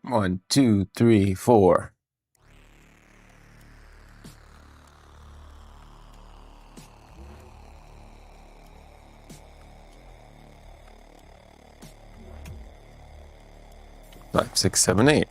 1, 2, 3, 4. Five, 6, 7, 8.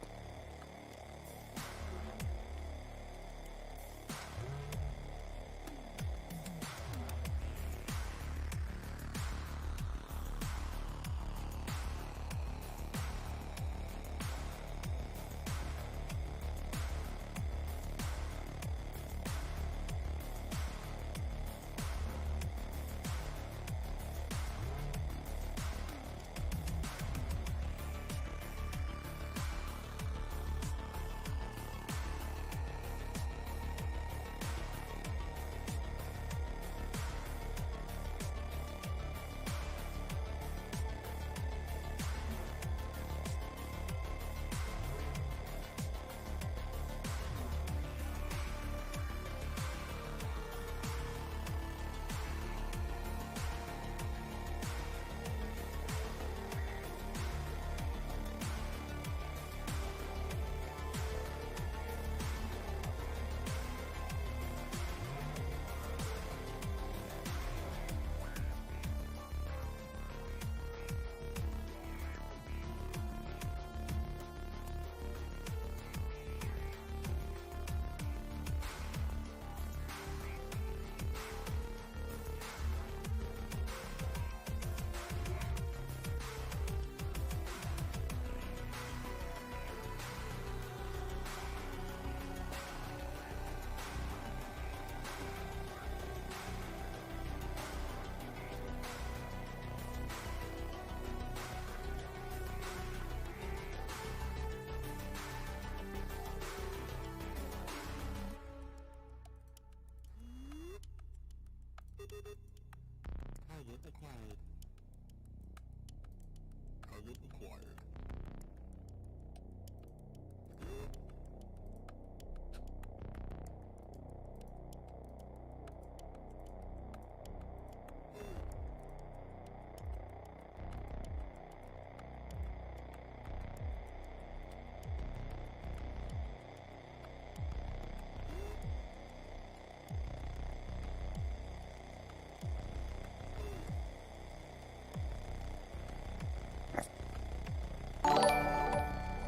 Target acquired. Target acquired.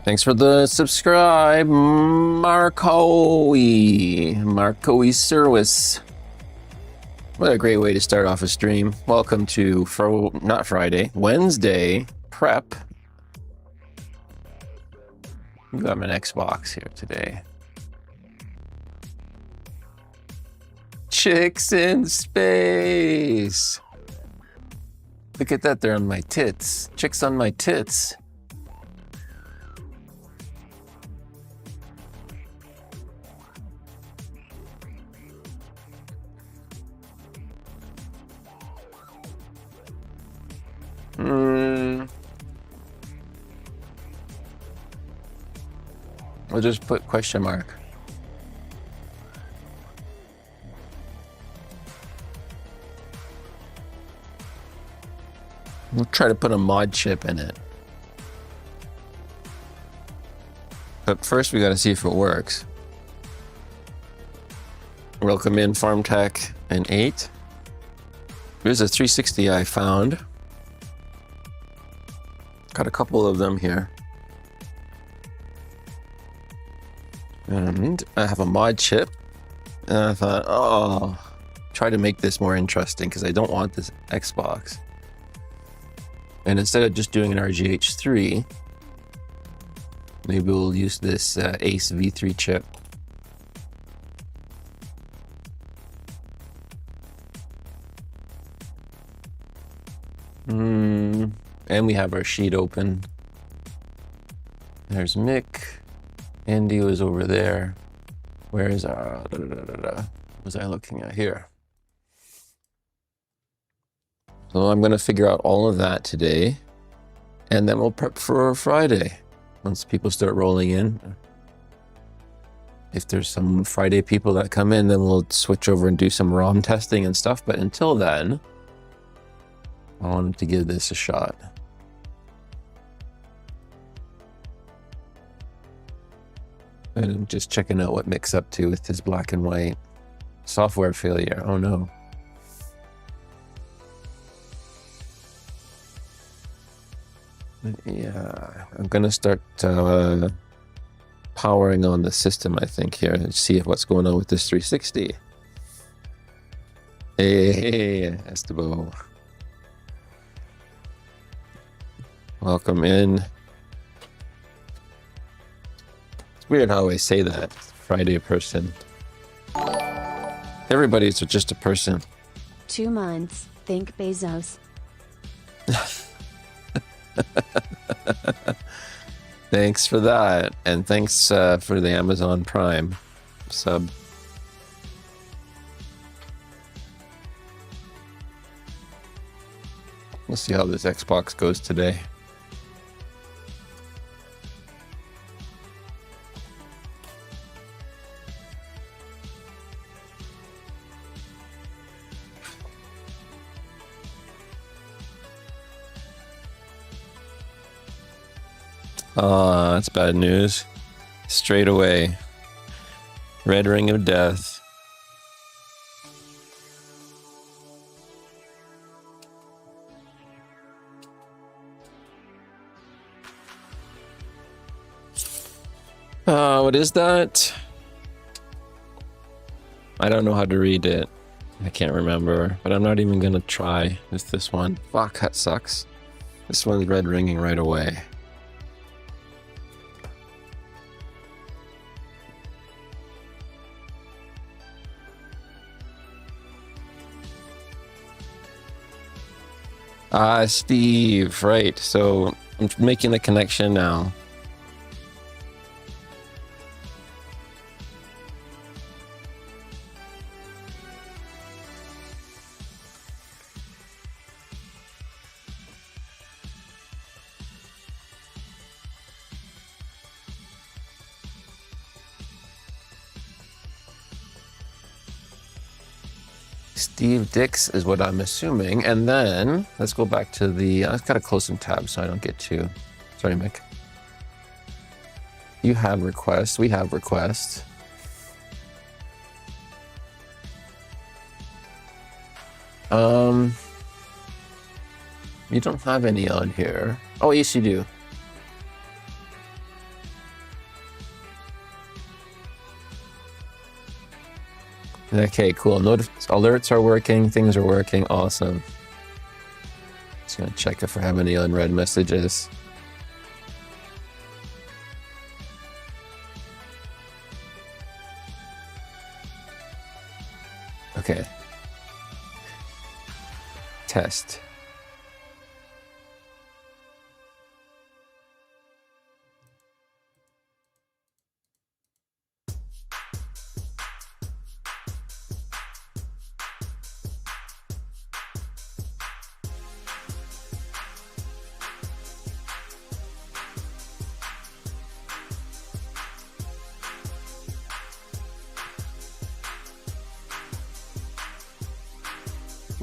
Thanks for the subscribe, Marcoe Service. What a great way to start off a stream. Welcome to not Friday, Wednesday prep. You got an Xbox here today. Chicks in space. Look at that, they're on my tits. Chicks on my tits. I'll just put question mark. We'll try to put a mod chip in it. But first we gotta see if it works. Welcome in Farm Tech and 8. There's a 360 I found. Got a couple of them here. And I have a mod chip. And I thought, oh, try to make this more interesting because I don't want this Xbox. And instead of just doing an RGH3, maybe we'll use this Ace V3 chip. And we have our sheet open. There's Mick. Andy was over there. Where is our... What was I looking at here? So I'm going to figure out all of that today. And then we'll prep for Friday. Once people start rolling in. If there's some Friday people that come in, then we'll switch over and do some ROM testing and stuff. But until then, I wanted to give this a shot. And I'm just checking out what Mick's up to with his black and white. Software failure. Oh no. Yeah, I'm gonna start powering on the system, I think, here, and see what's going on with this 360. Hey, Esteban. Welcome in. It's weird how I say that. Friday person. Everybody's just a person. 2 months, think Bezos. Thanks for that, and thanks for the Amazon Prime sub. We'll see how this Xbox goes today. That's bad news. Straight away. Red ring of death. What is that? I don't know how to read it. I can't remember, but I'm not even gonna try with this one. Fuck, that sucks. This one's red ringing right away. Steve, right. So I'm making the connection now. Steve Dix is what I'm assuming. And then let's go back to the, I've got to close some tabs so I don't get too, sorry, Mick. You have requests. We have requests. You don't have any on here. Oh, yes, you do. Okay, cool. Alerts are working. Things are working. Awesome. Just gonna check if I have any unread messages. Okay. Test.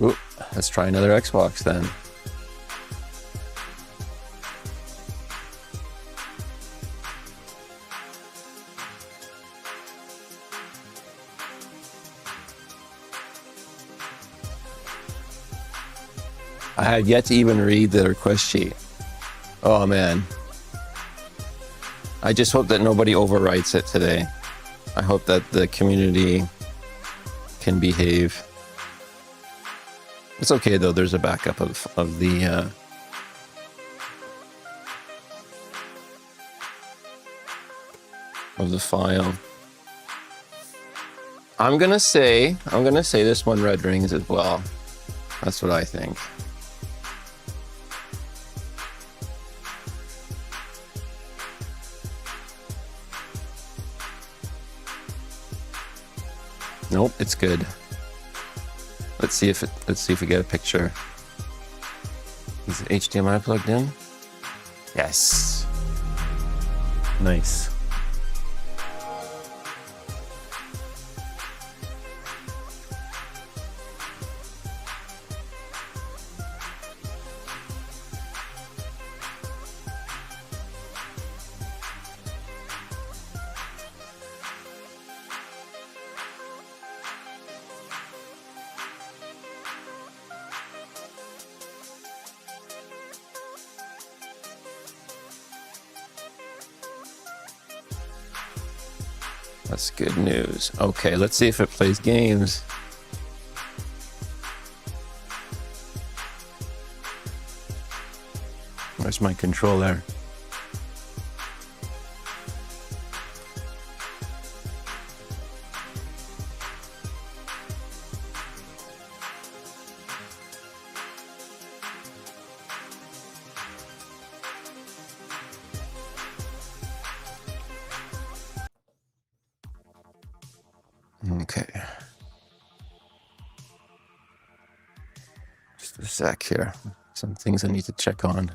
Ooh, let's try another Xbox then. I have yet to even read the request sheet. Oh man. I just hope that nobody overwrites it today. I hope that the community can behave. It's okay though, there's a backup of the file. I'm gonna say this one red rings as well. That's what I think. Nope, it's good. Let's see if we get a picture. Is it HDMI plugged in? Yes. Nice. That's good news. Okay, let's see if it plays games. Where's my controller? Okay. Just a sec here. Some things I need to check on.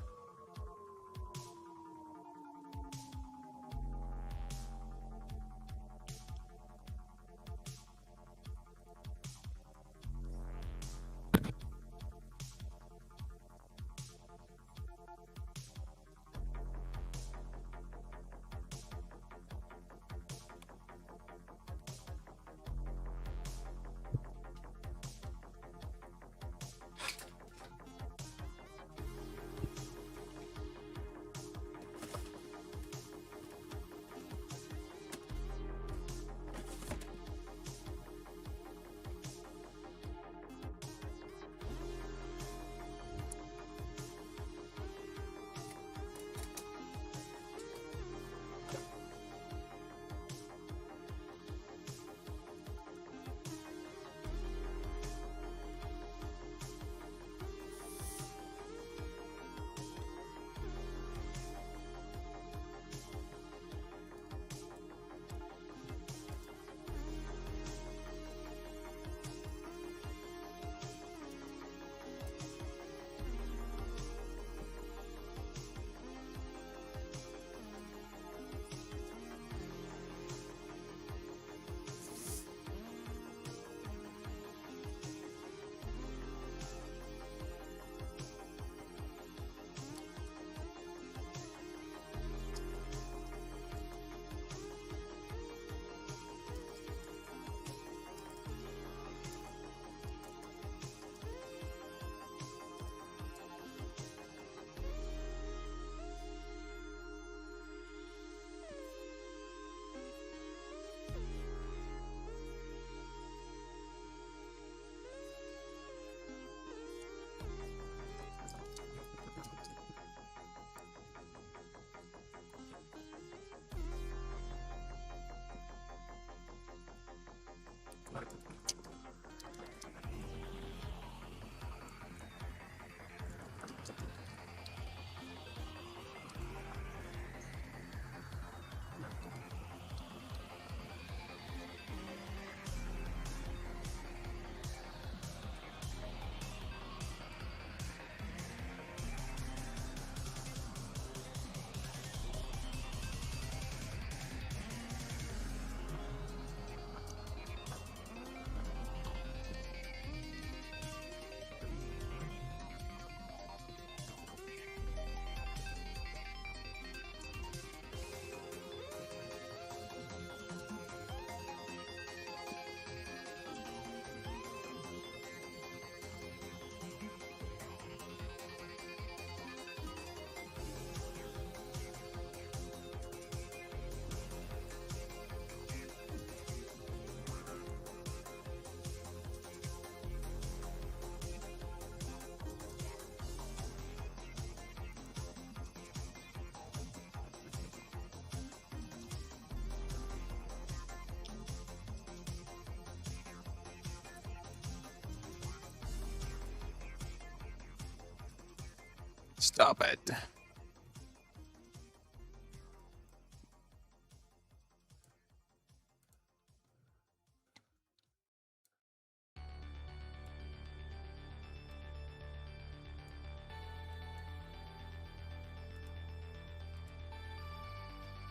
Stop it.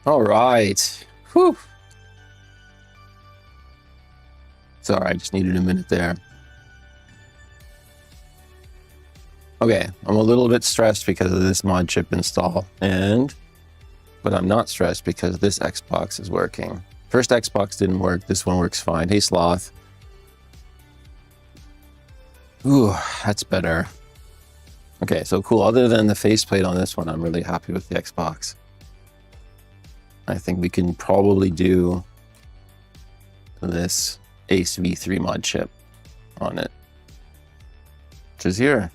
All right. Whew. Sorry, I just needed a minute there. Okay, I'm a little bit stressed because of this mod chip install, but I'm not stressed because this Xbox is working. First Xbox didn't work, this one works fine. Hey Sloth. Ooh, that's better. Okay, so cool. Other than the faceplate on this one, I'm really happy with the Xbox. I think we can probably do this Ace V3 mod chip on it, which is here.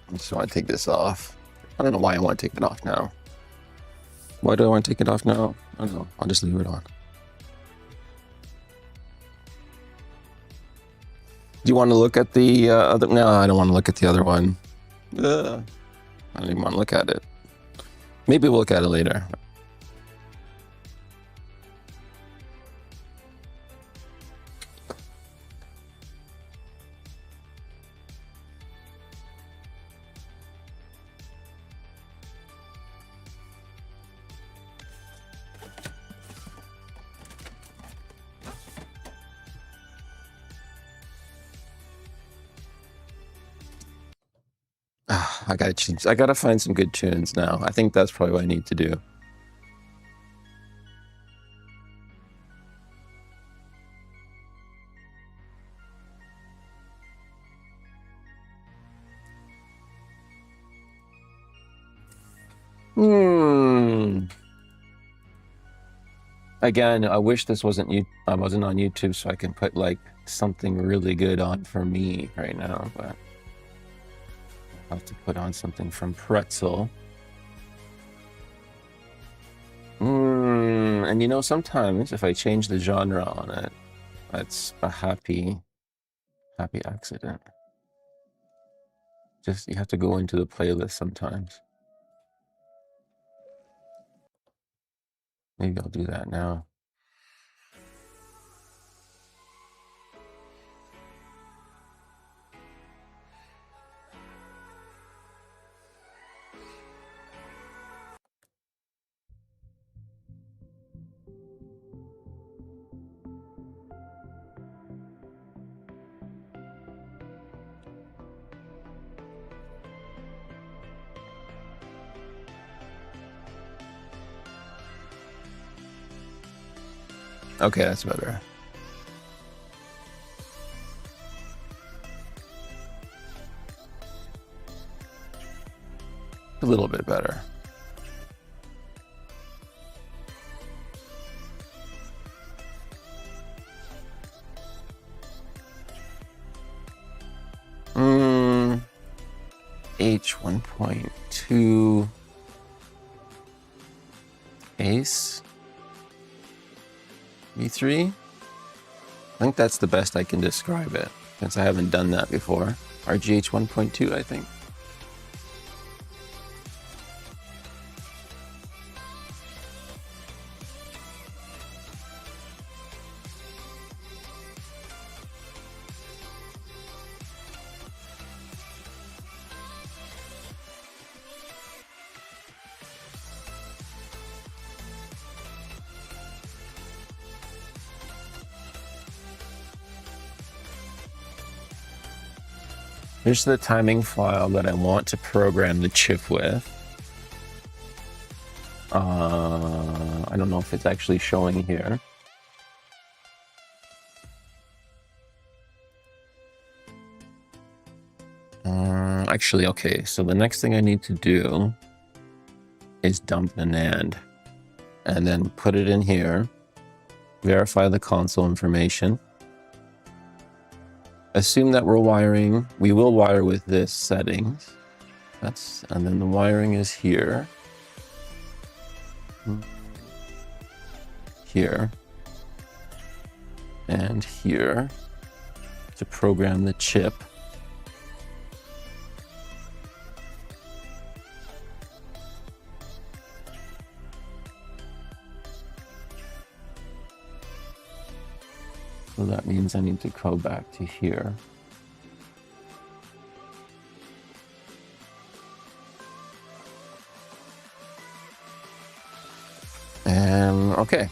I just want to take this off. I don't know why I want to take it off now. Why do I want to take it off now? I don't know. I'll just leave it on. Do you want to look at the other? No, I don't want to look at the other one. I don't even want to look at it. Maybe we'll look at it later. I gotta change. I gotta find some good tunes now. I think that's probably what I need to do. Again, I wish this wasn't I wasn't on YouTube, so I can put like something really good on for me right now, but I'll have to put on something from Pretzel. And you know, sometimes if I change the genre on it, that's a happy accident. Just, you have to go into the playlist sometimes. Maybe I'll do that now. Okay, that's better. A little bit better. H1.2 Ace V3. I think that's the best I can describe it, since I haven't done that before. RGH 1.2, I think. Here's the timing file that I want to program the chip with. I don't know if it's actually showing here. Actually, okay, so the next thing I need to do is dump the NAND and then put it in here, verify the console information. Assume that we're wiring, we will wire with this settings. And then the wiring is here. Here. And here. To program the chip. So that means I need to go back to here. And okay,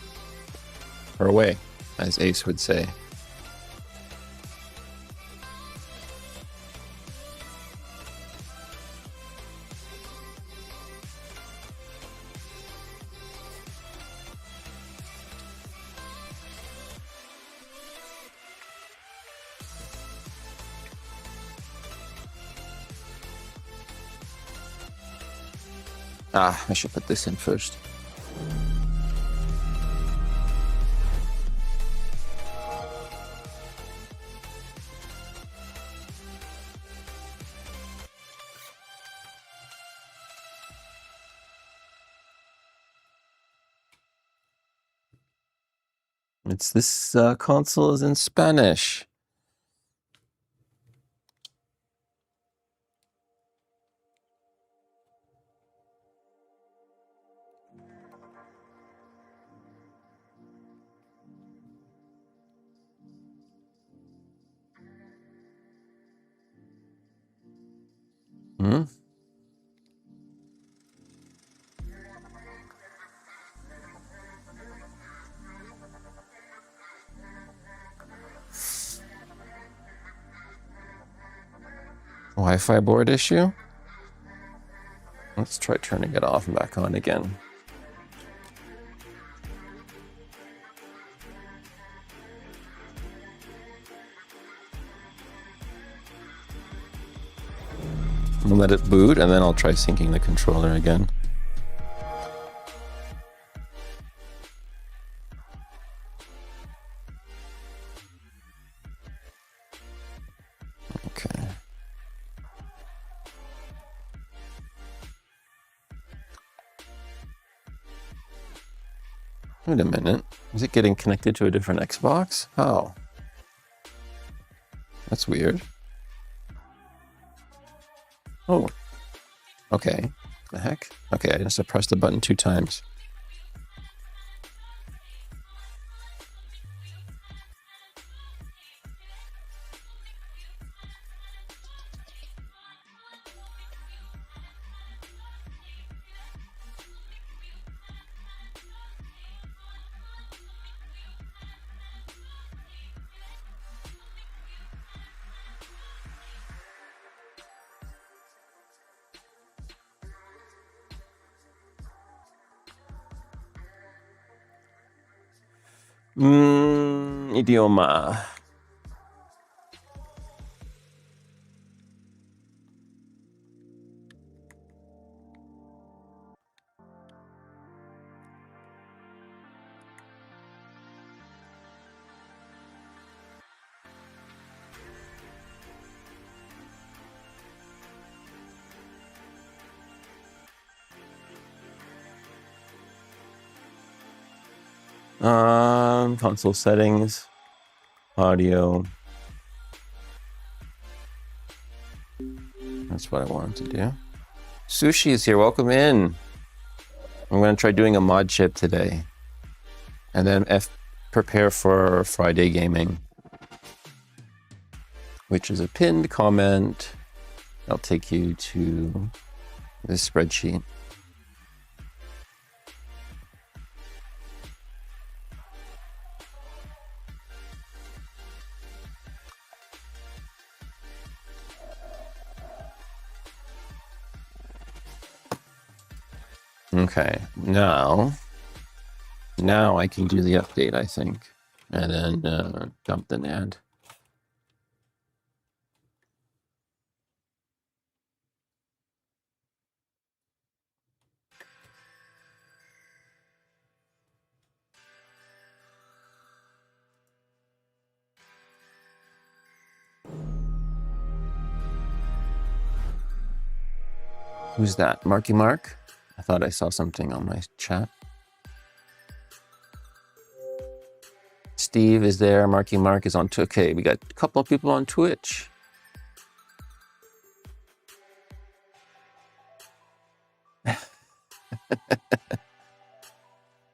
we're away, as Ace would say. Ah, I should put this in first. It's this console is in Spanish. Hmm? Wi-Fi board issue? Let's try turning it off and back on again. I'll let it boot and then I'll try syncing the controller again. Okay. Wait a minute. Is it getting connected to a different Xbox? How? That's weird. Oh. Okay. The heck? Okay, I just pressed the button 2 times. Idioma. Console settings, audio. That's what I wanted to do. Sushi is here. Welcome in. I'm going to try doing a mod chip today, and then prepare for Friday gaming, which is a pinned comment. I'll take you to this spreadsheet. Okay, now I can do the update, I think, and then dump the NAND. Who's that? Marky Mark? I thought I saw something on my chat. Steve is there. Marky Mark is on Twitch. Okay, we got a couple of people on Twitch.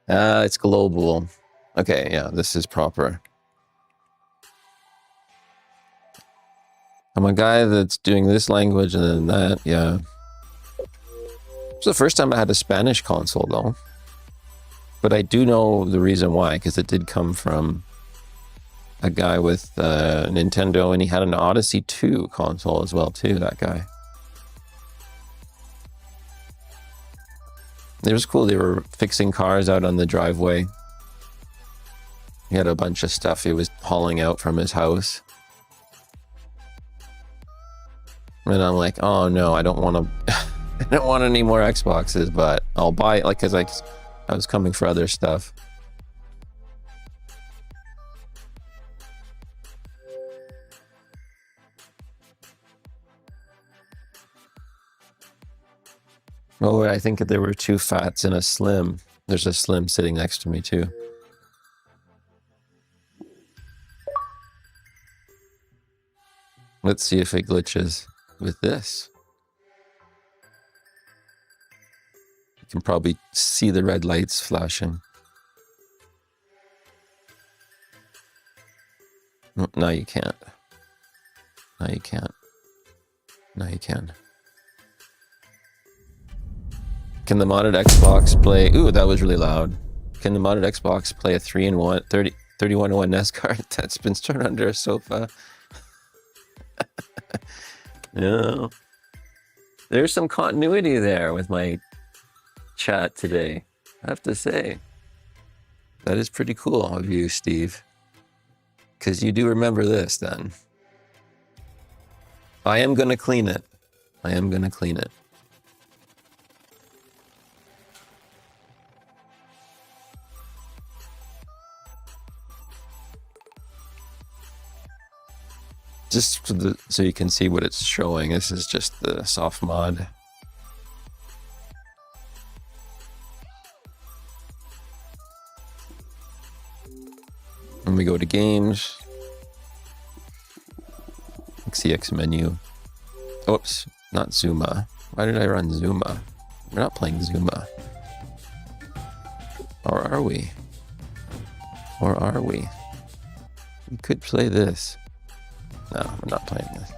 It's global. Okay, yeah, this is proper. I'm a guy that's doing this language and then that, yeah. It's the first time I had a Spanish console, though. But I do know the reason why, because it did come from a guy with Nintendo, and he had an Odyssey 2 console as well, too, that guy. It was cool. They were fixing cars out on the driveway. He had a bunch of stuff he was hauling out from his house. And I'm like, oh no, I don't want to... don't want any more Xboxes, but I'll buy it, like, because I was coming for other stuff. Oh, I think there were 2 fats and a slim. There's a slim sitting next to me too. Let's see if it glitches with this. You can probably see the red lights flashing. No, you can't. No, you can't. No, you can. Can the modded Xbox play... Ooh, that was really loud. Can the modded Xbox play a 3-in-1, 31-in-1 NES card that's been stored under a sofa? No. There's some continuity there with my chat today, I have to say. That is pretty cool of you, Steve. Because you do remember this, then. I am going to clean it. I am going to clean it. Just so you can see what it's showing. This is just the soft mod. And we go to games. CX menu. Oops, not Zuma. Why did I run Zuma? We're not playing Zuma. Or are we? Or are we? We could play this. No, we're not playing this.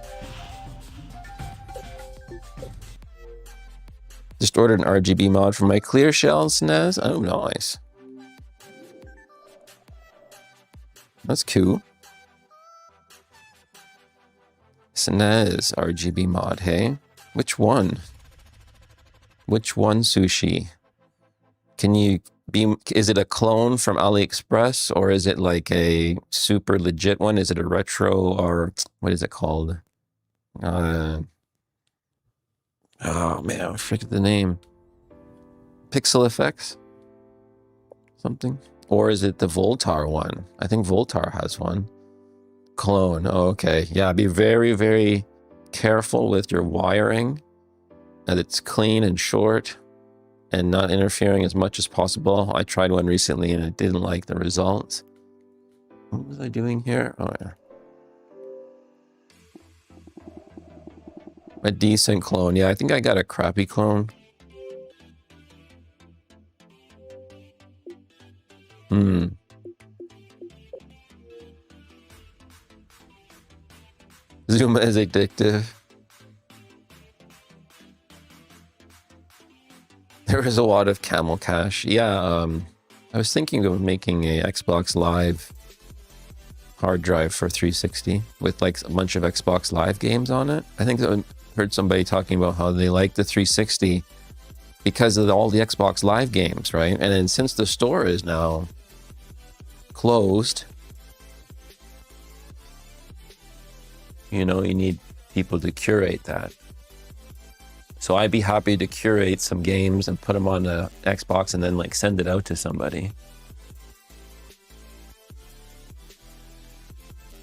Just ordered an RGB mod for my clear shell SNES. Oh, nice. That's cool. SNES RGB mod, hey? Which one? Which one, Sushi? Can you be... Is it a clone from AliExpress, or is it like a super legit one? Is it a retro, or what is it called? Oh man, I forget the name. Pixel Effects? Something? Or is it the Voltar one? I think Voltar has one. Clone. Oh, okay. Yeah, be very, very careful with your wiring. That it's clean and short and not interfering as much as possible. I tried one recently and I didn't like the results. What was I doing here? Oh, yeah. A decent clone. Yeah, I think I got a crappy clone. Zuma is addictive. There is a lot of camel cache. Yeah, I was thinking of making a Xbox Live hard drive for 360 with like a bunch of Xbox Live games on it. I think I heard somebody talking about how they like the 360 because of all the Xbox Live games, right? And then since the store is now closed, you know, you need people to curate that. So I'd be happy to curate some games and put them on the Xbox and then like send it out to somebody.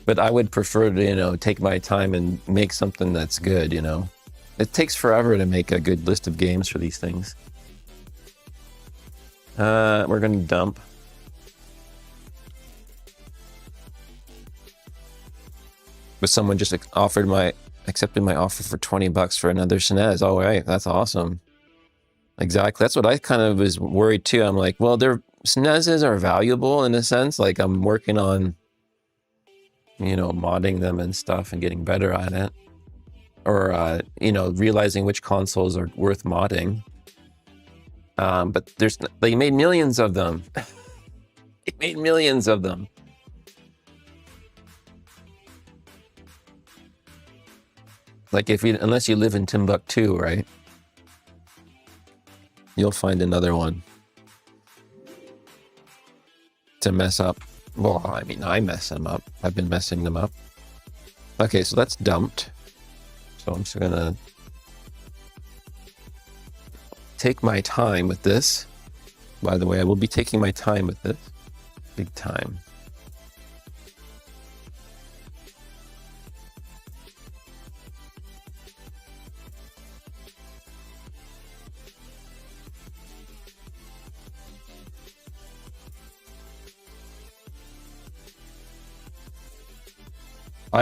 But I would prefer to, you know, take my time and make something that's good, you know. It takes forever to make a good list of games for these things. We're going to dump. But someone just accepted my offer for 20 bucks for another SNES. Oh, right, that's awesome. Exactly. That's what I kind of was worried too. I'm like, well, their SNESs are valuable in a sense. Like I'm working on, you know, modding them and stuff and getting better at it. Or, you know, realizing which consoles are worth modding. But they made millions of them. They made millions of them. Like unless you live in Timbuktu, right? You'll find another one to mess up. Well, I mean, I mess them up. I've been messing them up. Okay, so that's dumped. So I'm just gonna take my time with this. By the way, I will be taking my time with this. Big time.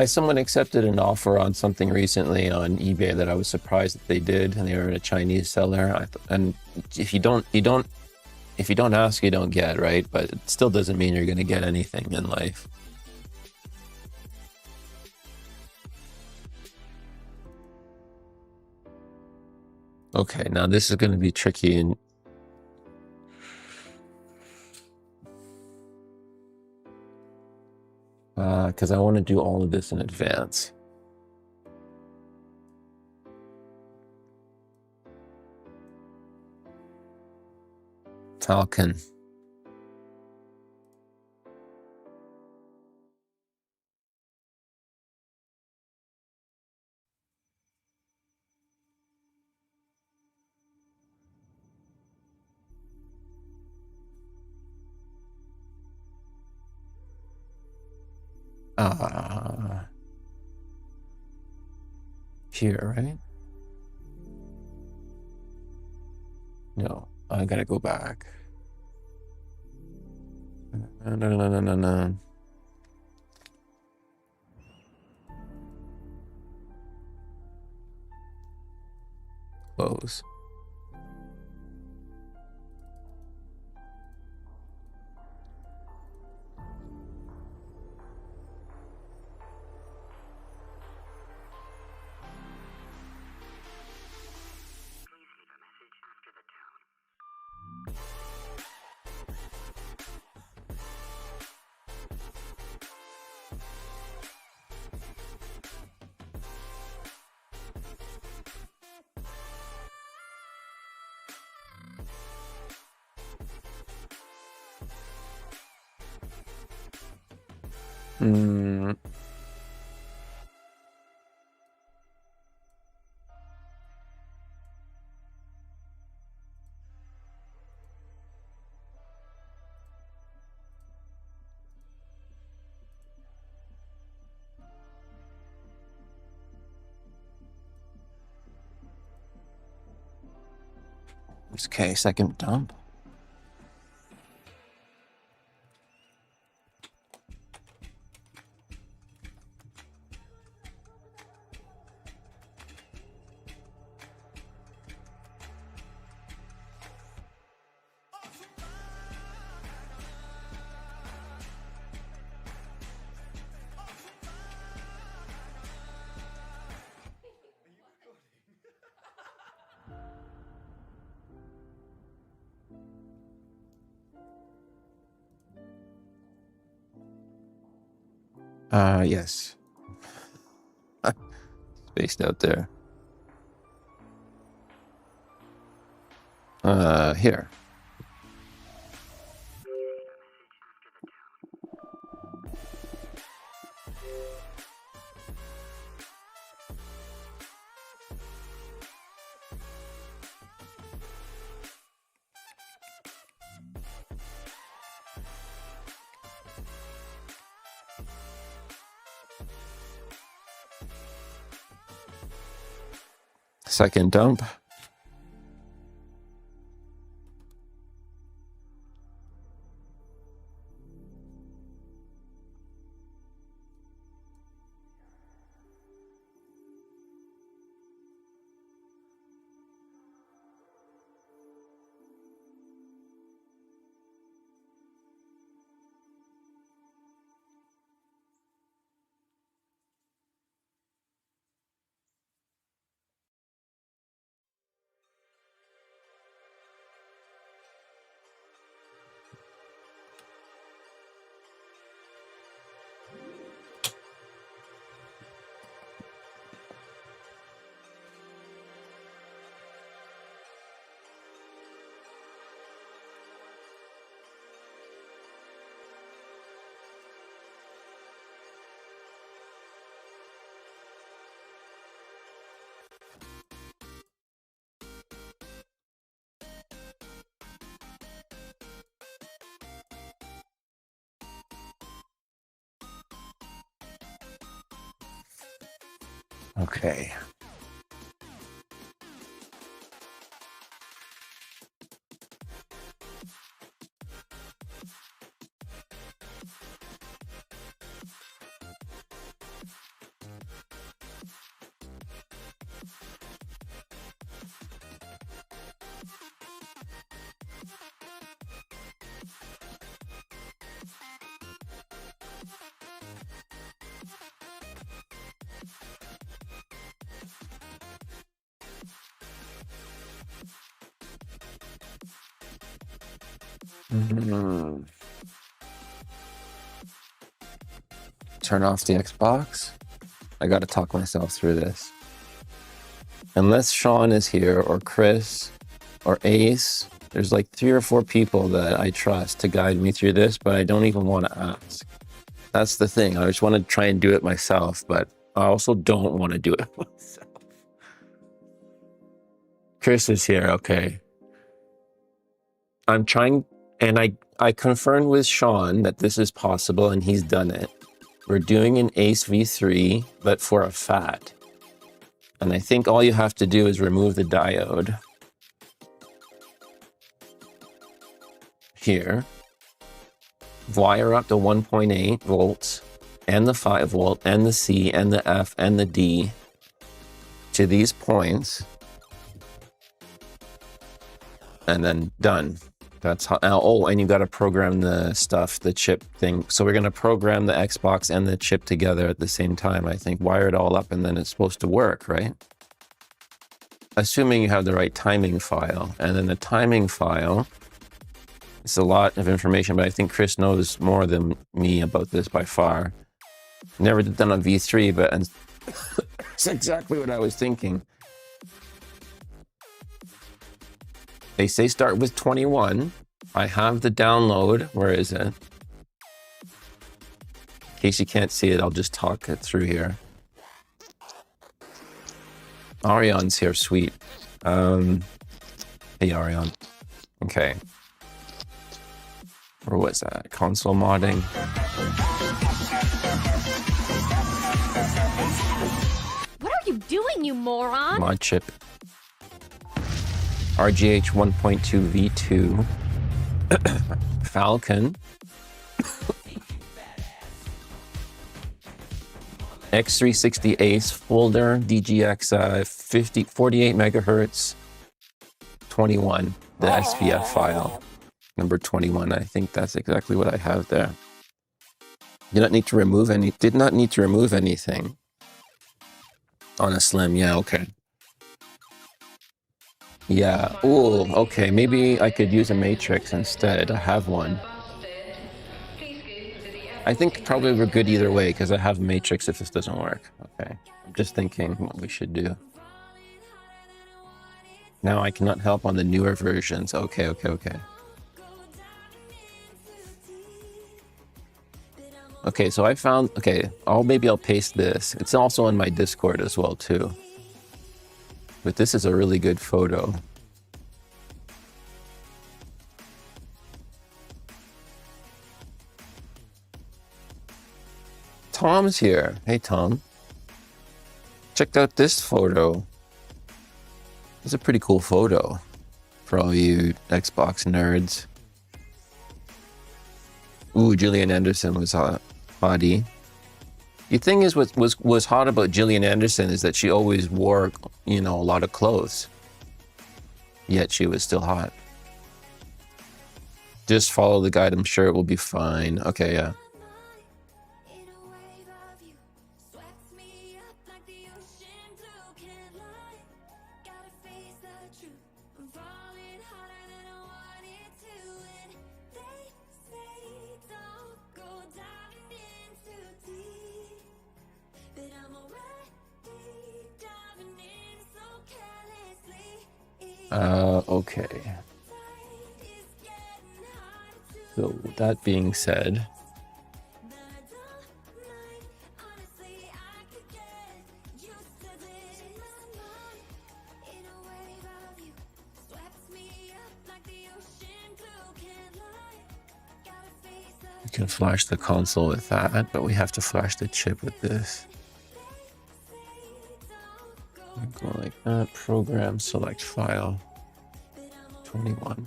Someone accepted an offer on something recently on eBay that I was surprised that they did, and they were a Chinese seller. And if you don't ask, you don't get, right? But it still doesn't mean you're going to get anything in life. Okay, now this is going to be tricky and because I want to do all of this in advance. Falcon. Here, right? No, I gotta go back. No. Close. Okay, second dump. Yes. Spaced out there. Here. Second dump. Okay. Turn off the Xbox. I gotta talk myself through this. Unless Sean is here, or Chris, or Ace, there's like 3 or 4 people that I trust to guide me through this, but I don't even want to ask. That's the thing. I just want to try and do it myself, but I also don't want to do it myself. Chris is here, okay. I'm trying, and I confirmed with Sean that this is possible, and he's done it. We're doing an Ace V3, but for a FAT. And I think all you have to do is remove the diode. Here. Wire up to 1.8 volts, and the 5 volt, and the C, and the F, and the D to these points. And then done. That's how, oh, and you got to program the stuff, the chip thing. So we're going to program the Xbox and the chip together at the same time, I think. Wire it all up, and then it's supposed to work, right? Assuming you have the right timing file. And then the timing file, it's a lot of information, but I think Chris knows more than me about this by far. Never did that on V3, but it's exactly what I was thinking. They say start with 21. I have the download. Where is it? In case you can't see it, I'll just talk it through here. Arion's here, sweet. Hey, Arion. Okay. Where was that? Console modding. What are you doing, you moron? Mod chip. RGH 1.2 V2. Falcon. X360 Ace folder, DGX 48 megahertz, 21, the SPF file, number 21. I think that's exactly what I have there. Did not need to remove anything on a Slim. Yeah, okay. Yeah, oh, okay, maybe I could use a matrix instead. I have one. I think probably we're good either way because I have a matrix if this doesn't work. Okay, I'm just thinking what we should do. Now I cannot help on the newer versions. Okay. Okay, so I found, okay, maybe I'll paste this. It's also on my Discord as well too. But this is a really good photo. Tom's here. Hey, Tom. Check out this photo. It's a pretty cool photo for all you Xbox nerds. Ooh, Gillian Anderson was hottie. The thing is, what was hot about Gillian Anderson is that she always wore, you know, a lot of clothes. Yet she was still hot. Just follow the guide. I'm sure it will be fine. Okay, yeah. Okay. So that being said, you can flash the console with that, but we have to flash the chip with this. Go like that. Program, select file. 21.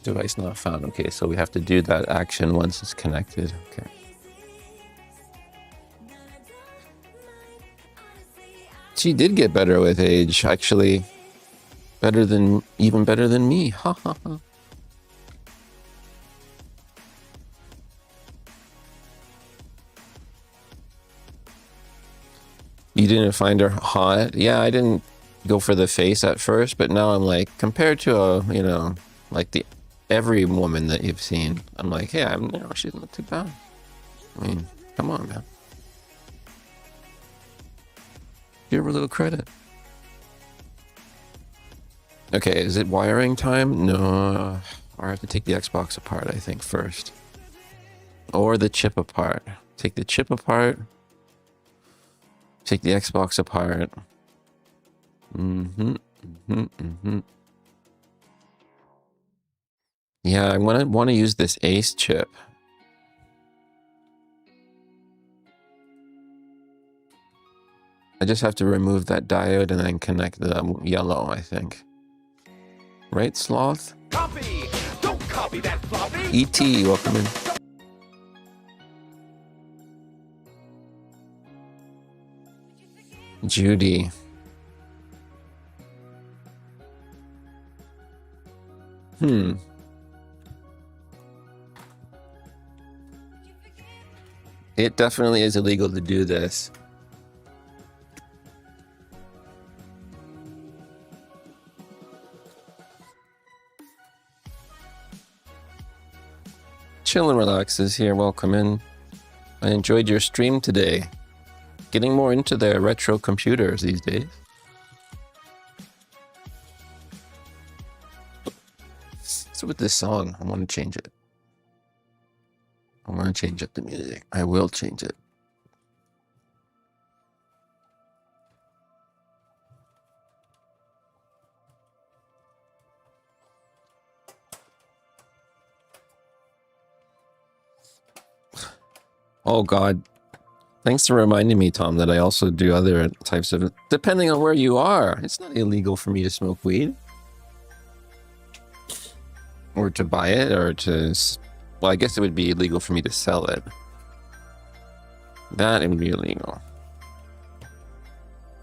Device not found. Okay, so we have to do that action once it's connected. Okay. She did get better with age, actually. Even better than me. Ha ha ha. You didn't find her hot? Yeah, I didn't go for the face at first, but now I'm like, compared to like every woman that you've seen, I'm like, yeah, she's not too bad. I mean, come on, man. Give her a little credit. Okay, is it wiring time? No, or I have to take the Xbox apart, I think, first. Or the chip apart. Take the chip apart. Take the Xbox apart. Yeah, I want to use this Ace chip. I just have to remove that diode and then connect the yellow, I think. Right, Sloth? Copy! Don't copy that floppy! E.T., welcome in. Judy. It definitely is illegal to do this. Chill and Relax is here. Welcome in. I enjoyed your stream today. Getting more into the retro computers these days. So with this song, I want to change it. I want to change up the music. I will change it. Oh God. Thanks for reminding me, Tom, that I also do other types of... Depending on where you are, it's not illegal for me to smoke weed. Or to buy it, or to... Well, I guess it would be illegal for me to sell it. That would be illegal.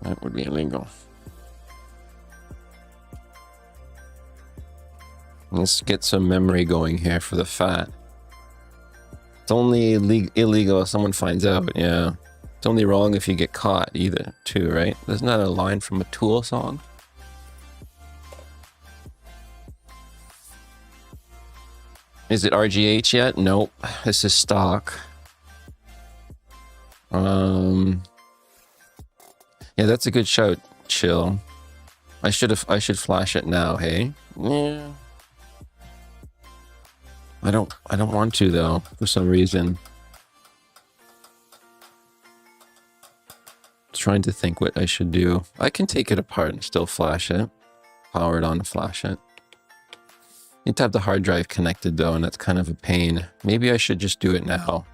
That would be illegal. Let's get some memory going here for the fat. It's only illegal if someone finds out, yeah. It's only wrong if you get caught either, too, right? Isn't that a line from a Tool song? Is it RGH yet? Nope. This is stock. Yeah, that's a good shout, Chill. I should flash it now, hey? Yeah. I don't want to though, for some reason. Trying to think what I should do. I can take it apart and still flash it. Power it on to flash it. Need to have the hard drive connected though, and that's kind of a pain. Maybe I should just do it now.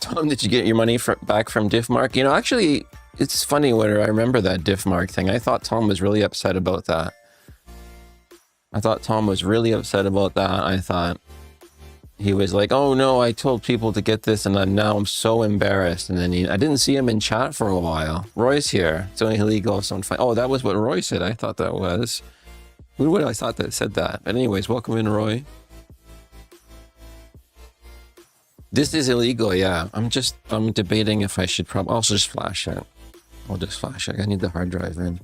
Tom, did you get your money back from Diffmark? You know, actually, it's funny when I remember that Diffmark thing. I thought Tom was really upset about that. I thought he was like, oh no, I told people to get this and now I'm so embarrassed. And then I didn't see him in chat for a while. Roy's here. It's only illegal if someone finds... Oh, that was what Roy said. I thought that was... Who would I thought that said that? But anyways, welcome in, Roy. This is illegal, yeah. I'm debating if I should probably... I'll just flash it. I'll just flash it. I need the hard drive in.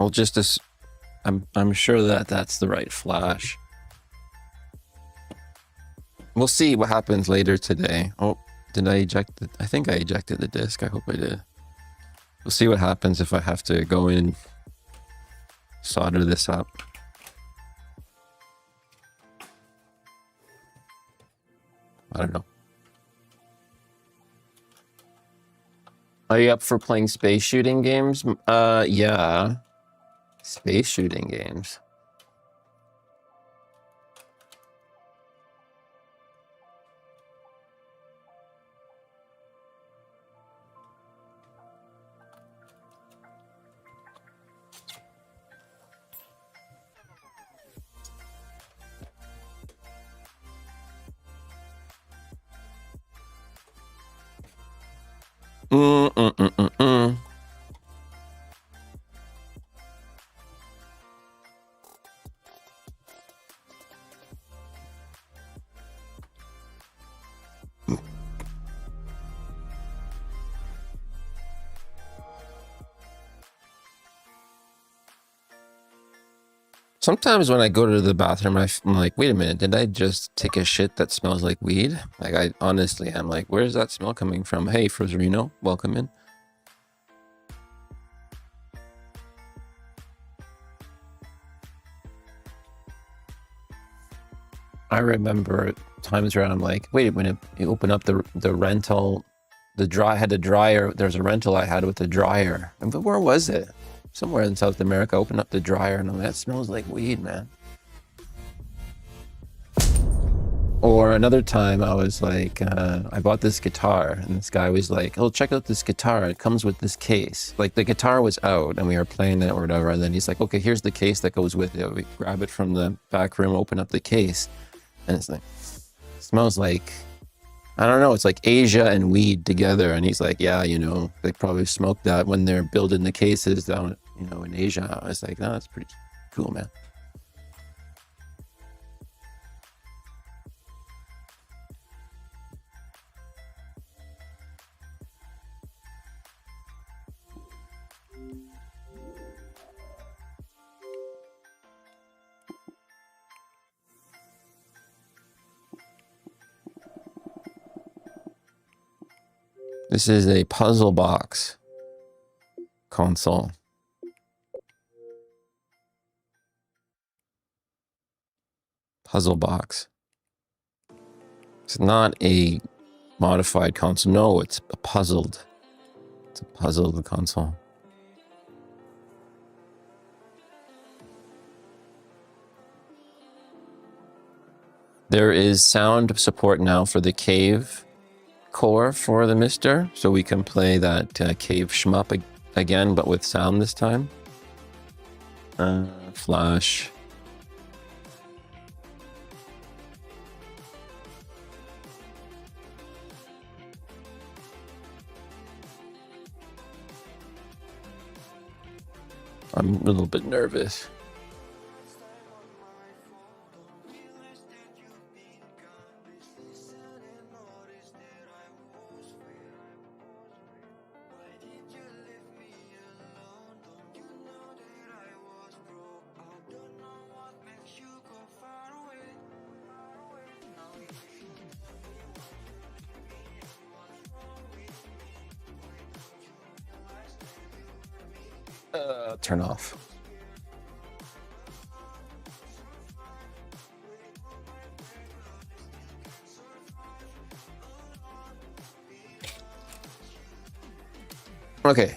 I'll just... I'm sure that that's the right flash. We'll see what happens later today. Oh, did I eject it? I think I ejected the disk. I hope I did. We'll see what happens if I have to go in, solder this up. I don't know. Are you up for playing space shooting games? Yeah. Space shooting games. Mm-mm-mm-mm-mm. Sometimes when I go to the bathroom, I'm like, wait a minute, did I just take a shit that smells like weed? Like, I honestly am like, where's that smell coming from? Hey, Frizzerino, welcome in. I remember times where I'm like, wait, when you open up the rental, had a dryer. There's a rental I had with a dryer. But where was it? Somewhere in South America. I opened up the dryer and I'm like, that smells like weed, man. Or another time I was like, I bought this guitar and this guy was like, oh, check out this guitar. It comes with this case. Like the guitar was out and we were playing it or whatever. And then he's like, okay, here's the case that goes with it. We grab it from the back room, open up the case. And it's like, it smells like, I don't know, it's like Asia and weed together. And he's like, yeah, you know, they probably smoke that when they're building the cases down, you know, in Asia. I was like, no, that's pretty cool, man. This is a puzzle box console. Puzzle box. It's not a modified console. No, it's a puzzled. It's a puzzled console. There is sound support now for the cave core for the Mister, so we can play that cave shmup again, but with sound this time. Flash. I'm a little bit nervous. Turn off. Okay.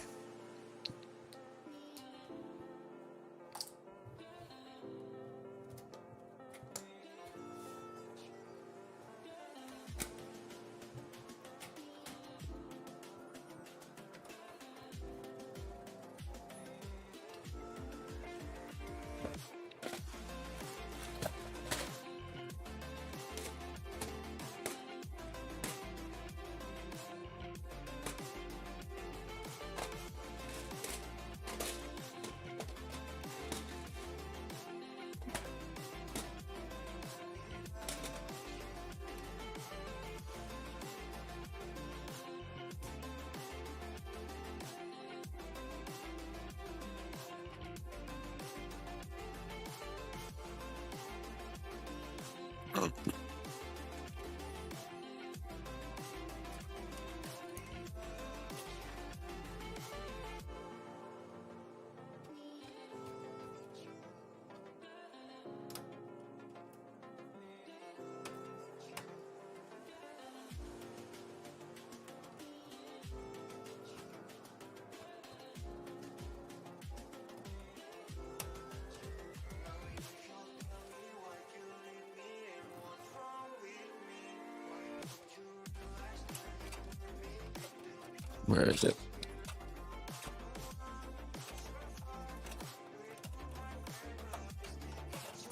Where is it?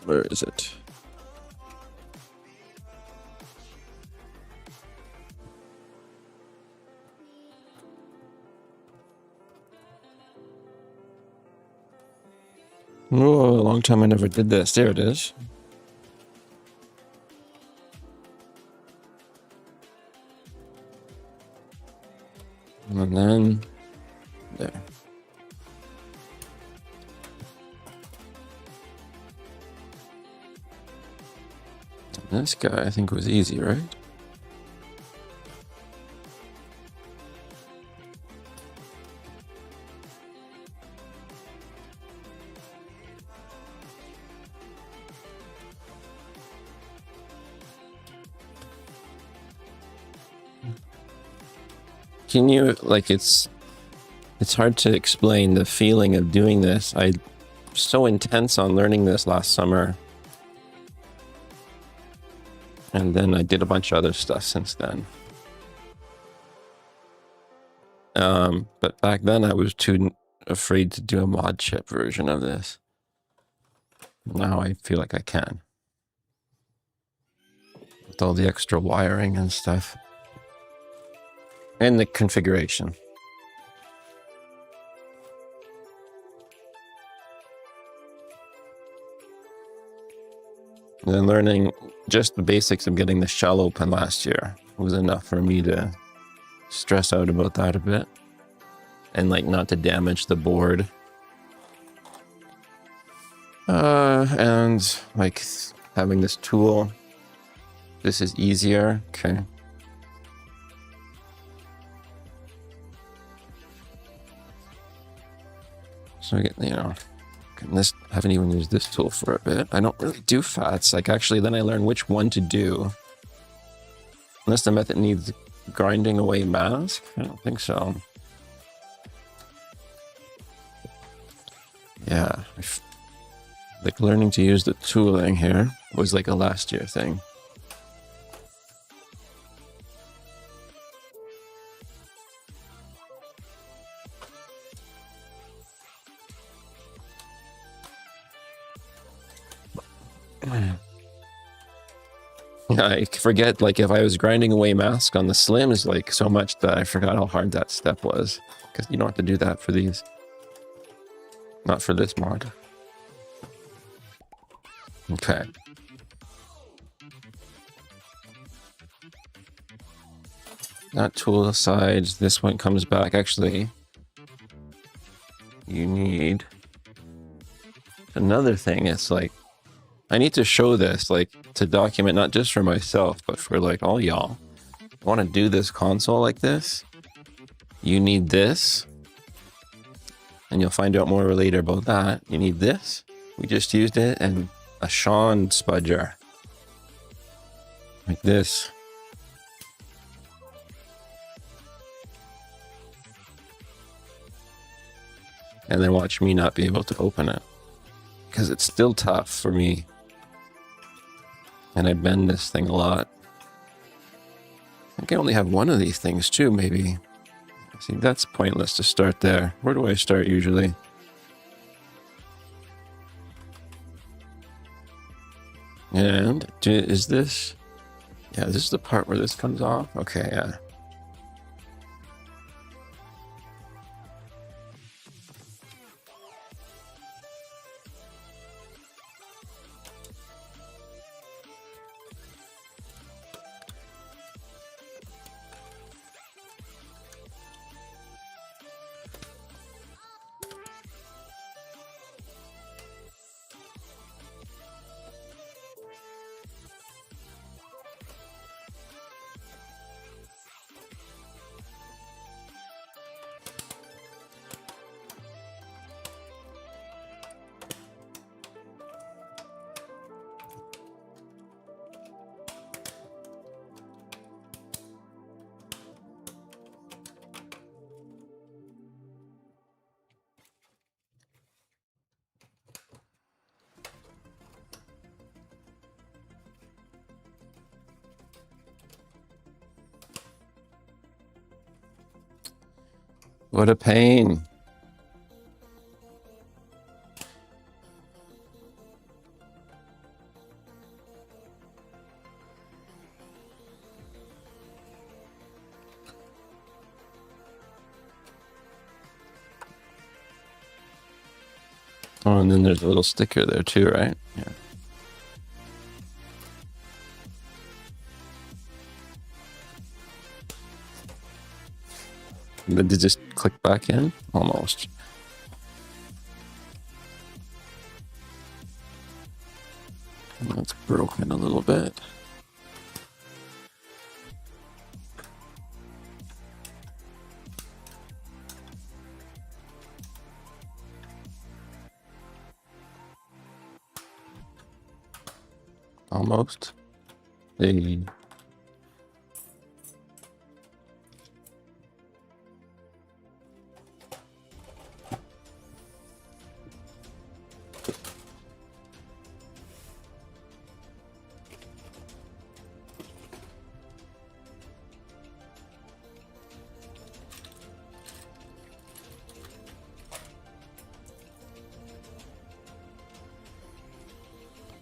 Where is it? a long time I never did this. There it is. And then there. And this guy I think was easy, right? Can you, like, it's hard to explain the feeling of doing this. I was so intense on learning this last summer. And then I did a bunch of other stuff since then. But back then I was too afraid to do a mod chip version of this. Now I feel like I can. With all the extra wiring and stuff. And the configuration. And then learning just the basics of getting the shell open last year was enough for me to stress out about that a bit. And like not to damage the board. And like having this tool. This is easier. Okay. So I get, you know, this, haven't even used this tool for a bit. I don't really do fats. Like actually then I learned which one to do. Unless the method needs grinding away mask. I don't think so. Yeah. Like learning to use the tooling here was like a last year thing. I forget, like, if I was grinding away mask on the slims, like, so much that I forgot how hard that step was. Because you don't have to do that for these. Not for this mod. Okay. That tool aside, this one comes back. Actually, you need another thing. It's like, I need to show this, like, to document not just for myself, but for like all y'all. Want to do this console like this? You need this. And you'll find out more later about that. You need this. We just used it, and a Sean spudger. Like this. And then watch me not be able to open it. Because it's still tough for me. And I bend this thing a lot. I think I only have one of these things too, maybe. See, that's pointless to start there. Where do I start usually? And is this? Yeah, this is the part where this comes off. Okay, yeah. What a pain. Oh, and then there's a little sticker there too, right? Yeah. Did it just click back in? Almost. That's broken a little bit. Almost. Hey.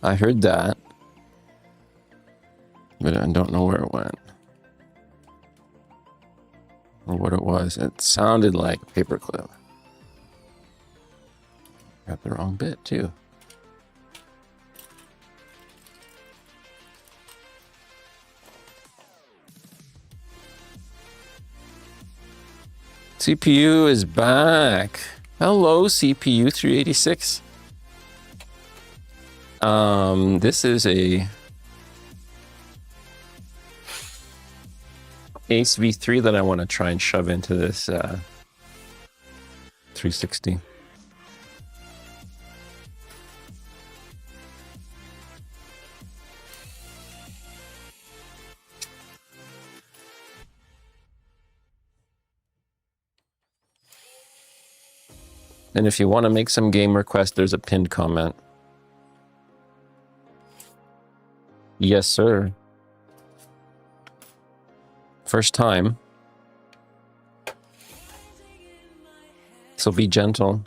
I heard that, but I don't know where it went or what it was. It sounded like a paperclip. Got the wrong bit too. CPU is back. Hello, CPU 386. This is a Ace V3 that I want to try and shove into this 360. And if you want to make some game requests, there's a pinned comment. Yes, sir. First time. So be gentle.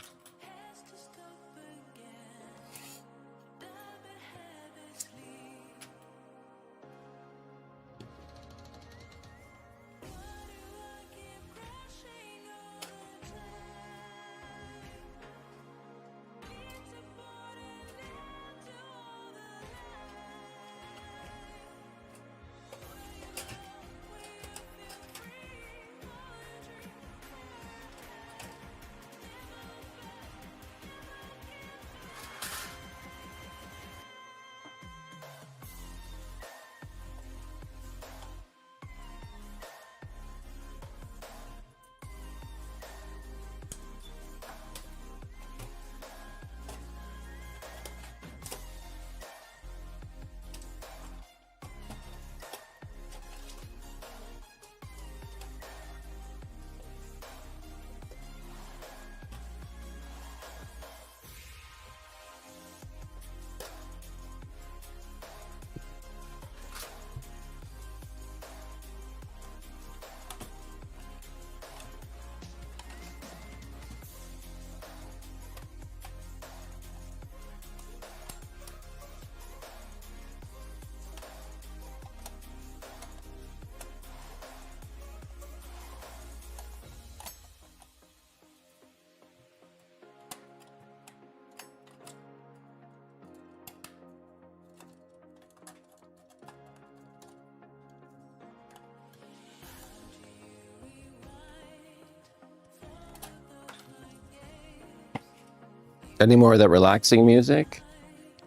Any more of that relaxing music?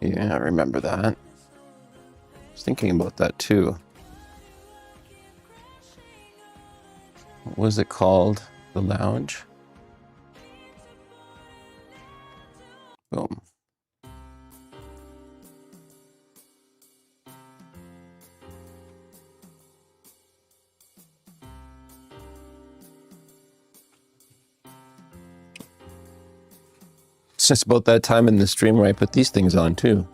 Yeah, I remember that. I was thinking about that too. What was it called? The Lounge? Boom. It's just about that time in the stream where I put these things on too.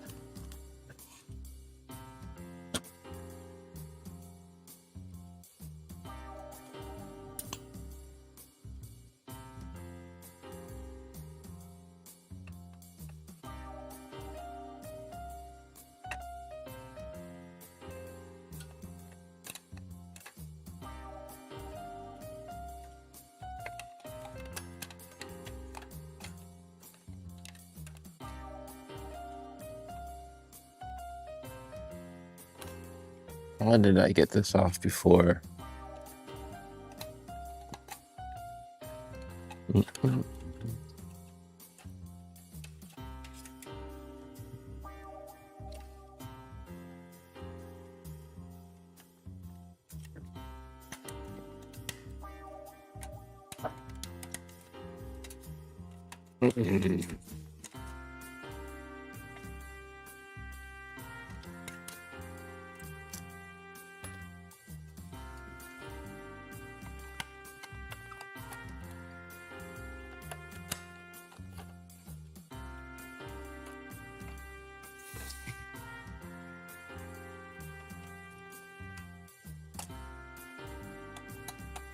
Why did I get this off before?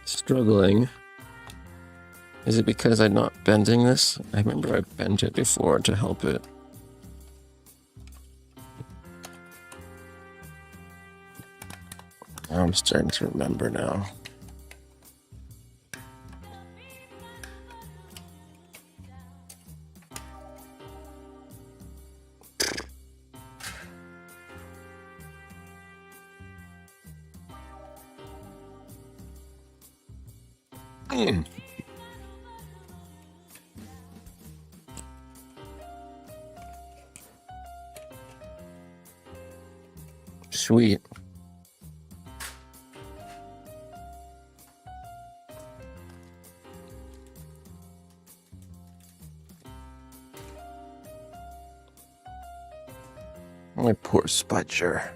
Struggling. Is it because I'm not bending this? I remember I bent it before to help it. I'm starting to remember now. Sweet. My poor Spudger.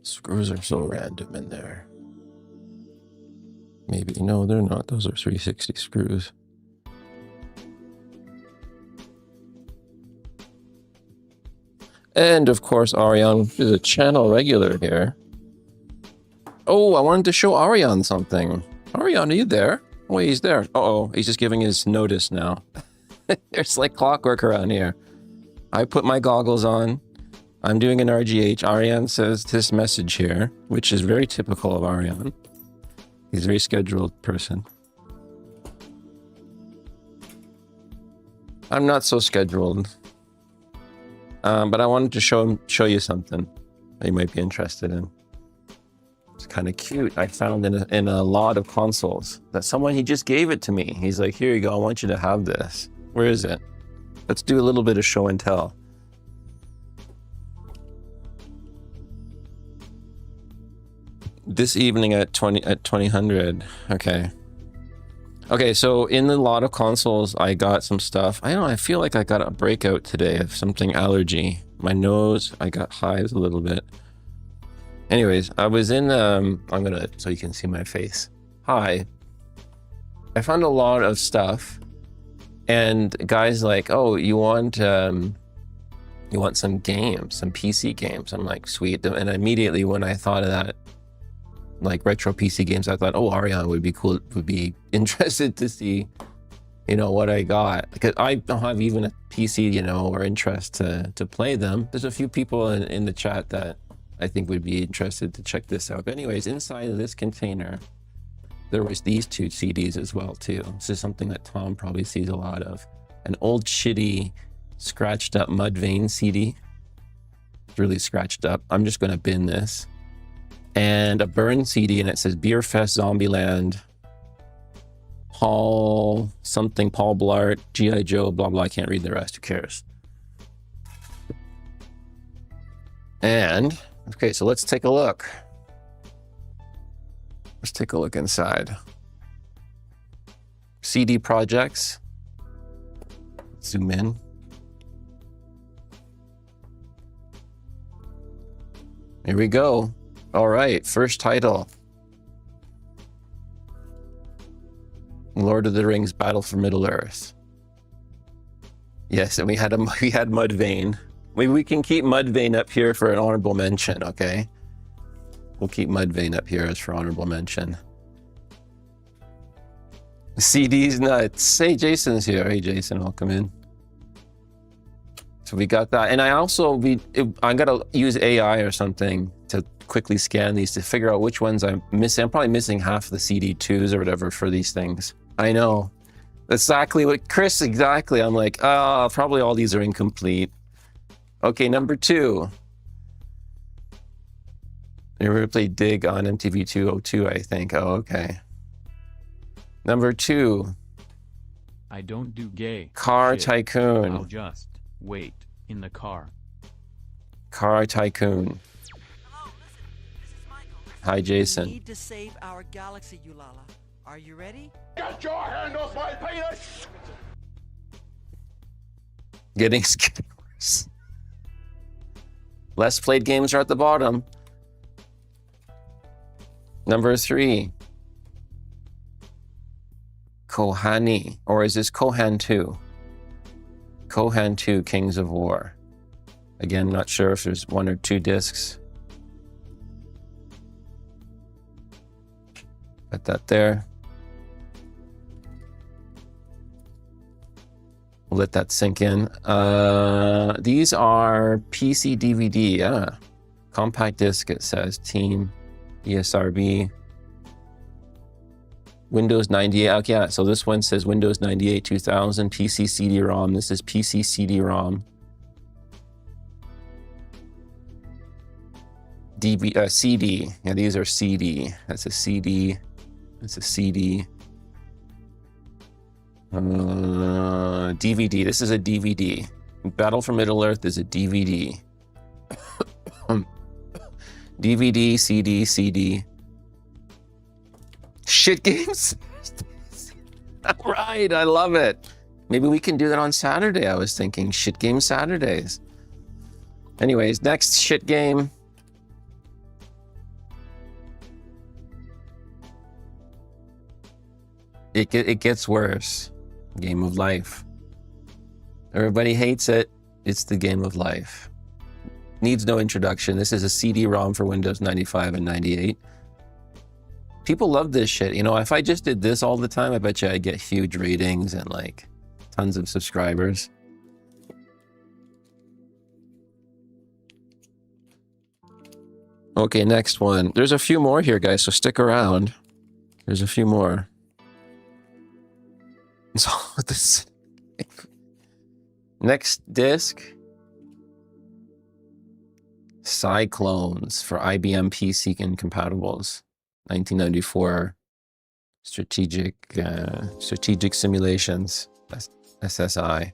Screws are so random in there. Maybe, no, they're not. Those are 360 screws. And of course, Ariane is a channel regular here. Oh, I wanted to show Ariane something. Ariane, are you there? Oh, he's there. Uh-oh, he's just giving his notice now. There's like clockwork around here. I put my goggles on. I'm doing an RGH. Ariane says this message here, which is very typical of Ariane. He's a very scheduled person. I'm not so scheduled. But I wanted to show you something that you might be interested in. It's kind of cute. I found in a lot of consoles that he just gave it to me. He's like, here you go. I want you to have this. Where is it? Let's do a little bit of show and tell. This evening at 2000. Okay. Okay, so in the lot of consoles, I got some stuff. I don't know, I feel like I got a breakout today of something allergy. My nose, I got hives a little bit. Anyways, I was in, I'm gonna, so you can see my face. Hi. I found a lot of stuff and guys like, oh, you want some games, some PC games. I'm like, sweet. And immediately when I thought of that, like retro PC games, I thought, oh, Ariane would be cool, would be interested to see, you know, what I got. Because I don't have even a PC, you know, or interest to play them. There's a few people in the chat that I think would be interested to check this out. But anyways, inside of this container, there was these two CDs as well too. This is something that Tom probably sees a lot of. An old shitty, scratched up Mudvayne CD. It's really scratched up. I'm just gonna bin this. And a burn CD, and it says Beer Fest, Zombieland, Paul Blart, G.I. Joe, blah, blah. I can't read the rest. Who cares? And, okay, so let's take a look. Let's take a look inside. CD projects. Zoom in. Here we go. All right, first title. Lord of the Rings Battle for Middle-earth. Yes, and we had Mudvayne. Maybe we can keep Mudvayne up here for an honorable mention, okay? We'll keep Mudvayne up here as for honorable mention. CD's nuts. Hey, Jason's here. Hey, Jason, welcome in. So we got that. And I also, I'm gonna use AI or something to quickly scan these to figure out which ones I'm missing. I'm probably missing half the CD2s or whatever for these things. I know. Exactly what Chris, exactly. I'm like, probably all these are incomplete. Okay, number 2. You ever played Dig on MTV 202, I think. Oh, okay. Number 2. I don't do gay. Car shit. Tycoon. I'll just wait in the car. Car Tycoon. Hello, listen. This is Michael. Hi, Jason. We need to save our galaxy, Eulala. Are you ready? Get your hand off my penis! Getting worse. Less played games are at the bottom. Number 3. Kohani. Or is this Kohan 2? Kohan 2, Kings of War. Again, not sure if there's 1 or 2 discs. Put that there. We'll let that sink in. These are PC DVD, yeah. Compact disc, it says. Team, ESRB. Windows 98, okay, yeah, so this one says Windows 98 2000, PC CD-ROM. This is PC CD-ROM. CD, yeah, these are CD. That's a CD. That's a CD. DVD, this is a DVD. Battle for Middle-earth is a DVD. DVD, CD, CD. Shit games? Right, I love it. Maybe we can do that on Saturday, I was thinking. Shit game Saturdays. Anyways, next shit game. It gets worse. Game of life. Everybody hates it. It's the game of life. Needs no introduction. This is a CD-ROM for Windows 95 and 98. People love this shit. You know, if I just did this all the time, I bet you I'd get huge ratings and like tons of subscribers. Okay, next one. There's a few more here, guys, so stick around. There's a few more. So this next disc, Cyclones for IBM PC incompatibles, 1994 strategic simulations, SSI.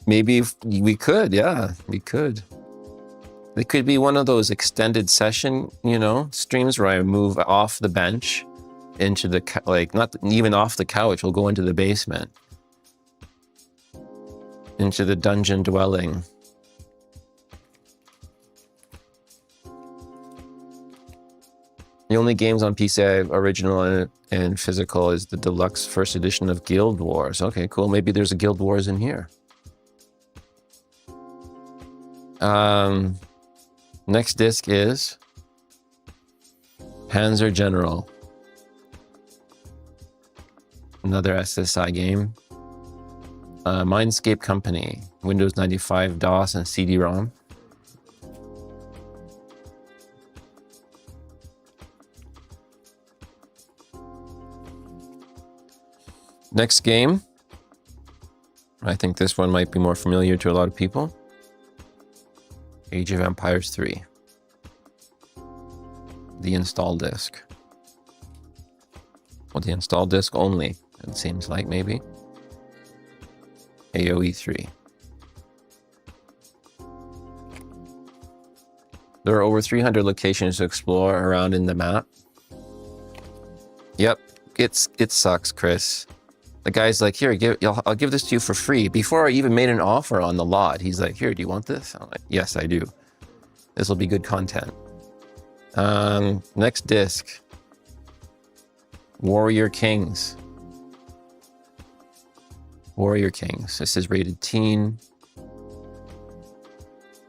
Maybe we could, yeah, we could. It could be one of those extended session, you know, streams where I move off the bench into the, like, not even off the couch, we'll go into the basement. Into the dungeon dwelling. The only games on PC original and physical is the deluxe first edition of Guild Wars. Okay, cool. Maybe there's a Guild Wars in here. Next disc is Panzer General. Another SSI game. Mindscape Company, Windows 95 DOS and CD-ROM. Next game. I think this one might be more familiar to a lot of people. Age of Empires 3. The install disk. Well, the install disk only, it seems like, maybe. AOE 3. There are over 300 locations to explore around in the map. Yep, it sucks, Chris. The guy's like, here, I'll give this to you for free. Before I even made an offer on the lot, he's like, here, do you want this? I'm like, yes, I do. This will be good content. Next disc. Warrior Kings. Warrior Kings. This is rated teen.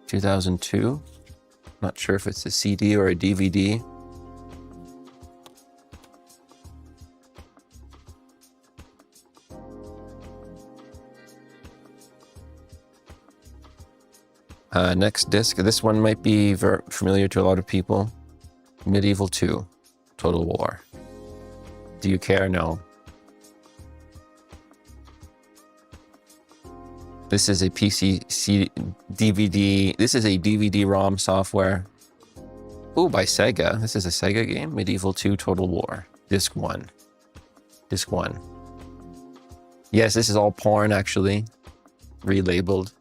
2002. Not sure if it's a CD or a DVD. Next disc. This one might be very familiar to a lot of people. Medieval 2. Total War. Do you care? No. This is a DVD. This is a DVD-ROM software. Oh, by Sega. This is a Sega game. Medieval 2 Total War. Disc 1. Disc 1. Yes, this is all porn, actually. Relabeled.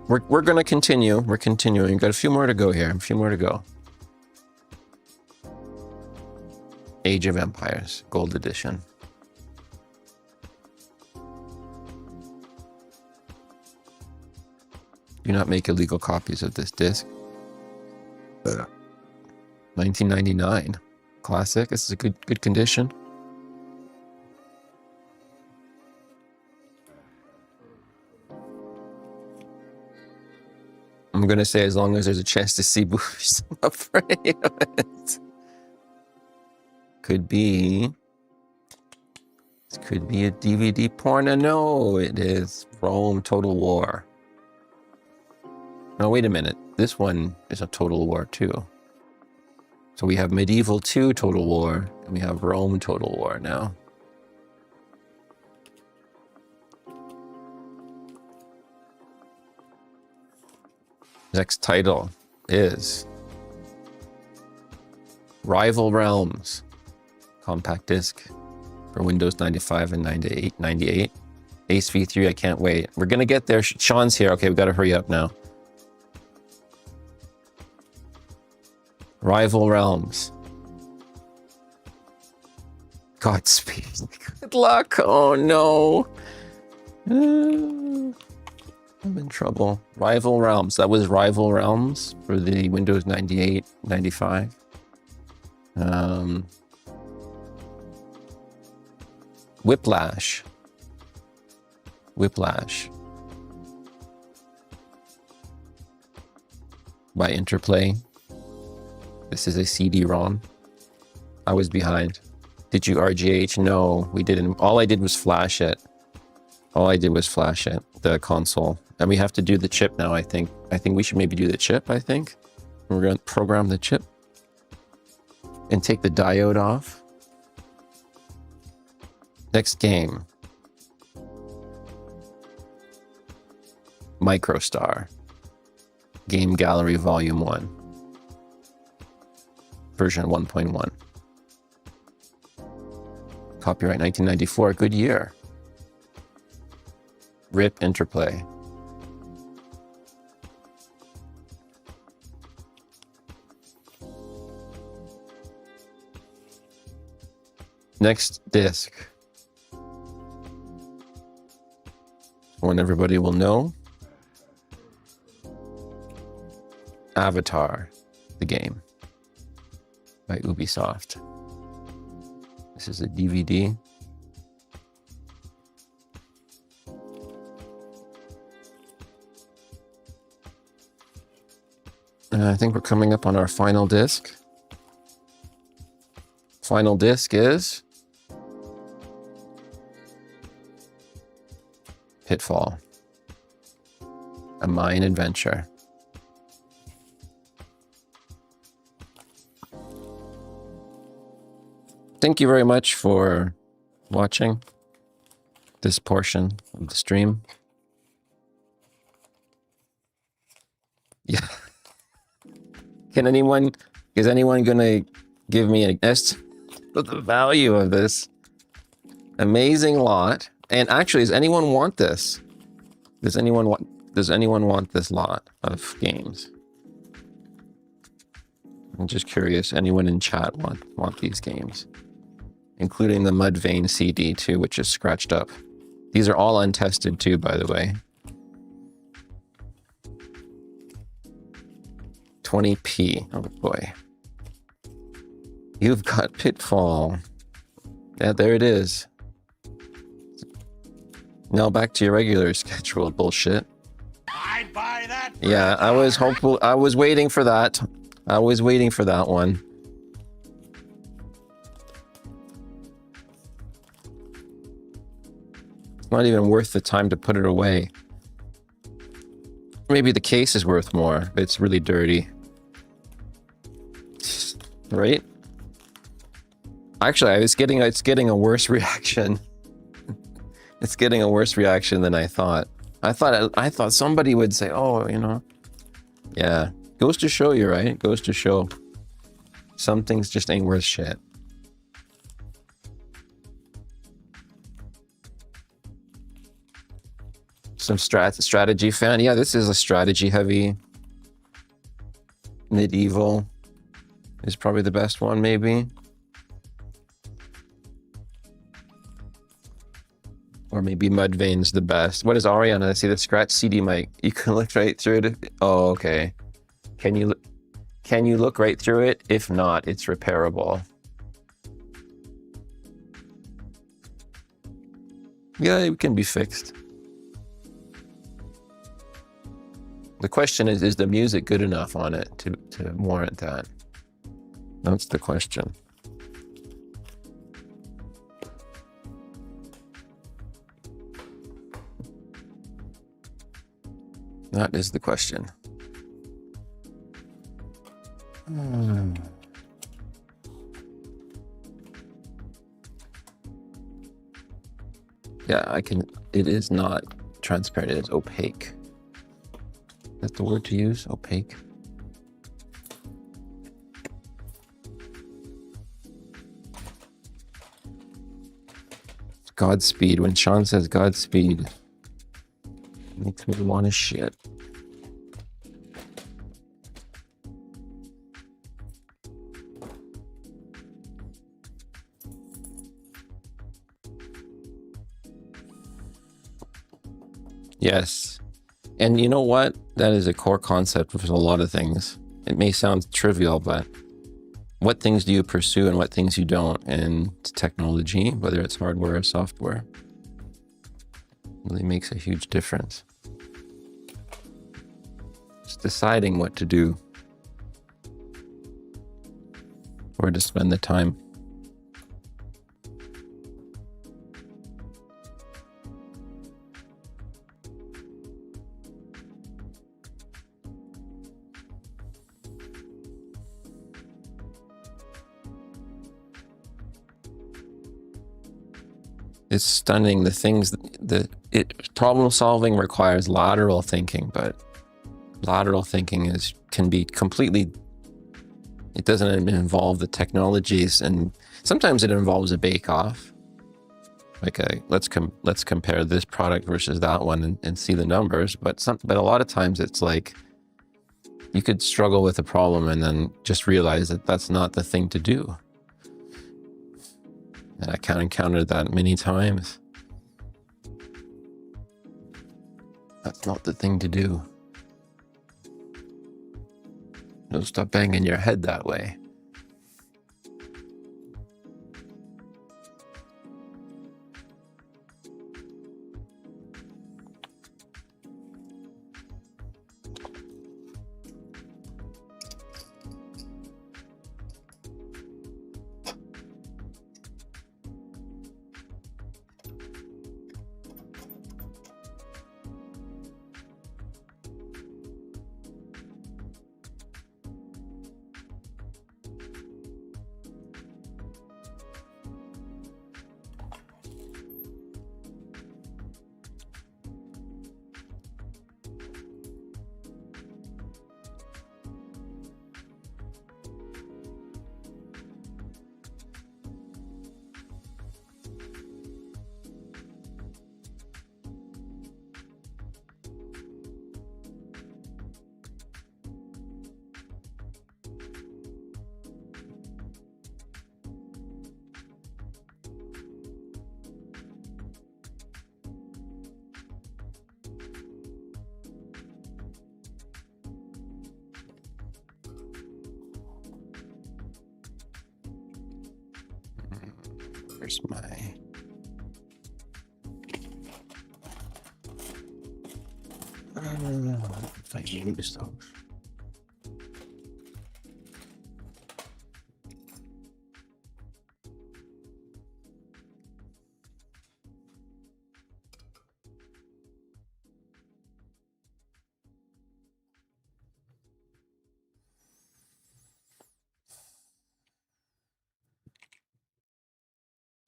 We're going to continue. We're continuing. Got a few more to go here. A few more to go. Age of Empires, Gold Edition. Do not make illegal copies of this disc. 1999. Classic. This is a good condition. I'm going to say as long as there's a chance to see boobies, I'm afraid of it. Could be. This could be a DVD porno. No, it is Rome Total War. No, wait a minute. This one is a Total War too. So we have Medieval 2 Total War, and we have Rome Total War now. Next title is Rival Realms. Compact disc for Windows 95 and 98. Ace V3, I can't wait. We're gonna get there. Sean's here. Okay, we gotta hurry up now. Rival Realms. Godspeed. Good luck. Oh no. I'm in trouble. Rival Realms. That was Rival Realms for the Windows 98, 95. Whiplash. Whiplash. By Interplay. This is a CD-ROM. I was behind. Did you RGH? No, we didn't. All I did was flash it. All I did was flash it, the console. And we have to do the chip now, I think. I think we should maybe do the chip, I think. We're going to program the chip. And take the diode off. Next game. Microstar. Game Gallery Volume 1. Version 1.1. Copyright 1994. Good year. RIP Interplay. Next disc. One everybody will know. Avatar, the game. By Ubisoft. This is a DVD. I think we're coming up on our final disc. Final disc is Pitfall, a mine adventure. Thank you very much for watching this portion of the stream. Yeah. Is anyone gonna give me an estimate of the value of this amazing lot? And actually, does anyone want this? Does anyone want this lot of games? I'm just curious. Anyone in chat want these games? Including the Mudvayne CD too, which is scratched up. These are all untested too, by the way. 20p. Oh boy. You've got Pitfall. Yeah, there it is. Now back to your regular schedule bullshit. I'd buy that. Yeah, I was hopeful. I was waiting for that. I was waiting for that one. It's not even worth the time to put it away. Maybe the case is worth more, but it's really dirty. Right? Actually, it's getting a worse reaction. It's getting a worse reaction than I thought. I thought somebody would say, "Oh, you know." Yeah, goes to show you, right? Goes to show. Some things just ain't worth shit. Some strategy fan. Yeah, this is a strategy heavy. Medieval is probably the best one, maybe. Or maybe Mudvayne's the best. What is Ariana? I see the scratch CD mic. You can look right through it. Oh, okay. Can you look right through it? If not, it's repairable. Yeah, it can be fixed. The question is the music good enough on it to warrant that? That's the question. That is the question. Yeah, I can. It is not transparent. It is opaque. That's the word to use? Opaque. Godspeed. When Sean says Godspeed, it makes me want to shit. Yes. And you know what? That is a core concept with a lot of things. It may sound trivial, but what things do you pursue and what things you don't in technology, whether it's hardware or software, really makes a huge difference. Just deciding what to do, where to spend the time. It's stunning the things problem solving requires lateral thinking, but lateral thinking can be completely, it doesn't involve the technologies, and sometimes it involves a bake-off. Like let's compare this product versus that one and see the numbers, but a lot of times it's like you could struggle with a problem and then just realize that that's not the thing to do. And I can't encounter that many times. That's not the thing to do. No, stop banging your head that way. Where's my... if I use those.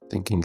Thinking.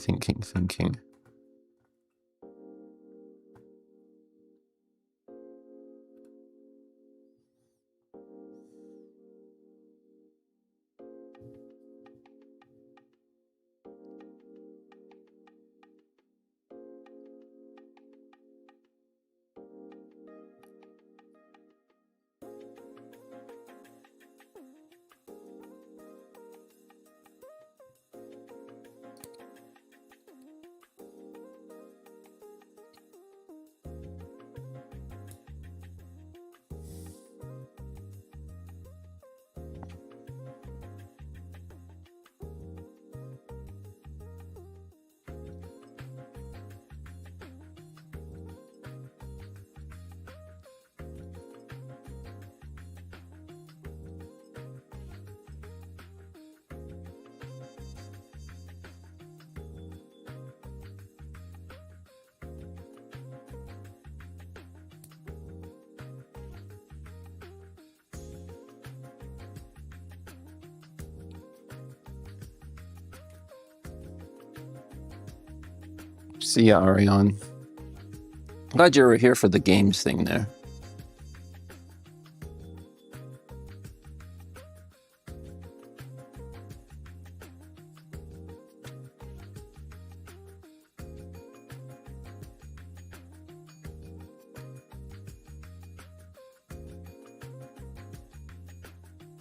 See ya, Ariane. Glad you were here for the games thing there.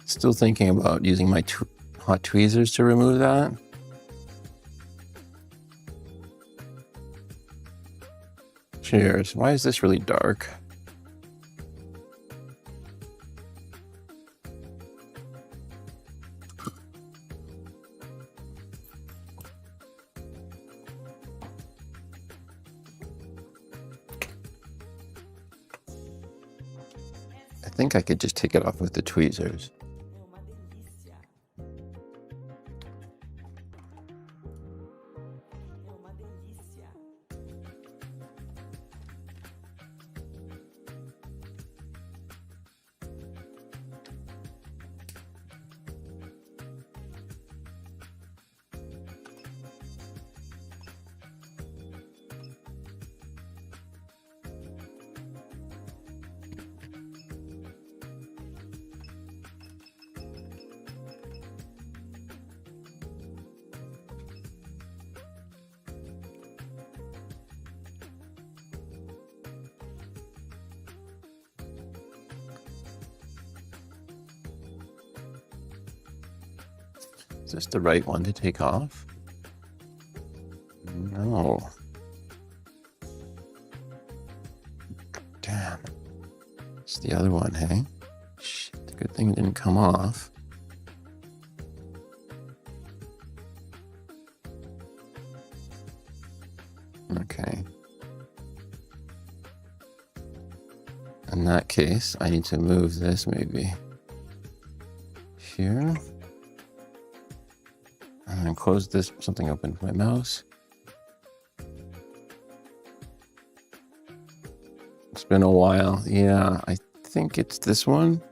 Still thinking about using my hot tweezers to remove that. Cheers. Why is this really dark? I think I could just take it off with the tweezers. Is this the right one to take off? No. Damn. It's the other one, hey? Shit, good thing it didn't come off. Okay. In that case, I need to move this maybe here. And close this, something open with my mouse. It's been a while. Yeah, I think it's this one.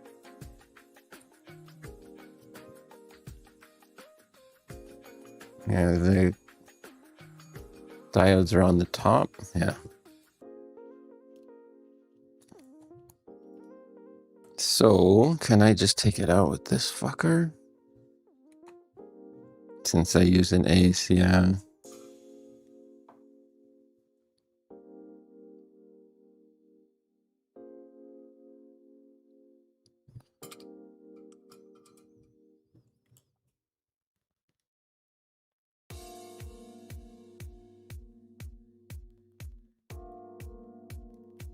Yeah, the diodes are on the top. Yeah. So, can I just take it out with this fucker? Since I use an ace, yeah.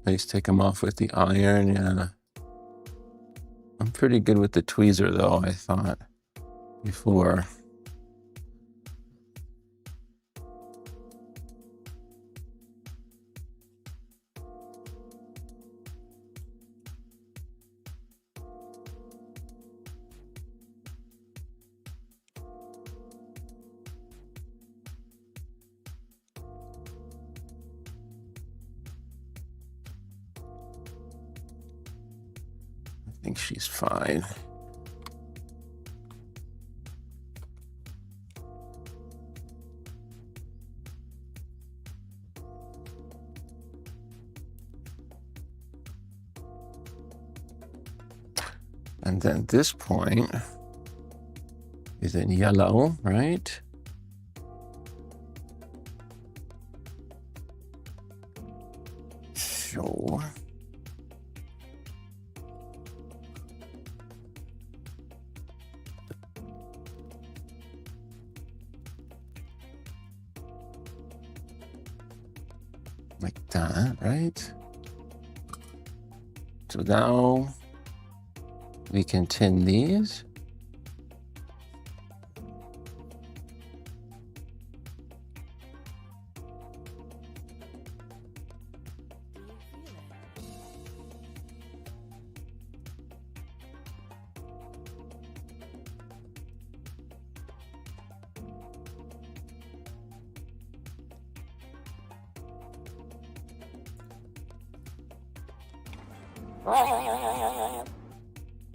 I just take them off with the iron, yeah. I'm pretty good with the tweezer though, I thought before. think she's fine. And then this point is in yellow, right? Sure. Like that, right? So now we can tin these.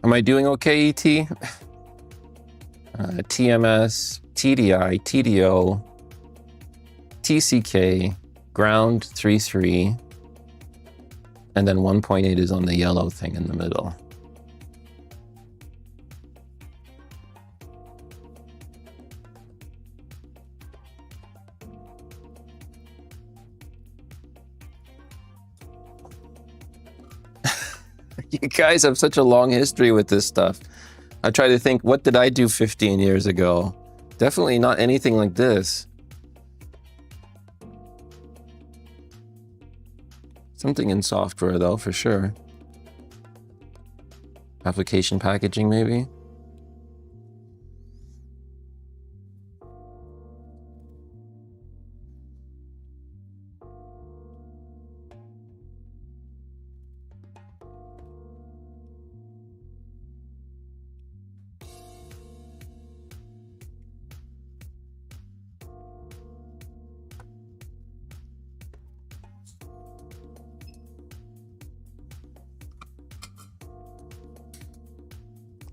Am I doing okay, ET? TMS, TDI, TDO, TCK, ground 3.3, and then 1.8 is on the yellow thing in the middle. You guys have such a long history with this stuff. I try to think, what did I do 15 years ago? Definitely not anything like this. Something in software though, for sure. Application packaging maybe?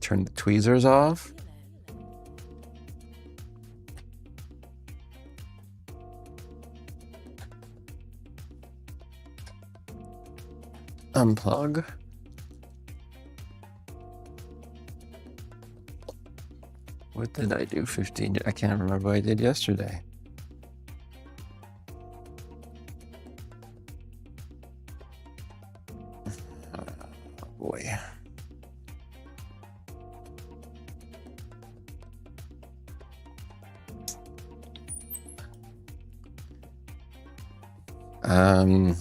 Turn the tweezers off. Unplug. What did I do 15 years? I can't remember what I did yesterday. Oh boy.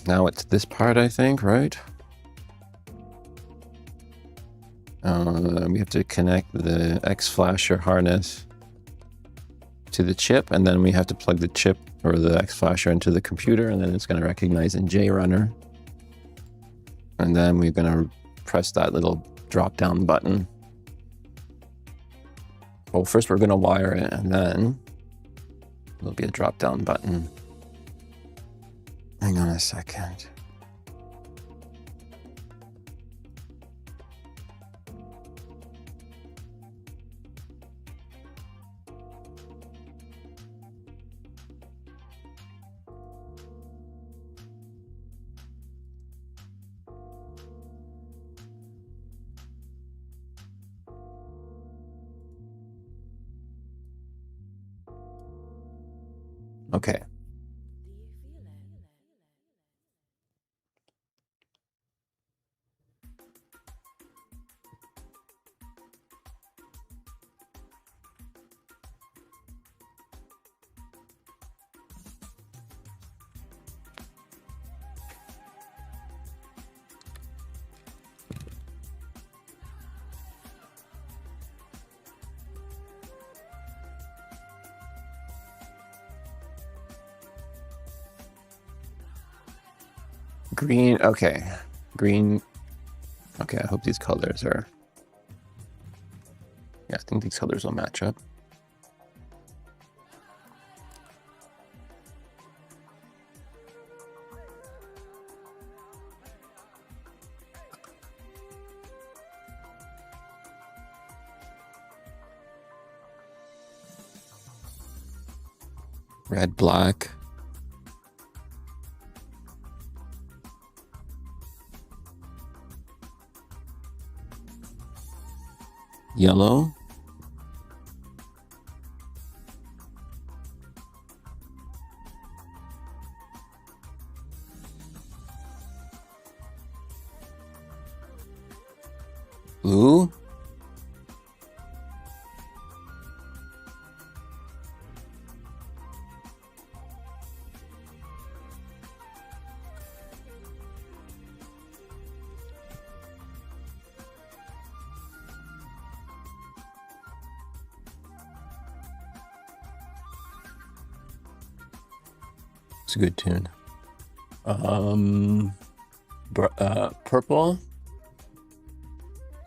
Now it's this part, I think, right? We have to connect the X flasher harness to the chip, and then we have to plug the chip or the X flasher into the computer, and then it's going to recognize in JRunner. And then we're going to press that little drop down button. Well, first we're going to wire it, and then there'll be a drop down button. Hang on a second. Okay. Green, okay. Green, okay, I hope these colors are... Yeah, I think these colors will match up. Red, black. Yellow. Blue. It's a good tune. Purple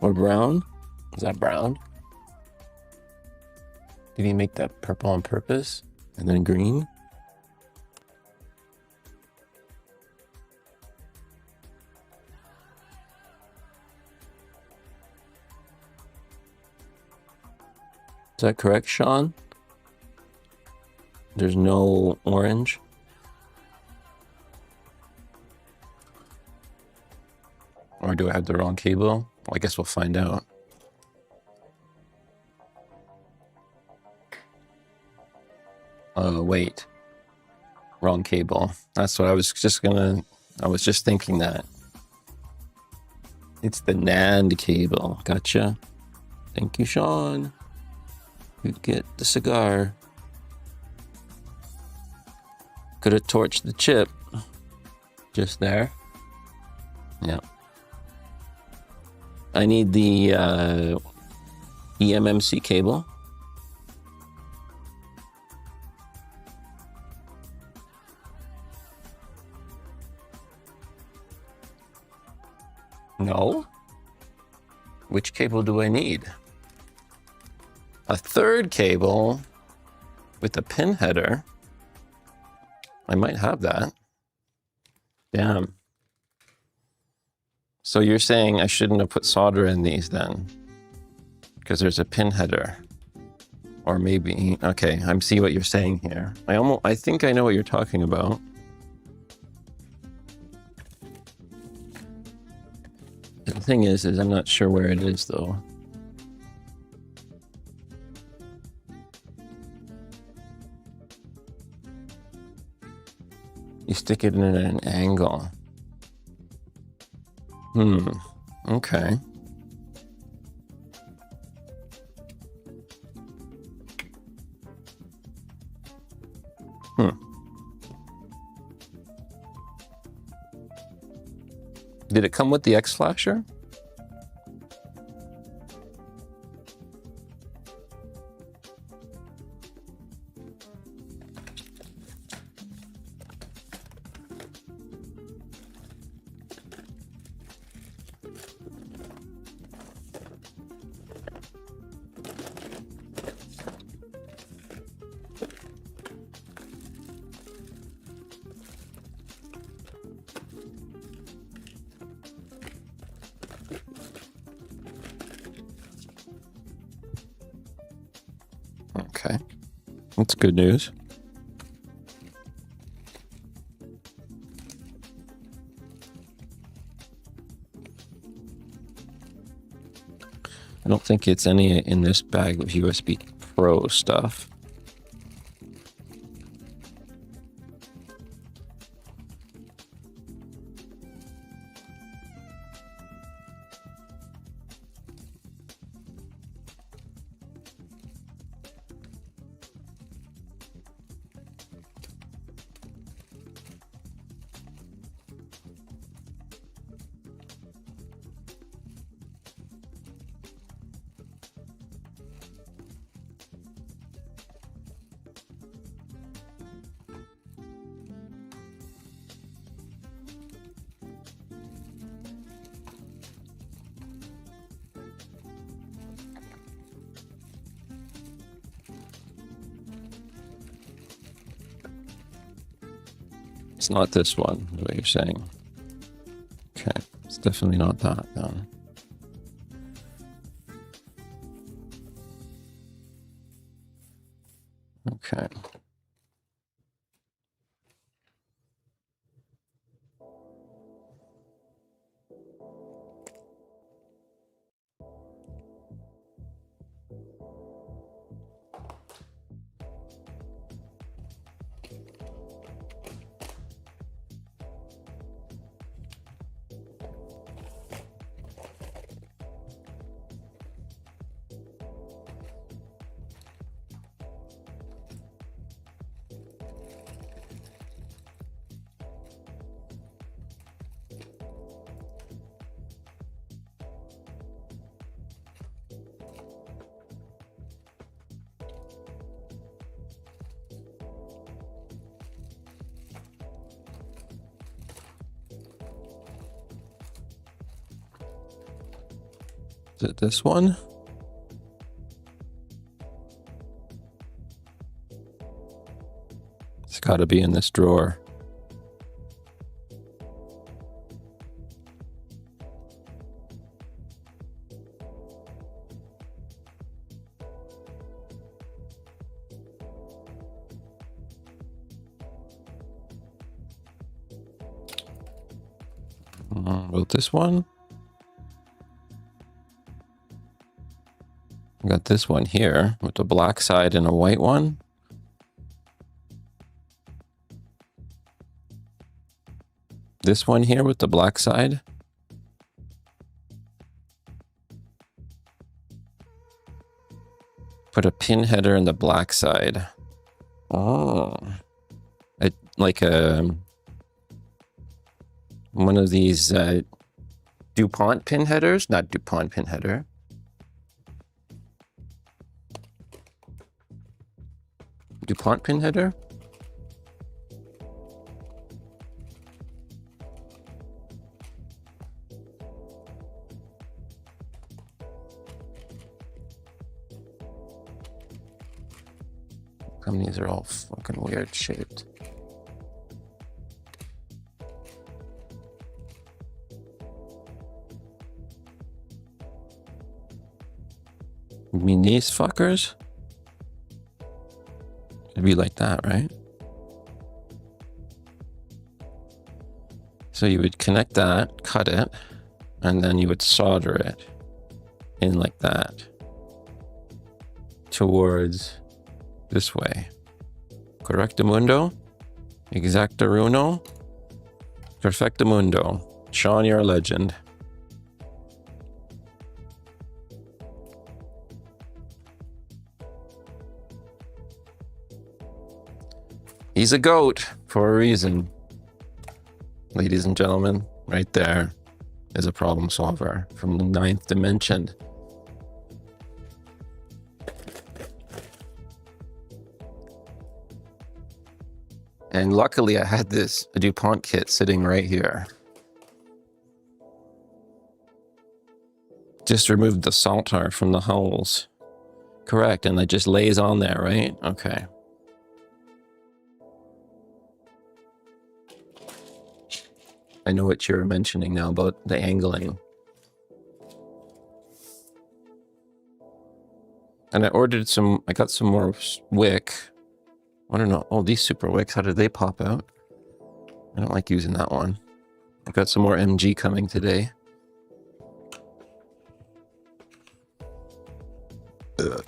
or brown? Is that brown? Did he make that purple on purpose? And then green? Is that correct, Sean? There's no orange? Or do I have the wrong cable? Well, I guess we'll find out. Oh, wait. Wrong cable. That's what I was just thinking that. It's the NAND cable. Gotcha. Thank you, Sean. You'd get the cigar. Could have torched the chip. Just there. Yeah. I need the eMMC cable. No. Which cable do I need? A third cable with a pin header. I might have that. Damn. So you're saying I shouldn't have put solder in these then? Because there's a pin header. Or maybe, okay, I see what you're saying here. I think I know what you're talking about. The thing is I'm not sure where it is though. You stick it in at an angle. Okay. Did it come with the X flasher? Okay, that's good news. I don't think it's any in this bag of USB Pro stuff. It's not this one, the way you're saying. Okay, it's definitely not that then. Okay. Is it this one? It's got to be in this drawer. About this one? I got this one here with the black side and a white one. This one here with the black side. Put a pin header in the black side. Oh. Like a... one of these DuPont pin headers, not DuPont pin header. DuPont pin header. Some of these are all fucking weird shaped. You mean these fuckers? It'd be like that, right? So you would connect that, cut it, and then you would solder it in like that towards this way. Correctamundo, exactaruno, perfectamundo. Sean, you're a legend. He's a goat for a reason. Ladies and gentlemen, right there is a problem solver from the 9th dimension. And luckily I had this DuPont kit sitting right here. Just removed the solder from the holes. Correct, and it just lays on there, right? Okay. I know what you're mentioning now about the angling. And I ordered some, I got some more wick. I don't know. Oh, these super wicks, how did they pop out? I don't like using that one. I've got some more MG coming today. Ugh.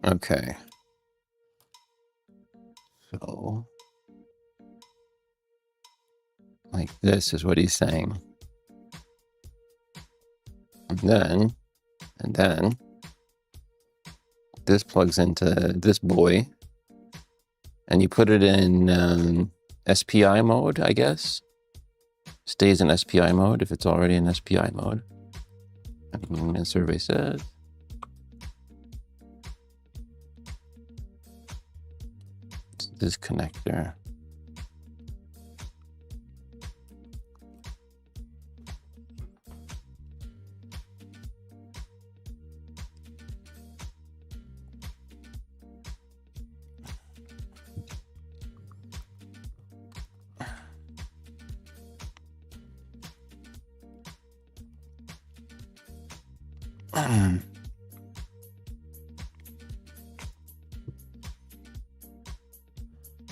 Okay. So, like this is what he's saying. And then, this plugs into this boy. And you put it in SPI mode, I guess. Stays in SPI mode if it's already in SPI mode. And survey says this connector.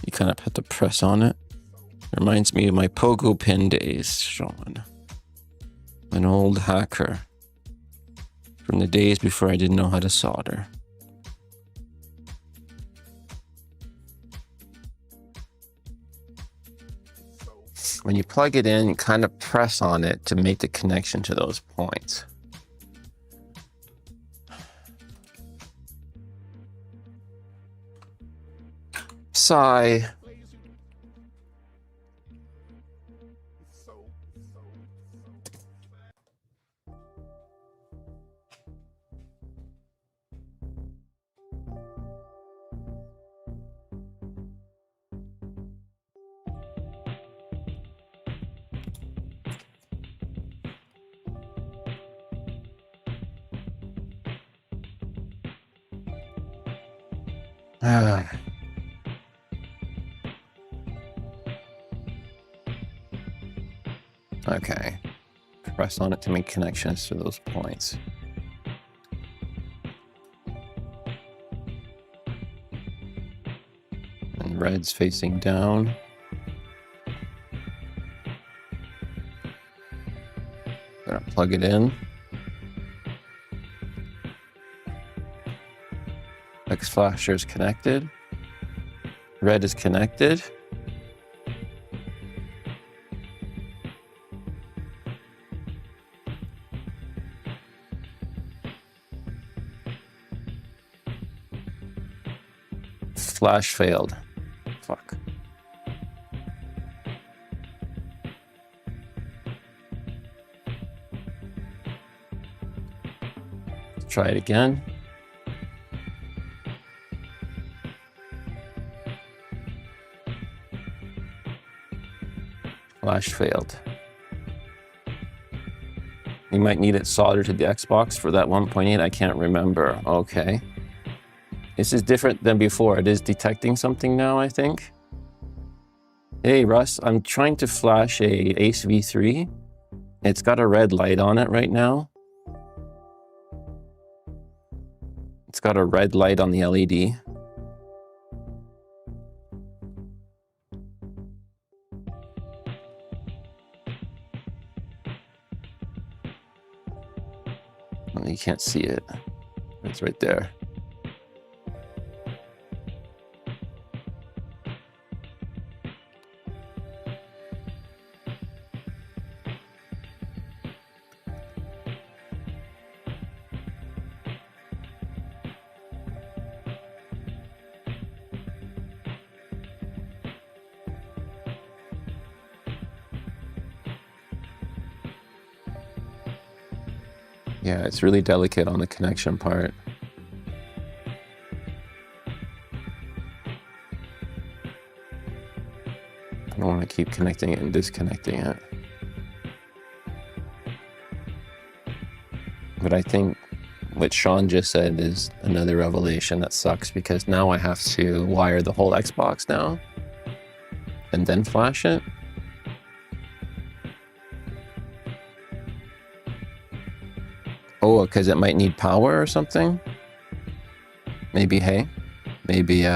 You kind of have to press on it. Reminds me of my pogo pin days, Sean. An old hacker from the days before I didn't know how to solder. When you plug it in, you kind of press on it to make the connection to those points. Sigh. Okay. Press on it to make connections to those points. And red's facing down. Gonna plug it in. X flasher is connected. Red is connected. Flash failed. Fuck. Let's try it again. Flash failed. You might need it soldered to the Xbox for that 1.8. I can't remember. Okay. This is different than before. It is detecting something now, I think. Hey, Russ, I'm trying to flash a Ace V3. It's got a red light on it right now. It's got a red light on the LED. You can't see it. It's right there. Yeah, it's really delicate on the connection part. I don't want to keep connecting it and disconnecting it. But I think what Sean just said is another revelation that sucks, because now I have to wire the whole Xbox now and then flash it. Oh, because it might need power or something? Maybe, hey? Maybe,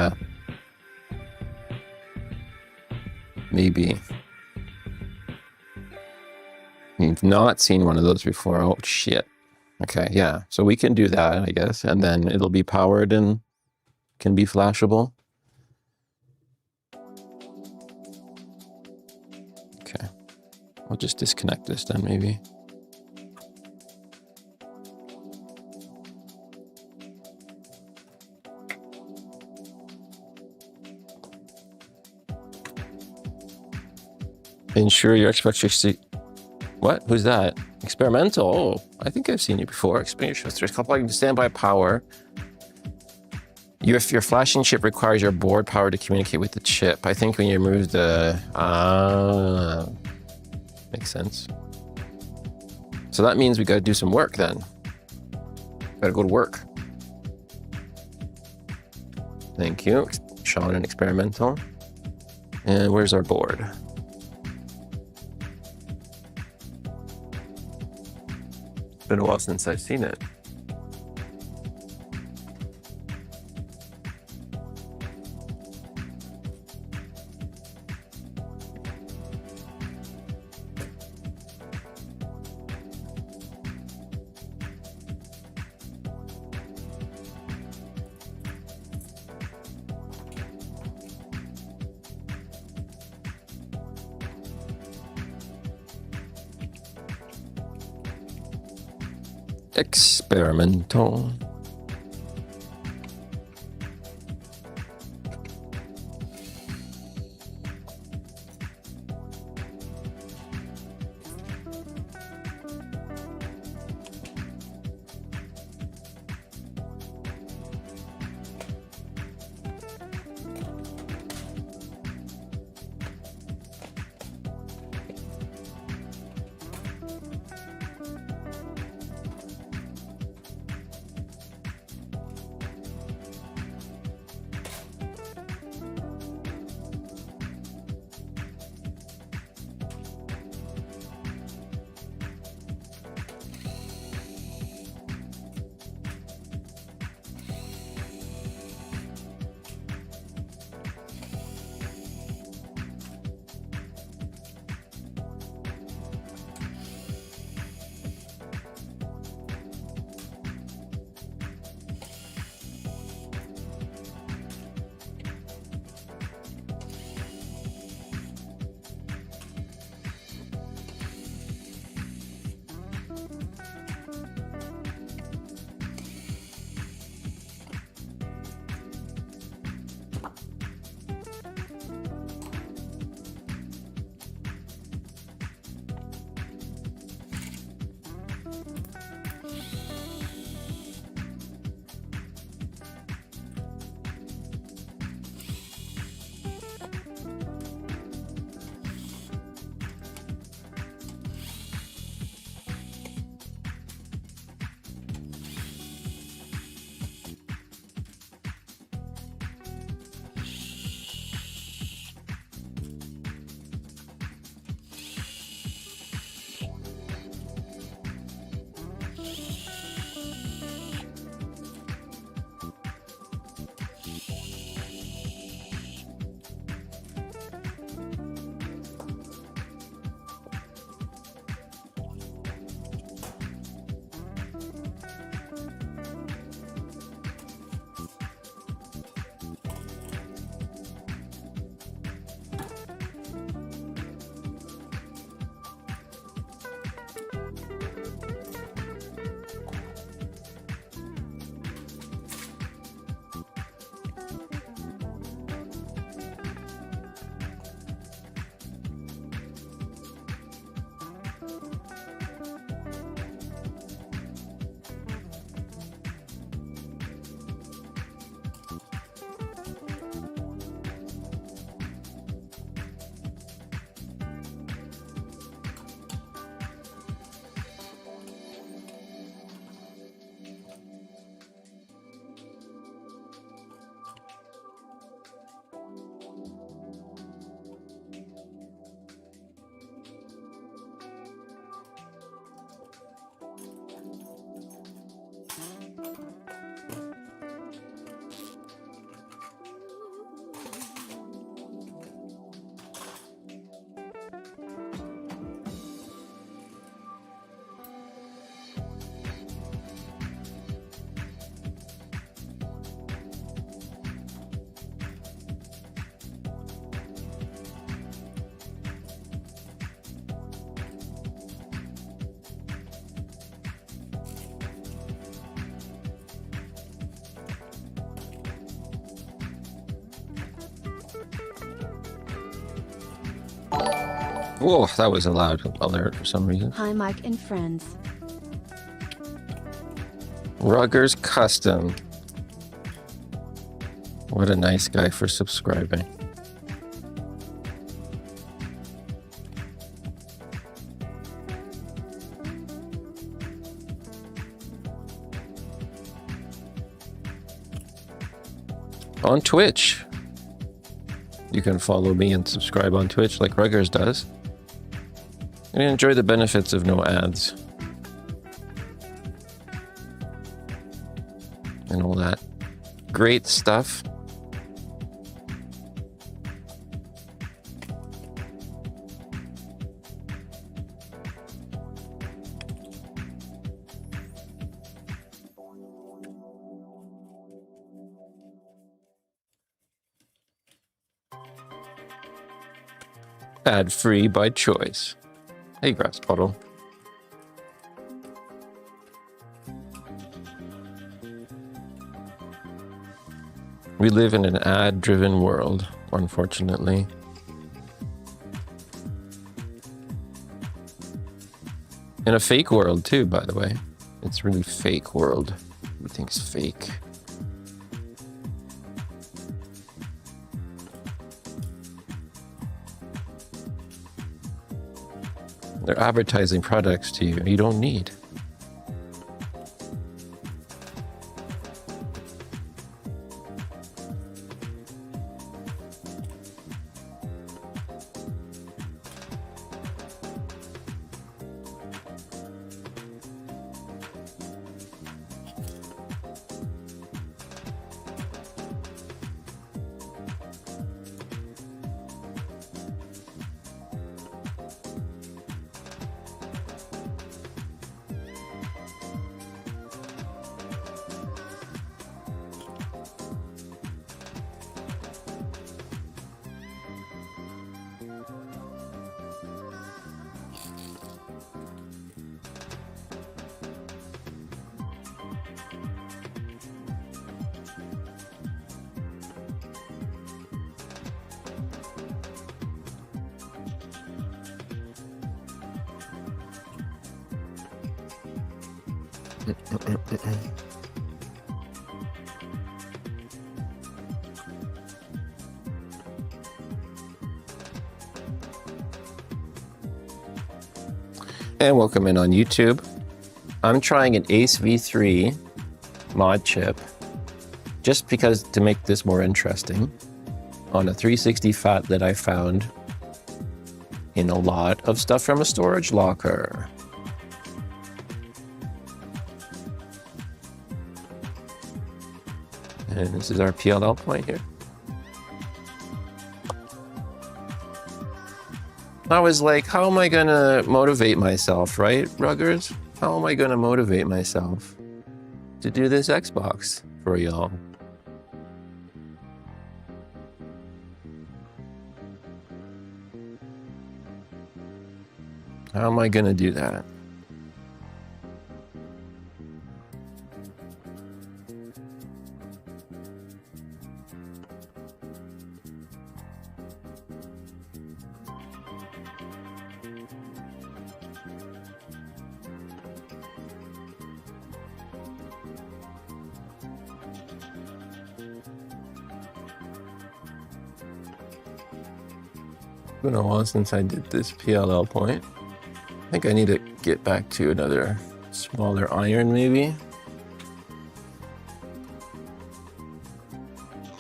maybe. You've not seen one of those before. Oh, shit. Okay, yeah. So we can do that, I guess. And then it'll be powered and can be flashable. Okay. I'll just disconnect this then, maybe. Ensure your Xbox. What? Who's that? Experimental? Oh, I think I've seen you before. Experience. There's a couple I can standby power. Your flashing chip requires your board power to communicate with the chip. I think when you remove the... makes sense. So that means we got to do some work then. Got to go to work. Thank you, Sean and Experimental. And where's our board? It's been a while since I've seen it. Experimental. Whoa, that was a loud alert for some reason. Hi, Mike and friends. Ruggers Custom. What a nice guy for subscribing. On Twitch. You can follow me and subscribe on Twitch like Ruggers does. And enjoy the benefits of no ads. And all that great stuff. Ad-free by choice. Hey, grass puddle. We live in an ad-driven world, unfortunately. In a fake world, too, by the way. It's really fake world. Everything's fake. They're advertising products to you you don't need. And welcome in on YouTube. I'm trying an Ace V3 mod chip just because to make this more interesting on a 360 fat that I found in a lot of stuff from a storage locker. And this is our PLL point here. I was like, how am I gonna motivate myself, right, Ruggers? How am I gonna motivate myself to do this Xbox for y'all? How am I gonna do that? It's been a while since I did this PLL point. I think I need to get back to another smaller iron maybe.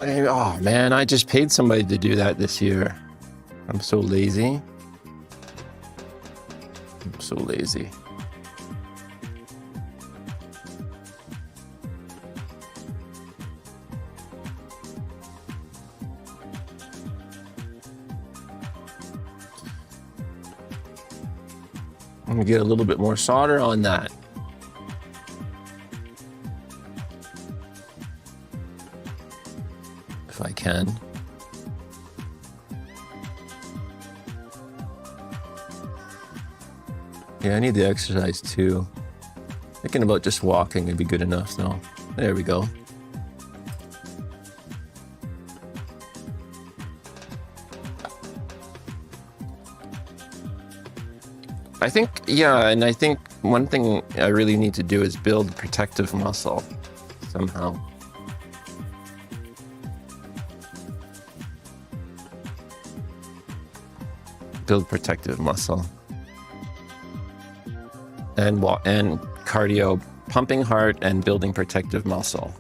Oh man, I just paid somebody to do that this year. I'm so lazy. I'm so lazy. I'm gonna get a little bit more solder on that. If I can. Yeah, I need the exercise too. Thinking about just walking would be good enough though. There we go. I think, yeah, and I think one thing I really need to do is build protective muscle somehow. build protective muscle. And cardio, pumping heart and building protective muscle.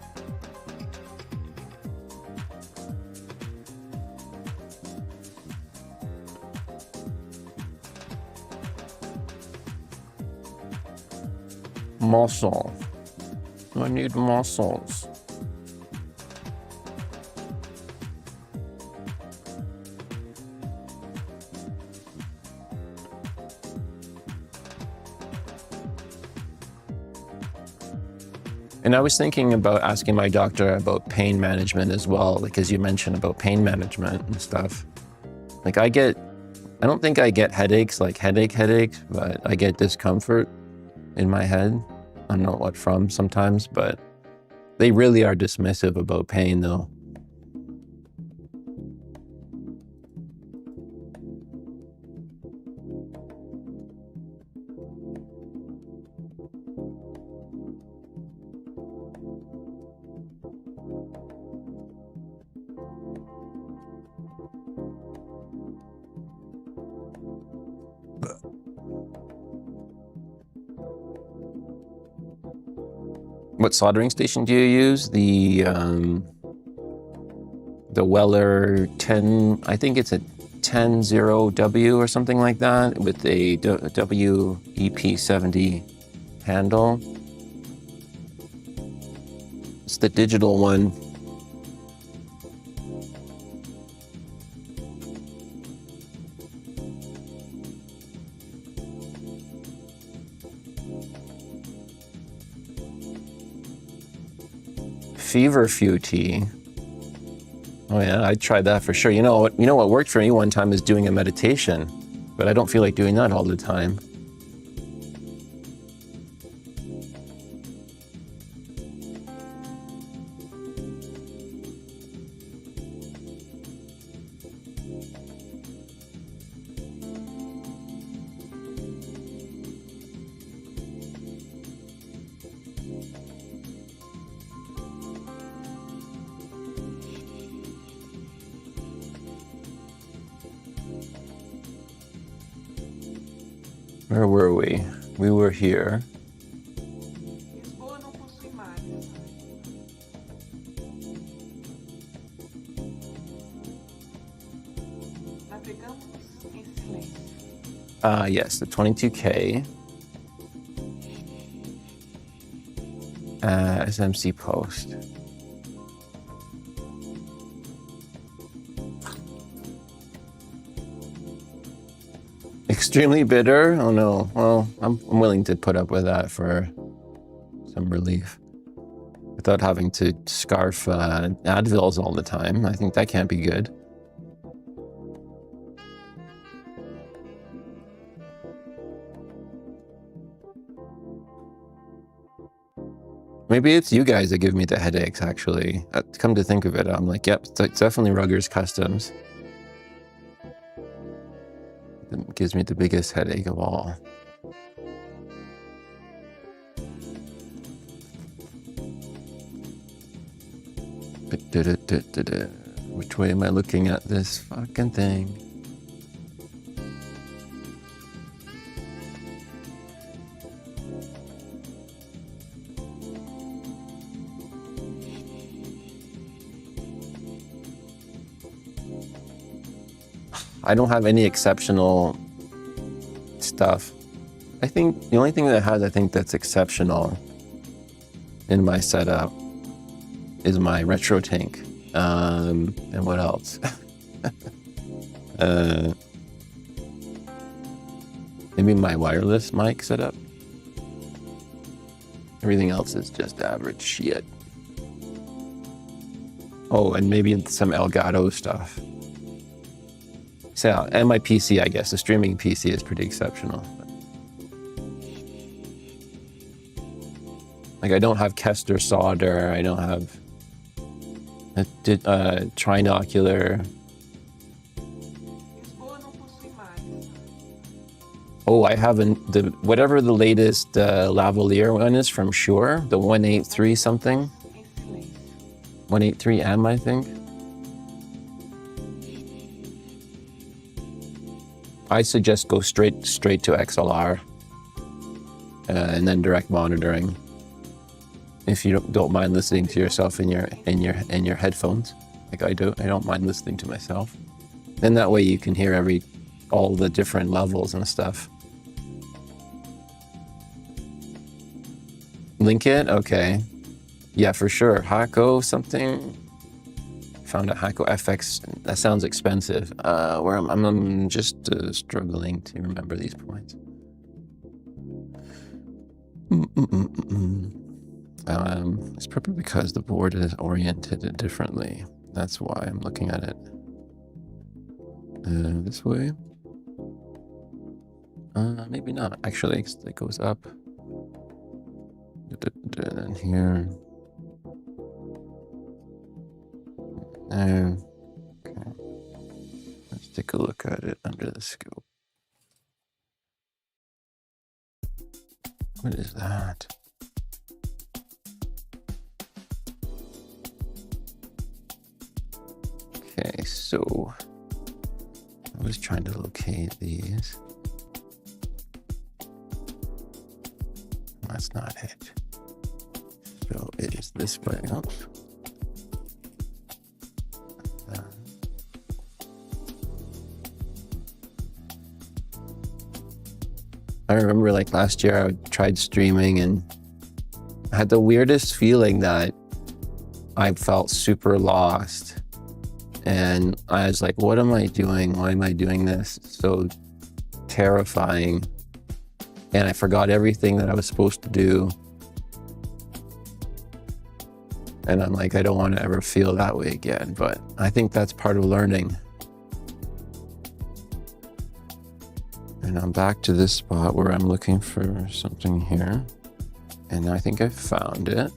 Muscle. I need muscles. And I was thinking about asking my doctor about pain management as well, because you mentioned about pain management and stuff. Like I don't think I get headaches, like headaches, but I get discomfort in my head. I don't know what from sometimes, but they really are dismissive about pain though. What soldering station do you use? The Weller 10, I think it's a 100W or something like that, with a WEP70 handle. It's the digital one. Feverfew. Oh yeah, I tried that for sure. You know what worked for me one time is doing a meditation, but I don't feel like doing that all the time. Where were we? We were here. Yes, the 22K. SMC post. Extremely bitter? Oh no. Well, I'm willing to put up with that for some relief. Without having to scarf Advils all the time. I think that can't be good. Maybe it's you guys that give me the headaches, actually. Come to think of it, I'm like, yep, it's definitely Ruggers Customs. It gives me the biggest headache of all. Which way am I looking at this fucking thing? I don't have any exceptional stuff. I think the only thing that has, that's exceptional in my setup is my retro tank. And what else? Maybe my wireless mic setup. Everything else is just average shit. Oh, and maybe some Elgato stuff. So, and my PC, I guess. The streaming PC is pretty exceptional. Like, I don't have Kester solder. I don't have a trinocular. Oh, I have whatever the latest lavalier one is from Shure, the 183 something. 183M, I think. I suggest go straight to XLR and then direct monitoring. If you don't mind listening to yourself in your headphones, like I do, I don't mind listening to myself. Then that way you can hear all the different levels and stuff. Link it? Okay. Yeah, for sure. Hotco something. Found a Hotco FX. That sounds expensive. Where I'm just struggling to remember these points. It's probably because the board is oriented differently. That's why I'm looking at it this way. Maybe not. Actually, it goes up. And here. Okay. Let's take a look at it under the scope. What is that? Okay, so I was trying to locate these. That's not it. So it is this way up. I remember like last year I tried streaming and I had the weirdest feeling that I felt super lost. And I was like, what am I doing? Why am I doing this? It's so terrifying. And I forgot everything that I was supposed to do. And I'm like, I don't want to ever feel that way again. But I think that's part of learning. And I'm back to this spot where I'm looking for something here. And I think I found it.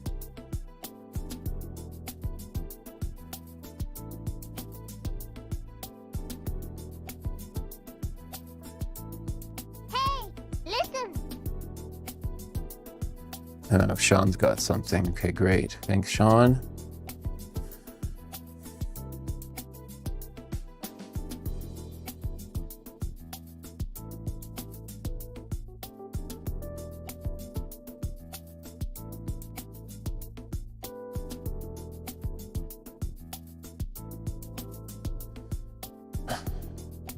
I don't know if Sean's got something. Okay, great. Thanks, Sean.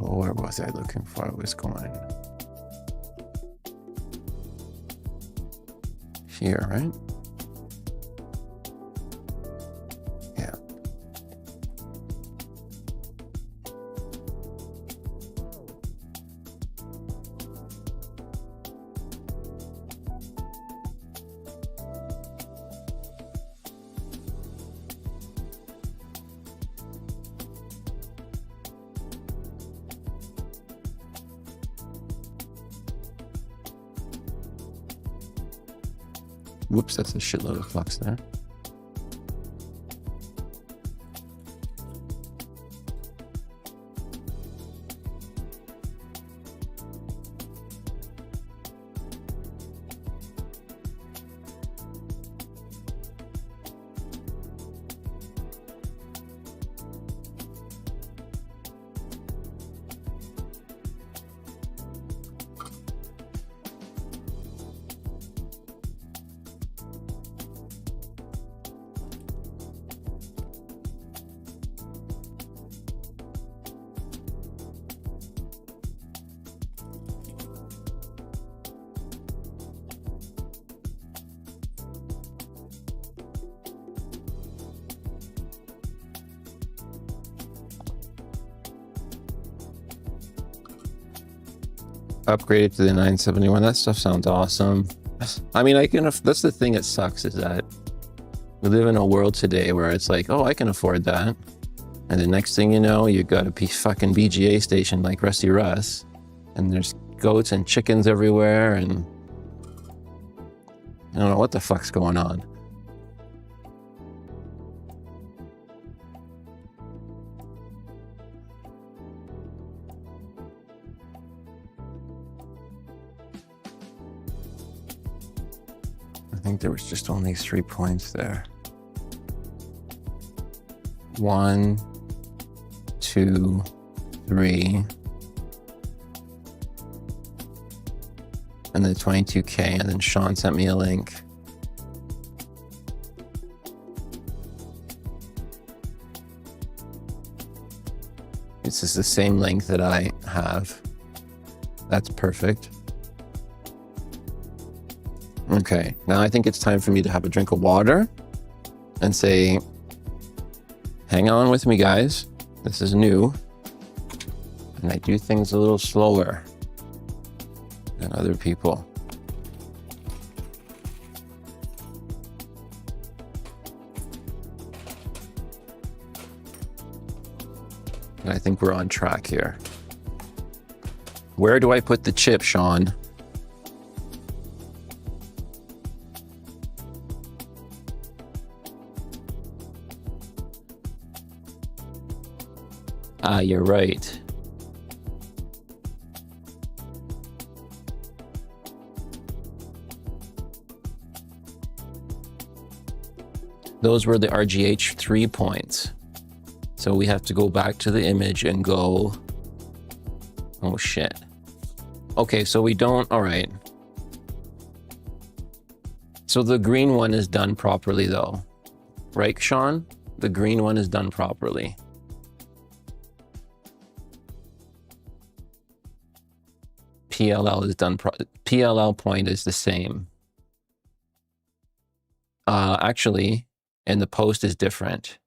Oh, where was I looking for? I was going here, right? Yeah. Whoops, that's a shitload of flux there. Upgraded to the 971. That stuff sounds awesome. I mean, that's the thing that sucks, is that we live in a world today where it's like, oh, I can afford that. And the next thing you know, you got a fucking BGA station like Rusty Russ, and there's goats and chickens everywhere, and I don't know what the fuck's going on. I think there was just only 3 points there. 1, 2, 3. and then 22K, and then Sean sent me a link. This is the same link that I have. That's perfect. Okay, now I think it's time for me to have a drink of water and say, hang on with me, guys. This is new. And I do things a little slower than other people. And I think we're on track here. Where do I put the chip, Sean? Ah, you're right. Those were the RGH 3 points. So we have to go back to the image and go, oh shit. Okay, so we don't, all right. So the green one is done properly though. Right, Sean? The green one is done properly. PLL is done, PLL point is the same. Actually, and the post is different.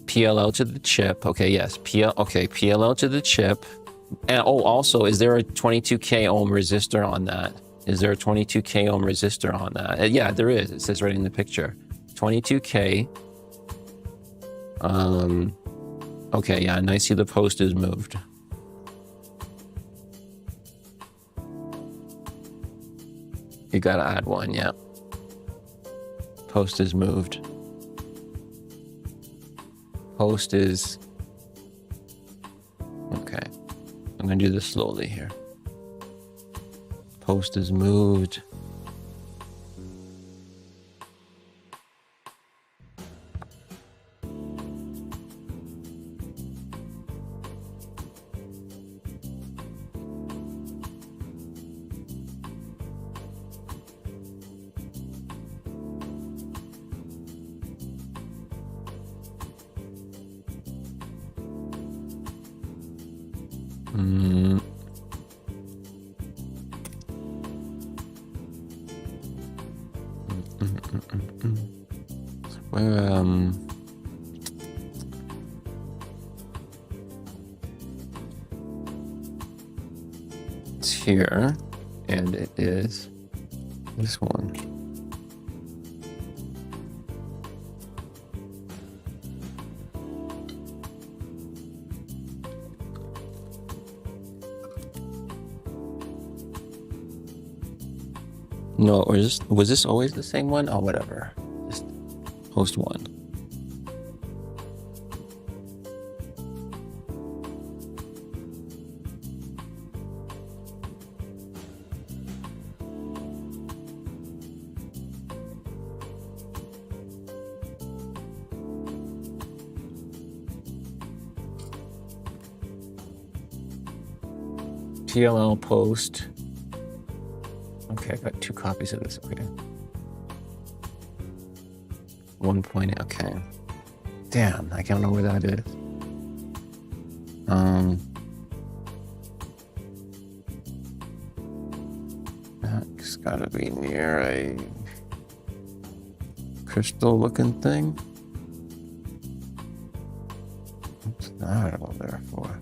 PLL to the chip. Okay, yes. PLL to the chip. And oh, also, is there a 22K ohm resistor on that? Is there a 22K ohm resistor on that? Yeah, there is. It says right in the picture. 22K. Okay, yeah, and I see the post is moved. You gotta add one, yeah. Post is moved. Post is... Okay. I'm gonna do this slowly here. Post is moved. It's here, and it is this one. No, or was this always the same one? Oh, whatever. Just post one. PLL post. Okay, I got 2 copies of this. Okay. 1 point. Okay. Damn, I don't know where that is. That's gotta be near a crystal-looking thing. What's that over there for?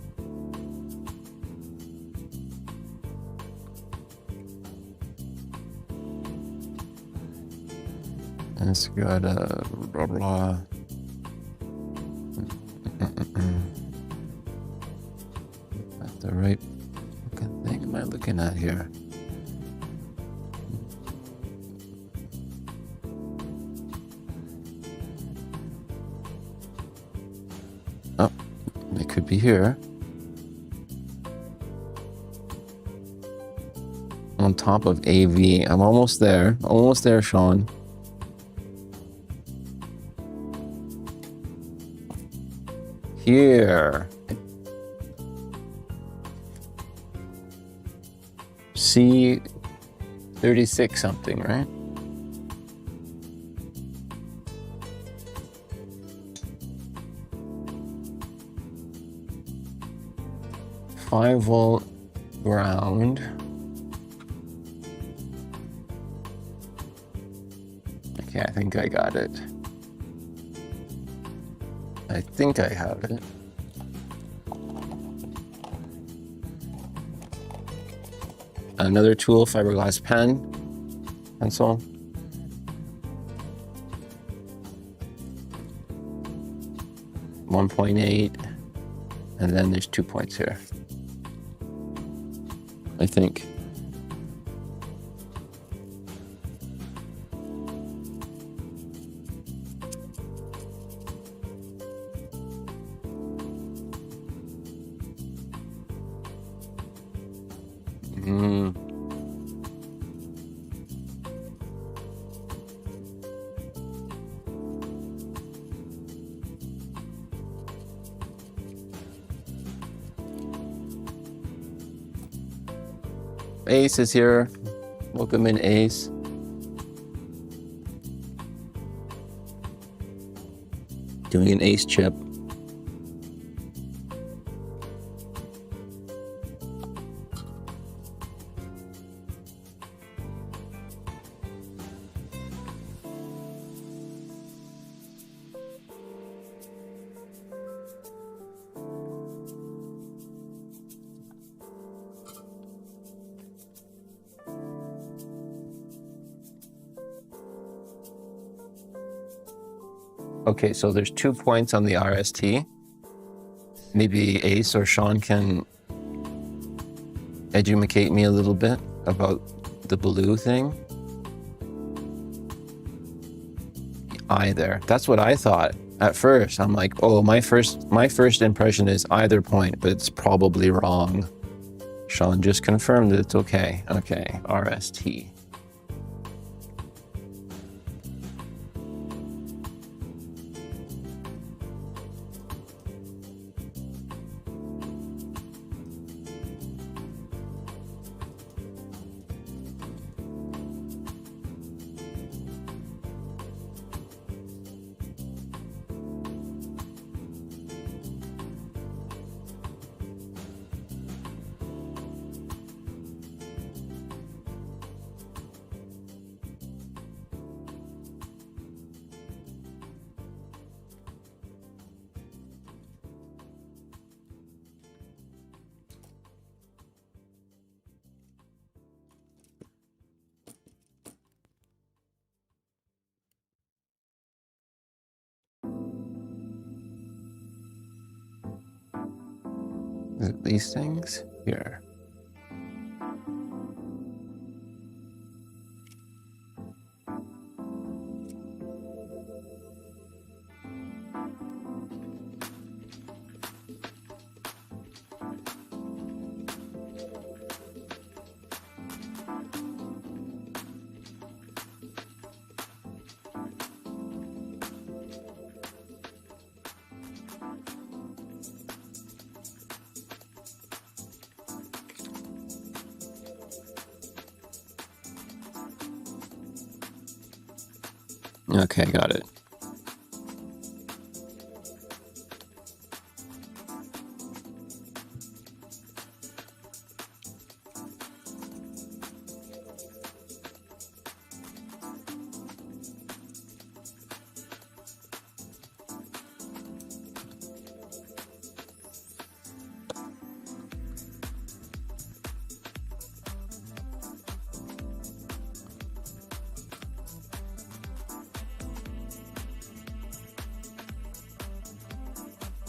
It's got a blah blah. That's the right fucking thing am I looking at here? Oh, it could be here. On top of AV. I'm almost there. Almost there, Sean. Here. C36 something, right? $5 volt ground. Okay, I think I got it. I think I have it. Another tool, fiberglass pencil. .8, and then there's 2 points here, I think. Ace is here. Welcome in, Ace. Doing an Ace chip. Okay, so there's 2 points on the RST. Maybe Ace or Sean can educate me a little bit about the blue thing. Either. That's what I thought at first. I'm like, oh, my first impression is either point, but it's probably wrong. Sean just confirmed that it's okay. Okay, RST. Is it these things? Here. Okay, got it.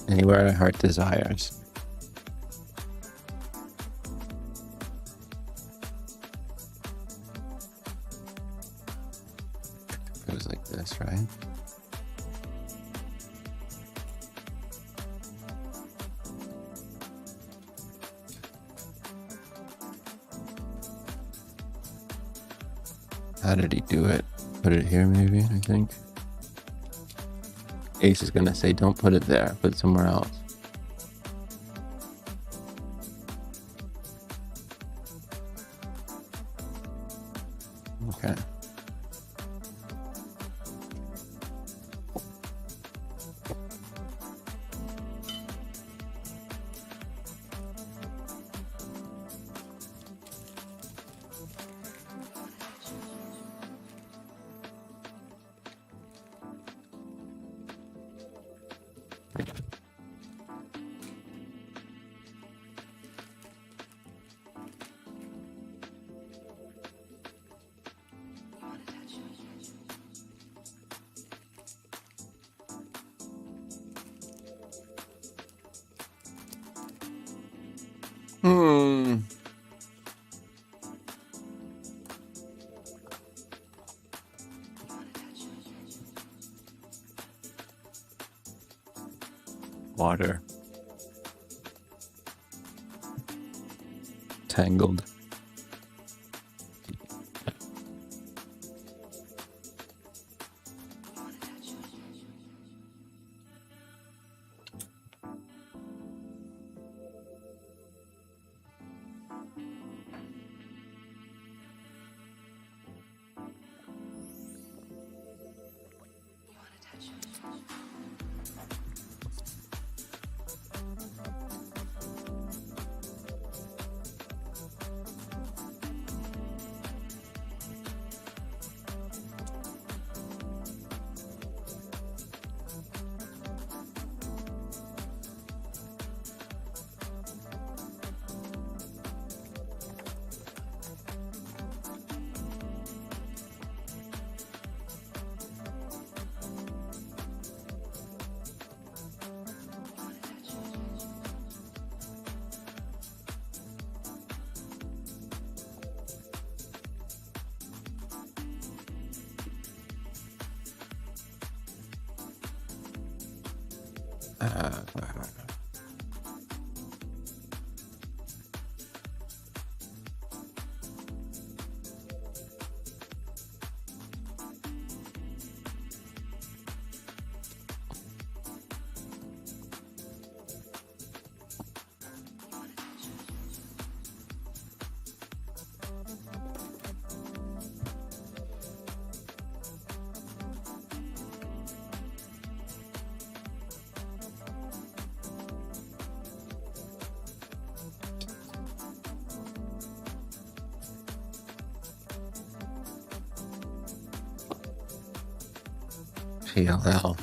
Anywhere our heart desires. Goes like this, right? How did he do it? Put it here, maybe, I think. Ace is gonna say, don't put it there, put it somewhere else. Okay. Water. Tangled. PLL.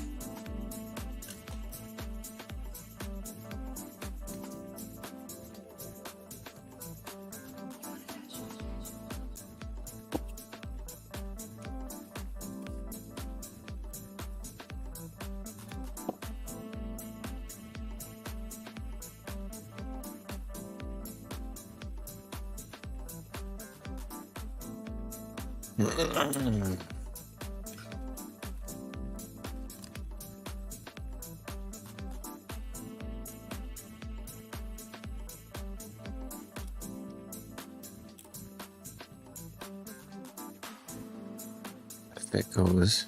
If it goes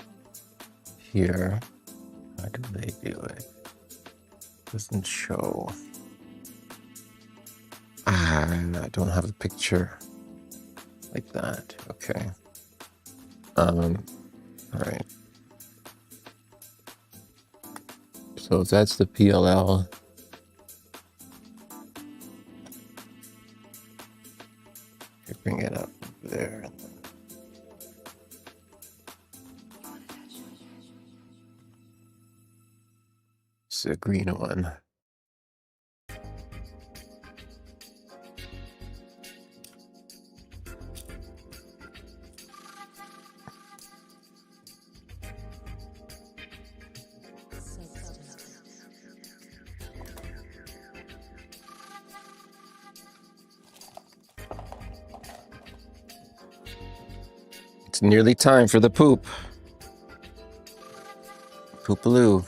here, how do they do it? Doesn't show. I don't have a picture like that. Okay. All right. So that's the PLL. Bring it up there. It's the green one. It's nearly time for the poop. Poopaloo.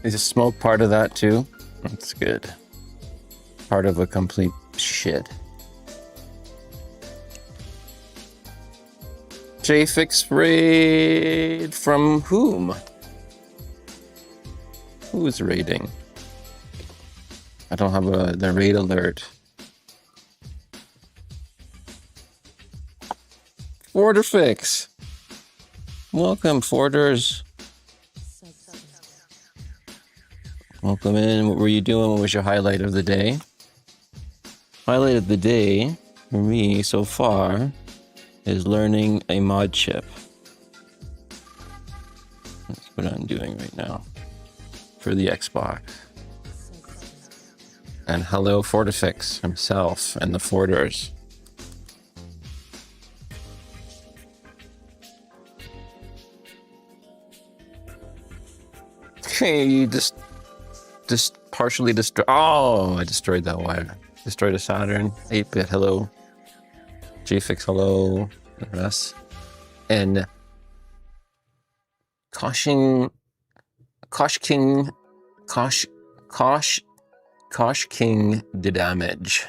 Is the smoke part of that too? That's good. Part of a complete shit. JFIXX raid from whom? Who is raiding? I don't have the raid alert. ForderFix. Welcome, Forders. Welcome in. What were you doing? What was your highlight of the day? Highlight of the day for me so far is learning a mod chip. That's what I'm doing right now for the Xbox. And hello ForderFix himself and the Forders. Okay, you just partially destroyed. Oh, I destroyed that wire. Destroyed a Saturn. 8-bit, hello. JFIXX, hello. Russ. And Kosh King did damage.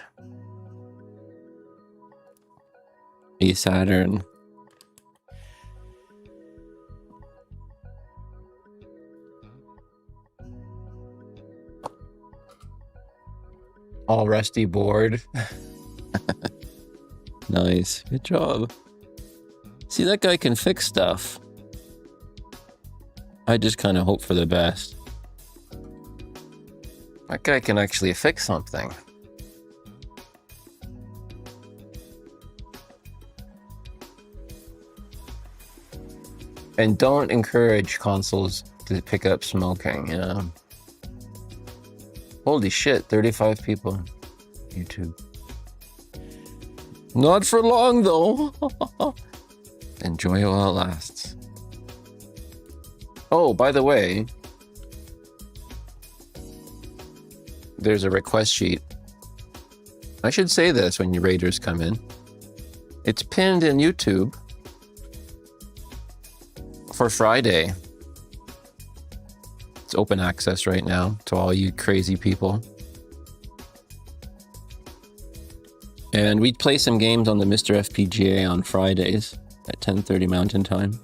A Saturn. All rusty board. Nice. Good job. See, that guy can fix stuff. I just kind of hope for the best. That guy can actually fix something. And don't encourage consoles to pick up smoking, you know? Holy shit, 35 people. YouTube. Not for long, though. Enjoy it while it lasts. Oh, by the way, there's a request sheet. I should say this when your raiders come in. It's pinned in YouTube for Friday. It's open access right now to all you crazy people. And we play some games on the Mr. FPGA on Fridays at 10:30 Mountain Time.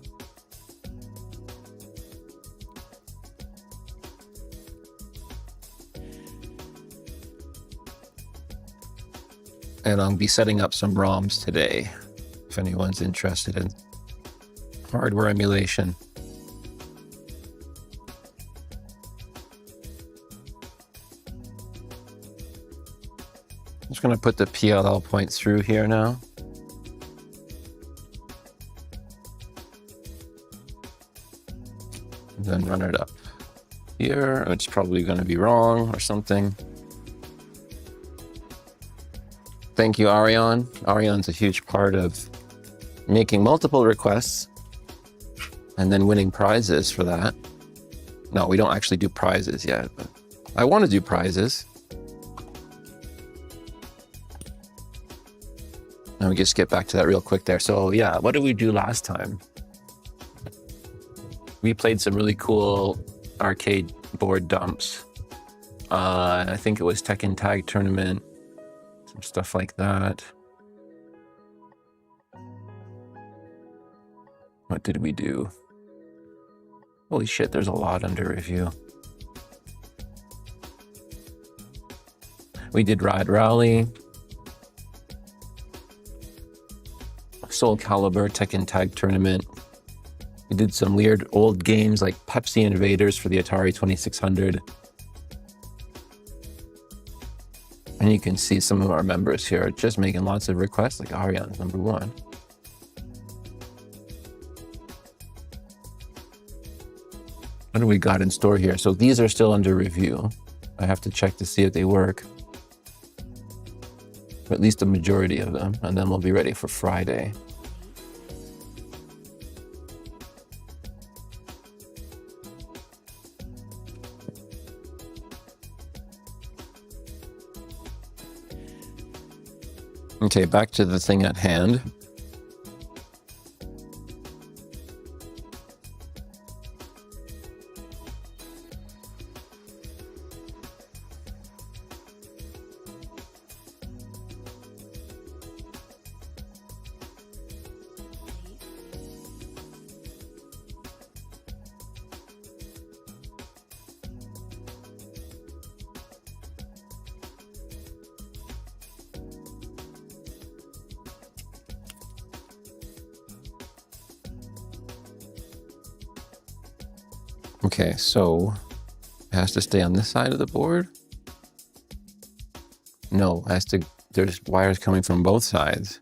And I'll be setting up some ROMs today, if anyone's interested in hardware emulation. I'm just going to put the PLL point through here now. And then run it up here. It's probably going to be wrong or something. Thank you, Arion. Arion's a huge part of making multiple requests and then winning prizes for that. No, we don't actually do prizes yet, but I want to do prizes. Let me just get back to that real quick there. So yeah, what did we do last time? We played some really cool arcade board dumps. I think it was Tekken Tag Tournament. Some stuff like that. What did we do? Holy shit, there's a lot under review. We did Rad Rally. Soul Calibur Tekken Tag Tournament. We did some weird old games like Pepsi Invaders for the Atari 2600. And you can see some of our members here just making lots of requests, like Arian's number one. What do we got in store here? So these are still under review. I have to check to see if they work. Or at least a majority of them, and then we'll be ready for Friday. Okay, back to the thing at hand. Okay, so it has to stay on this side of the board? No, it has to, there's wires coming from both sides.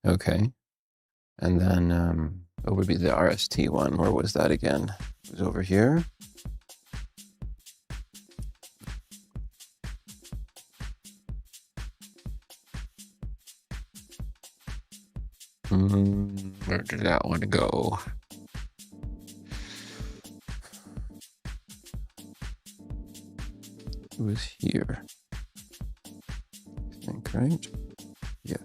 Okay. And then what would be the RST one? Where was that again? It was over here. Where did that one go? It was here. I think, right? Yeah.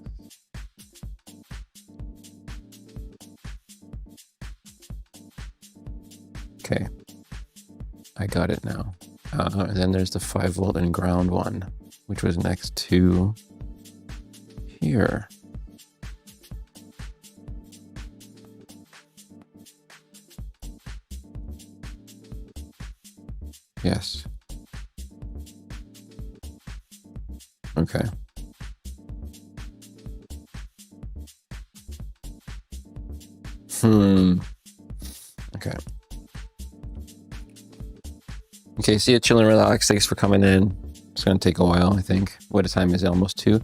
Okay, I got it now. And then there's the 5-volt and ground one, which was next to here. Yes. Okay. Okay. Okay, see you, chill and relax. Thanks for coming in. It's gonna take a while, I think. What time is it? Almost 2?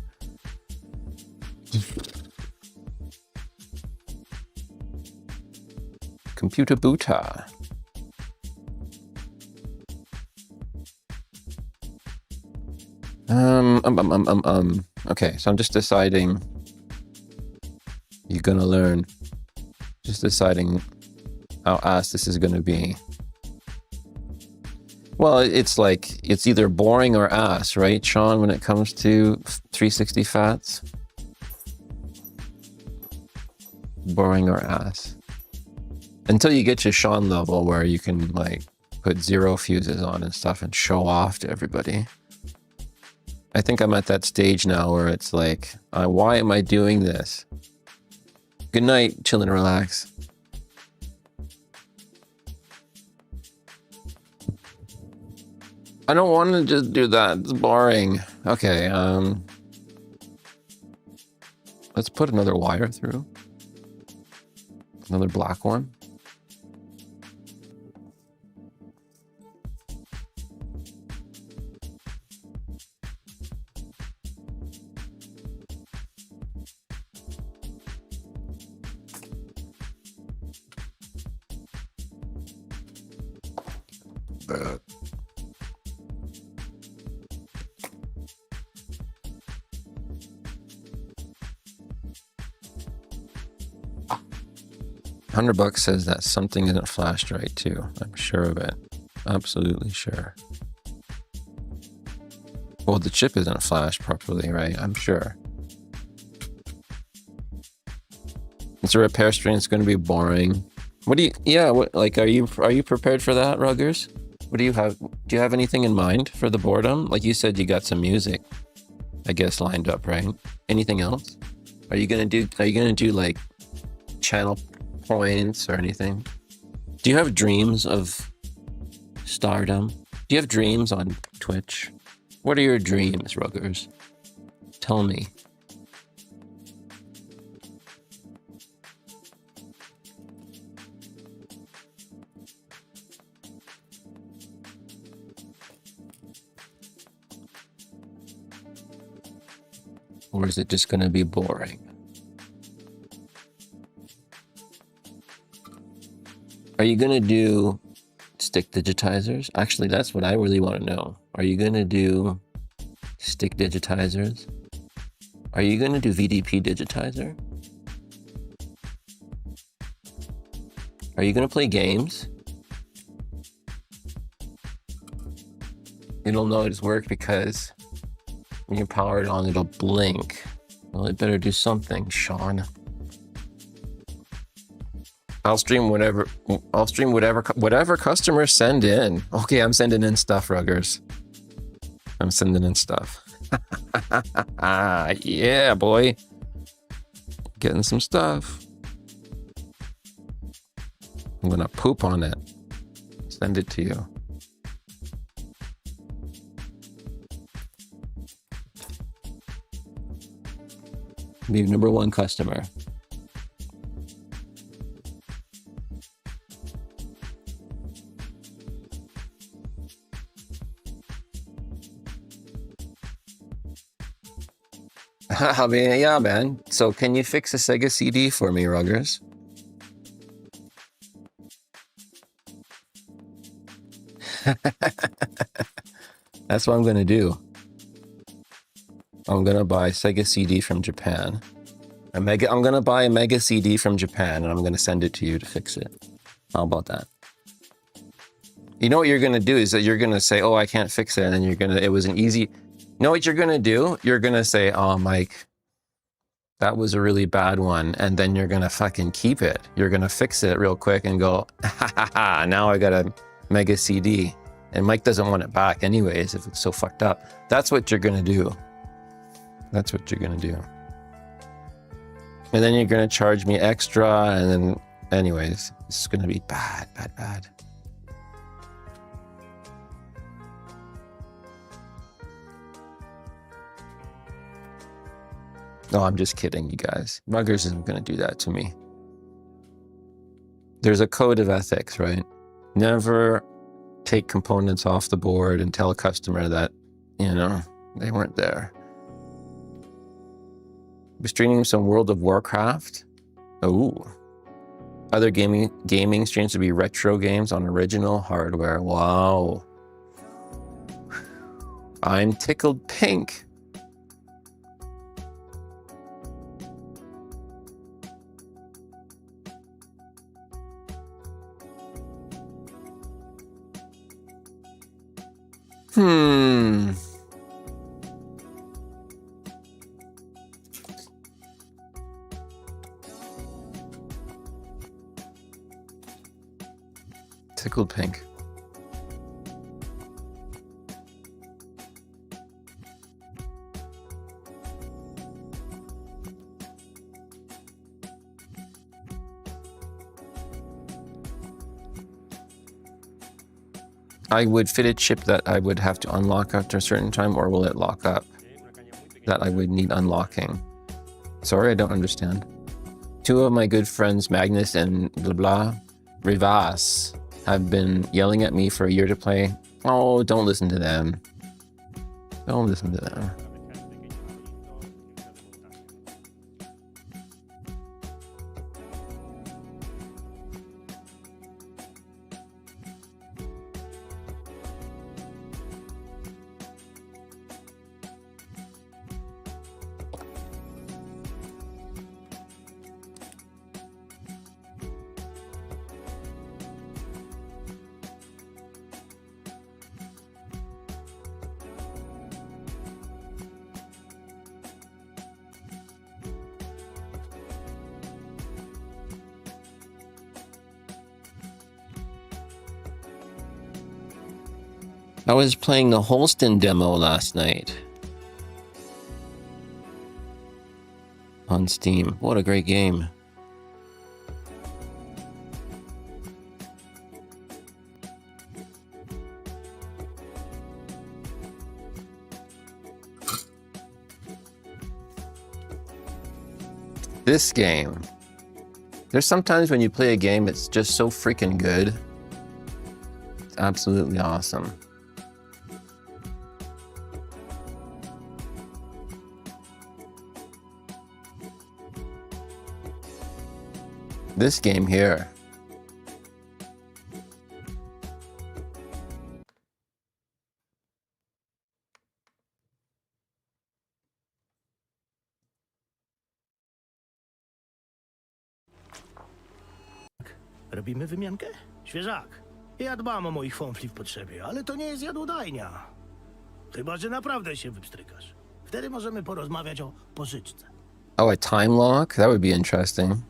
Computer boota. Okay, so I'm just deciding. You're gonna learn. Just deciding how ass this is gonna be. Well, it's like, it's either boring or ass, right, Sean, when it comes to 360 fats? Boring or ass. Until you get to Sean level where you can like put 0 fuses on and stuff and show off to everybody. I think I'm at that stage now where it's like, why am I doing this? Good night, chill and relax. I don't want to just do that. It's boring. Okay, let's put another wire through. Another black one. That. $100 says that something isn't flashed right too. I'm sure of it. Absolutely sure. Well, the chip isn't flashed properly, right? I'm sure. It's a repair stream. It's going to be boring. What do you? Yeah. What? Like, are you prepared for that, Ruggers? What do you have? Do you have anything in mind for the boredom? Like you said, you got some music, I guess, lined up, right? Anything else? Are you gonna do like channel points or anything? Do you have dreams of stardom? Do you have dreams on Twitch? What are your dreams, Ruggers? Tell me. Or is it just going to be boring? Are you going to do stick digitizers? Actually, that's what I really want to know. Are you going to do stick digitizers? Are you going to do VDP digitizer? Are you going to play games? It'll know it's worked because when you power it on, it'll blink. Well, it better do something, Sean. I'll stream whatever customers send in. Okay, I'm sending in stuff, Ruggers. I'm sending in stuff. Yeah, boy. Getting some stuff. I'm gonna poop on it. Send it to you. Be your number one customer. I mean, yeah, man. So can you fix a Sega CD for me, Ruggers? That's what I'm gonna do. I'm gonna buy Sega CD from Japan. I'm gonna buy a Mega CD from Japan, and I'm gonna send it to you to fix it. How about that? You know what you're gonna do is that you're gonna say, "Oh, I can't fix it," and then you're gonna. It was an easy. You know what you're gonna do? You're gonna say, "Oh, Mike, that was a really bad one," and then you're gonna fucking keep it. You're gonna fix it real quick and go, "Ha ha ha! Now I got a Mega CD," and Mike doesn't want it back anyways if it's so fucked up. That's what you're gonna do. That's what you're gonna do. And then you're gonna charge me extra, and then, anyways, this is gonna be bad, bad, bad. No, I'm just kidding, you guys. Ruggers isn't gonna do that to me. There's a code of ethics, right? Never take components off the board and tell a customer that, you know, they weren't there. We're streaming some World of Warcraft. Oh. Other gaming streams to be retro games on original hardware. Wow. I'm tickled pink. Tickled pink. I would fit a chip that I would have to unlock after a certain time, or will it lock up? That I would need unlocking. Sorry, I don't understand. Two of my good friends, Magnus and blah blah, Rivas, have been yelling at me for a year to play. Oh, don't listen to them. Don't listen to them. I was playing the Holston demo last night on Steam. What a great game. This game. There's sometimes when you play a game, it's just so freaking good. It's absolutely awesome. This game here. Robimy wymiankę? Świeżak. Ja dbam o moich fąfli w potrzebie, ale to nie jest jadłodajnia. Chyba, że naprawdę się wypstrykasz. Wtedy możemy porozmawiać o pożyczce. Oh, a time lock? That would be interesting.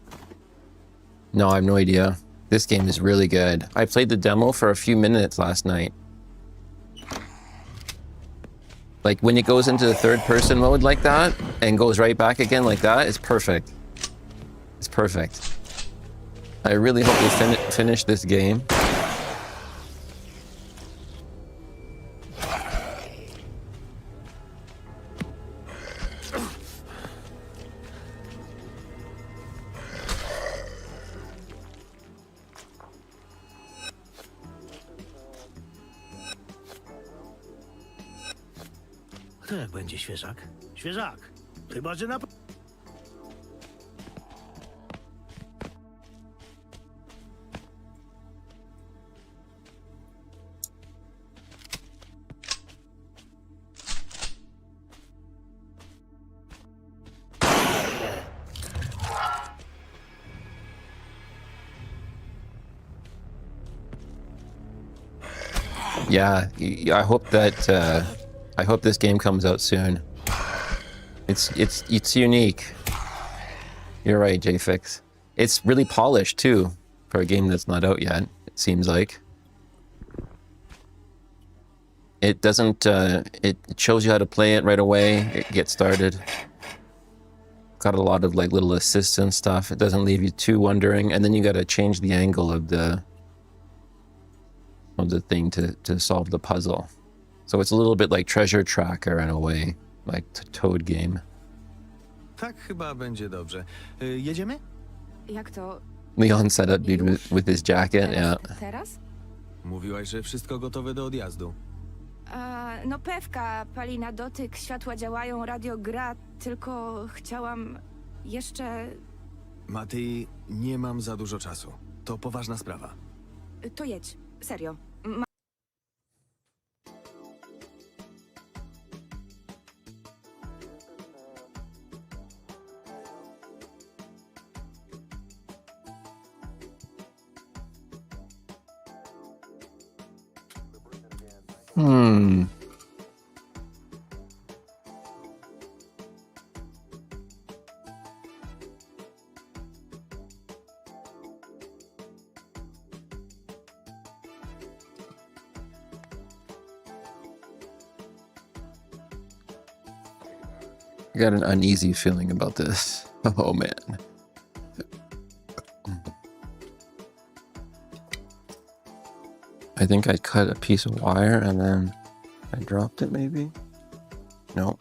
No, I have no idea. This game is really good. I played the demo for a few minutes last night. Like when it goes into the third person mode like that and goes right back again like that, it's perfect. It's perfect. I really hope they finish this game. co jak będzie, świeżak? Świeżak. Chyba, że na... Yeah, I hope that I hope this game comes out soon. It's unique. You're right, JFIXX. It's really polished too for a game that's not out yet. It seems like it doesn't. It shows you how to play it right away. It gets started. Got a lot of like little assists and stuff. It doesn't leave you too wondering, and then you got to change the angle of the thing to solve the puzzle. So it's a little bit like Treasure Tracker in a way, like Toad game. Tak chyba będzie dobrze. Jedziemy? Jak to? Leon set up dude with his jacket. Yeah. Teraz? Mówiłaś, że wszystko gotowe do odjazdu. No pewka, pali na dotyk, światła działają, radio gra, tylko chciałam jeszcze... Matej, nie mam za dużo czasu. To poważna sprawa. To jedź, serio. I got an uneasy feeling about this. Oh man. I think I cut a piece of wire and then I dropped it maybe? No.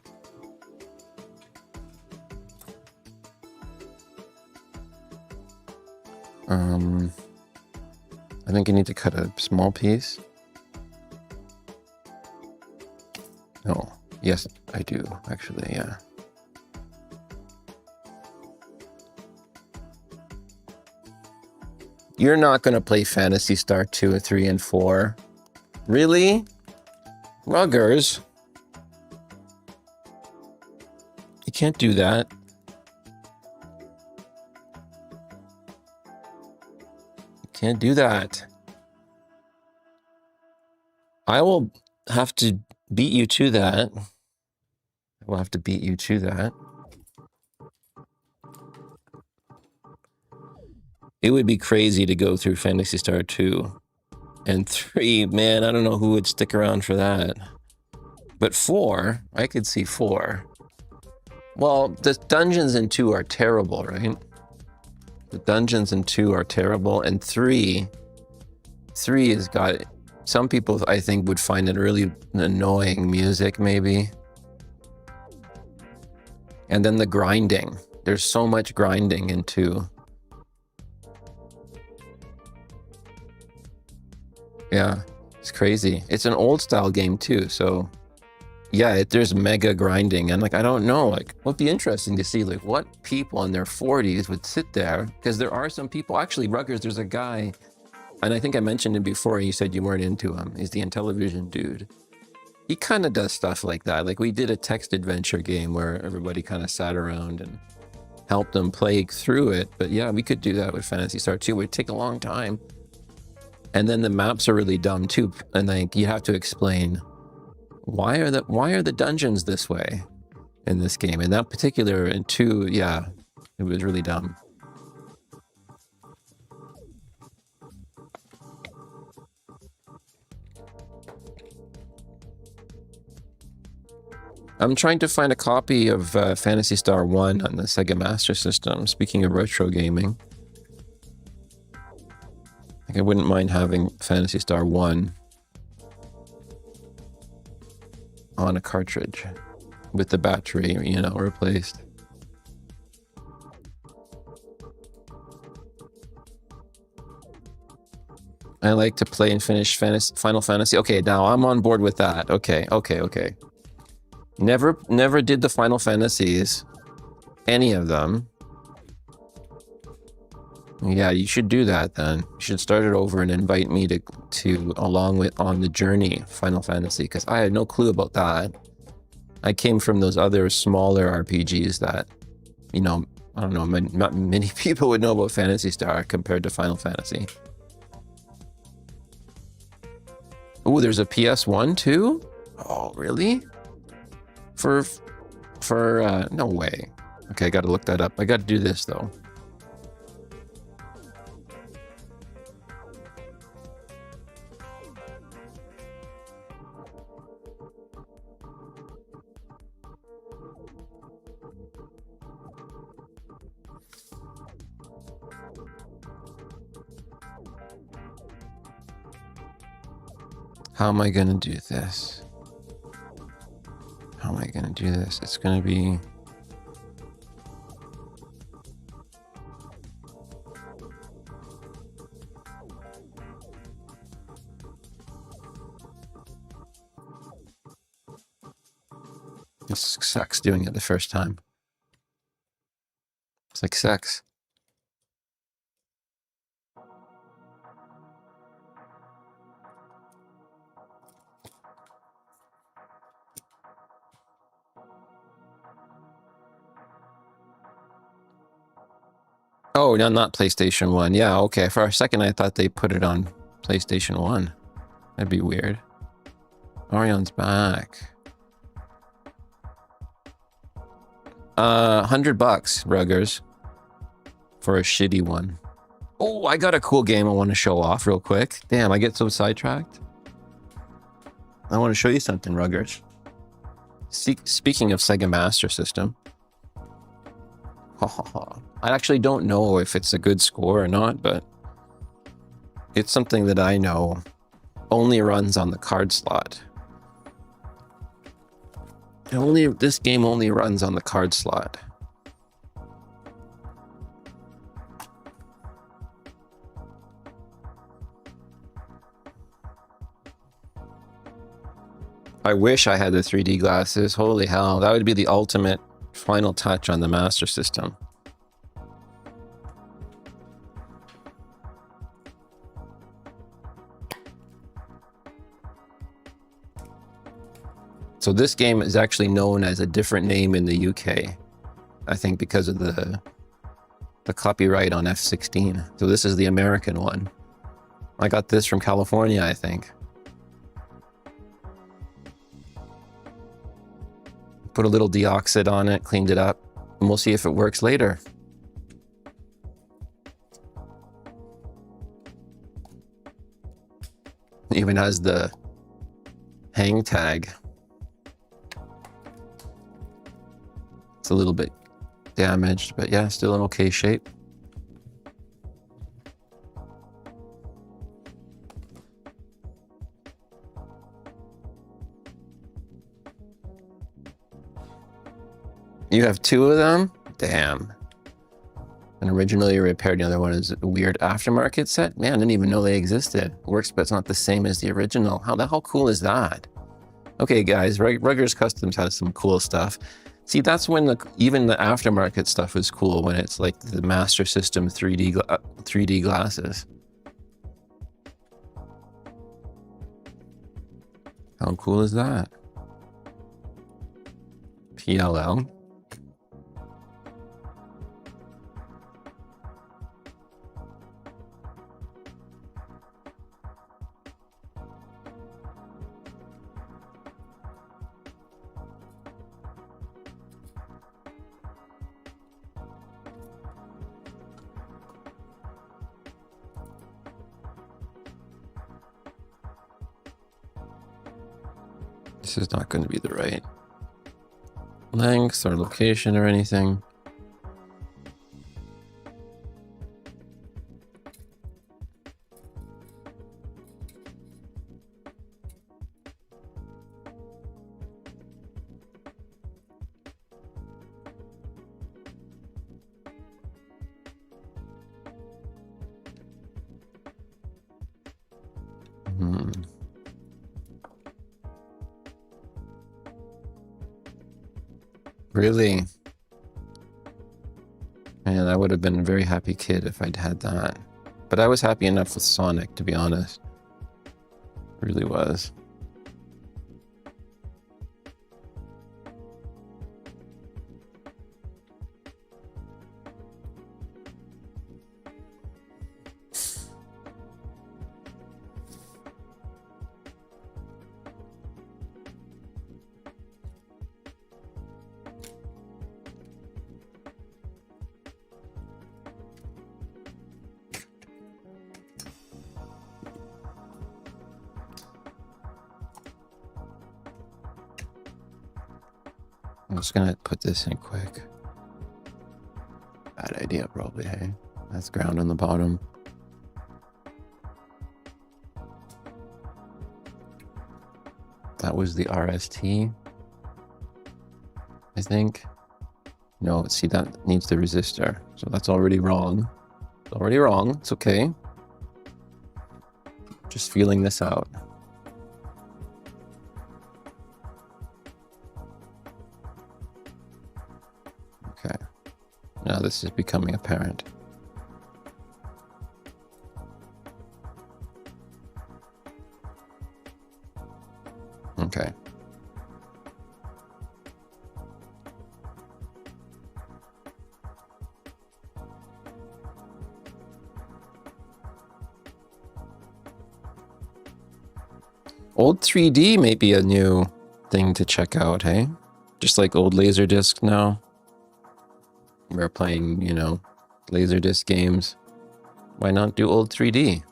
I think I need to cut a small piece. No. Yes, I do, actually, yeah. You're not gonna play Phantasy Star 2, 3, and 4. Really? Ruggers? You can't do that. You can't do that. I will have to beat you to that. I will have to beat you to that. It would be crazy to go through Phantasy Star 2 and 3. Man, I don't know who would stick around for that. But 4, I could see 4. Well, the dungeons in 2 are terrible, right? The dungeons in 2 are terrible, and 3 has got... Some people, I think, would find it really annoying music, maybe. And then the grinding. There's so much grinding in 2. Yeah, it's crazy. It's an old style game too, so yeah, there's mega grinding, and like I don't know, like it'd be interesting to see like what people in their 40s would sit there, because there are some people. Actually, Ruggers, there's a guy, and I think I mentioned him before, and you said you weren't into him. He's the Intellivision dude. He kind of does stuff like that. Like we did a text adventure game where everybody kind of sat around and helped them play through it. But yeah, we could do that with Phantasy Star 2. It would take a long time. And then the maps are really dumb too, and like you have to explain why are the dungeons this way in this game. In that particular, in 2, yeah, it was really dumb. I'm trying to find a copy of Phantasy Star 1 on the Sega Master System. Speaking of retro gaming. I wouldn't mind having Phantasy Star 1 on a cartridge with the battery, you know, replaced. I like to play and finish Final Fantasy. Okay, now I'm on board with that. Okay. Never did the Final Fantasies. Any of them. Yeah, you should do that then. You should start it over and invite me to along with on the journey Final Fantasy, because I had no clue about that. I came from those other smaller RPGs that, you know, I don't know, not many people would know about Phantasy Star compared to Final Fantasy. Oh, there's a PS1 too? Oh, really? For no way. Okay, I gotta look that up. I gotta do this though. How am I gonna do this? How am I gonna do this? It's gonna be... It sucks doing it the first time. It's like sex. Oh, no, not PlayStation 1. Yeah, okay. For a second, I thought they put it on PlayStation 1. That'd be weird. Orion's back. $100, Ruggers. For a shitty one. Oh, I got a cool game I want to show off real quick. Damn, I get so sidetracked. I want to show you something, Ruggers. Speaking of Sega Master System. I actually don't know if it's a good score or not, but it's something that I know only runs on the card slot. This game only runs on the card slot. I wish I had the 3D glasses. Holy hell, that would be the ultimate final touch on the Master System. So this game is actually known as a different name in the UK, I think because of the copyright on F16. So this is the American one. I got this from California, I think. Put a little deoxid on it, cleaned it up, and we'll see if it works later. It even has the hang tag. It's a little bit damaged, but yeah, still in okay shape. You have two of them? Damn. An originally repaired, the other one is a weird aftermarket set? Man, I didn't even know they existed. Works, but it's not the same as the original. How cool is that? Okay, guys, Ruggers Customs has some cool stuff. See, that's when even the aftermarket stuff is cool, when it's like the Master System 3D glasses. How cool is that? PLL. This is not going to be the right length or location or anything. Really? Man, I would have been a very happy kid if I'd had that. But I was happy enough with Sonic, to be honest. Really was. I'm just gonna put this in quick. Bad idea, probably, hey? That's ground on the bottom. That was the RST, I think. No, see, that needs the resistor. So that's already wrong. It's already wrong. It's okay. Just feeling this out. Okay. Now this is becoming apparent. Okay. Old 3D may be a new thing to check out, hey? Just like old Laserdisc now. We're playing, you know, Laserdisc games. Why not do old 3D?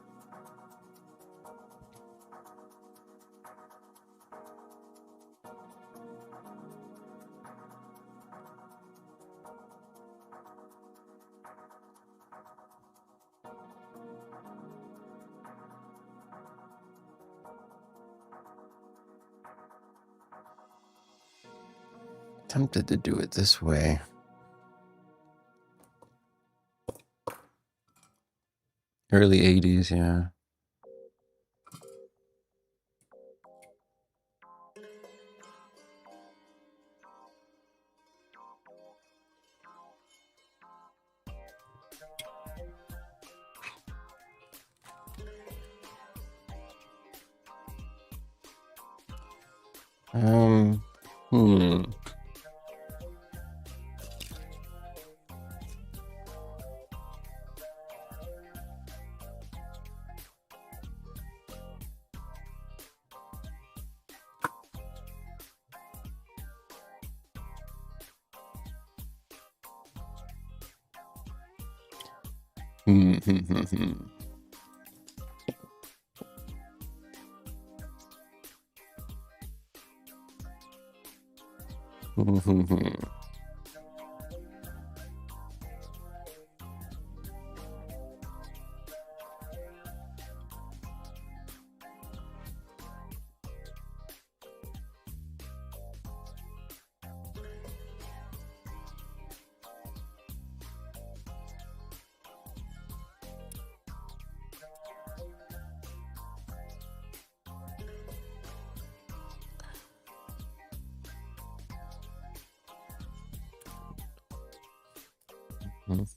Tempted to do it this way. Early 80s, yeah.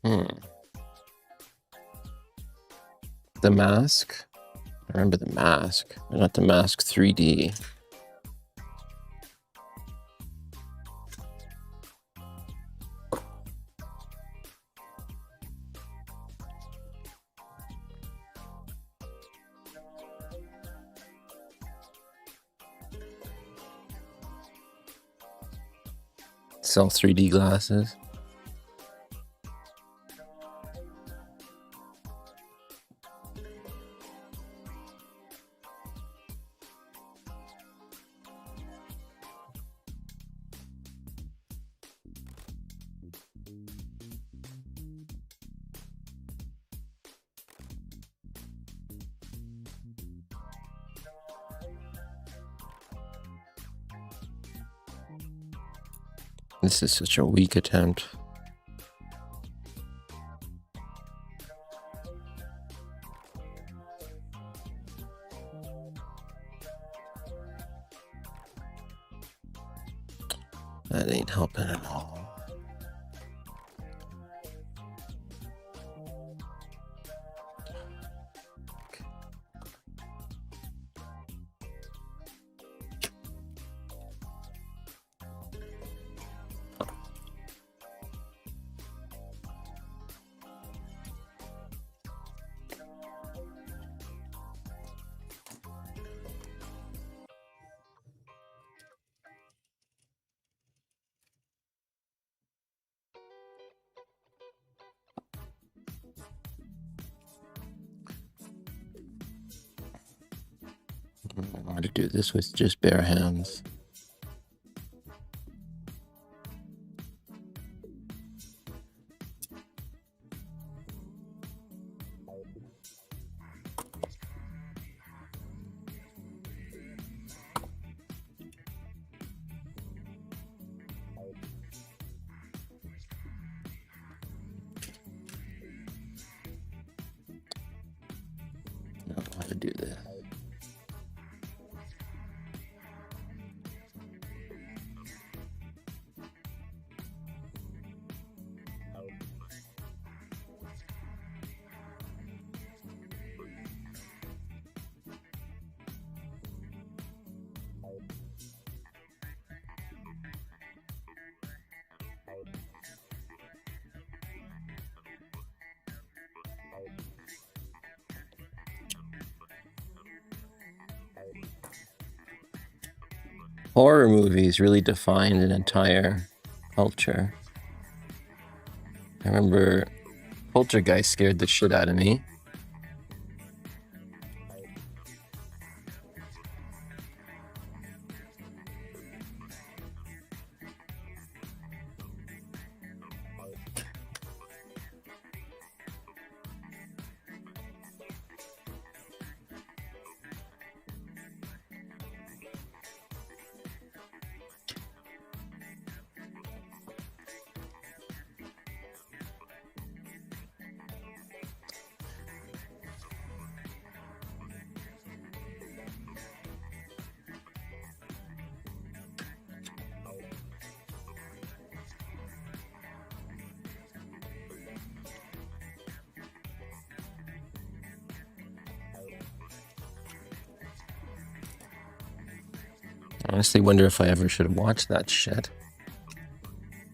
Hmm. The mask. I remember the mask, but not the mask 3D. Sell 3D glasses. This is such a weak attempt. That ain't helping at all. I want to do this with just bare hands. I don't know how to do this. Horror movies really defined an entire culture. I remember Poltergeist scared the shit out of me. I honestly wonder if I ever should have watched that shit.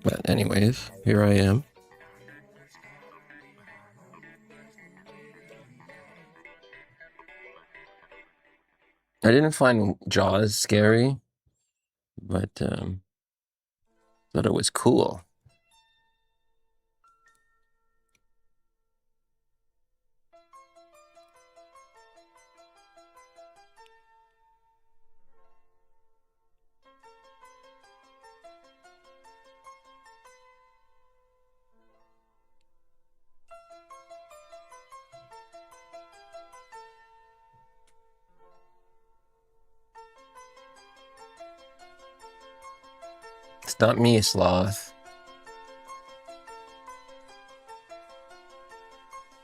But anyways, here I am. I didn't find Jaws scary, but thought it was cool. It's not me, Sloth.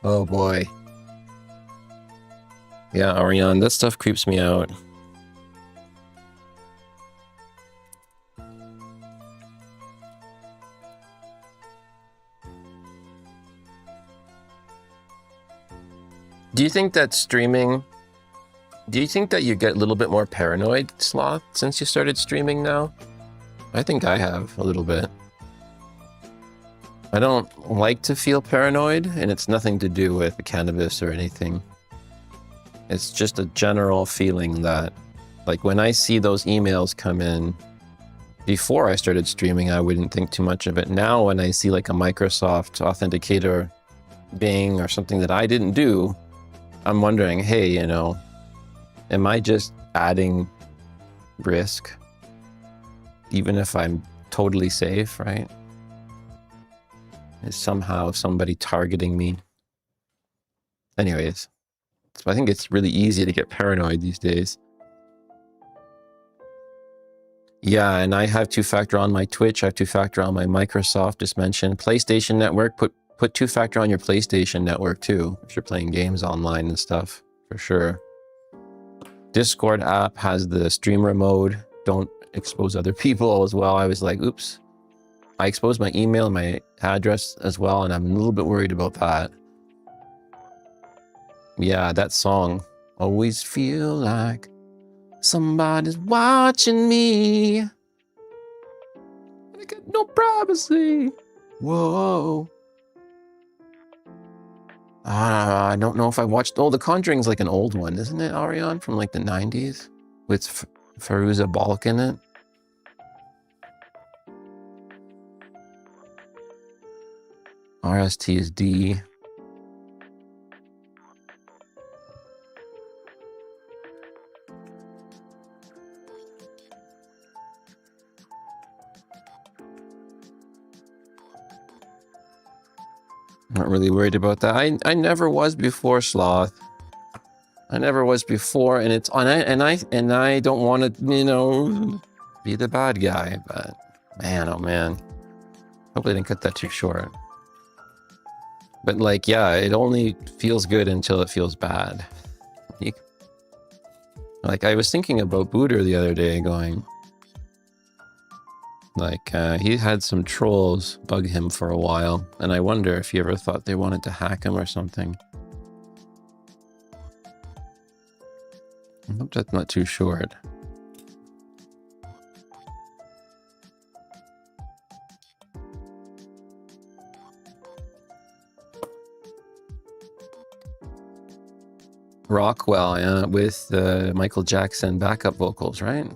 Oh boy. Yeah, Ariane, that stuff creeps me out. Do you think that streaming... Do you think that you get a little bit more paranoid, Sloth, since you started streaming now? I think I have, a little bit. I don't like to feel paranoid, and it's nothing to do with cannabis or anything. It's just a general feeling that, like, when I see those emails come in, before I started streaming, I wouldn't think too much of it. Now, when I see, like, a Microsoft Authenticator Bing or something that I didn't do, I'm wondering, hey, you know, am I just adding risk? Even if I'm totally safe, right? Is somehow somebody targeting me? Anyways, so I think it's really easy to get paranoid these days. Yeah, and I have two-factor on my Twitch. I have two-factor on my Microsoft, just mentioned. PlayStation Network, put two-factor on your PlayStation Network too, if you're playing games online and stuff, for sure. Discord app has the streamer mode. Don't expose other people as well. I was like, oops. I exposed my email and my address as well, and I'm a little bit worried about that. Yeah, that song. Always feel like somebody's watching me. I got no privacy. Whoa. I don't know if I watched... Oh, The Conjuring's like an old one, isn't it, Ariane? From like the 90s? With Fairuza Balk in it. RST is D. Not really worried about that. I never was before, Sloth. I never was before, and it's on. And I don't want to, you know, be the bad guy. But man, oh man, hope I didn't cut that too short. But like, yeah, it only feels good until it feels bad. Like I was thinking about Booter the other day, going. Like, he had some trolls bug him for a while, and I wonder if he ever thought they wanted to hack him or something. I hope that's not too short. Rockwell, with Michael Jackson backup vocals, right?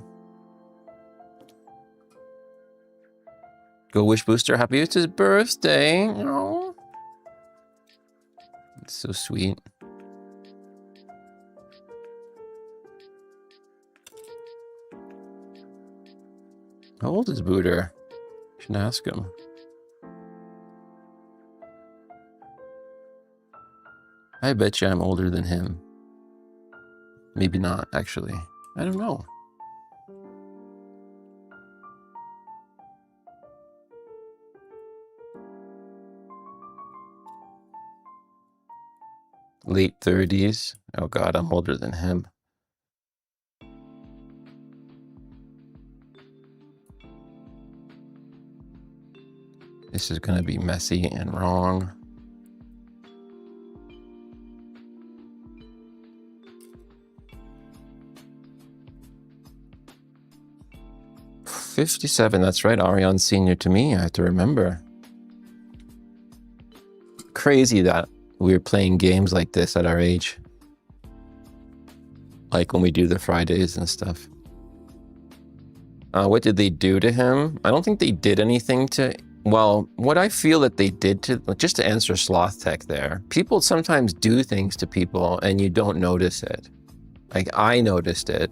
Go wish Booster happy it's his birthday. Oh, it's so sweet. How old is Booter? Should ask him. I bet you I'm older than him. Maybe not, actually. I don't know. Late 30s. Oh God, I'm older than him. This is gonna be messy and wrong. $57, that's right, Ariane's senior to me, I have to remember. Crazy that we were playing games like this at our age. Like when we do the Fridays and stuff. What did they do to him? I don't think they did anything to... Well, what I feel that they did to... Just to answer Sloth Tech there. People sometimes do things to people and you don't notice it. Like, I noticed it.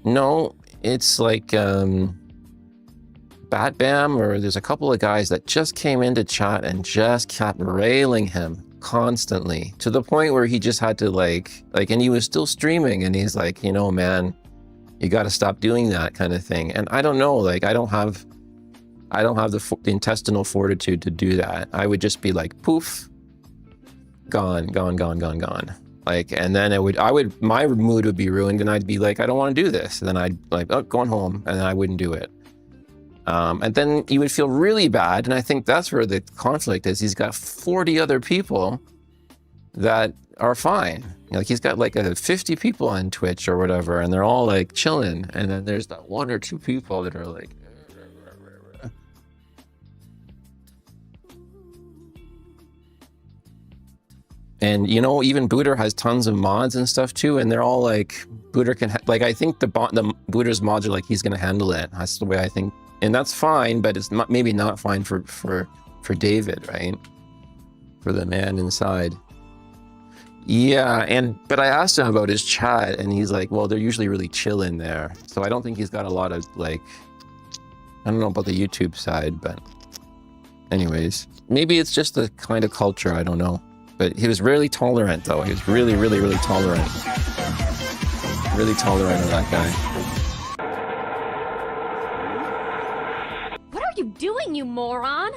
No, it's like... Bat Bam, or there's a couple of guys that just came into chat and just kept railing him constantly to the point where he just had to and he was still streaming and he's like, you know, man, you got to stop doing that kind of thing. And I don't know, like, I don't have the intestinal fortitude to do that. I would just be like, poof, gone. Like, and then my mood would be ruined and I'd be like, I don't want to do this. And then I'd like, oh, going home, and then I wouldn't do it. And then you would feel really bad. And I think that's where the conflict is. He's got 40 other people that are fine. Like he's got like 50 people on Twitch or whatever, and they're all like chilling. And then there's that 1 or 2 people that are like, and you know, even Booter has tons of mods and stuff too, and they're all like, Booter can like, I think the Booter's mods are like, he's gonna handle it. That's the way I think, and that's fine, but it's not, maybe not fine for David, right? For the man inside. Yeah, but I asked him about his chat, and he's like, well, they're usually really chill in there, so I don't think he's got a lot of like, I don't know about the YouTube side, but anyways, maybe it's just the kind of culture, I don't know. But he was really tolerant, though. He was really, really, really tolerant. Really tolerant of that guy. What are you doing, you moron?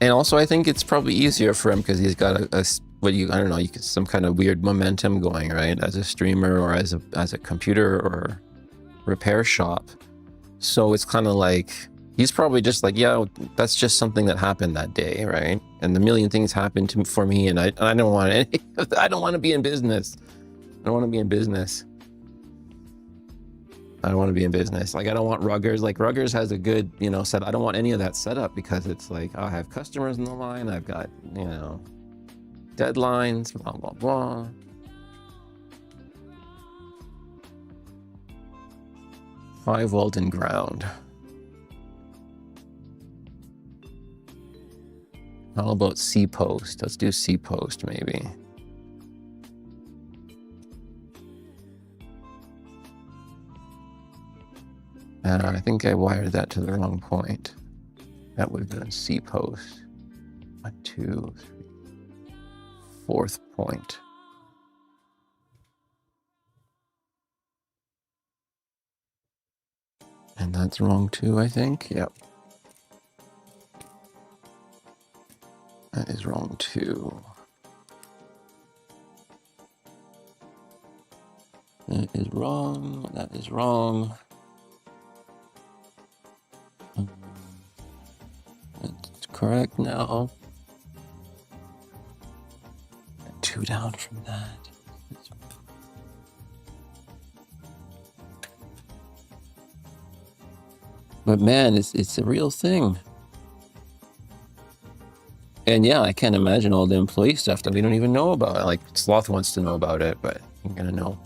And also, I think it's probably easier for him because he's got I don't know, some kind of weird momentum going, right? As a streamer or as a computer or repair shop. So it's kind of like, he's probably just like, yeah, that's just something that happened that day, right? And a million things happened for me, and I don't want any, I don't want to be in business. I don't want to be in business. I don't want to be in business. Like, I don't want Ruggers. Like, Ruggers has a good, you know, set. I don't want any of that setup because it's like, I have customers in the line. I've got, you know, deadlines, blah, blah, blah. Five volt and ground. How about C post? Let's do C post maybe. I think I wired that to the wrong point. That would have been C post. 1, 2, 3. Fourth point. And that's wrong too, I think. Yep. That is wrong too. That is wrong. That is wrong. That's correct now. 2 down from that. But man, it's a real thing. And yeah, I can't imagine all the employee stuff that we don't even know about. Like, Sloth wants to know about it, but I'm gonna know.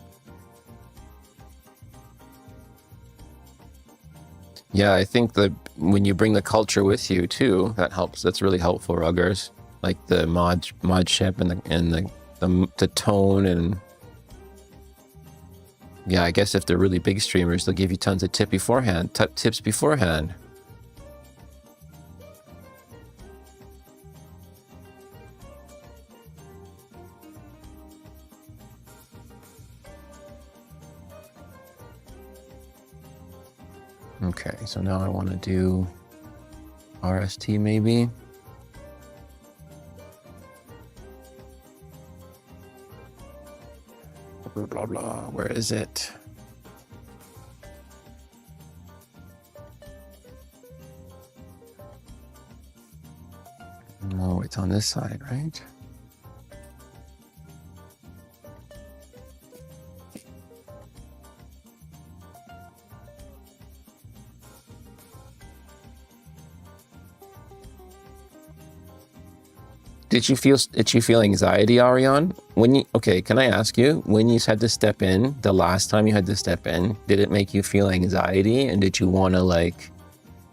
Yeah, I think that when you bring the culture with you too, that helps. That's really helpful, Ruggers. Like the mod ship and the tone, and yeah, I guess if they're really big streamers, they'll give you tons of tips beforehand. Okay, so now I want to do RST maybe. Blah, blah, blah. Where is it? No, it's on this side, right? Did you feel anxiety, Ariane? Okay, can I ask you, when you had to step in, the last time you had to step in, did it make you feel anxiety? And did you want to, like,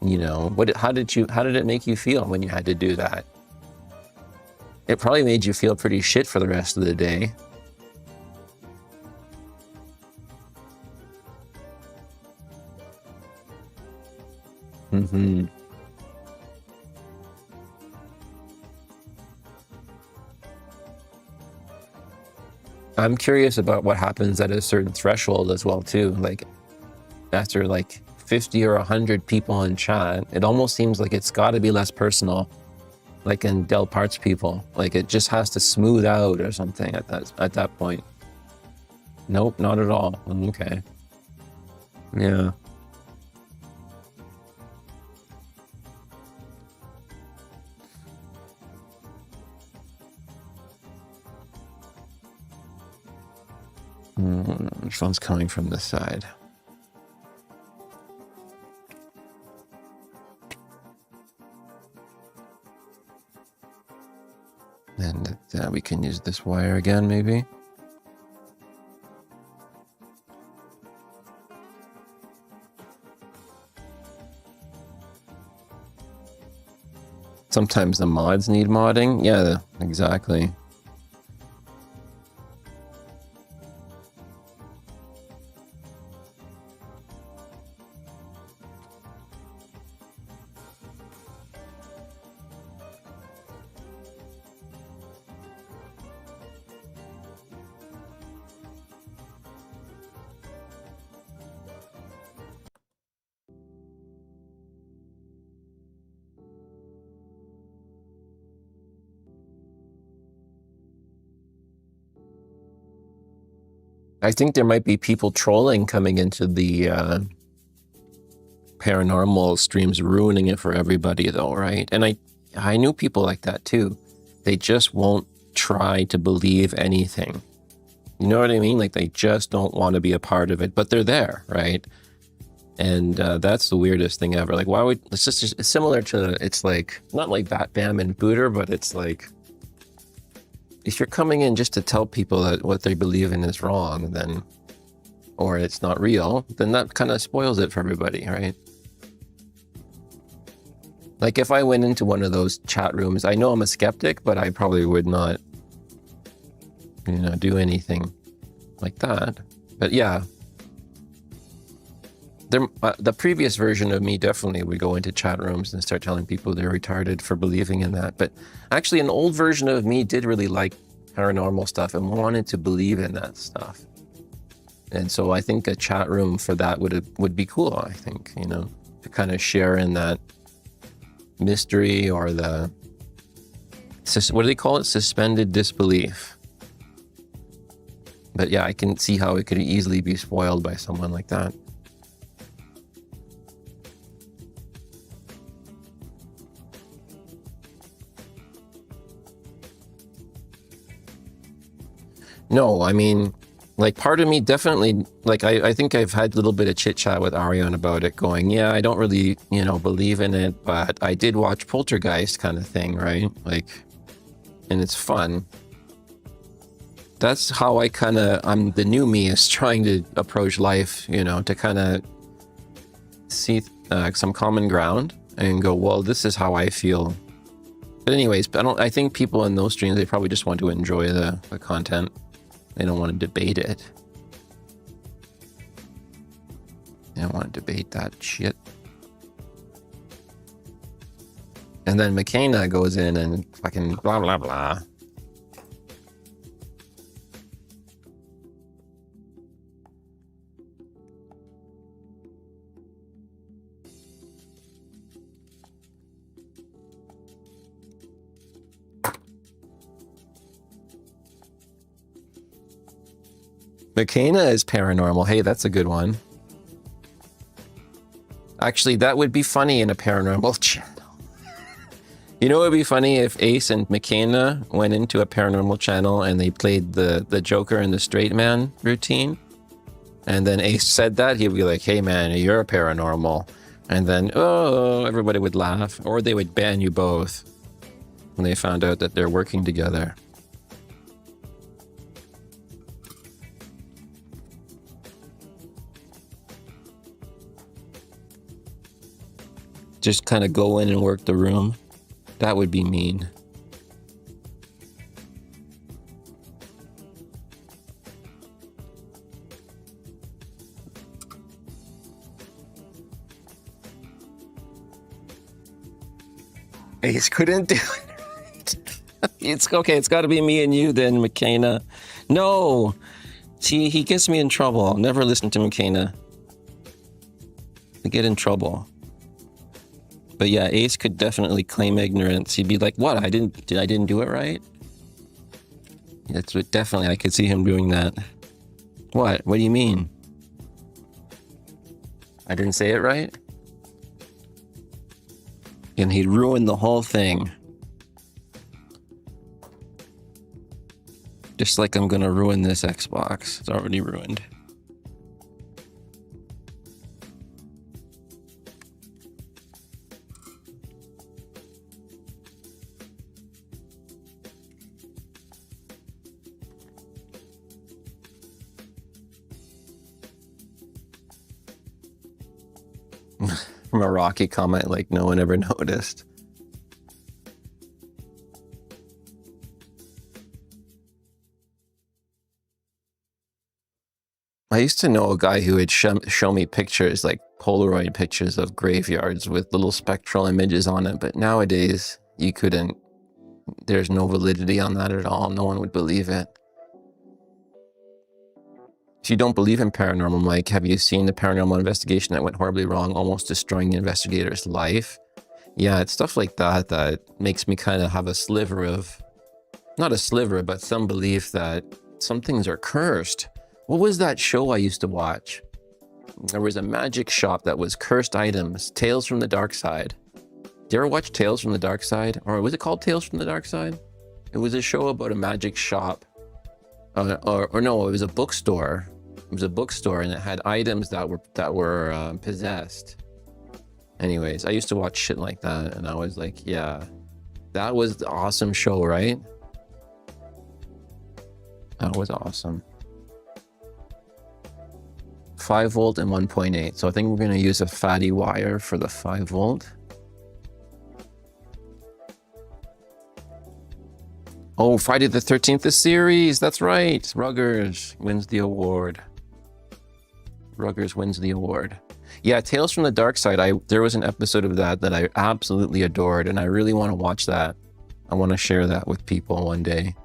you know, how did it make you feel when you had to do that? It probably made you feel pretty shit for the rest of the day. Mm-hmm. I'm curious about what happens at a certain threshold as well too. Like after like 50 or 100 people in chat, it almost seems like it's got to be less personal. Like in Dell Parts people, like it just has to smooth out or something at that point. Nope, not at all. Okay. Yeah. Which one's coming from this side? And we can use this wire again, maybe. Sometimes the mods need modding. Yeah, exactly. I think there might be people trolling coming into the paranormal streams, ruining it for everybody though, right? And I knew people like that too. They just won't try to believe anything. You know what I mean? Like they just don't want to be a part of it, but they're there, right? And that's the weirdest thing ever. Like, why would, it's just it's similar to, it's like, not like Bat Bam and Booter, but it's like, if you're coming in just to tell people that what they believe in is wrong, then, or it's not real, then that kind of spoils it for everybody, right? Like if I went into one of those chat rooms, I know I'm a skeptic, but I probably would not, you know, do anything like that. But yeah, the previous version of me definitely would go into chat rooms and start telling people they're retarded for believing in that. But actually an old version of me did really like paranormal stuff and wanted to believe in that stuff. And so I think a chat room for that would be cool, I think, you know, to kind of share in that mystery or the, what do they call it? Suspended disbelief. But yeah, I can see how it could easily be spoiled by someone like that. No, I mean, like part of me definitely, like I think I've had a little bit of chit chat with Ariane about it going, yeah, I don't really, you know, believe in it, but I did watch Poltergeist kind of thing, right? Like, and it's fun. That's how I'm the new me is trying to approach life, you know, to kind of see some common ground and go, well, this is how I feel. But anyways, I think people in those streams, they probably just want to enjoy the content. They don't want to debate it. They don't want to debate that shit. And then McKenna goes in and fucking blah, blah, blah. McKenna is paranormal. Hey, that's a good one. Actually, that would be funny in a paranormal channel. You know, it would be funny if Ace and McKenna went into a paranormal channel and they played the Joker and the straight man routine. And then Ace said that, he'd be like, hey man, you're a paranormal. And then, oh, everybody would laugh. Or they would ban you both when they found out that they're working together. Just kind of go in and work the room. That would be mean. Ace couldn't do it. It's okay. It's got to be me and you then, McKenna. No. See, he gets me in trouble. I'll never listen to McKenna. I get in trouble. But yeah, Ace could definitely claim ignorance. He'd be like, what? I didn't do it right? That's what, definitely, I could see him doing that. What? What do you mean? I didn't say it right? And he'd ruin the whole thing. Just like I'm gonna ruin this Xbox. It's already ruined. From a Rocky comment, like no one ever noticed. I used to know a guy who would show me pictures, like Polaroid pictures of graveyards with little spectral images on it, but nowadays you couldn't, there's no validity on that at all. No one would believe it. If you don't believe in paranormal, Mike, have you seen the paranormal investigation that went horribly wrong, almost destroying the investigator's life? Yeah, it's stuff like that that makes me kind of have a sliver of, not a sliver, but some belief that some things are cursed. What was that show I used to watch? There was a magic shop that was cursed items, Tales from the Dark Side. Did you ever watch Tales from the Dark Side? Or was it called Tales from the Dark Side? It was a show about a magic shop. Or no, it was a bookstore. It was a bookstore and it had items that were possessed. Anyways, I used to watch shit like that and I was like, yeah, that was the awesome show, right? That was awesome. 5 volt and 1.8. So I think we're going to use a fatty wire for the 5 volt. Oh, Friday the 13th, the series. That's right. Ruggers wins the award. Ruggers wins the award. Yeah, Tales from the Dark Side. There was an episode of that I absolutely adored, and I really want to watch that. I want to share that with people one day.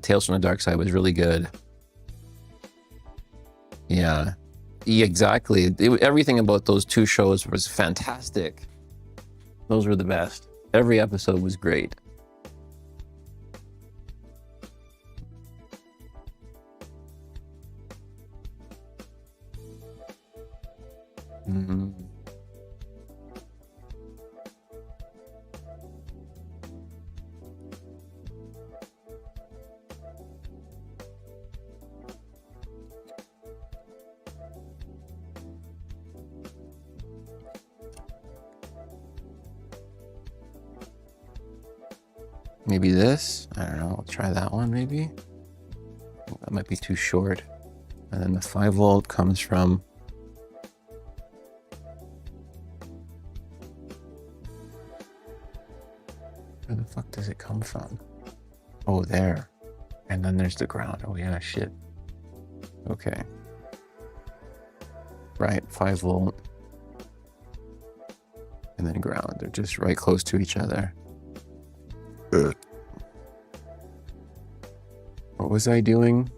Tales from the Dark Side was really good. Yeah, exactly. Everything about those two shows was fantastic. Those were the best. Every episode was great. Maybe this? I don't know. I'll try that one maybe. That might be too short. And then the 5 volt comes from where the fuck does it come from? Oh, there. And then there's the ground. Oh yeah, shit. Okay. Right, 5 volt. And then ground. They're just right close to each other. What was I doing?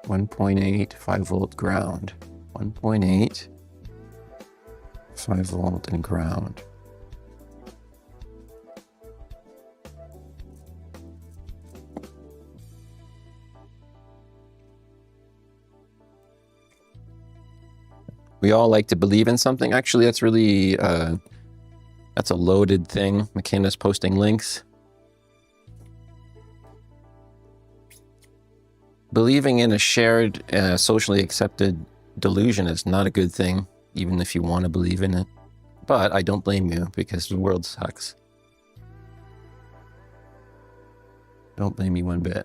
1.8, 5 volt ground. 1.8, 5 volt and ground. We all like to believe in something. Actually, that's really, that's a loaded thing. McKenna's posting links. Believing in a shared, socially accepted delusion is not a good thing, even if you want to believe in it. But I don't blame you, because the world sucks. Don't blame me one bit.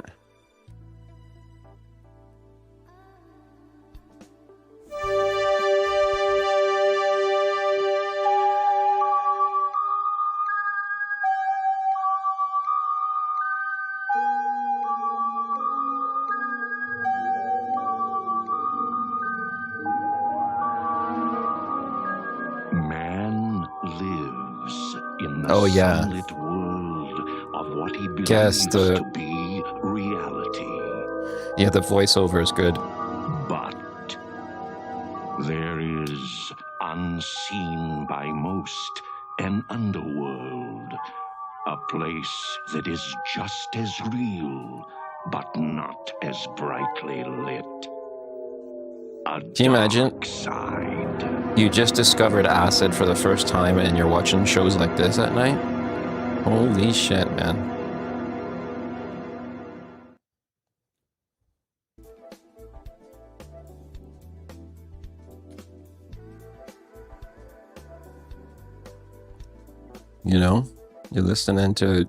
Oh yeah. World of what he believes Guess to be reality. Yeah, the voiceover is good. But there is, unseen by most, an underworld. A place that is just as real, but not as brightly lit. Can you imagine? Side. You just discovered acid for the first time and you're watching shows like this at night? Holy shit, man. You know, you're listening to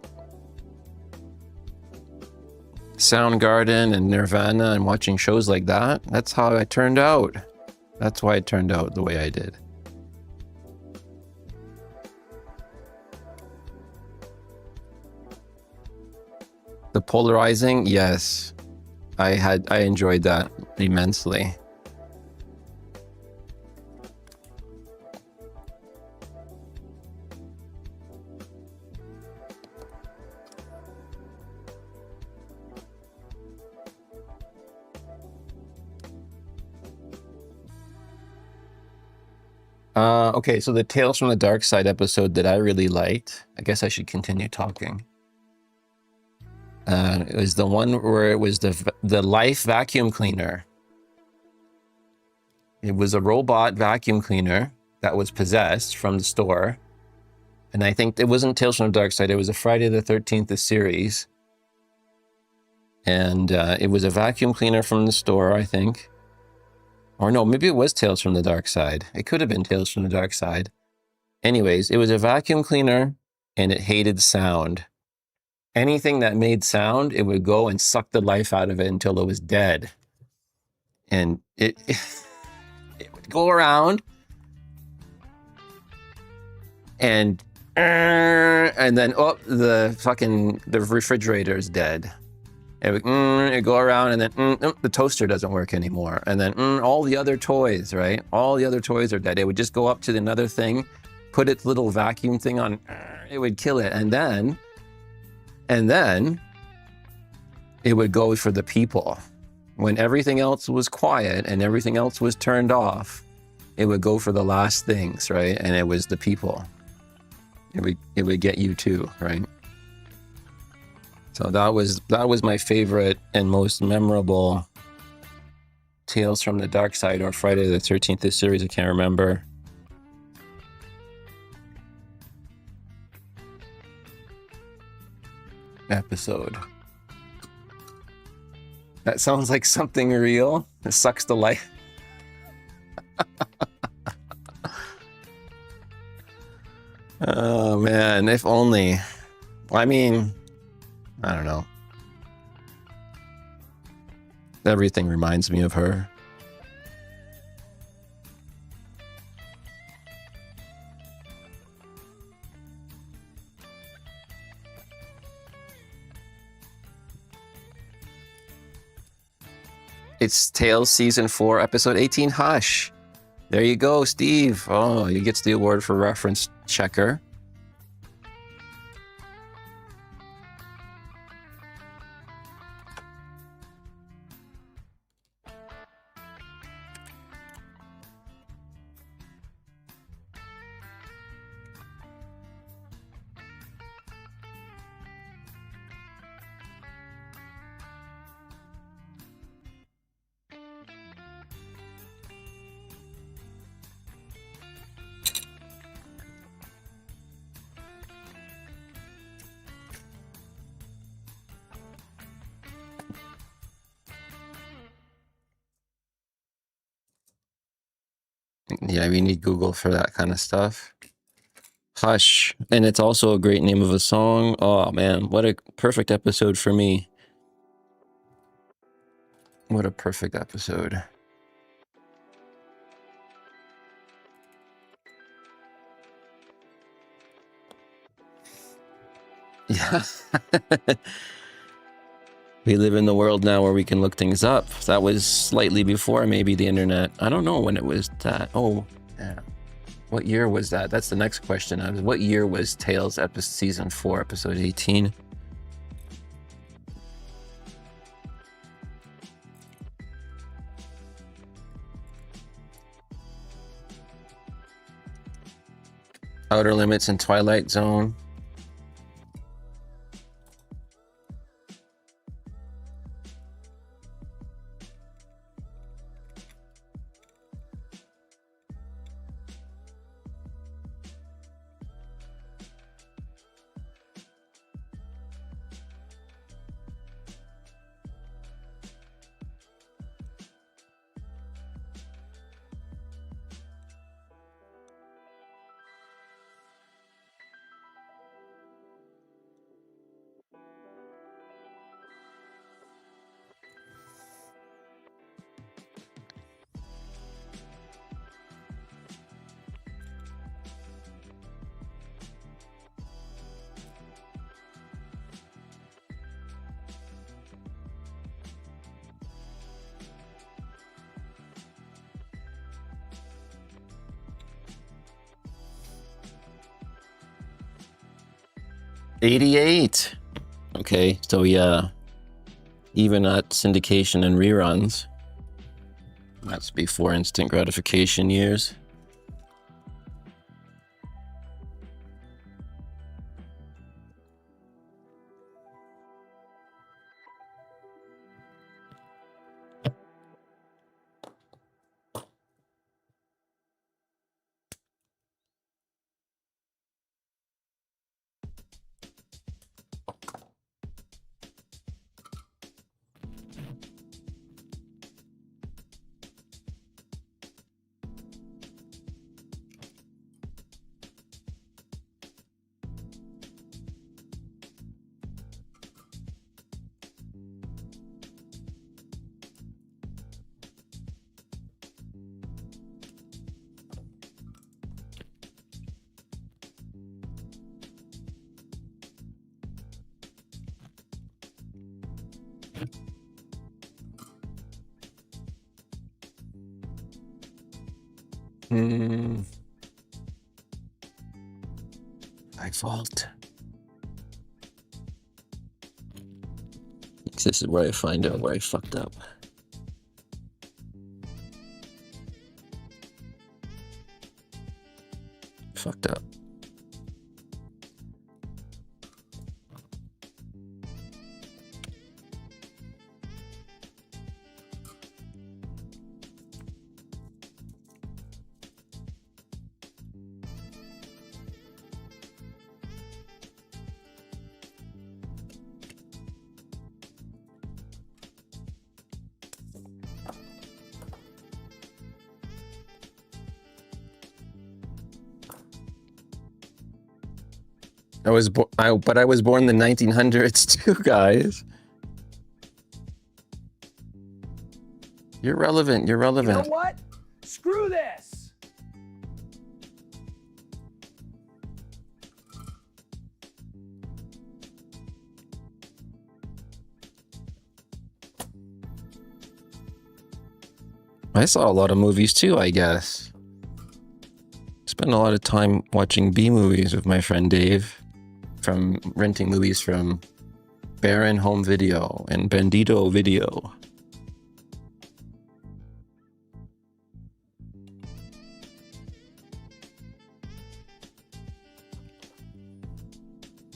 Soundgarden and Nirvana and watching shows like that. That's how I turned out. That's why I turned out the way I did. The polarizing, yes. I enjoyed that immensely. Okay, so the Tales from the Dark Side episode that I really liked, I guess I should continue talking. It was the one where it was the Life vacuum cleaner. It was a robot vacuum cleaner that was possessed from the store. And I think it wasn't Tales from the Dark Side. It was a Friday the 13th series. And it was a vacuum cleaner from the store, I think. Or no, maybe it was Tales from the Dark Side. It could have been Tales from the Dark Side. Anyways, it was a vacuum cleaner and it hated sound. Anything that made sound, it would go and suck the life out of it until it was dead. And it would go around and then, oh, the refrigerator is dead. It would go around and then the toaster doesn't work anymore. And then all the other toys, right? All the other toys are dead. It would just go up to another thing, put its little vacuum thing on, it would kill it. And then it would go for the people. When everything else was quiet and everything else was turned off, it would go for the last things, right? And it was the people. It would get you too, right? So that was my favorite and most memorable Tales from the Dark Side or Friday the 13th series. I can't remember. Episode. That sounds like something real. It sucks the life. Oh man, if only. I mean, I don't know. Everything reminds me of her. It's Tales Season 4, Episode 18, Hush. There you go, Steve. Oh, he gets the award for reference checker. Yeah, we need Google for that kind of stuff. Hush. And it's also a great name of a song. Oh, man. What a perfect episode for me. What a perfect episode. Yeah. We live in the world now where we can look things up. That was slightly before maybe the internet. I don't know when it was that. Oh, yeah. What year was that? That's the next question. What year was Tales Season 4, Episode 18? Outer Limits and Twilight Zone. '88. Okay, so yeah, even at syndication and reruns. That's before instant gratification years. My fault. This is where I find out where I fucked up. Fucked up. But I was born in the 1900s too, guys. You're relevant. You're relevant. You know what? Screw this. I saw a lot of movies too, I guess. Spent a lot of time watching B movies with my friend Dave, from renting movies from Baron Home Video and Bandito Video.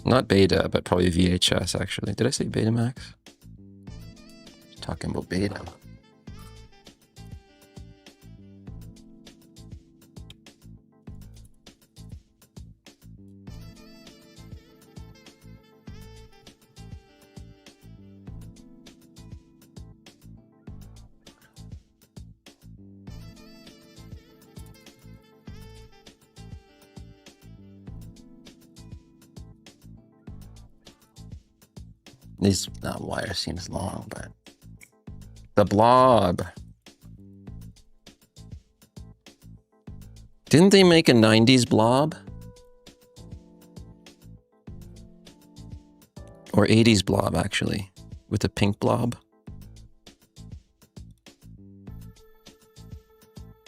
Not beta, but probably VHS actually. Did I say Betamax? Talking about beta. These wire seems long, but the Blob. Didn't they make a 90s Blob? Or 80s Blob, actually, with a pink blob.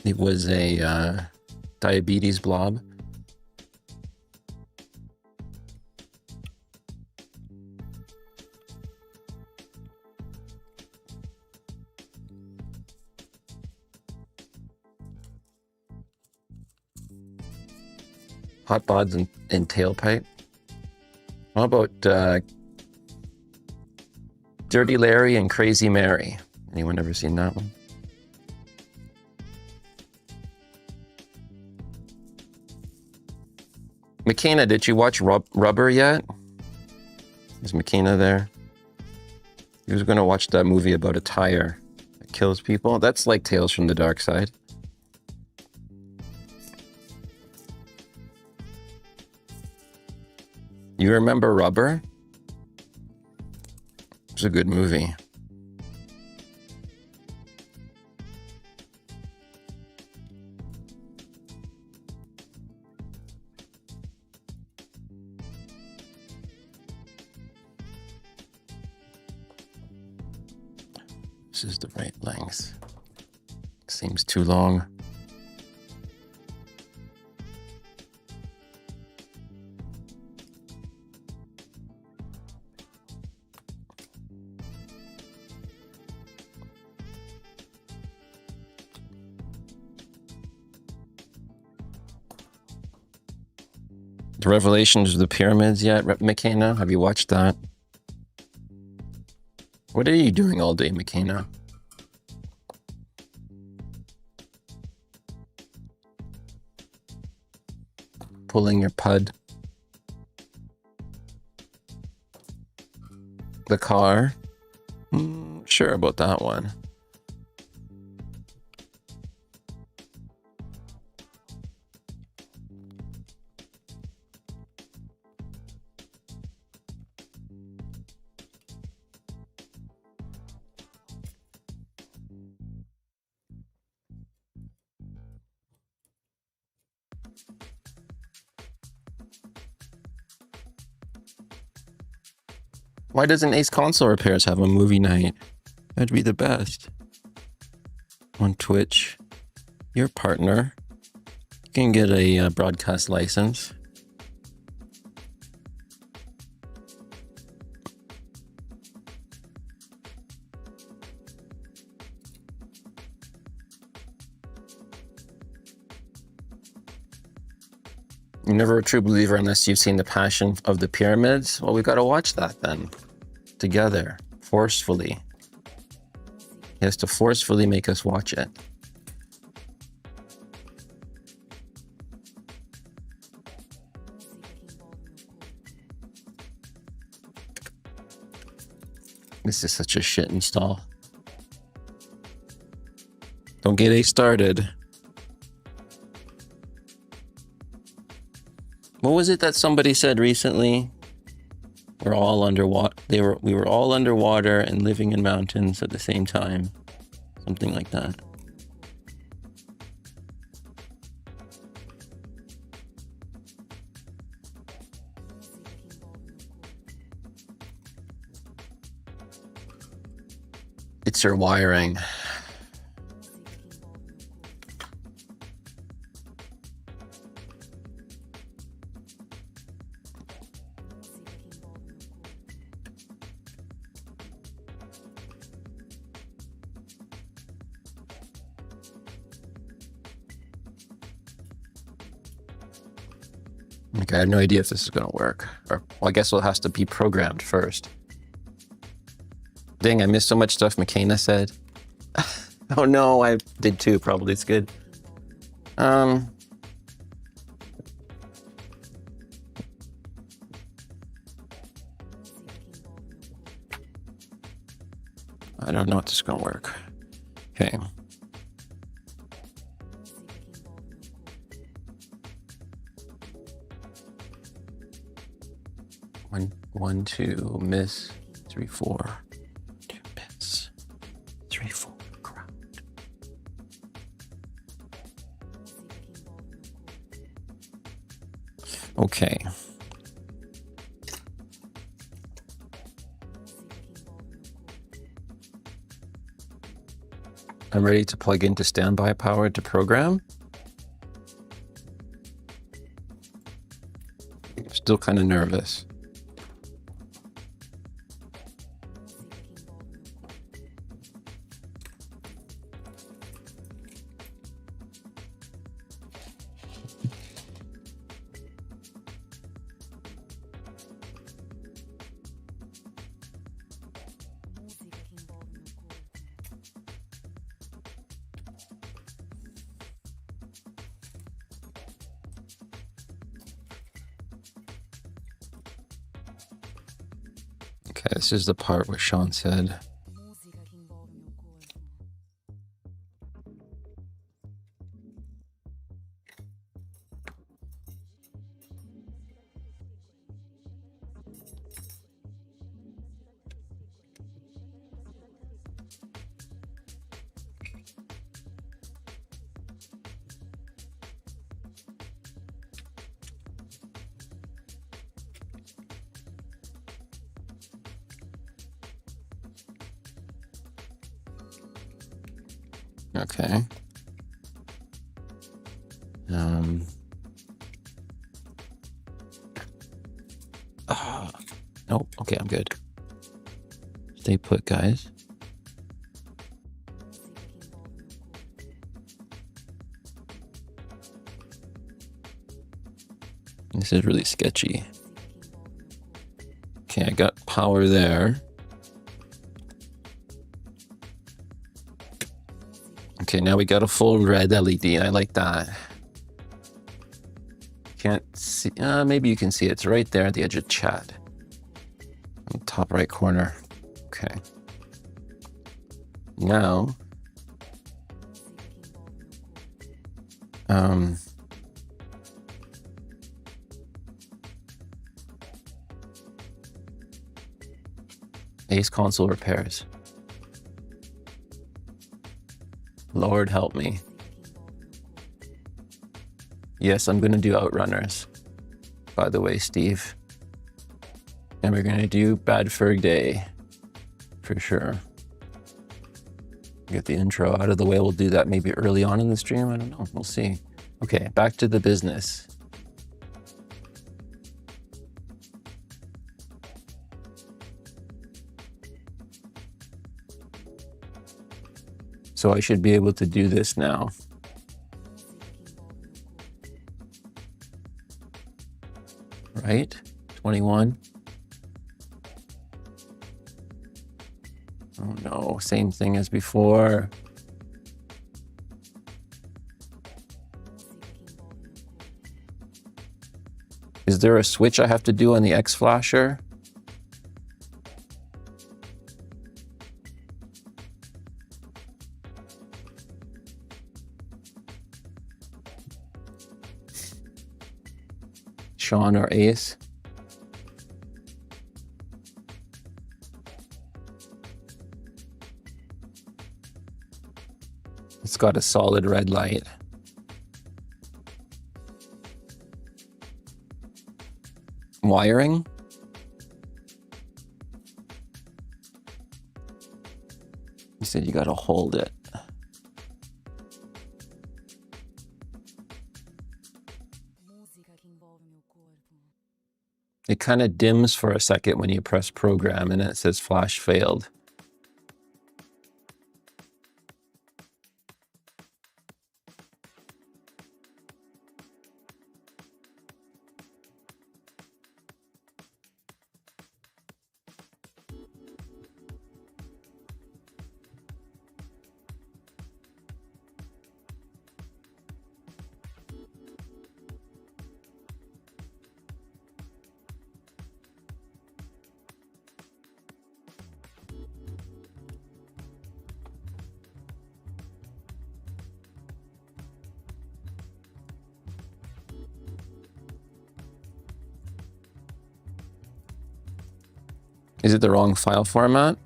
It was a diabetes blob. Hot bods and tailpipe. How about Dirty Larry and Crazy Mary? Anyone ever seen that one? McKenna, did you watch Rubber yet? Is McKenna there? He was going to watch that movie about a tire that kills people. That's like Tales from the Dark Side. You remember Rubber? It's a good movie. This is the right length. Seems too long. The Revelations of the Pyramids yet, McKenna? Have you watched that? What are you doing all day, McKenna? Pulling your pud. The car? Sure about that one. Why doesn't Ace Console Repairs have a movie night? That'd be the best. On Twitch, your partner, you can get a broadcast license. You're never a true believer unless you've seen The Passion of the Pyramids. Well, we've got to watch that then, together, forcefully. He has to forcefully make us watch it. This is such a shit install. Don't get A started. What was it that somebody said recently? We're all underwater. We were all underwater and living in mountains at the same time. Something like that. It's your wiring. Okay, I have no idea if this is going to work. Or, well, I guess it has to be programmed first. Dang, I missed so much stuff McKenna said. Oh no, I did too, probably. It's good. I don't know if this is going to work. Okay. One, two, miss, 3, 4, 2, miss, 3, 4, ground. Okay. I'm ready to plug into standby power to program. Still kind of nervous. Okay, this is the part where Sean said, okay. Nope. Okay, I'm good. Stay put, guys. This is really sketchy. Okay, I got power there. Okay, now we got a full red LED. I like that. Can't see. Maybe you can see it. It's right there at the edge of chat. In the top right corner. Okay. Now, Ace Console Repairs. Lord help me. Yes, I'm gonna do Outrunners. By the way, Steve. And we're gonna do Bad Ferg Day for sure. Get the intro out of the way. We'll do that maybe early on in the stream. I don't know. We'll see. Okay, back to the business. So I should be able to do this now. Right? 21. Oh no, same thing as before. Is there a switch I have to do on the X flasher? Sean or Ace? It's got a solid red light. Wiring? You said you gotta hold it. It kind of dims for a second when you press program and it says flash failed. Is it the wrong file format?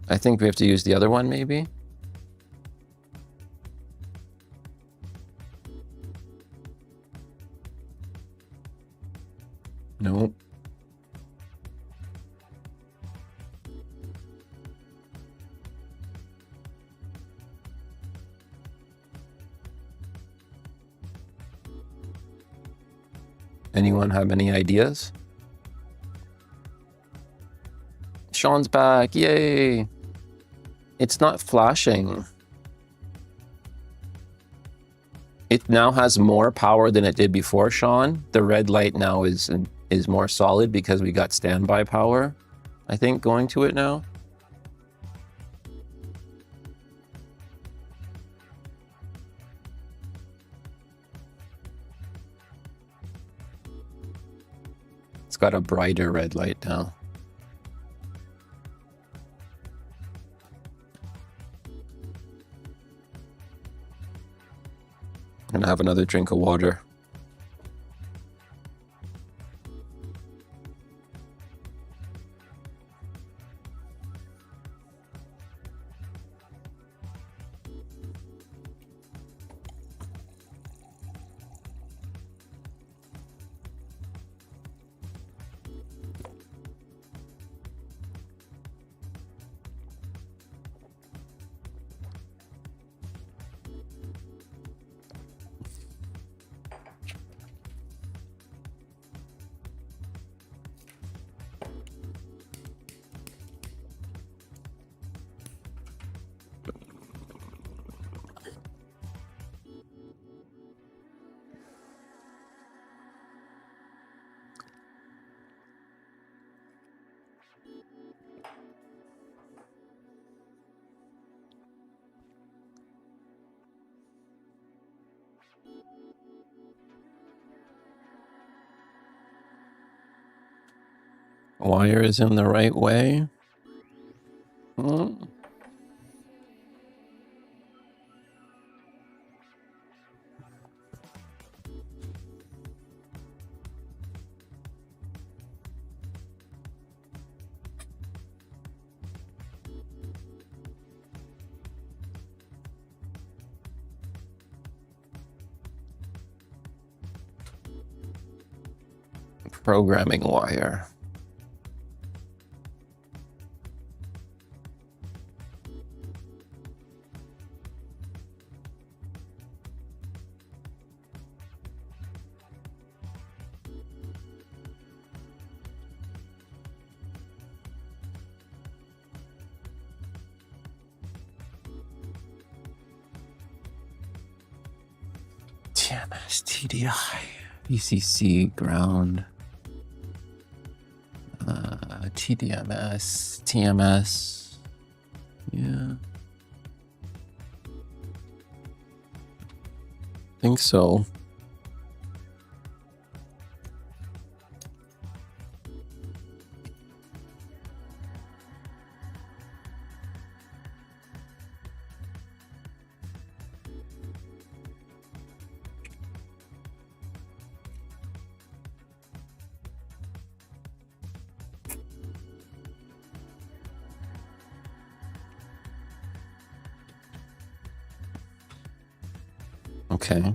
I think we have to use the other one, maybe? Nope. Anyone have any ideas? Sean's back, yay! It's not flashing. It now has more power than it did before, Sean. The red light now is more solid because we got standby power, I think, going to it now. It's got a brighter red light now. I'm gonna have another drink of water. Wire is in the right way. programming wire. TMS, TDI, VCC, ground, TDMS, TMS, yeah. I think so. Okay.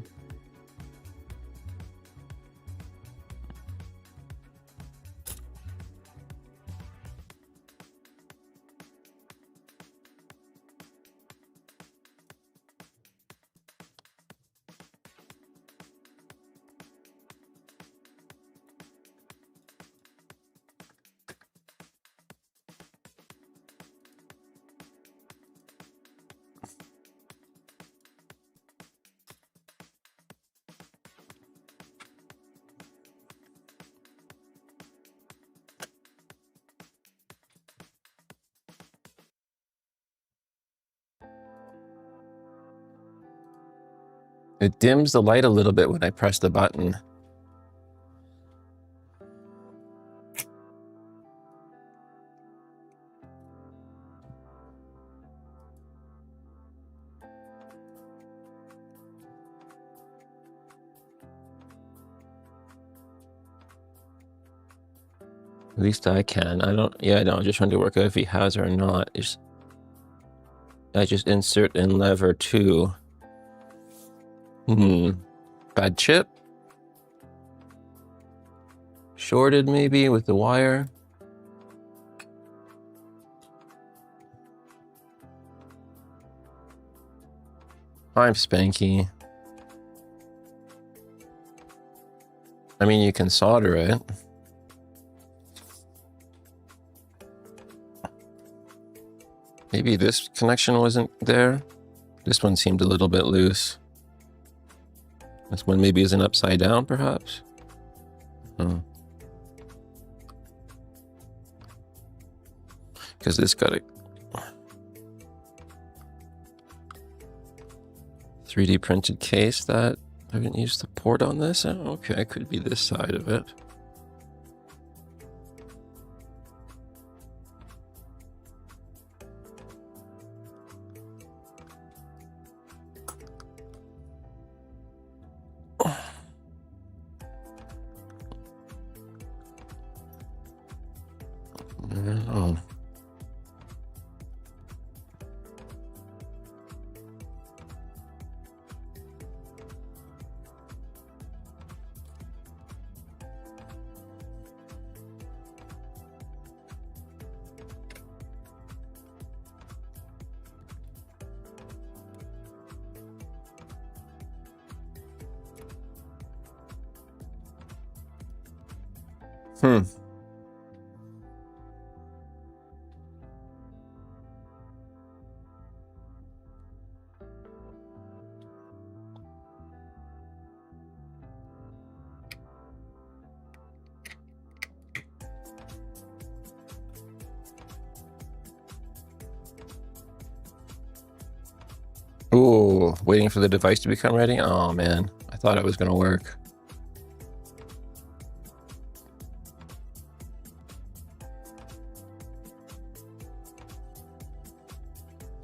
It dims the light a little bit when I press the button. At least I can. I don't, yeah, no, I'm just trying to work out if he has or not. I just insert in lever 2. Bad chip? Shorted maybe with the wire? I'm Spanky. I mean, you can solder it. Maybe this connection wasn't there. This one seemed a little bit loose. This one maybe isn't upside down, perhaps? Oh. Because this got a 3D printed case that I haven't used the port on this. Oh, okay, it could be this side of it. Oh. Ooh, waiting for the device to become ready? Oh man, I thought it was gonna work.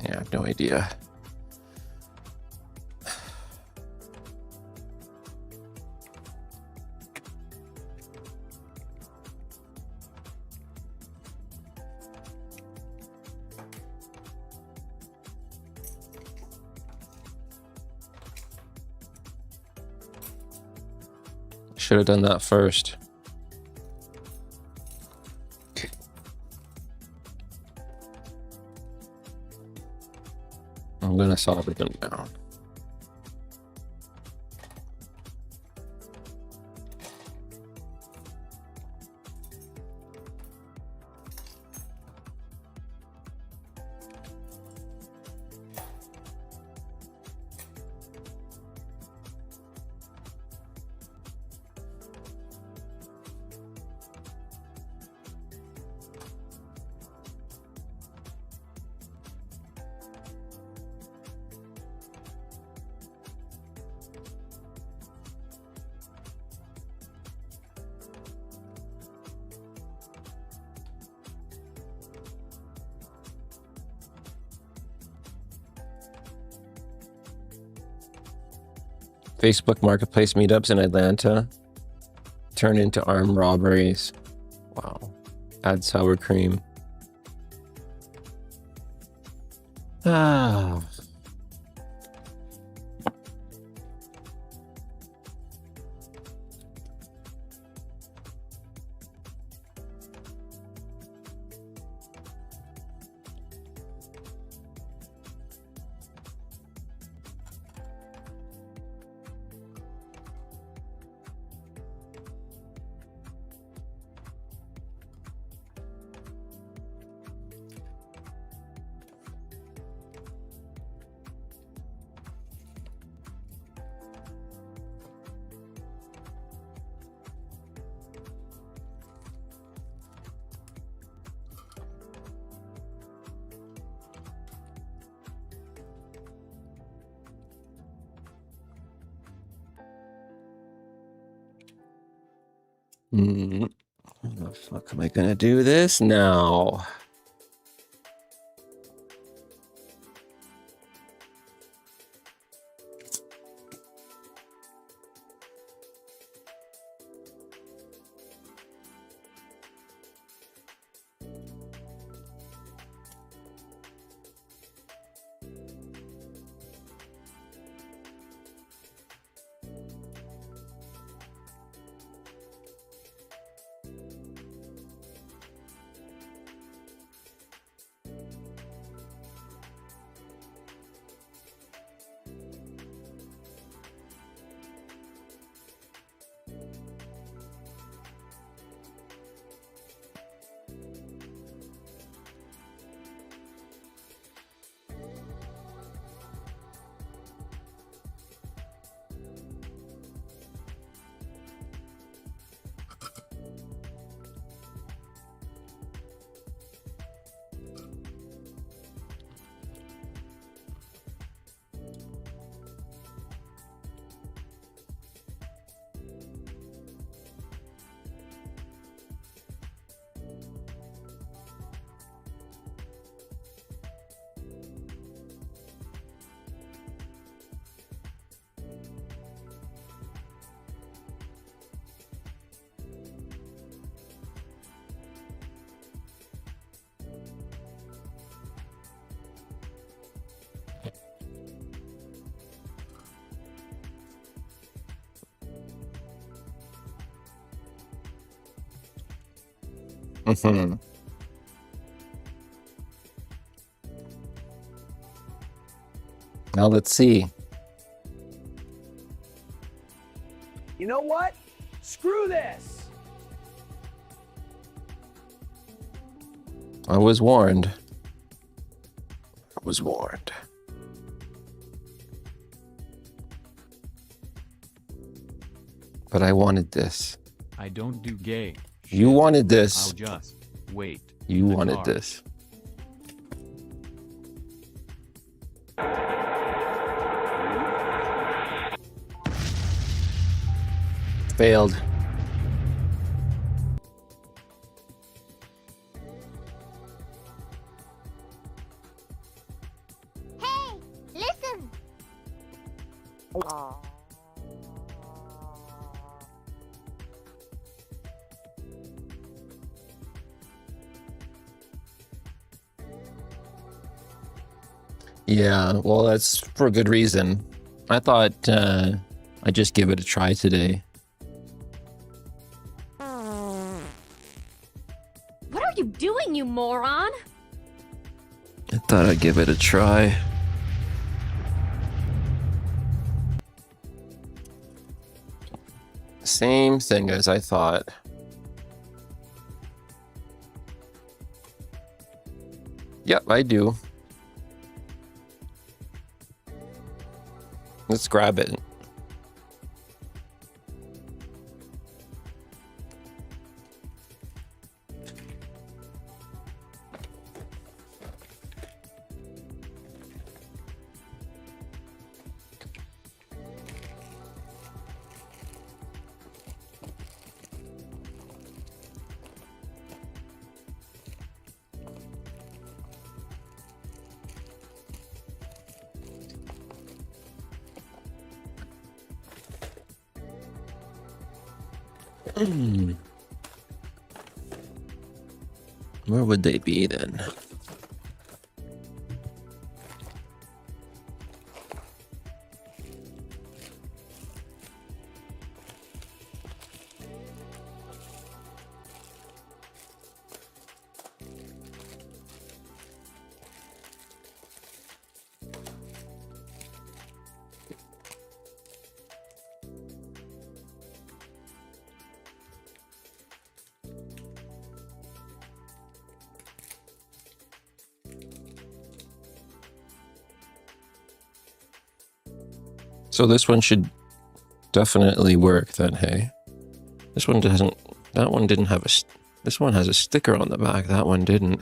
Yeah, I have no idea. Should have done that first. I'm gonna solder them down. Facebook Marketplace meetups in Atlanta turn into armed robberies. Wow. Add sour cream. Ah. How the fuck am I gonna do this now? Now let's see. You know what? Screw this. I was warned. I was warned. But I wanted this. I don't do gay. You wanted this. I'll just wait. You in the wanted car. this. Failed. Hey, listen! Yeah, well, that's for a good reason. I thought I'd just give it a try today. What are you doing, you moron? I thought I'd give it a try. same thing as I thought. Yep, I do. Let's grab it. Where would they be then? So this one should definitely work then, hey? This one doesn't, that one didn't have a, this one has a sticker on the back, that one didn't.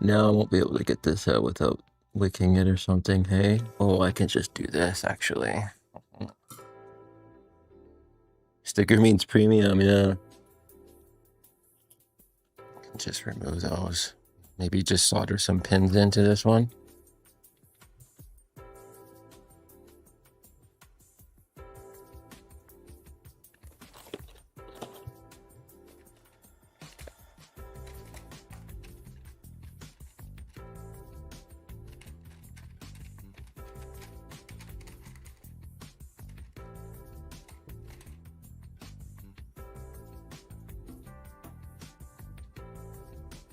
Now I won't be able to get this out without wicking it or something, hey? Oh, I can just do this, actually. Sticker means premium, yeah. Just remove those. Maybe just solder some pins into this one.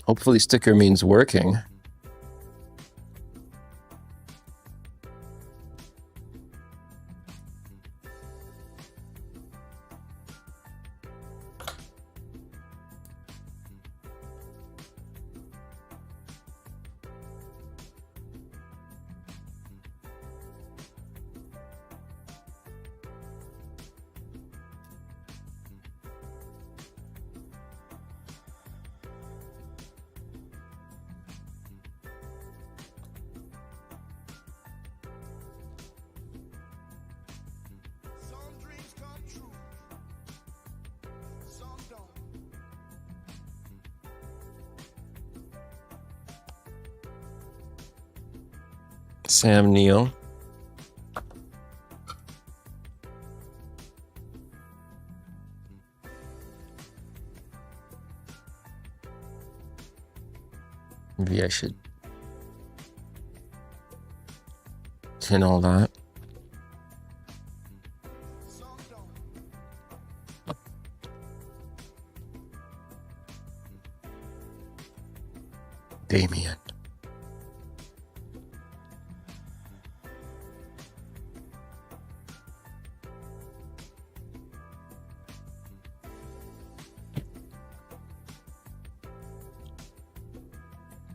Hopefully sticker means working. Sam Neill. Maybe I should tin all that. Damien.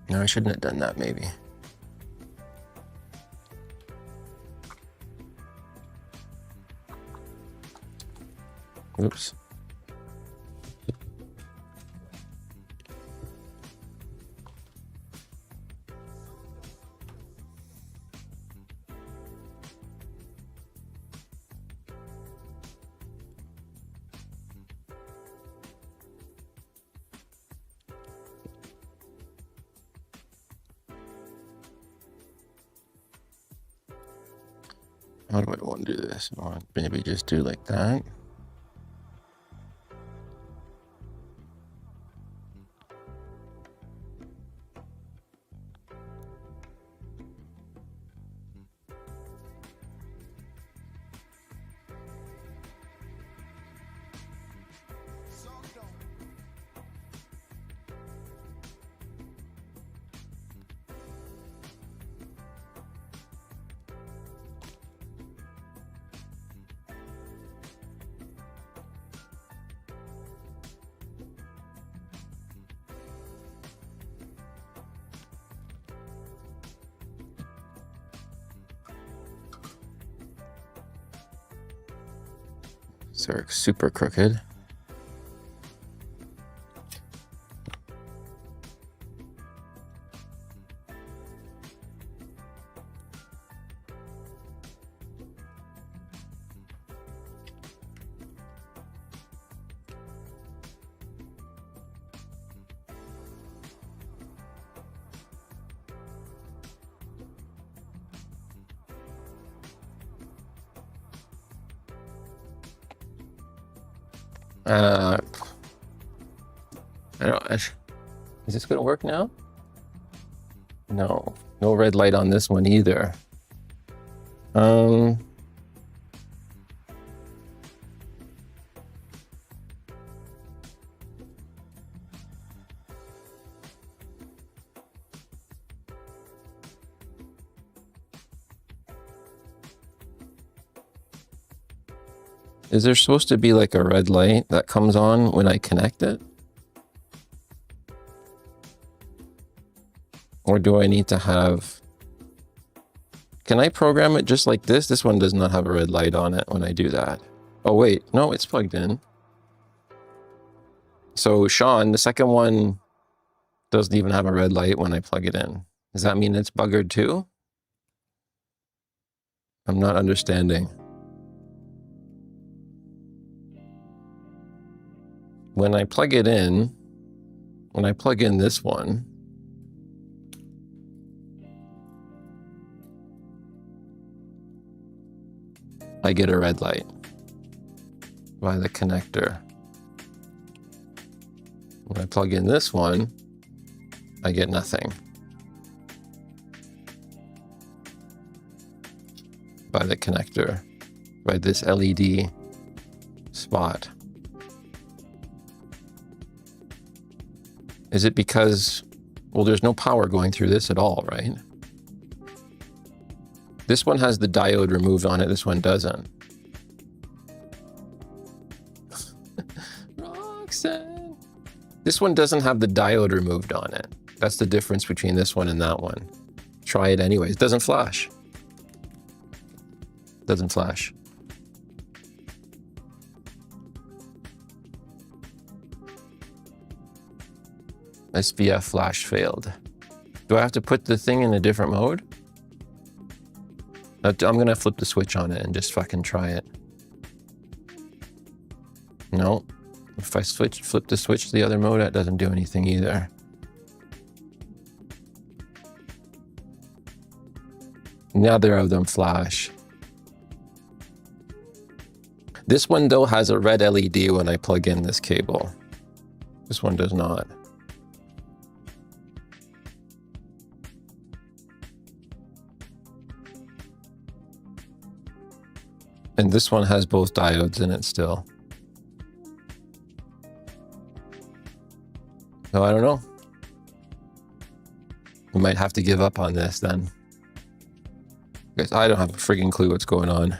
No, I shouldn't have done that, maybe. Oops. How do I want to do this? I want maybe just do like that. So super crooked. Is this gonna work now? No, no red light on this one either. Is there supposed to be like a red light that comes on when I connect it? Or do I need to have... Can I program it just like this? This one does not have a red light on it when I do that. Oh wait, no, it's plugged in. So Sean, the second one doesn't even have a red light when I plug it in. Does that mean it's buggered too? I'm not understanding. When I plug it in, when I plug in this one, I get a red light by the connector. When I plug in this one, I get nothing by the connector, by this LED spot. Is it because, well, there's no power going through this at all, right? This one has the diode removed on it, this one doesn't. Roxanne! This one doesn't have the diode removed on it. That's the difference between this one and that one. Try it anyways. It doesn't flash. Doesn't flash. SVF flash failed. Do I have to put the thing in a different mode? I'm gonna flip the switch on it and just fucking try it. No. If I flip the switch to the other mode, that doesn't do anything either. Neither of them flash. This one though has a red LED when I plug in this cable. This one does not. And this one has both diodes in it still. So I don't know. We might have to give up on this then. Because I don't have a freaking clue what's going on.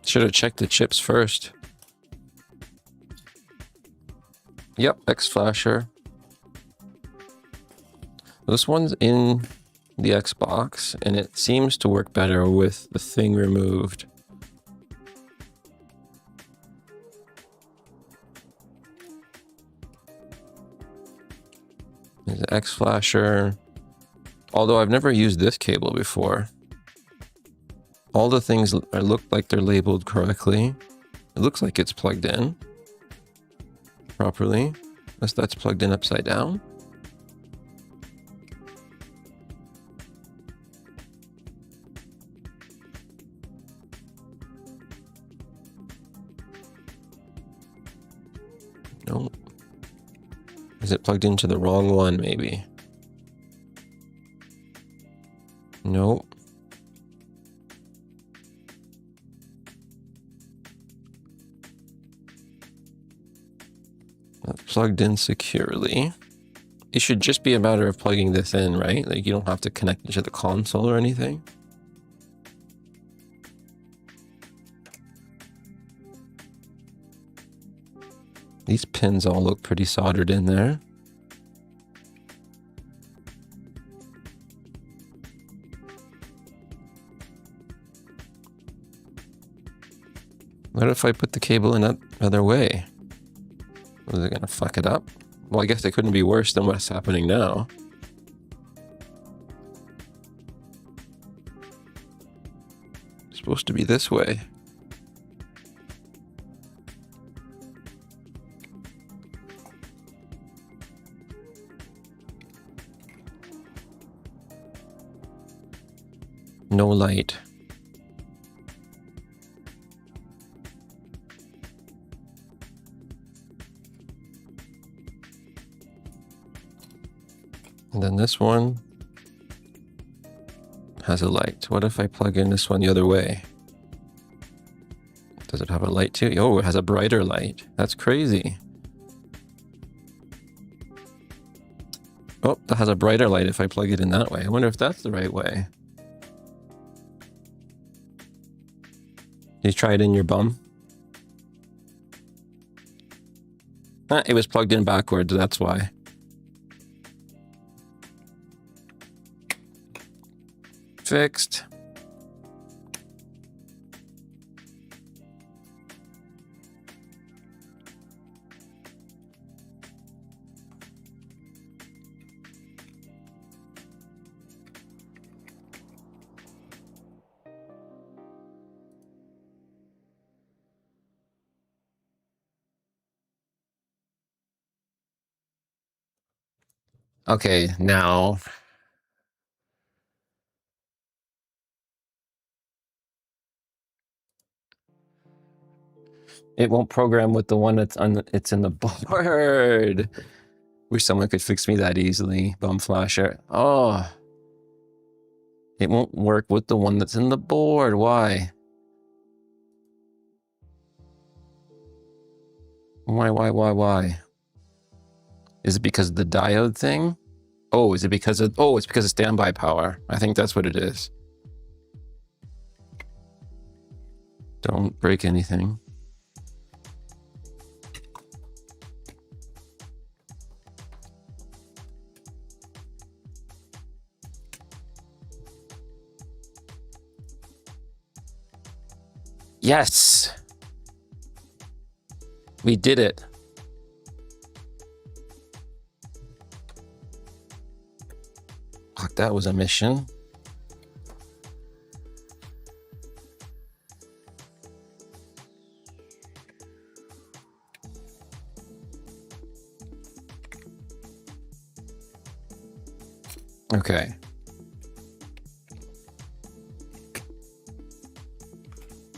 Should have checked the chips first. Yep, X flasher. This one's in the Xbox, and it seems to work better with the thing removed. There's an X flasher. Although I've never used this cable before. All the things look like they're labeled correctly. It looks like it's plugged in properly. Unless that's plugged in upside down. No. Is it plugged into the wrong one, maybe? Nope. That's plugged in securely. It should just be a matter of plugging this in, right? Like you don't have to connect it to the console or anything. These pins all look pretty soldered in there. What if I put the cable in that other way? Was it gonna fuck it up? Well, I guess it couldn't be worse than what's happening now. It's supposed to be this way. No light. And then this one has a light. What if I plug in this one the other way? Does it have a light too? Oh, it has a brighter light. That's crazy. Oh, that has a brighter light if I plug it in that way. I wonder if that's the right way. You try it in your bum? Ah, it was plugged in backwards, that's why. Fixed. Okay, now it won't program with the one that's on it's in the board. Wish someone could fix me that easily. Bum flasher. Oh. It won't work with the one that's in the board. Why? Why? Is it because of the diode thing? Oh, is it because of, oh, it's because of standby power. I think that's what it is. Don't break anything. Yes! We did it. Fuck, that was a mission. Okay.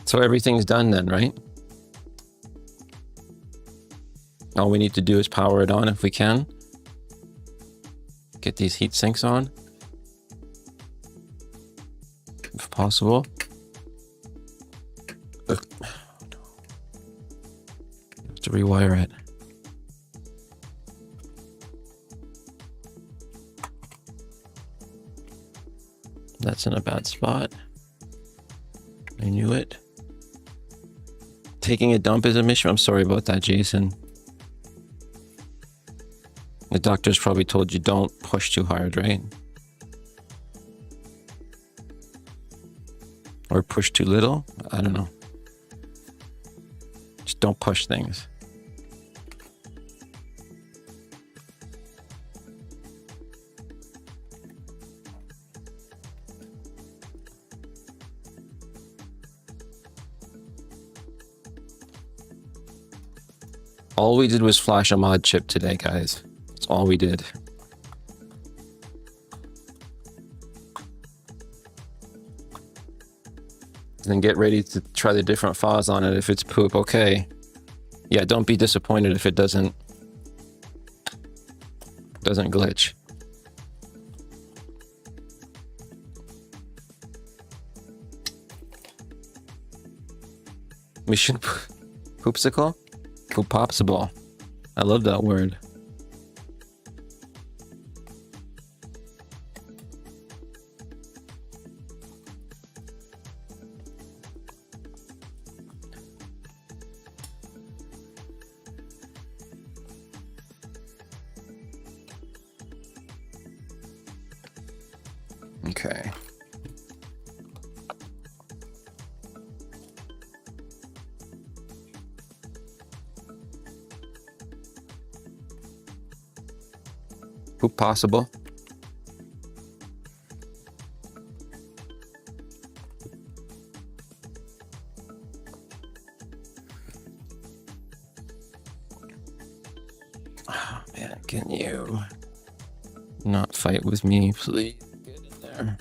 So everything's done then, right? All we need to do is power it on if we can. Get these heat sinks on. If possible. Ugh. Have to rewire it. That's in a bad spot. I knew it. Taking a dump is a mission. I'm sorry about that, Jason. The doctor's probably told you don't push too hard, right? Or push too little? I don't know. Just don't push things. All we did was flash a mod chip today, guys. That's all we did. Then get ready to try the different files on it if it's poop, okay. Yeah, don't be disappointed if it doesn't glitch. Mission poopsicle? Poopopsicle. I love that word. Okay. Poop possible. Oh man, can you not fight with me, please? Get in there.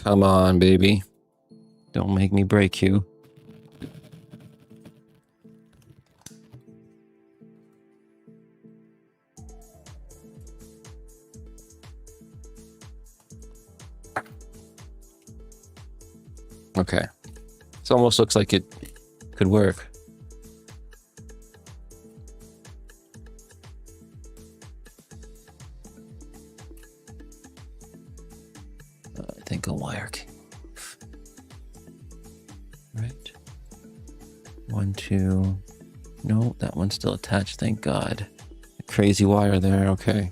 Come on, baby. Don't make me break you. Okay. This almost looks like it could work. I think a wire came off. Right. 1, 2. No, that one's still attached, thank God. Crazy wire there, okay.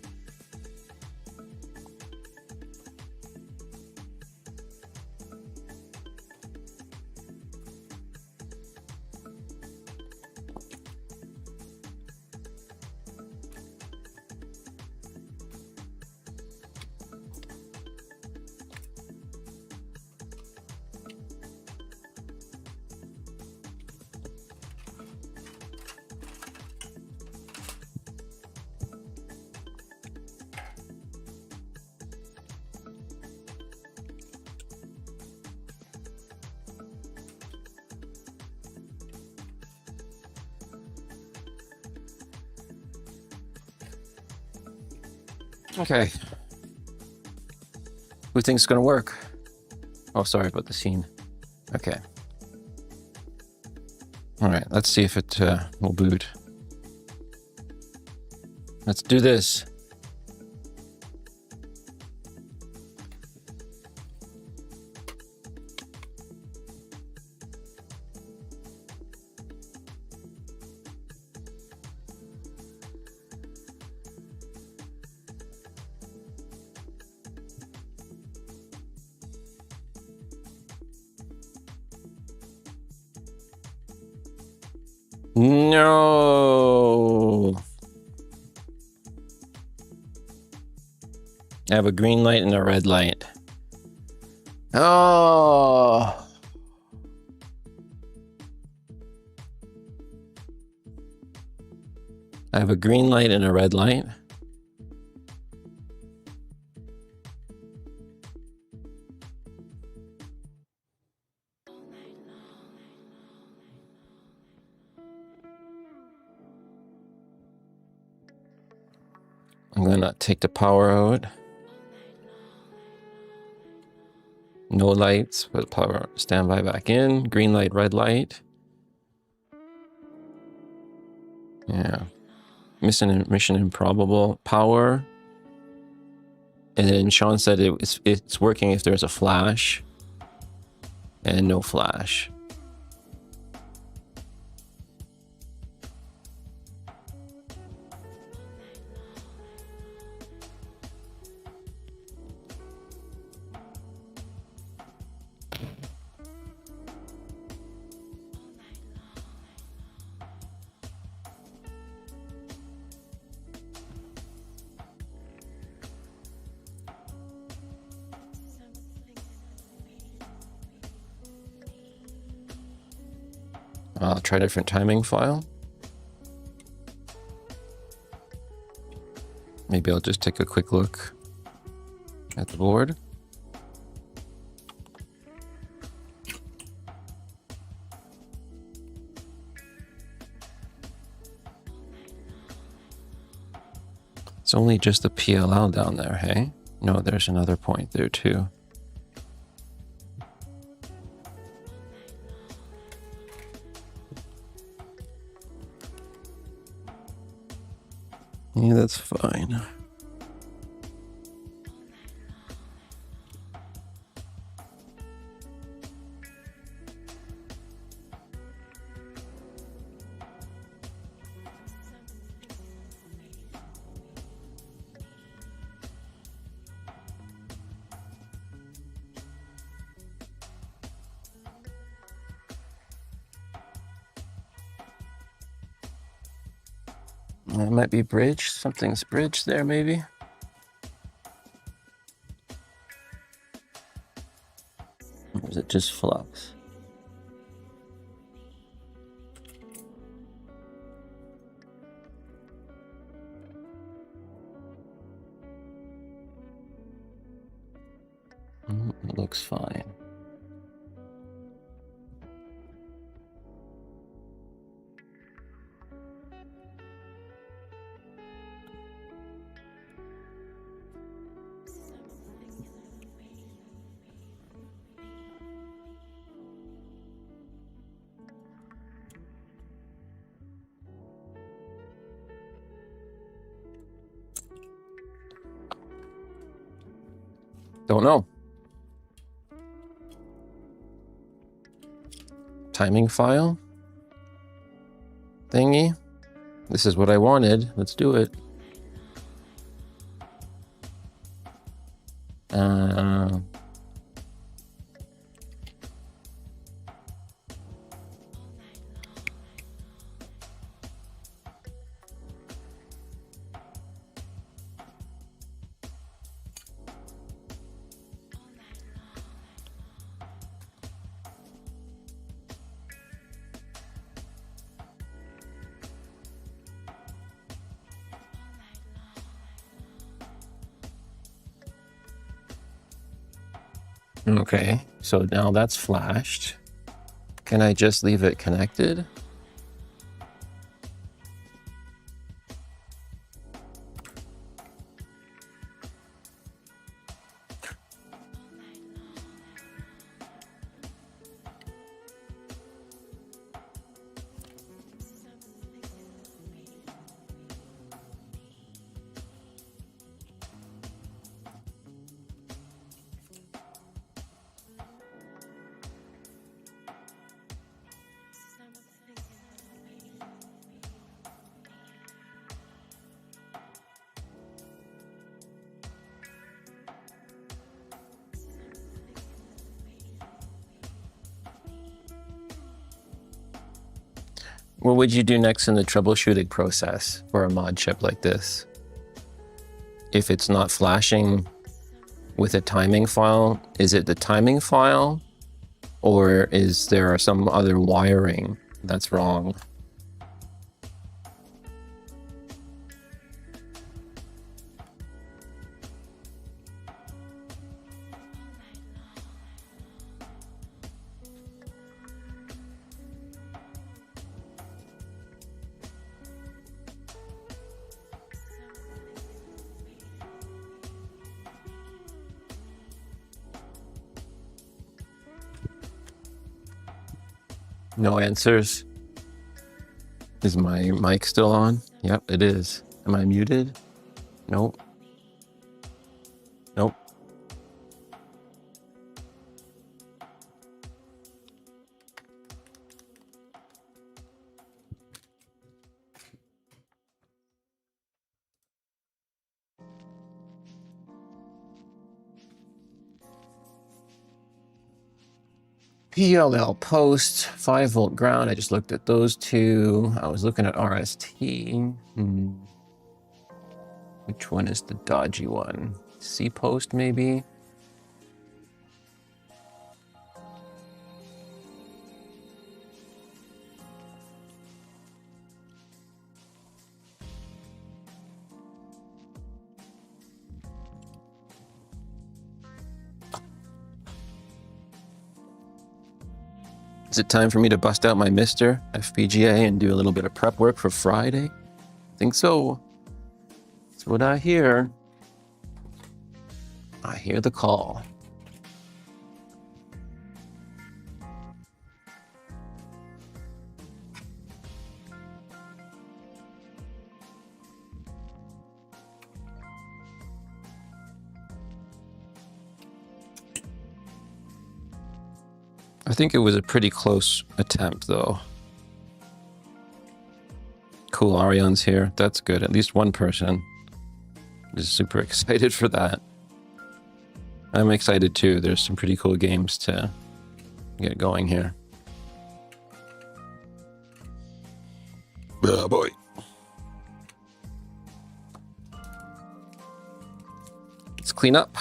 Okay. Who thinks it's gonna work? Oh, sorry about the scene. Okay. All right, let's see if it will boot. Let's do this. No. I have a green light and a red light. Oh. I have a green light and a red light. I'm gonna take the power out. No lights, put power standby back in. Green light, red light. Yeah. Mission improbable. Power. And then Sean said it's working if there's a flash and no flash. I'll try a different timing file. Maybe I'll just take a quick look at the board. It's only just the PLL down there, hey? No, there's another point there too. Yeah, that's fine. It might be bridge. Something's bridged there, maybe. Or is it just flux? It looks fine. Don't know. Timing file thingy. This is what I wanted. Let's do it. Okay, so now that's flashed. Can I just leave it connected? What would you do next in the troubleshooting process for a mod chip like this? If it's not flashing with a timing file, is it the timing file, or is there some other wiring that's wrong? No answers. Is my mic still on? Yep, it is. Am I muted? Nope. PLL post, 5-volt ground. I just looked at those two. I was looking at RST. Which one is the dodgy one? C post maybe? Is it time for me to bust out my Mr. FPGA and do a little bit of prep work for Friday? I think so. That's what I hear. I hear the call. I think it was a pretty close attempt, though. Cool, Arion's here. That's good. At least one person is super excited for that. I'm excited too. There's some pretty cool games to get going here. Oh boy. Let's clean up.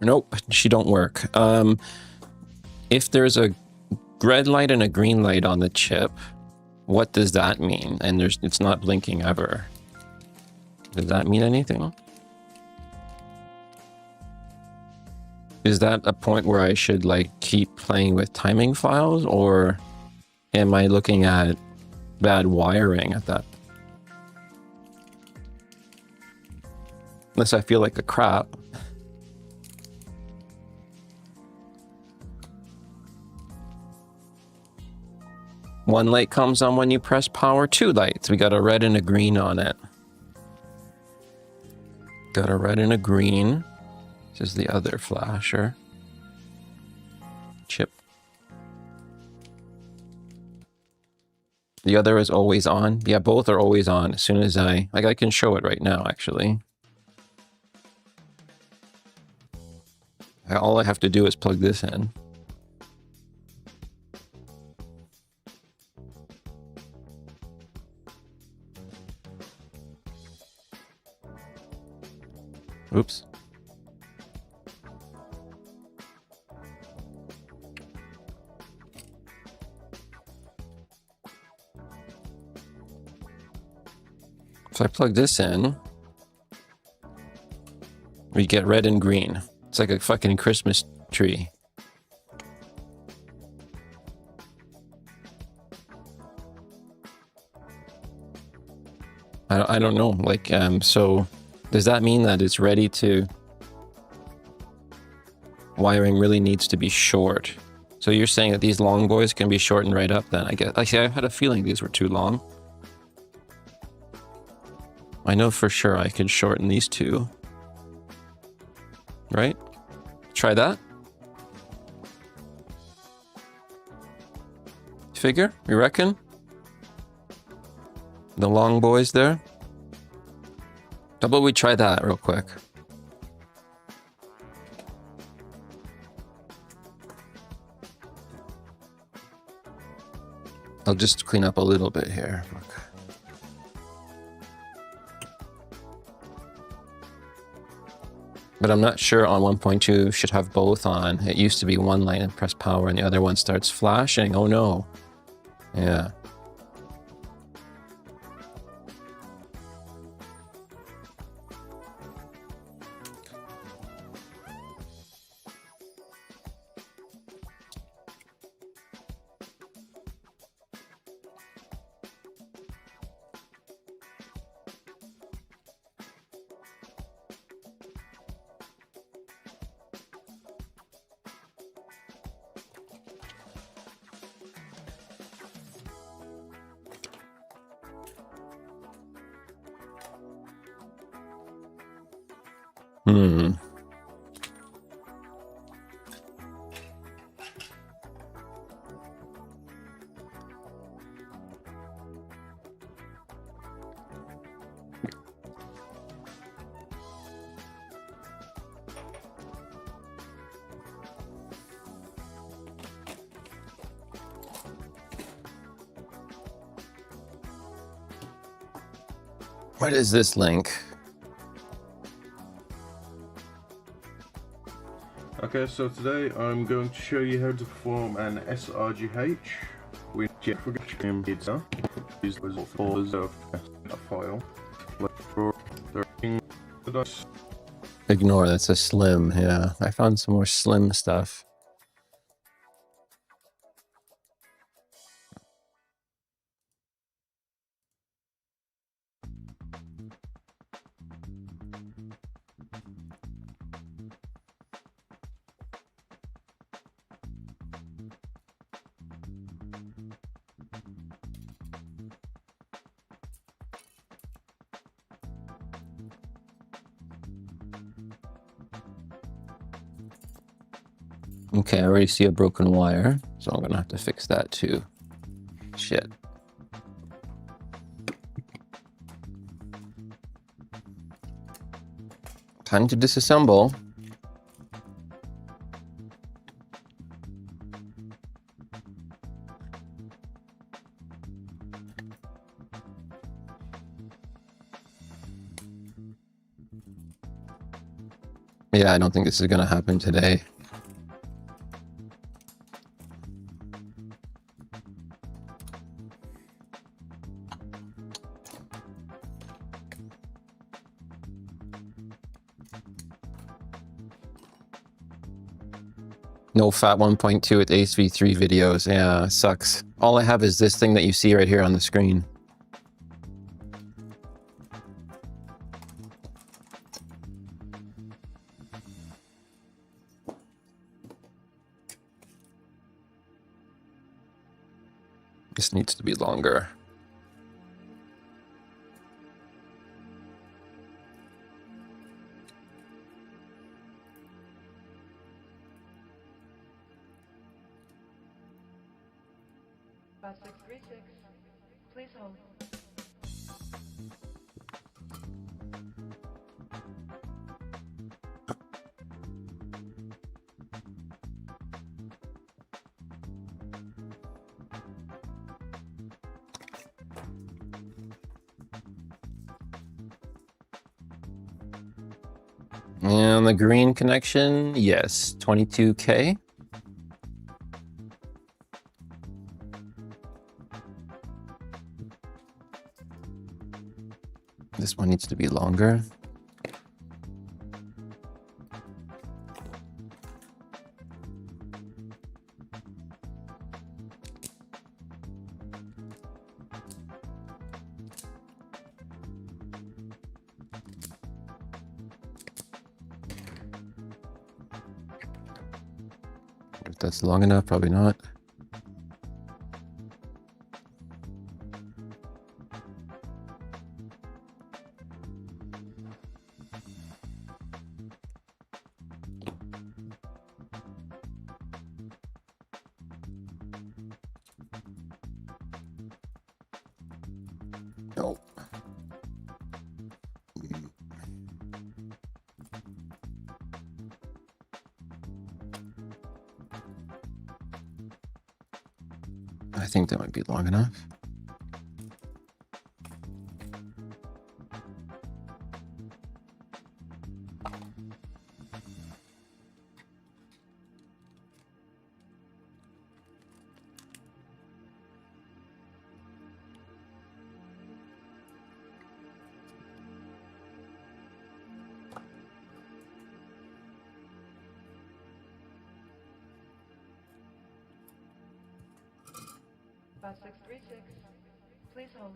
Nope, she don't work. If there's a red light and a green light on the chip, what does that mean? And it's not blinking ever. Does that mean anything? Is that a point where I should like keep playing with timing files, or am I looking at bad wiring at that? Unless I feel like a crap. One light comes on when you press power, 2 lights. We got a red and a green on it. Got a red and a green. This is the other flasher. Chip. The other is always on. Yeah, both are always on as soon as I can show it right now, actually. All I have to do is plug this in. Oops. If I plug this in, we get red and green. It's like a fucking Christmas tree. I don't know. Like, so does that mean that it's ready to... Wiring really needs to be short. So you're saying that these long boys can be shortened right up then, I guess. Actually, I had a feeling these were too long. I know for sure I could shorten these two. Right? Try that. Figure? You reckon? The long boys there? How about we try that real quick? I'll just clean up a little bit here. Look. But I'm not sure on 1.2 should have both on. It used to be one light and press power and the other one starts flashing. Oh no. Yeah. What is this link? Okay, so today I'm going to show you how to perform an SRGH with JFIXX pizza. Use the file. Ignore, that's a slim, yeah. I found some more slim stuff. Okay, I already see a broken wire, so I'm gonna have to fix that too. Shit. Time to disassemble. Yeah, I don't think this is gonna happen today. No FAT 1.2 with ASV3 videos. Yeah, sucks. All I have is this thing that you see right here on the screen. This needs to be longer. Please hold. And the green connection, yes, 22K. This one needs to be longer. If that's long enough, probably not. No. I think that might be long enough. Bus 636, please hold.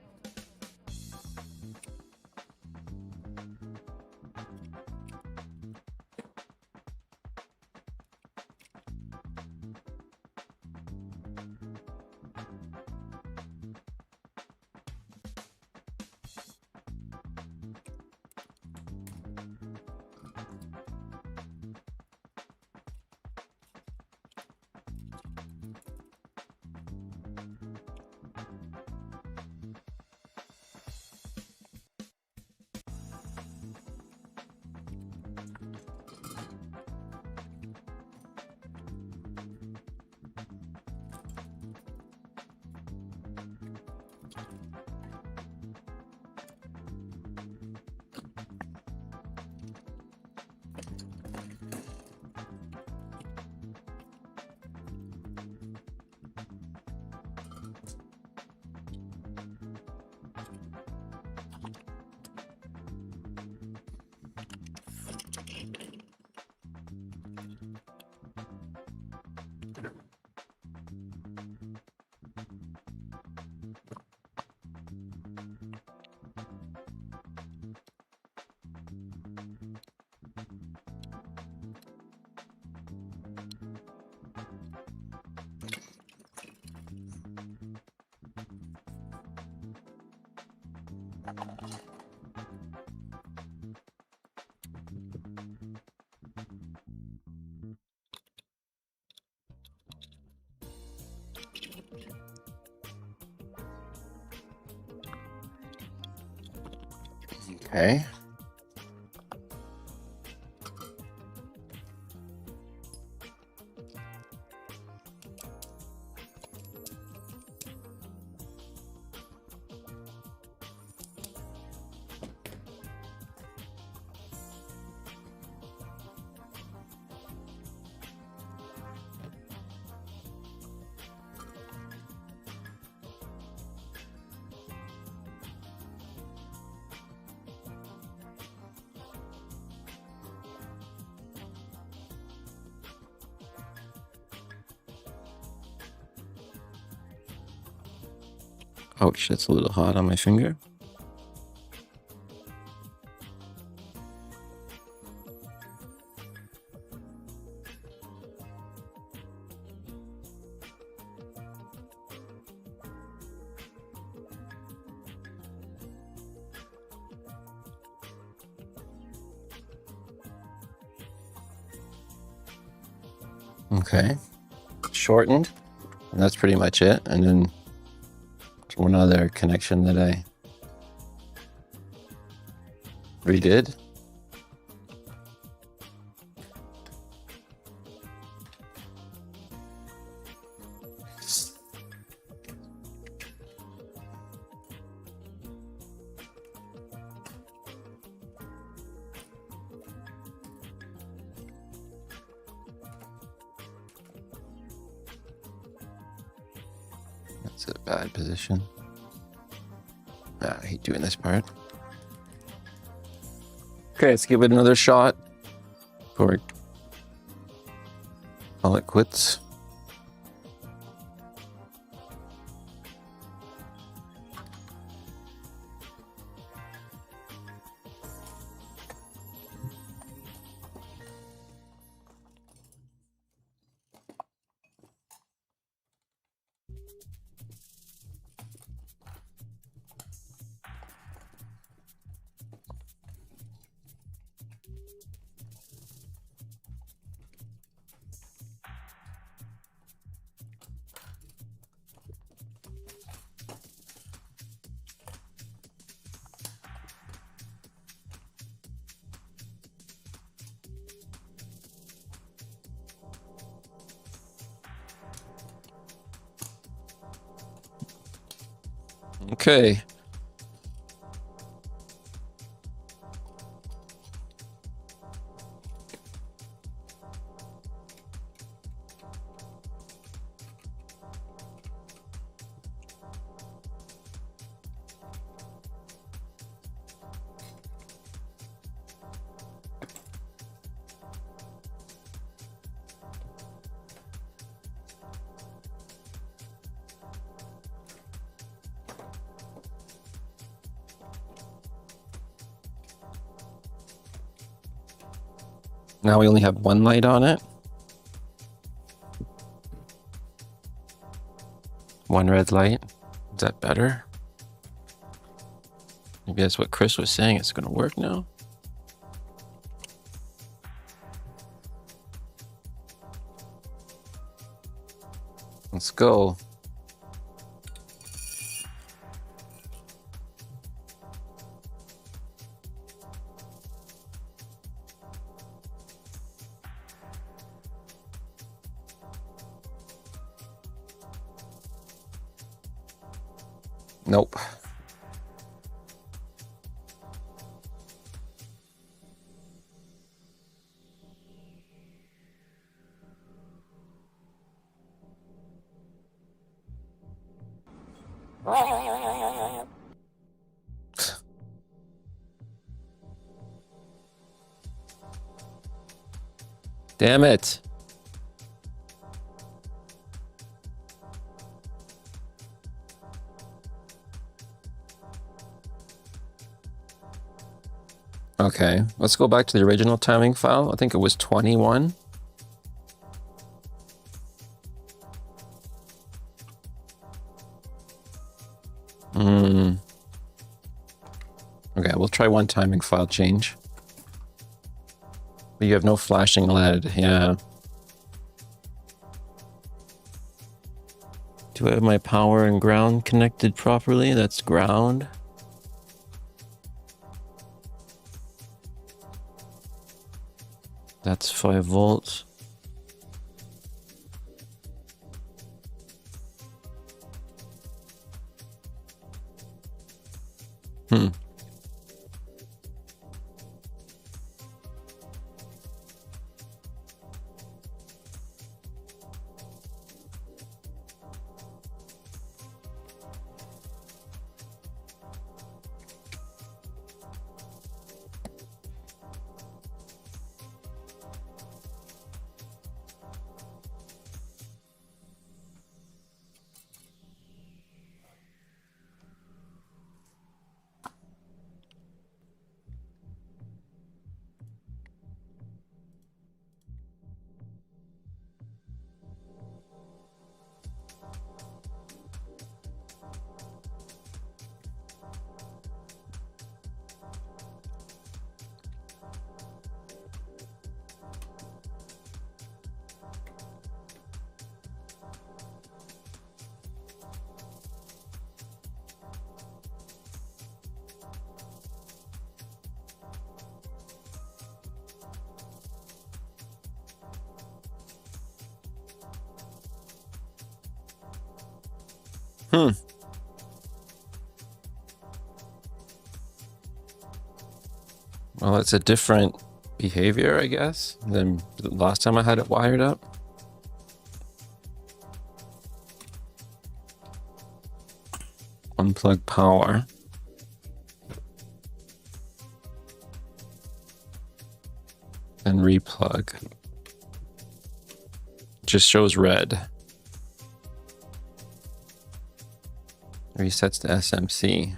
Okay. Ouch, that's a little hot on my finger. Okay, shortened, and that's pretty much it. And then one other connection that I redid. That's a bad position. I hate doing this part. Okay, let's give it another shot before we call it quits. Okay. Now we only have one light on it. One red light. Is that better? Maybe that's what Chris was saying. It's going to work now. Let's go. Nope. Damn it. Okay, let's go back to the original timing file. I think it was 21. Okay, we'll try one timing file change. But you have no flashing LED, yeah. Do I have my power and ground connected properly? That's ground. That's 5 volts. Well, it's a different behavior, I guess, than the last time I had it wired up. Unplug power. And replug. Just shows red. Resets to SMC.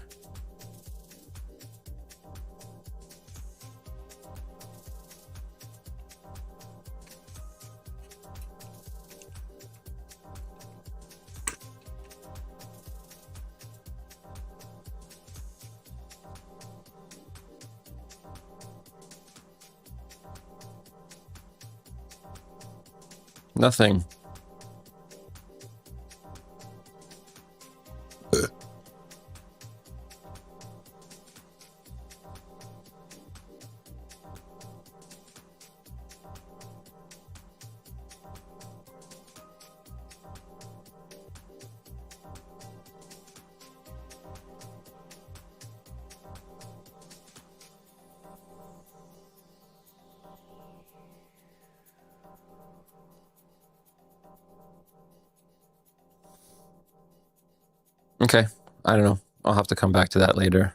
Nothing. Okay, I don't know. I'll have to come back to that later.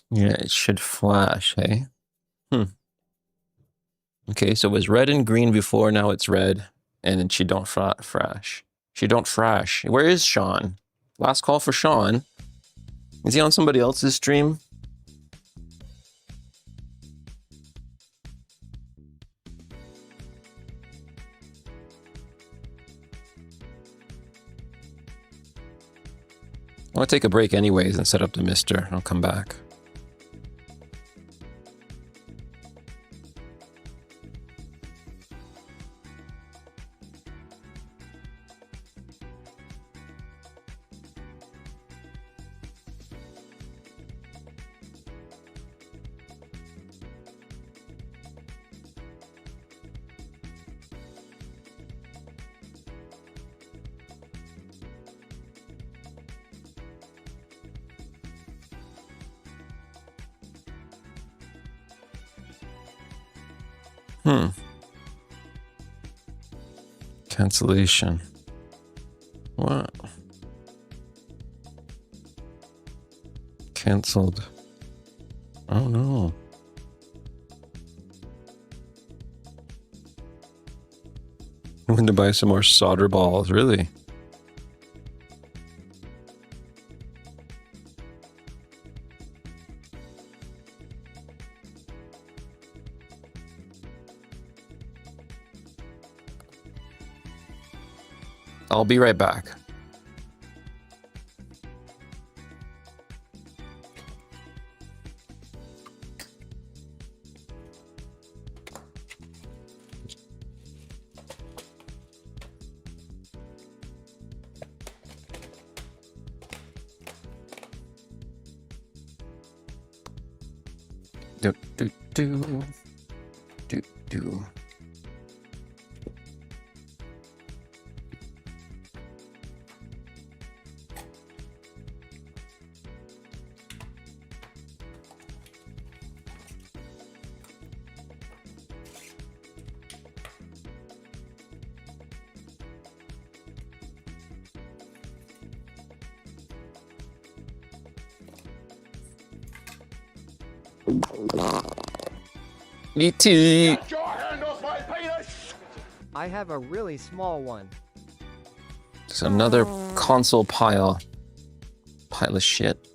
Yeah, it should flash, hey? Okay, so it was red and green before, now it's red, and then she don't frash. She don't frash. Where is Sean? Last call for Sean. Is he on somebody else's stream? I want to take a break anyways and set up the mister. I'll come back. Cancellation. What? Cancelled. Oh no. I went to buy some more solder balls, really? I'll be right back. Do do do do do. Yeti. Get your hand off my penis! I have a really small one. Just another console pile of shit.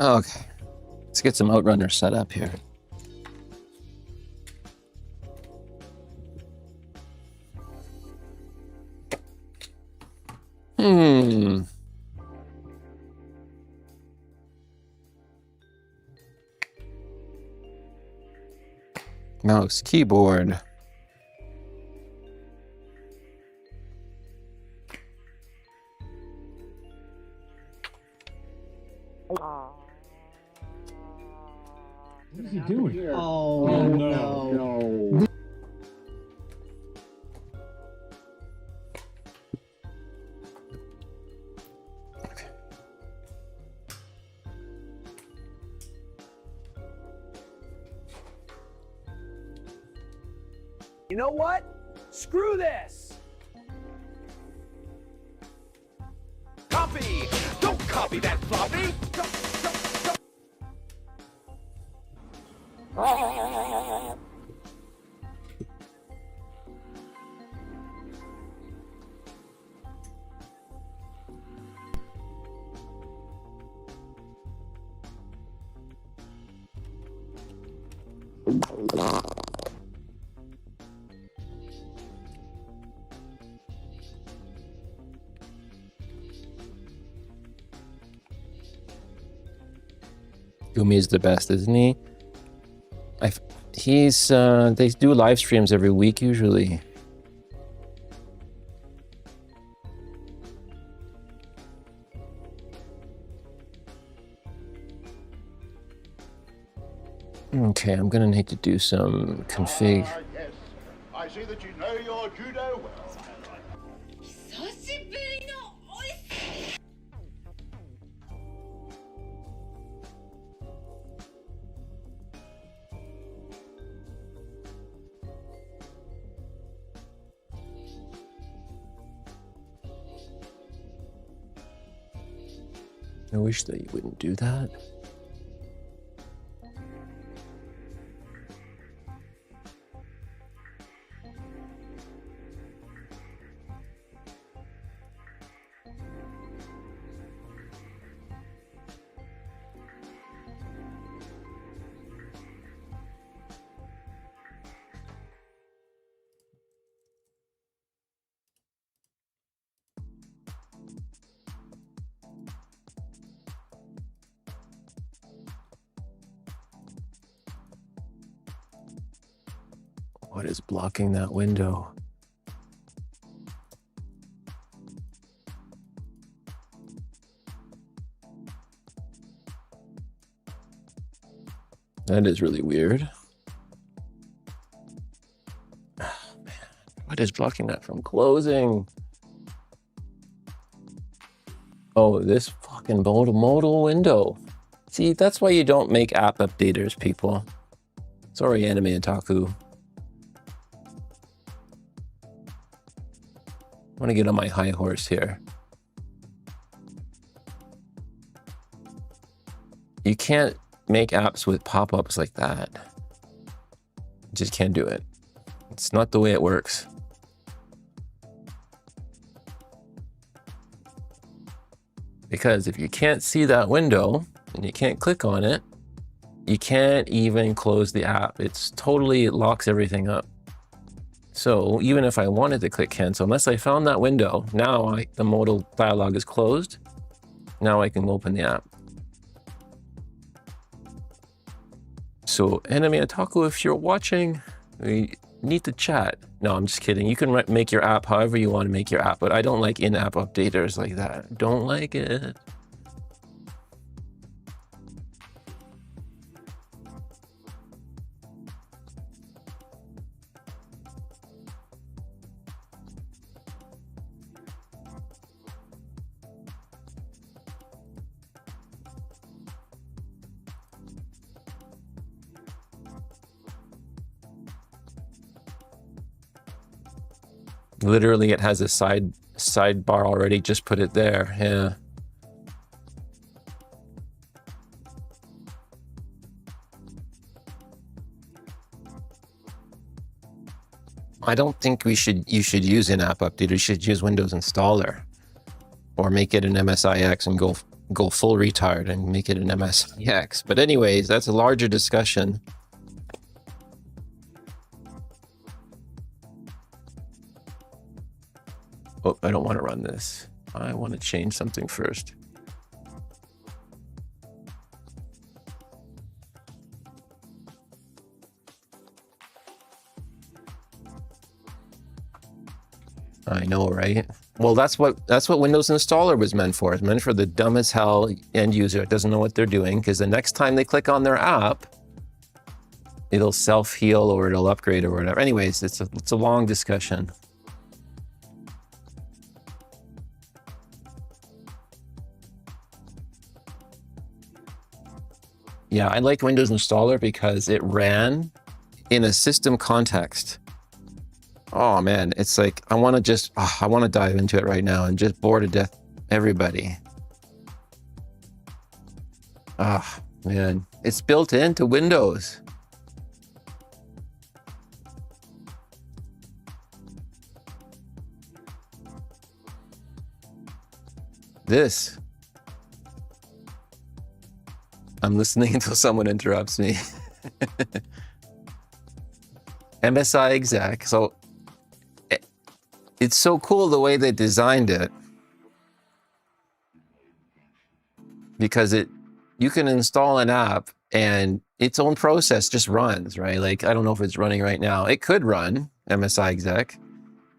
Okay, let's get some Outrunners set up here. Mouse, keyboard. What is he doing? Oh, no. You know what? Screw this! Copy! Don't copy that floppy! Gumi is the best, isn't he? They do live streams every week usually. Okay, I'm gonna need to do some config. Yes, I see that you know your judo well. I wish that you wouldn't do that. What is blocking that window? That is really weird. Oh, man. What is blocking that from closing? Oh, this fucking modal window. See, that's why you don't make app updaters, people. Sorry, Anime Otaku. I want to get on my high horse here. You can't make apps with pop-ups like that. You just can't do it. It's not the way it works. Because if you can't see that window and you can't click on it, you can't even close the app. It locks everything up. So even if I wanted to click cancel, unless I found that window, now the modal dialog is closed. Now I can open the app. So Anime Otaku, if you're watching, we need to chat. No, I'm just kidding. You can make your app however you want to make your app, but I don't like in-app updaters like that. Don't like it. Literally, it has a sidebar already. Just put it there. Yeah. I don't think you should use in-app updater. You should use Windows Installer, or make it an MSIX and go full retard and make it an MSIX. But anyways, that's a larger discussion. Oh, I don't want to run this. I want to change something first. I know, right? Well, that's what Windows Installer was meant for. It's meant for the dumb as hell end user that doesn't know what they're doing, because the next time they click on their app, it'll self-heal or it'll upgrade or whatever. Anyways, it's a long discussion. Yeah, I like Windows Installer because it ran in a system context. Oh man, it's like, I want to dive into it right now and just bore to death everybody. Ah, man, it's built into Windows. This. I'm listening until someone interrupts me. MSIXX. So it's so cool the way they designed it, because you can install an app and its own process just runs, right? Like, I don't know if it's running right now. It could run MSIXX.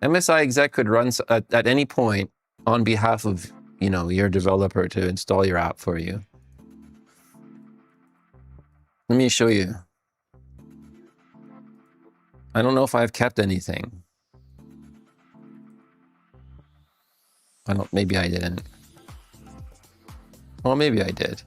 MSIXX could run at any point on behalf of, your developer to install your app for you. Let me show you. I don't know if I've kept anything. Maybe I didn't. Well, maybe I did.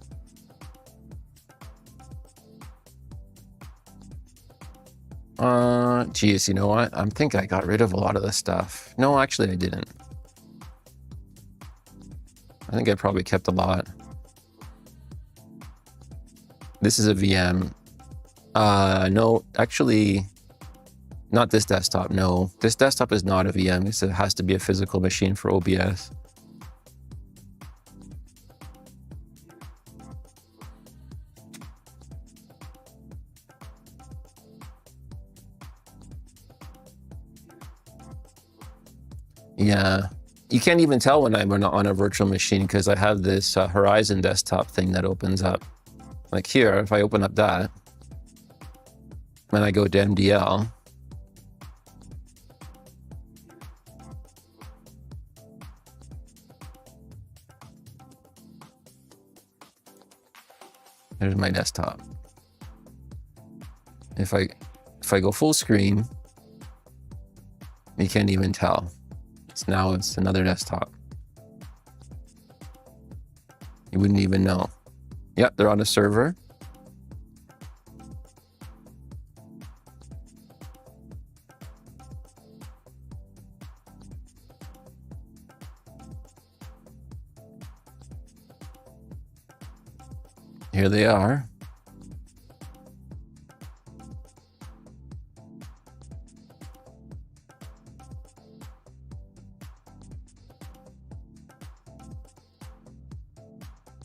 Geez, you know what? I think I got rid of a lot of the stuff. No, actually I didn't. I think I probably kept a lot. This is a VM. No, actually, not this desktop. No, this desktop is not a VM. It has to be a physical machine for OBS. Yeah, you can't even tell when I'm on a virtual machine because I have this Horizon desktop thing that opens up. Like here, if I open up that, and I go to MDL, there's my desktop. If I go full screen, you can't even tell. It's another desktop. You wouldn't even know. Yep, they're on a server. Here they are.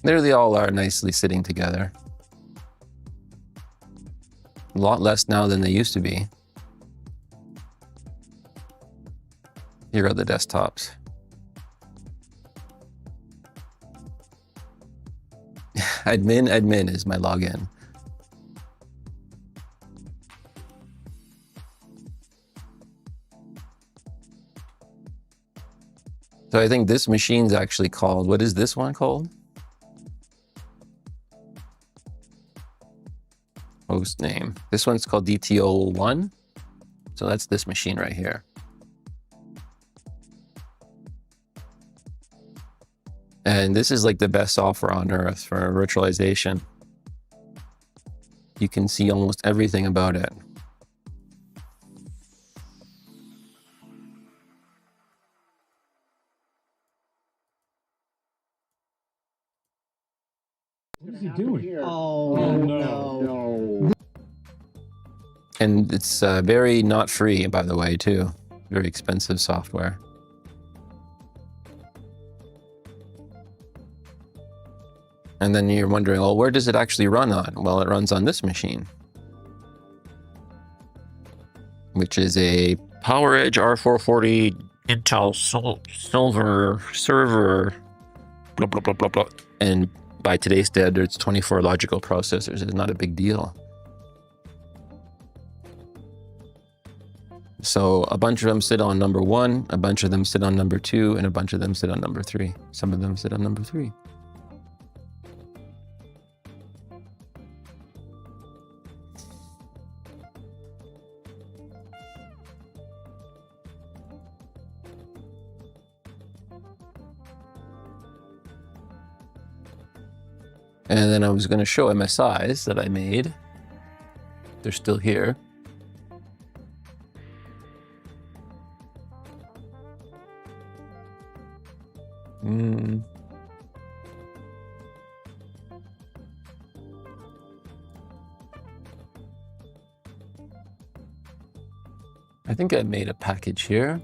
There they all are, nicely sitting together. A lot less now than they used to be. Here are the desktops. Admin is my login. So I think this machine's actually called, what is this one called? Host name. This one's called DTO1. So that's this machine right here. And this is like the best software on earth for virtualization. You can see almost everything about it. What is he doing? Oh, no. And it's very not free, by the way, too. Very expensive software. And then you're wondering, well, where does it actually run on? Well, it runs on this machine, which is a PowerEdge R440 Intel Silver server, blah, blah, blah, blah, blah. And by today's standards, 24 logical processors is not a big deal. So a bunch of them sit on number 1, a bunch of them sit on number 2, and a bunch of them sit on number 3. Some of them sit on number 3. And then I was going to show MSIs that I made. They're still here. I think I made a package here.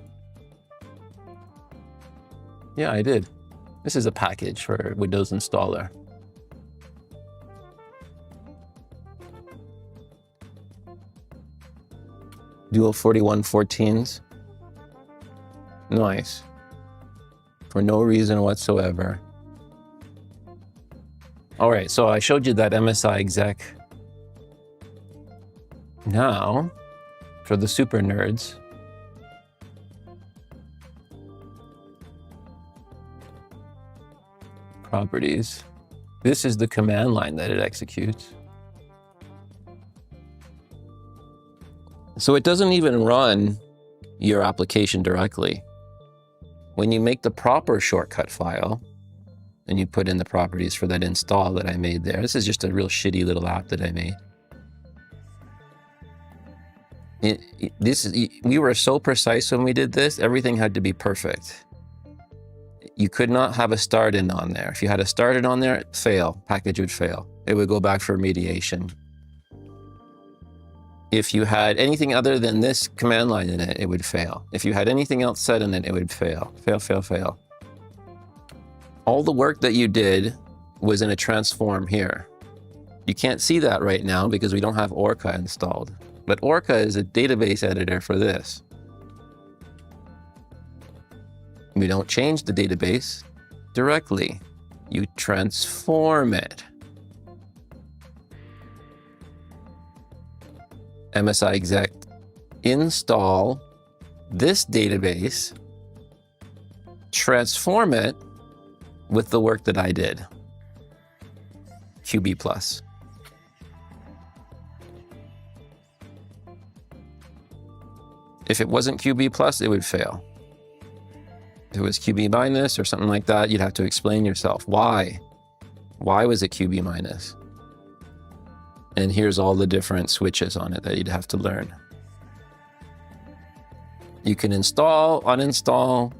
Yeah, I did. This is a package for Windows Installer. Dual 4114s. Nice. For no reason whatsoever. All right, so I showed you that MSI exec. Now, for the super nerds, properties. This is the command line that it executes. So it doesn't even run your application directly. When you make the proper shortcut file and you put in the properties for that install that I made there, this is just a real shitty little app that I made. We were so precise when we did this, everything had to be perfect. You could not have a start in on there. If you had a start in on there, fail, package would fail. It would go back for remediation. If you had anything other than this command line in it, it would fail. If you had anything else set in it, it would fail. Fail, fail, fail. All the work that you did was in a transform here. You can't see that right now because we don't have Orca installed. But Orca is a database editor for this. We don't change the database directly. You transform it. MSI exec install this database, transform it with the work that I did. QB plus. If it wasn't QB plus, it would fail. If it was QB minus or something like that, you'd have to explain yourself. Why Why was it QB minus? And here's all the different switches on it that you'd have to learn. You can install, uninstall,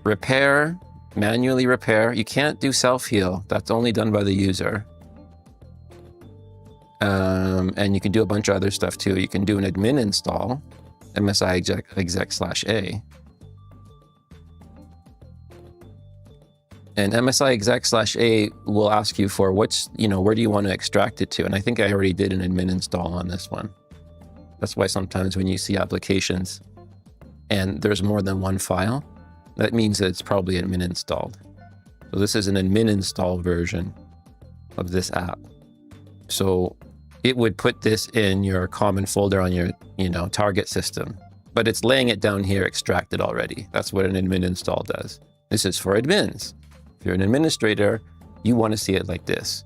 repair, manually repair. You can't do self-heal. That's only done by the user. And you can do a bunch of other stuff too. You can do an admin install, MSI exec/A. And MSI exec/A will ask you for what's, where do you want to extract it to? And I think I already did an admin install on this one. That's why sometimes when you see applications and there's more than one file, that means that it's probably admin installed. So this is an admin install version of this app. So it would put this in your common folder on your, target system, but it's laying it down here extracted already. That's what an admin install does. This is for admins. If you're an administrator, you want to see it like this.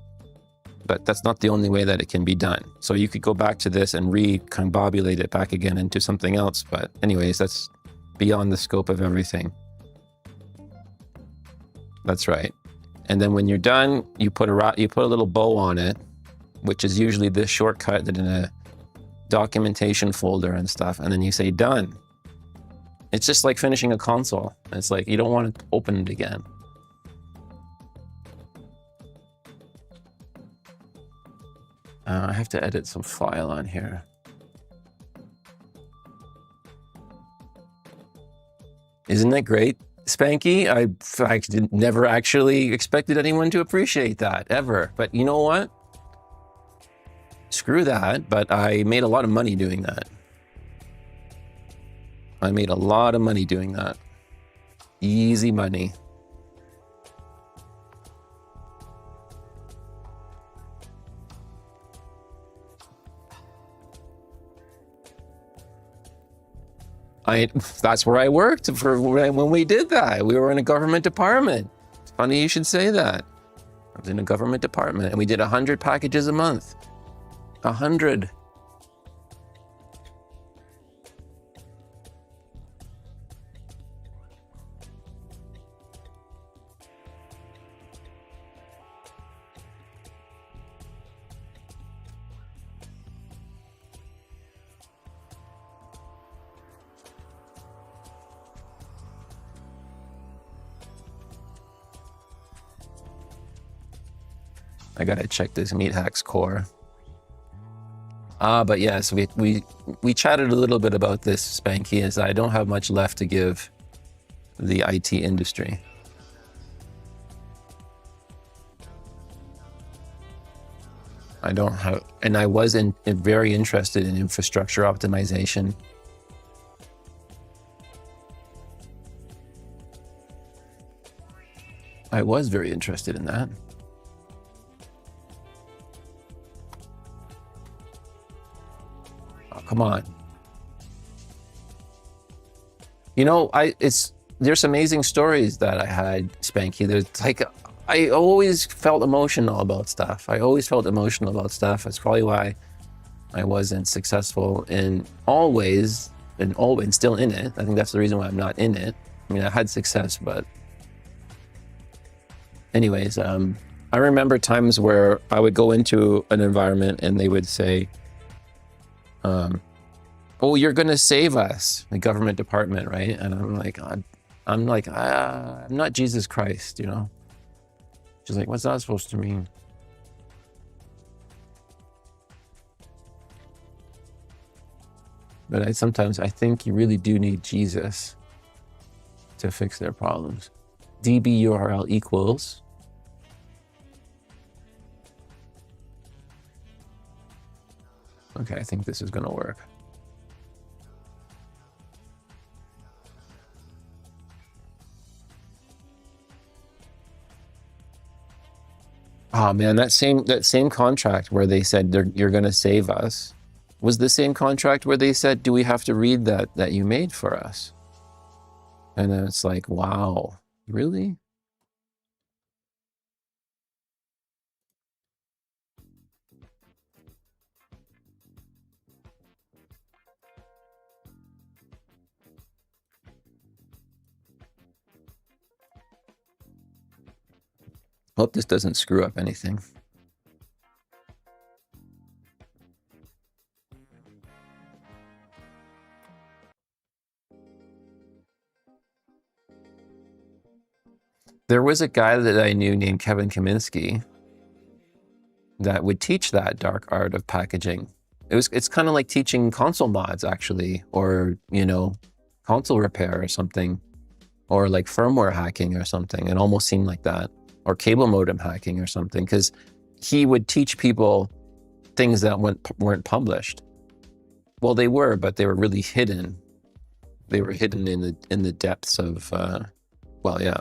But that's not the only way that it can be done. So you could go back to this and recombobulate it back again into something else. But anyways, that's beyond the scope of everything. That's right. And then when you're done, you put a little bow on it, which is usually this shortcut that in a documentation folder and stuff. And then you say done. It's just like finishing a console. It's like you don't want to open it again. I have to edit some file on here. Isn't it great, Spanky? I never actually expected anyone to appreciate that, ever. But you know what? Screw that, but I made a lot of money doing that. I made a lot of money doing that. Easy money. That's where I worked when we did that. We were in a government department. It's funny you should say that. I was in a government department and we did 100 packages a month. 100. I gotta check this Meat Hacks core. But yes, we chatted a little bit about this, Spanky, as I don't have much left to give the IT industry. I don't have, and I was very interested in infrastructure optimization. I was very interested in that. Come on. There's amazing stories that I had, Spanky. I always felt emotional about stuff. That's probably why I wasn't successful in always, and still in it. I think that's the reason why I'm not in it. I mean, I had success, but anyways, I remember times where I would go into an environment and they would say, oh, you're going to save us, the government department, right? And I'm not Jesus Christ, She's like, what's that supposed to mean? But sometimes I think you really do need Jesus to fix their problems. DB URL equals. Okay, I think this is going to work. Oh man, that same contract where they said you're going to save us was the same contract where they said, do we have to read that you made for us? And then it's like, wow, really? Hope this doesn't screw up anything. There was a guy that I knew named Kevin Kaminsky that would teach that dark art of packaging. It's kind of like teaching console mods, actually, or, you know, console repair or something, or like firmware hacking or something. It almost seemed like that, or cable modem hacking or something, because he would teach people things that weren't published. Well, they were, but they were really hidden. They were hidden in the depths of, well, yeah,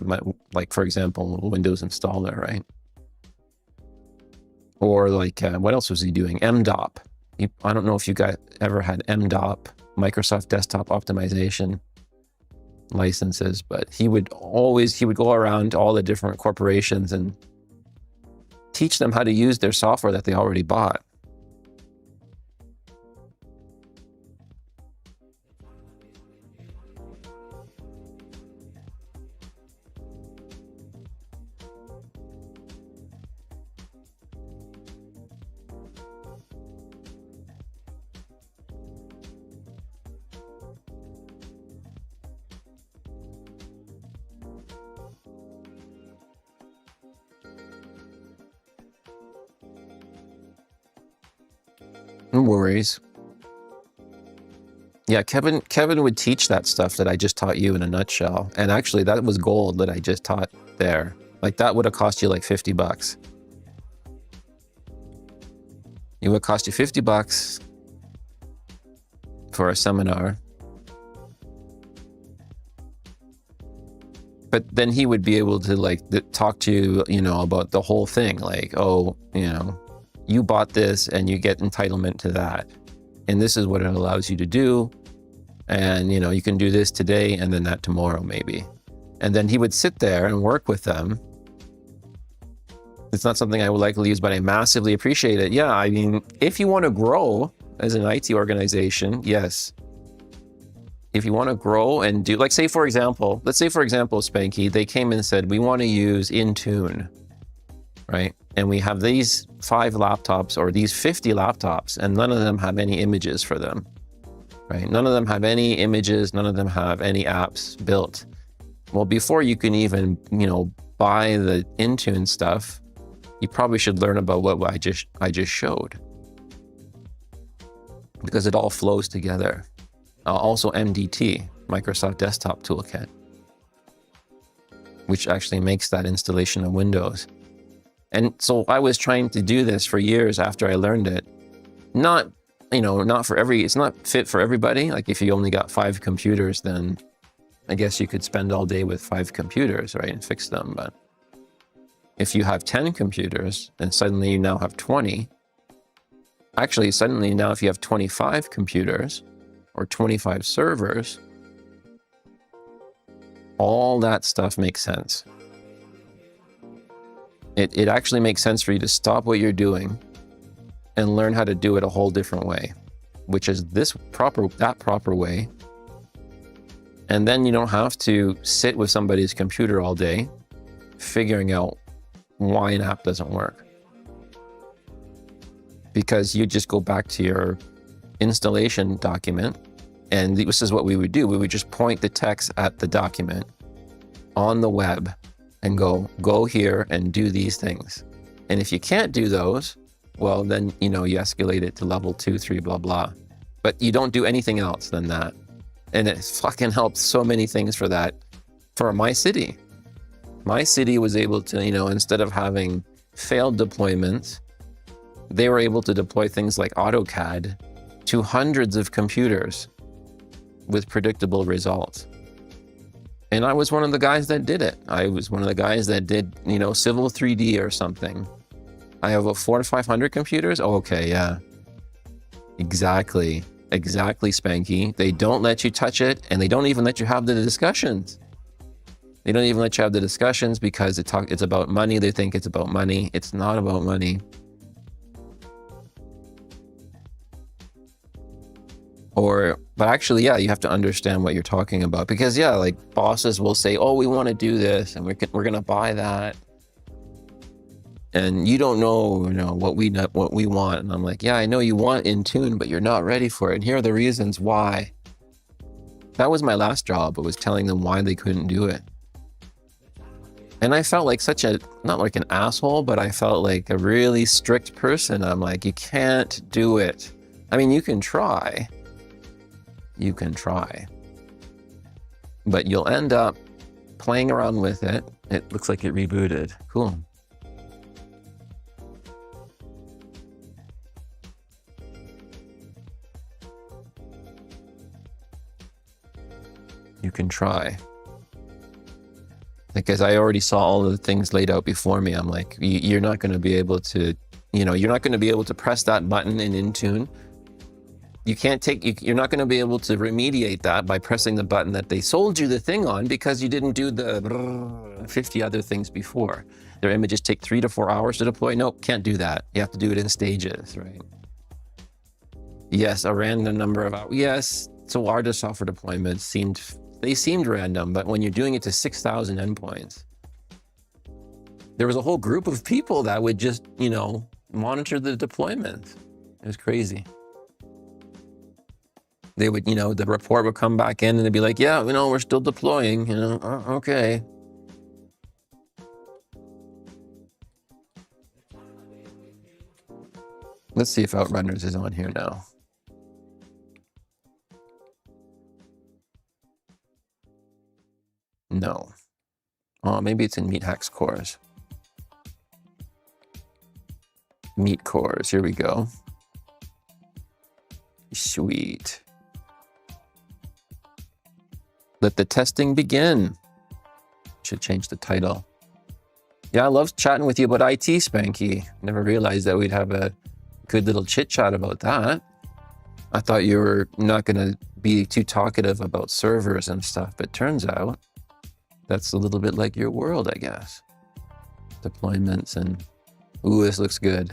like, for example, Windows installer, right? Or like, what else was he doing? MDOP. I don't know if you guys ever had MDOP, Microsoft Desktop Optimization licenses, but he would go around to all the different corporations and teach them how to use their software that they already bought. No worries. Yeah, Kevin would teach that stuff that I just taught you in a nutshell. And actually, that was gold that I just taught there. Like, that would have cost you like 50 bucks. It would cost you 50 bucks for a seminar. But then he would be able to like talk to you, you know, about the whole thing. Like, oh, you know, you bought this and you get entitlement to that. And this is what it allows you to do. And, you know, you can do this today and then that tomorrow, maybe. And then he would sit there and work with them. It's not something I would likely use, but I massively appreciate it. Yeah, I mean, if you want to grow as an IT organization, yes. If you want to grow and do, like, say, for example, let's say, for example, Spanky, they came and said, we want to use Intune, right? And we have these 5 laptops or these 50 laptops, and none of them have any images for them, right? None of them have any images. None of them have any apps built. Well, before you can even, you know, buy the Intune stuff, you probably should learn about what I just showed, because it all flows together. Also MDT, Microsoft Desktop Toolkit, which actually makes that installation of Windows. And so I was trying to do this for years after I learned it. Not, you know, it's not fit for everybody. Like, if you only got 5 computers, then I guess you could spend all day with 5 computers, right, and fix them. But if you have 10 computers, then suddenly you now have 20. Actually, suddenly now if you have 25 computers, or 25 servers, all that stuff makes sense. It actually makes sense for you to stop what you're doing and learn how to do it a whole different way, which is that proper way. And then you don't have to sit with somebody's computer all day figuring out why an app doesn't work. Because you just go back to your installation document, and this is what we would do. We would just point the text at the document on the web and go here and do these things. And if you can't do those, well, then, you know, you escalate it to level 2, 3, blah, blah. But you don't do anything else than that. And it fucking helped so many things for that. For my city. My city was able to, you know, instead of having failed deployments, they were able to deploy things like AutoCAD to hundreds of computers with predictable results. And I was one of the guys that did it. I was one of the guys that did, you know, Civil 3D or something. I have 400 to 500 computers. Oh, okay, yeah. Exactly, Spanky. They don't let you touch it, and they don't even let you have the discussions. They don't even let you have the discussions because it's about money. They think it's about money. It's not about money. But actually, yeah, you have to understand what you're talking about, because yeah, like bosses will say, oh, we want to do this and we're going to buy that. and you don't know, what we want. And I'm like, yeah, I know you want in tune, but you're not ready for it. And here are the reasons why. That was my last job. I was telling them why they couldn't do it. And I felt like not like an asshole, but I felt like a really strict person. I'm like, you can't do it. I mean, you can try. You can try. But you'll end up playing around with it. It looks like it rebooted. Cool. You can try. Because I already saw all of the things laid out before me. I'm like, you're not going to be able to, you're not going to be able to press that button in Intune. You're not going to be able to remediate that by pressing the button that they sold you the thing on, because you didn't do the 50 other things before. Their images take 3 to 4 hours to deploy. Nope, can't do that. You have to do it in stages, right? Yes, a random number of hours. Yes, so our software deployments seemed random, but when you're doing it to 6,000 endpoints, there was a whole group of people that would just, monitor the deployment. It was crazy. They would, the report would come back in and they'd be like, yeah, we're still deploying, okay. Let's see if Outrunners is on here now. No. Oh, maybe it's in Meat Hacks cores. Meat cores, here we go. Sweet. Let the testing begin. Should change the title. Yeah, I love chatting with you about IT, Spanky. Never realized that we'd have a good little chit chat about that. I thought you were not going to be too talkative about servers and stuff, but turns out that's a little bit like your world, I guess. Deployments and, ooh, this looks good.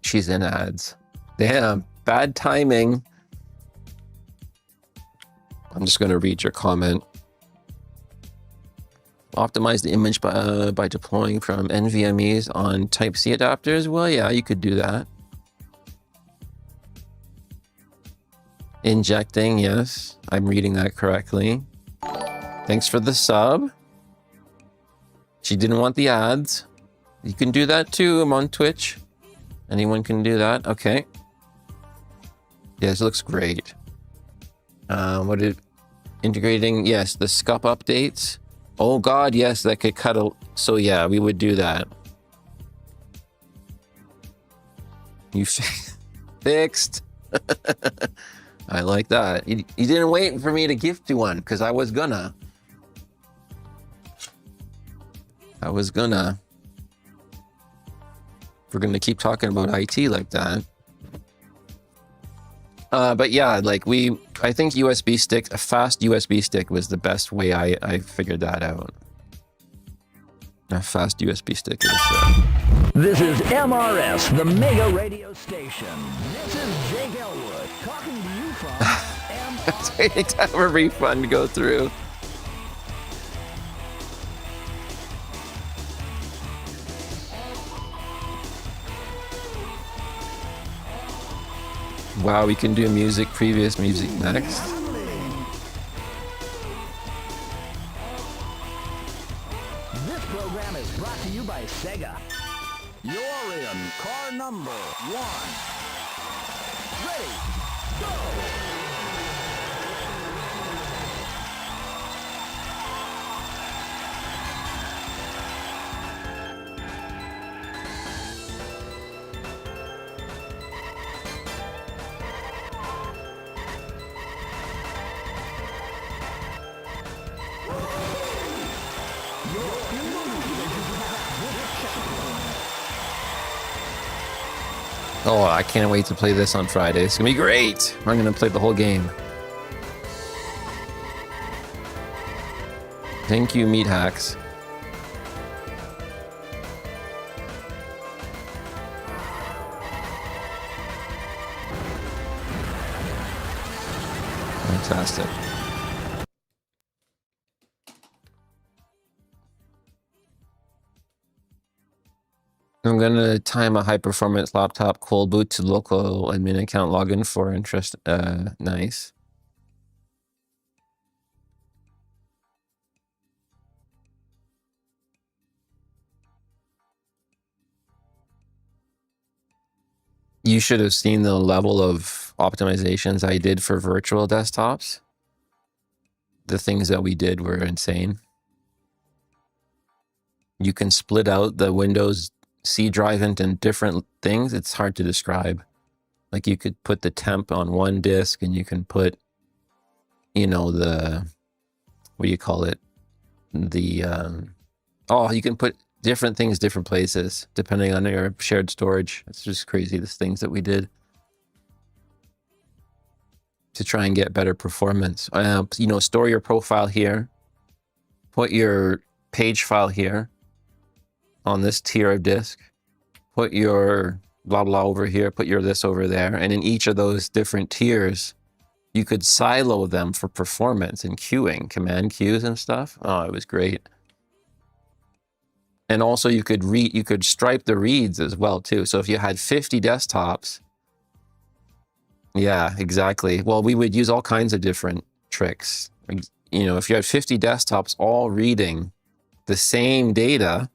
She's in ads. Damn, bad timing. I'm just going to read your comment. Optimize the image by deploying from NVMEs on Type-C adapters. Well, yeah, you could do that. Injecting, yes. I'm reading that correctly. Thanks for the sub. She didn't want the ads. You can do that too. I'm on Twitch. Anyone can do that. Okay. Yeah, this looks great. Integrating, yes, the SCUP updates. Oh God, yes, that could cut a, so yeah, we would do that. You fixed. I like that. You didn't wait for me to gift you one, because I was gonna. We're gonna keep talking about IT like that. But yeah, like I think USB stick, a fast USB stick was the best way I figured that out. A fast USB stick is This is MRS, the Mega Radio Station. This is Jake Elwood talking to you from It's waiting to have a refund go through. Wow, we can do music, previous music next. This program is brought to you by Sega. You're in car number 1. Ready, go! Oh, I can't wait to play this on Friday. It's gonna be great. I'm gonna play the whole game. Thank you, Meat Hacks. Fantastic. I'm going to time a high-performance laptop cold boot to local admin account login for interest. Nice. You should have seen the level of optimizations I did for virtual desktops. The things that we did were insane. You can split out the Windows C drive into different things. It's hard to describe. Like you could put the temp on one disk and you can put, you know, the, what do you call it? The, oh, you can put different things different places depending on your shared storage. It's just crazy, the things that we did to try and get better performance. You know, store your profile here, put your page file here on this tier of disk, put your blah blah over here, put your this over there, and in each of those different tiers you could silo them for performance and queuing, command queues and stuff. Oh, it was great. And also you could stripe the reads as well too. So if you had 50 desktops, yeah, exactly. Well, we would use all kinds of different tricks. You know, if you had 50 desktops all reading the same data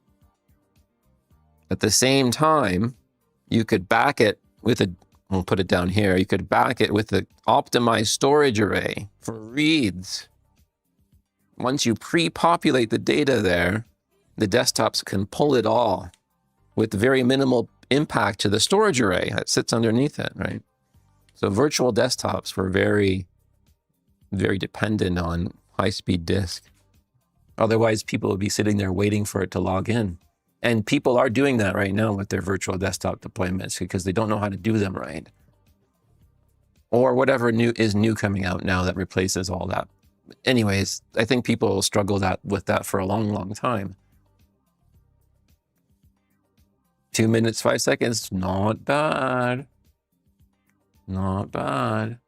at the same time, you could back it with a, we'll put it down here, you could back it with an optimized storage array for reads. Once you pre-populate the data there, the desktops can pull it all with very minimal impact to the storage array that sits underneath it, right? So virtual desktops were very, very dependent on high-speed disk. Otherwise, people would be sitting there waiting for it to log in. And people are doing that right now with their virtual desktop deployments because they don't know how to do them right. Or whatever new coming out now that replaces all that. Anyways, I think people struggle with that for a long, long time. 2 minutes, 5 seconds, not bad. Not bad.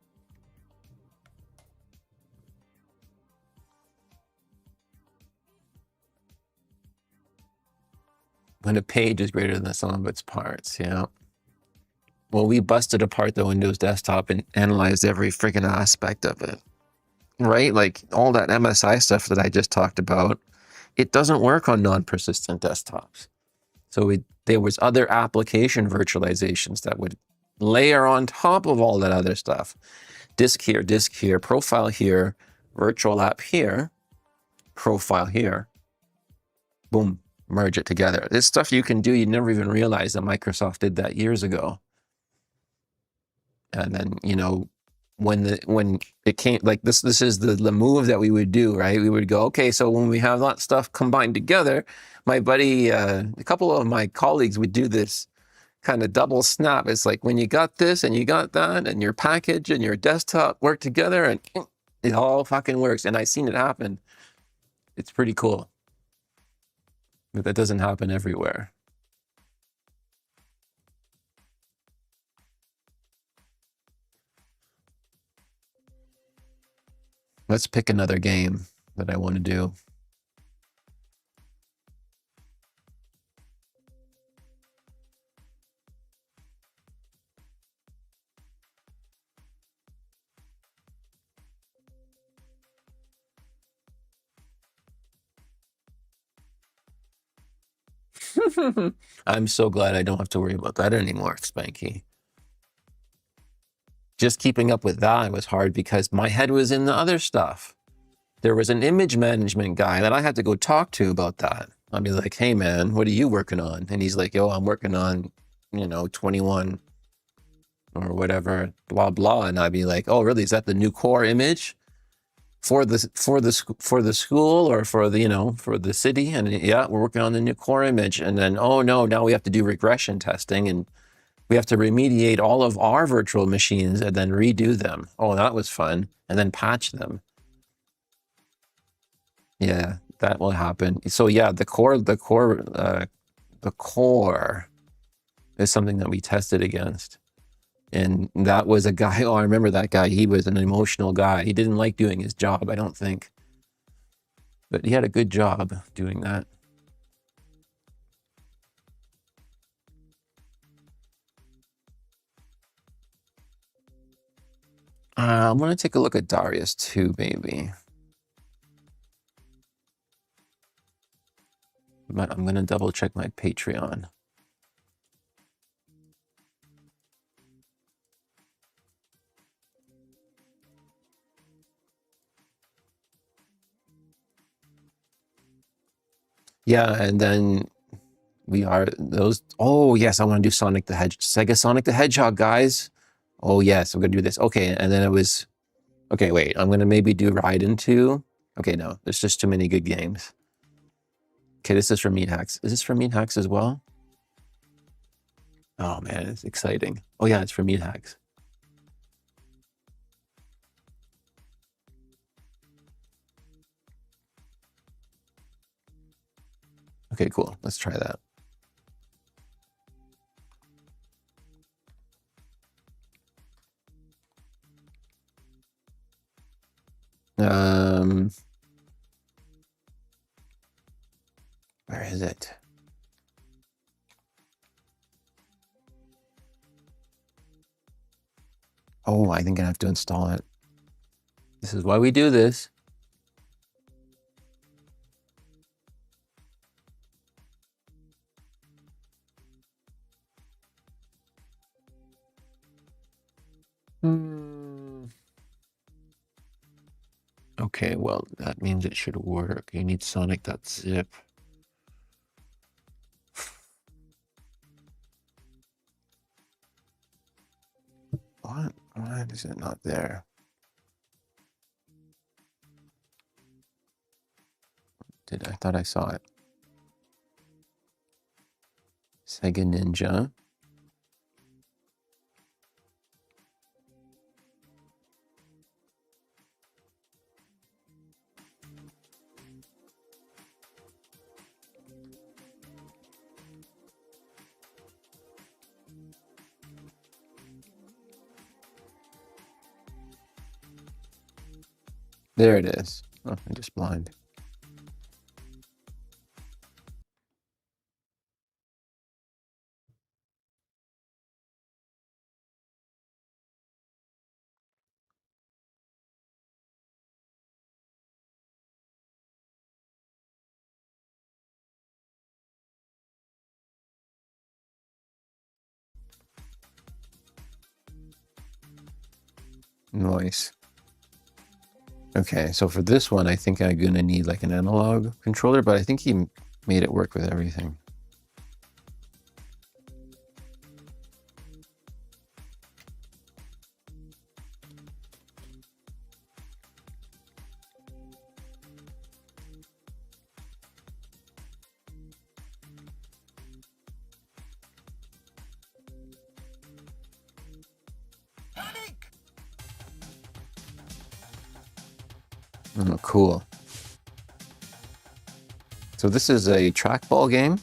When a page is greater than the sum of its parts, yeah. Well, we busted apart the Windows desktop and analyzed every freaking aspect of it, right? Like all that MSI stuff that I just talked about, it doesn't work on non-persistent desktops. So there was other application virtualizations that would layer on top of all that other stuff. Disk here, profile here, virtual app here, profile here. Boom. Merge it together. This stuff you can do, you never even realized that Microsoft did that years ago. And then, you know, when it came, like this is the move that we would do, right? We would go, okay, so when we have that stuff combined together, my buddy, a couple of my colleagues would do this kind of double snap. It's like when you got this and you got that and your package and your desktop work together and it all fucking works. And I've seen it happen. It's pretty cool. But that doesn't happen everywhere. Let's pick another game that I want to do. I'm so glad I don't have to worry about that anymore, Spanky. Just keeping up with that was hard because my head was in the other stuff. There was an image management guy that I had to go talk to about that. I'd be like, hey man, what are you working on? And he's like, yo, I'm working on, you know, 21 or whatever, blah, blah. And I'd be like, oh, really? Is that the new core image for the school or for the, you know, for the city? And yeah, we're working on the new core image. And then, oh no, now we have to do regression testing and we have to remediate all of our virtual machines and then redo them. Oh, that was fun. And then patch them. Yeah, that will happen. So yeah, the core is something that we tested against. And that was a guy, oh, I remember that guy. He was an emotional guy. He didn't like doing his job, I don't think. But he had a good job doing that. I'm going to take a look at Darius too, maybe. But I'm going to double check my Patreon. Yeah, and then we are those. Oh, yes, I want to do Sonic the Hedgehog. Sega Sonic the Hedgehog, guys. Oh, yes, I'm going to do this. Okay, and then it was... Okay, wait, I'm going to maybe do Raiden 2. Okay, no, there's just too many good games. Okay, this is from Meat Hacks. Is this from Meat Hacks as well? Oh, man, it's exciting. Oh, yeah, it's from Meat Hacks. Okay, cool. Let's try that. Where is it? Oh, I think I have to install it. This is why we do this. Okay, well, that means it should work. You need sonic.zip. What? Why is it not there? I thought I saw it. Sega Ninja. There it is. Oh, I'm just blind. Nice. Okay, so for this one, I think I'm gonna need like an analog controller, but I think he made it work with everything. Oh, cool. So this is a trackball game.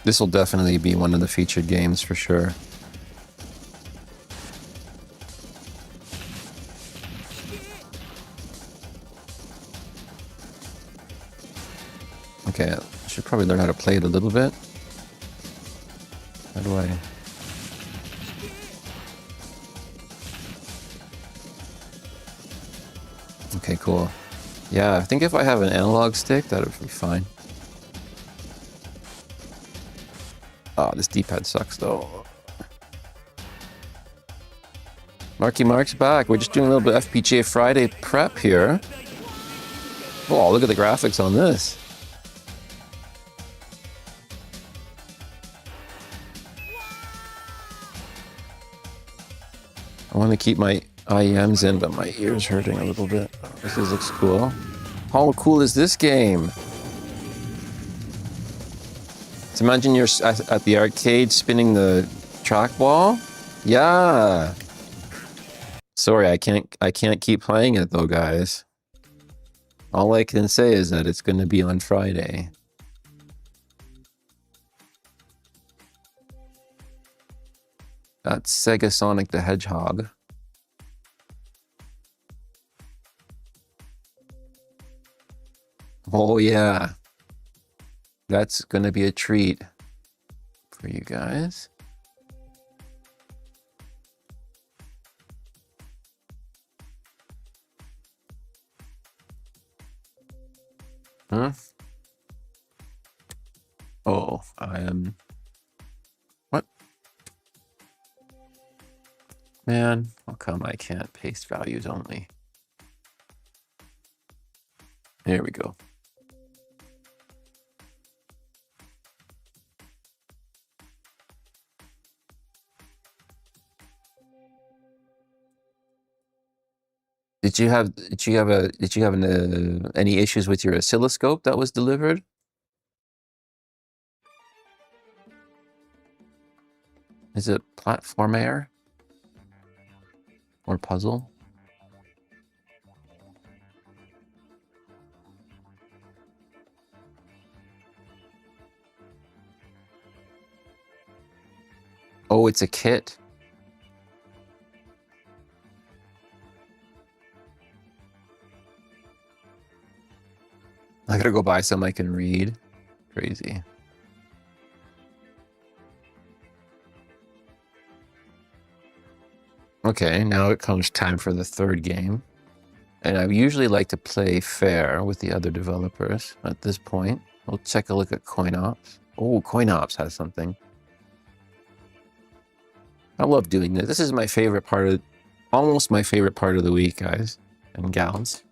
This will definitely be one of the featured games for sure. Okay, I should probably learn how to play it a little bit. How do I... Okay, cool. Yeah, I think if I have an analog stick, that would be fine. Oh, this D-pad sucks though. Marky Mark's back. We're just doing a little bit of FPGA Friday prep here. Oh, look at the graphics on this. I want to keep my IEMs in, but my ear's hurting a little bit. This looks cool. How cool is this game? So imagine you're at the arcade spinning the trackball, Yeah. Sorry, I can't keep playing it though, guys. All I can say is that it's going to be on Friday. That's Sega Sonic the Hedgehog. Oh yeah. That's going to be a treat for you guys. Huh? Oh, I am... What? Man, how come I can't paste values only? There we go. Did you have any issues with your oscilloscope that was delivered? Is it platform error or puzzle? Oh, it's a kit. I gotta go buy some I can read. Crazy. Okay, now it comes time for the third game. And I usually like to play fair with the other developers at this point. We'll take a look at CoinOps. Oh, CoinOps has something. I love doing this. This is my favorite part of, almost my favorite part of the week, guys and gals.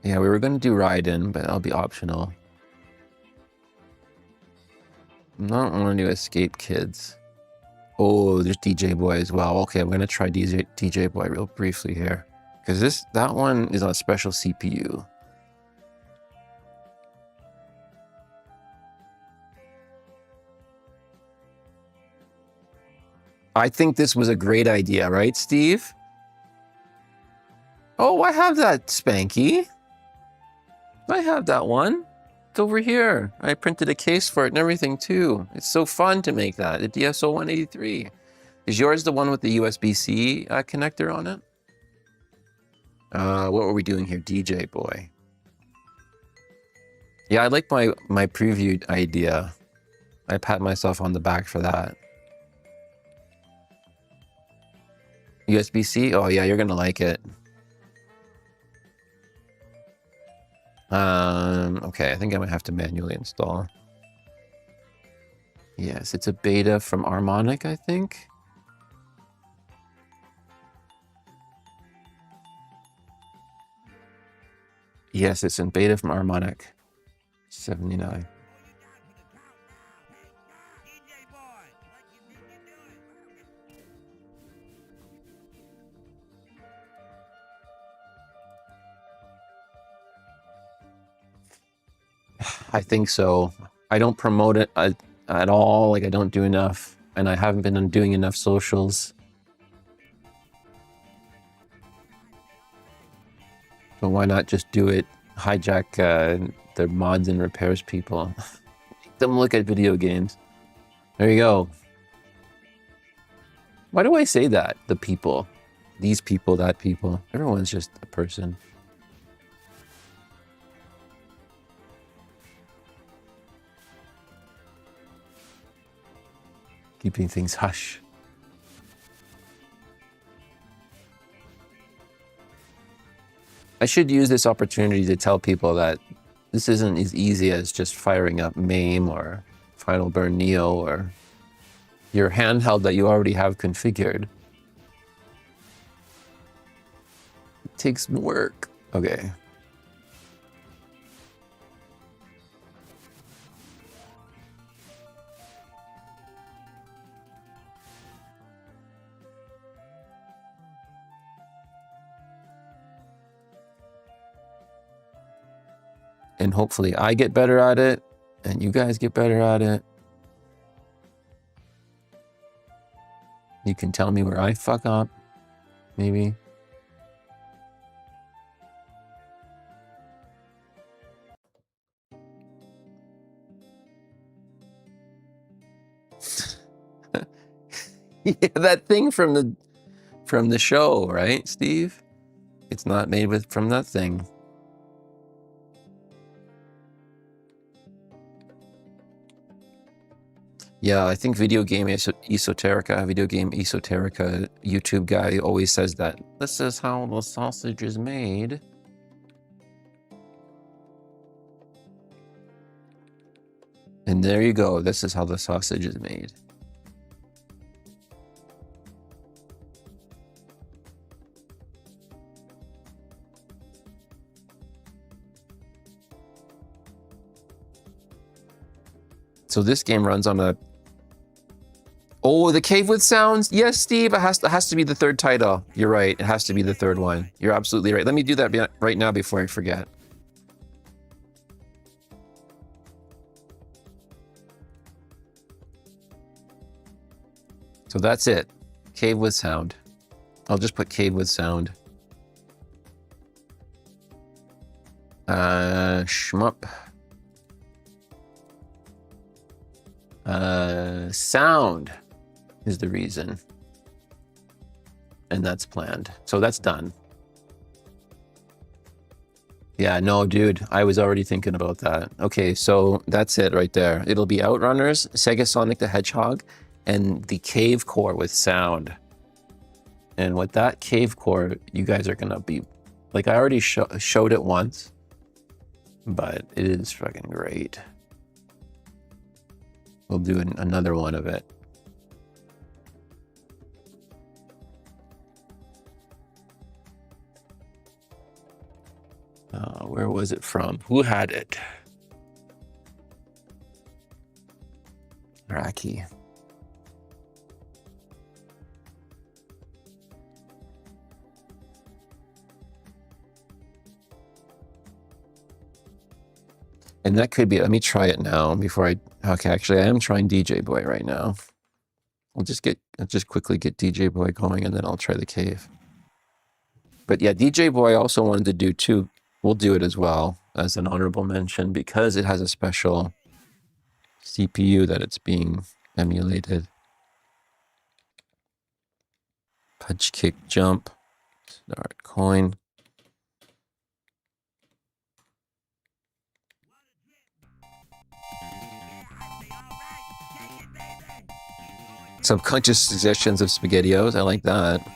Yeah, we were going to do ride-in, but that'll be optional. I don't want to do escape kids. Oh, there's DJ Boy as well. Okay, I'm going to try DJ Boy real briefly here. Because that one is on a special CPU. I think this was a great idea, right, Steve? Oh, I have that Spanky. I have that one. It's over here. I printed a case for it and everything too. It's so fun to make that. The DSO 183. Is yours the one with the USB-C connector on it? What were we doing here? DJ Boy. Yeah, I like my preview idea. I pat myself on the back for that. USB-C? Oh yeah, you're gonna like it. Okay, I think I might have to manually install. Yes, it's a beta from Harmonic, I think. Yes, it's in beta from Harmonic. 79. I think so. I don't promote it at all. Like, I don't do enough, and I haven't been doing enough socials. So why not just do it? Hijack the mods and repairs people. Make them look at video games. There you go. Why do I say that? The people. These people, that people. Everyone's just a person. Keeping things hush. I should use this opportunity to tell people that this isn't as easy as just firing up MAME or Final Burn Neo or your handheld that you already have configured. It takes work. Okay. And hopefully I get better at it, and you guys get better at it. You can tell me where I fuck up, maybe. Yeah, that thing from the show, right, Steve? It's not made from that thing. Yeah, I think Video Game Esoterica YouTube guy always says that. This is how the sausage is made. And there you go. This is how the sausage is made. So this game runs on a... Oh, the cave with sounds. Yes, Steve, it has to be the third title. You're right. It has to be the third one. You're absolutely right. Let me do that right now before I forget. So that's it. Cave with sound. I'll just put cave with sound. Shmup. Sound is the reason. And that's planned. So that's done. Yeah, no, dude, I was already thinking about that. Okay, so that's it right there. It'll be Outrunners, Sega Sonic the Hedgehog, and the cave core with sound. And with that cave core, you guys are gonna be... Like, I already showed it once, but it is fucking great. We'll do another one of it. Where was it from? Who had it? Rocky. And that could be, let me try it now before I, okay, actually I am trying DJ Boy right now. I'll just quickly get DJ Boy going and then I'll try the cave. But yeah, DJ Boy also wanted to do too. We'll do it as well as an honorable mention because it has a special CPU that it's being emulated. Punch, kick, jump, start, coin. Subconscious suggestions of SpaghettiOs. I like that.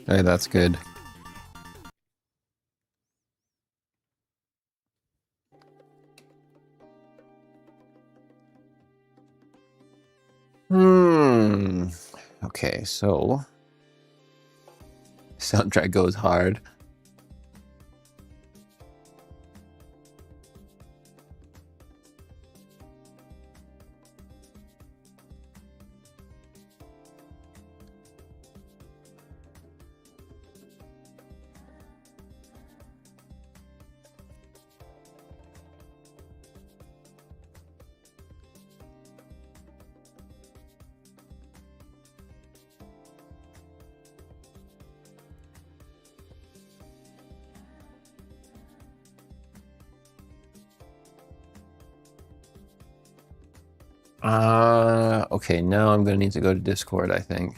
Hey, that's good. Okay, so soundtrack goes hard. Okay, now I'm gonna need to go to Discord, I think.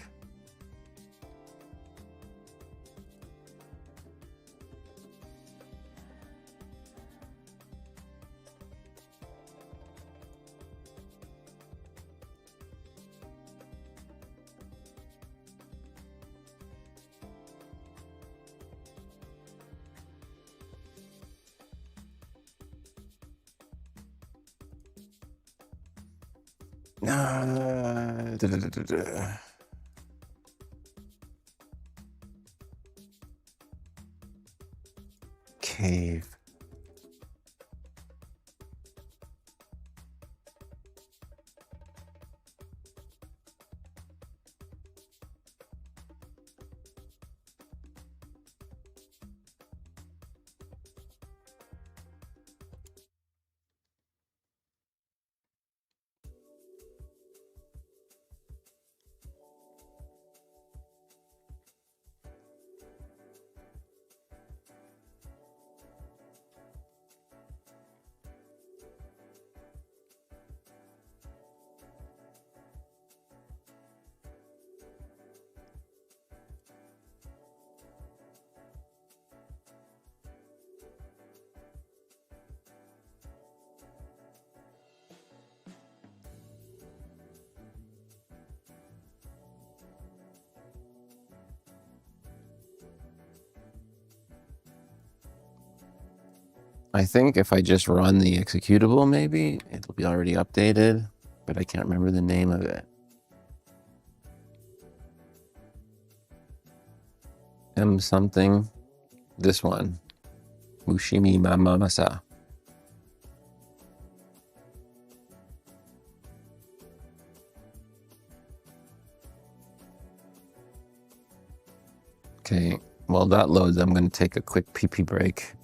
Cave. I think if I just run the executable, maybe it'll be already updated, but I can't remember the name of it. M something. This one. Mushimi Mamamasa. Okay, while that loads, I'm going to take a quick pee-pee break.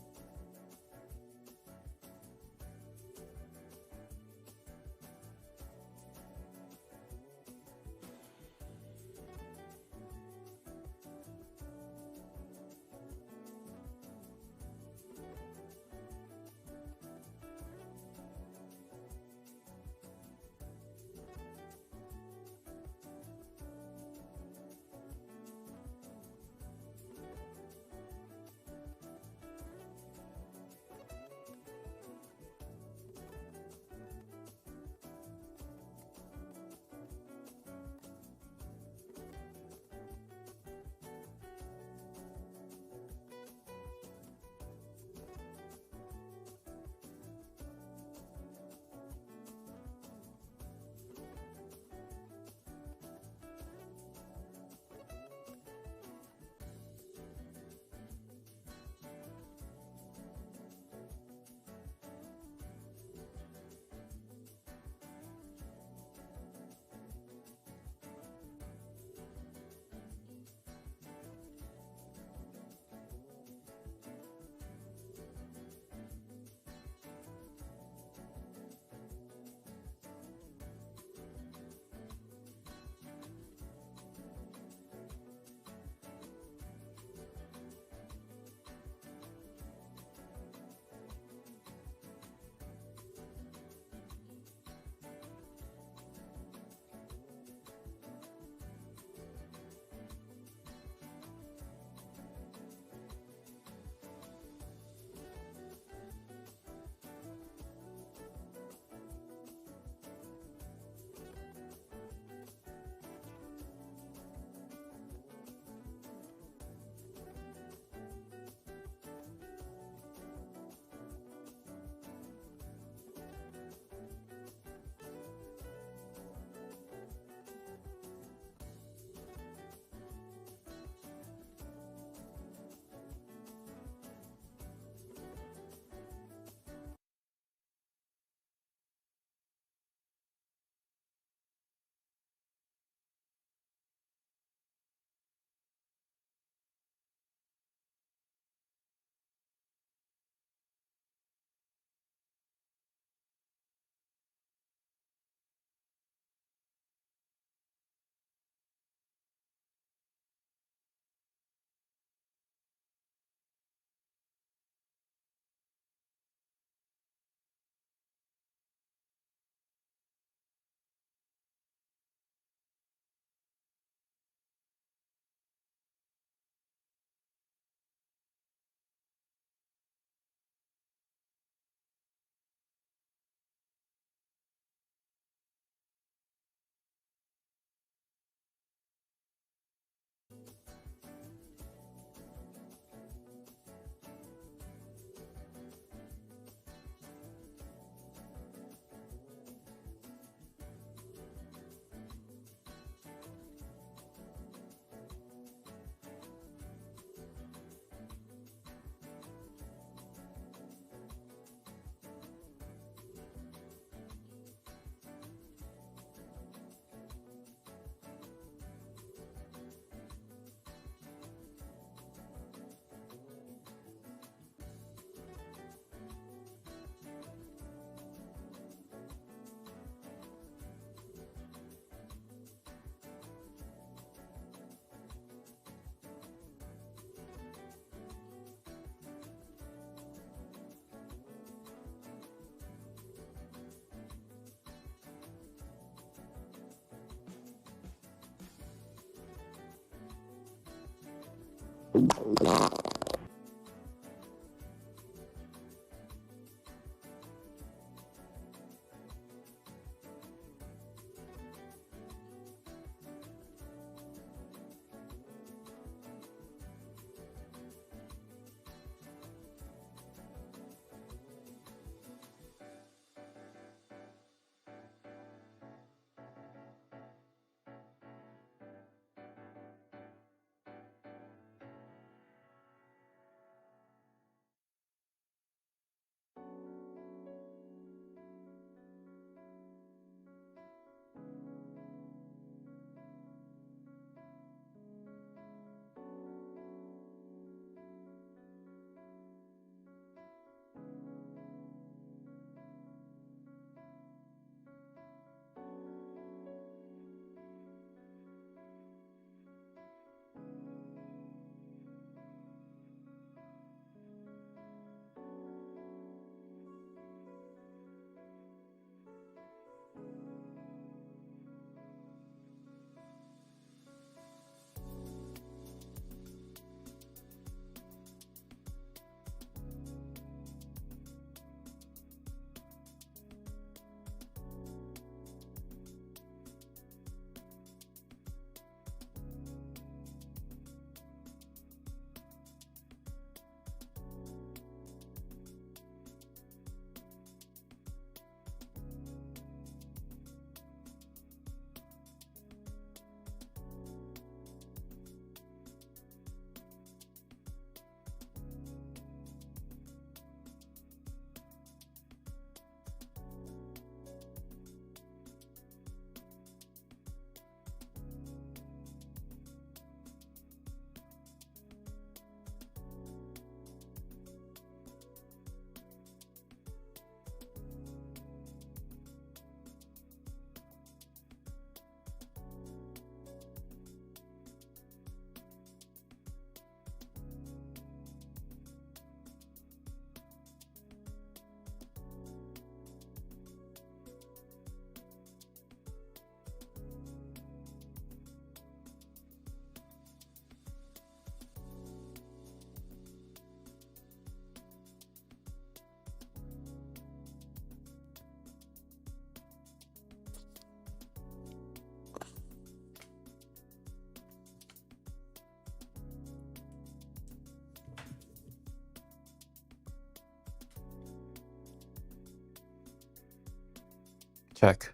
Check.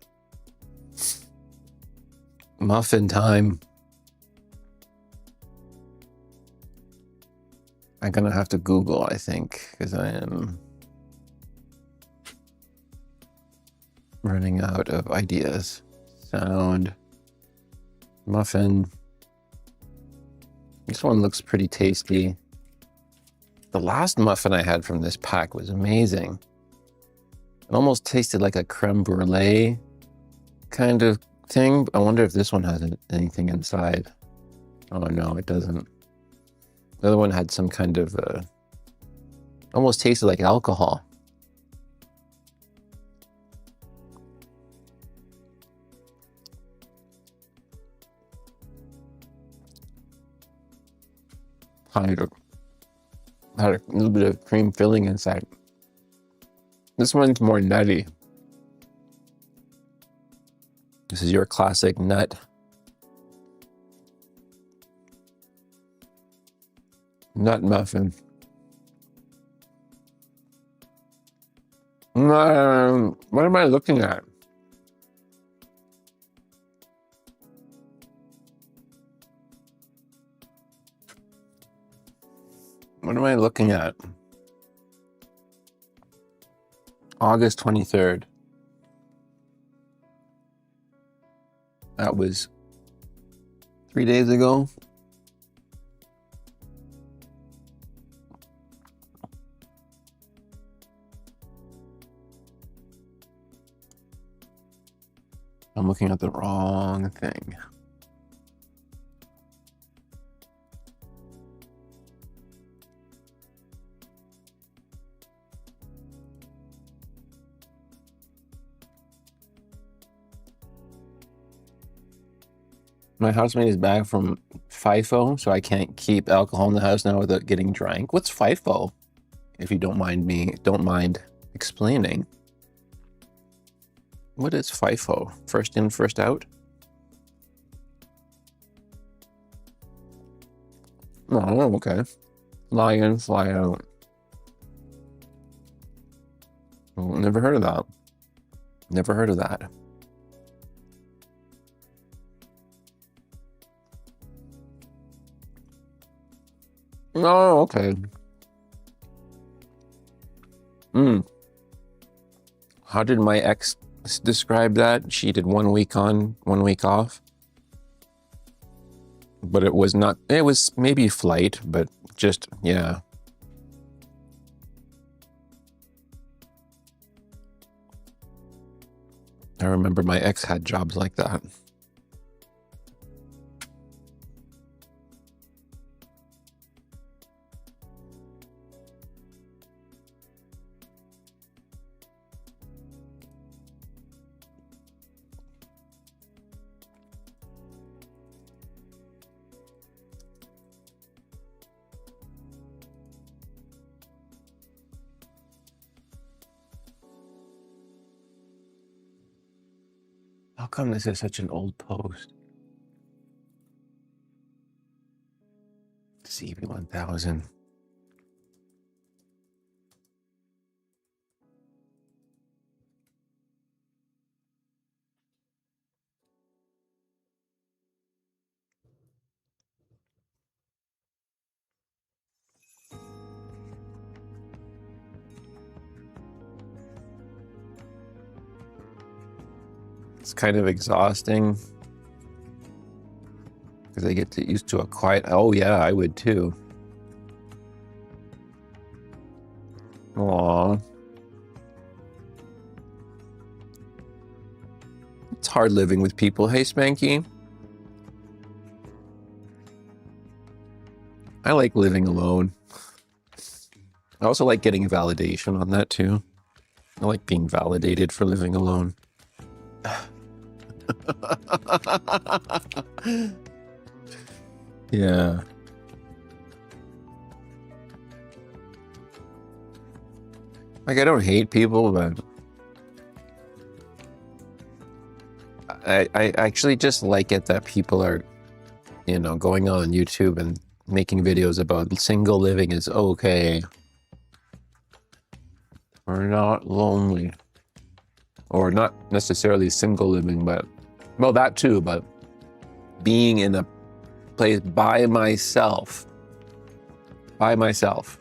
Muffin time. I'm gonna have to Google, I think, because I am running out of ideas. Sound. Muffin. This one looks pretty tasty. The last muffin I had from this pack was amazing. It almost tasted like a creme brulee kind of thing. I wonder if this one has anything inside. Oh no, it doesn't. The other one had some kind of, almost tasted like alcohol. Had a little bit of cream filling inside. This one's more nutty. This is your classic nut. Nut muffin. What am I looking at? What am I looking at? August 23rd. That was 3 days ago. I'm looking at the wrong thing. My housemate is back from FIFO, so I can't keep alcohol in the house now without getting drank. What's FIFO? If you don't mind explaining. What is FIFO? First in, first out? Oh, okay. Fly in, fly out. Well, never heard of that. Never heard of that. Oh, okay. How did my ex describe that? She did 1 week on, 1 week off. But it was not, it was maybe flight, but just, yeah. I remember my ex had jobs like that. How come this is such an old post? CB1000. It's kind of exhausting because I get used to a quiet. Oh yeah, I would too. Aww. It's hard living with people. Hey, Spanky. I like living alone. I also like getting validation on that too. I like being validated for living alone. Yeah. Like, I don't hate people, but I actually just like it that people are, you know, going on YouTube and making videos about single living is okay. We're not lonely. Or not necessarily single living, but, well, that too, but being in a place by myself. By myself.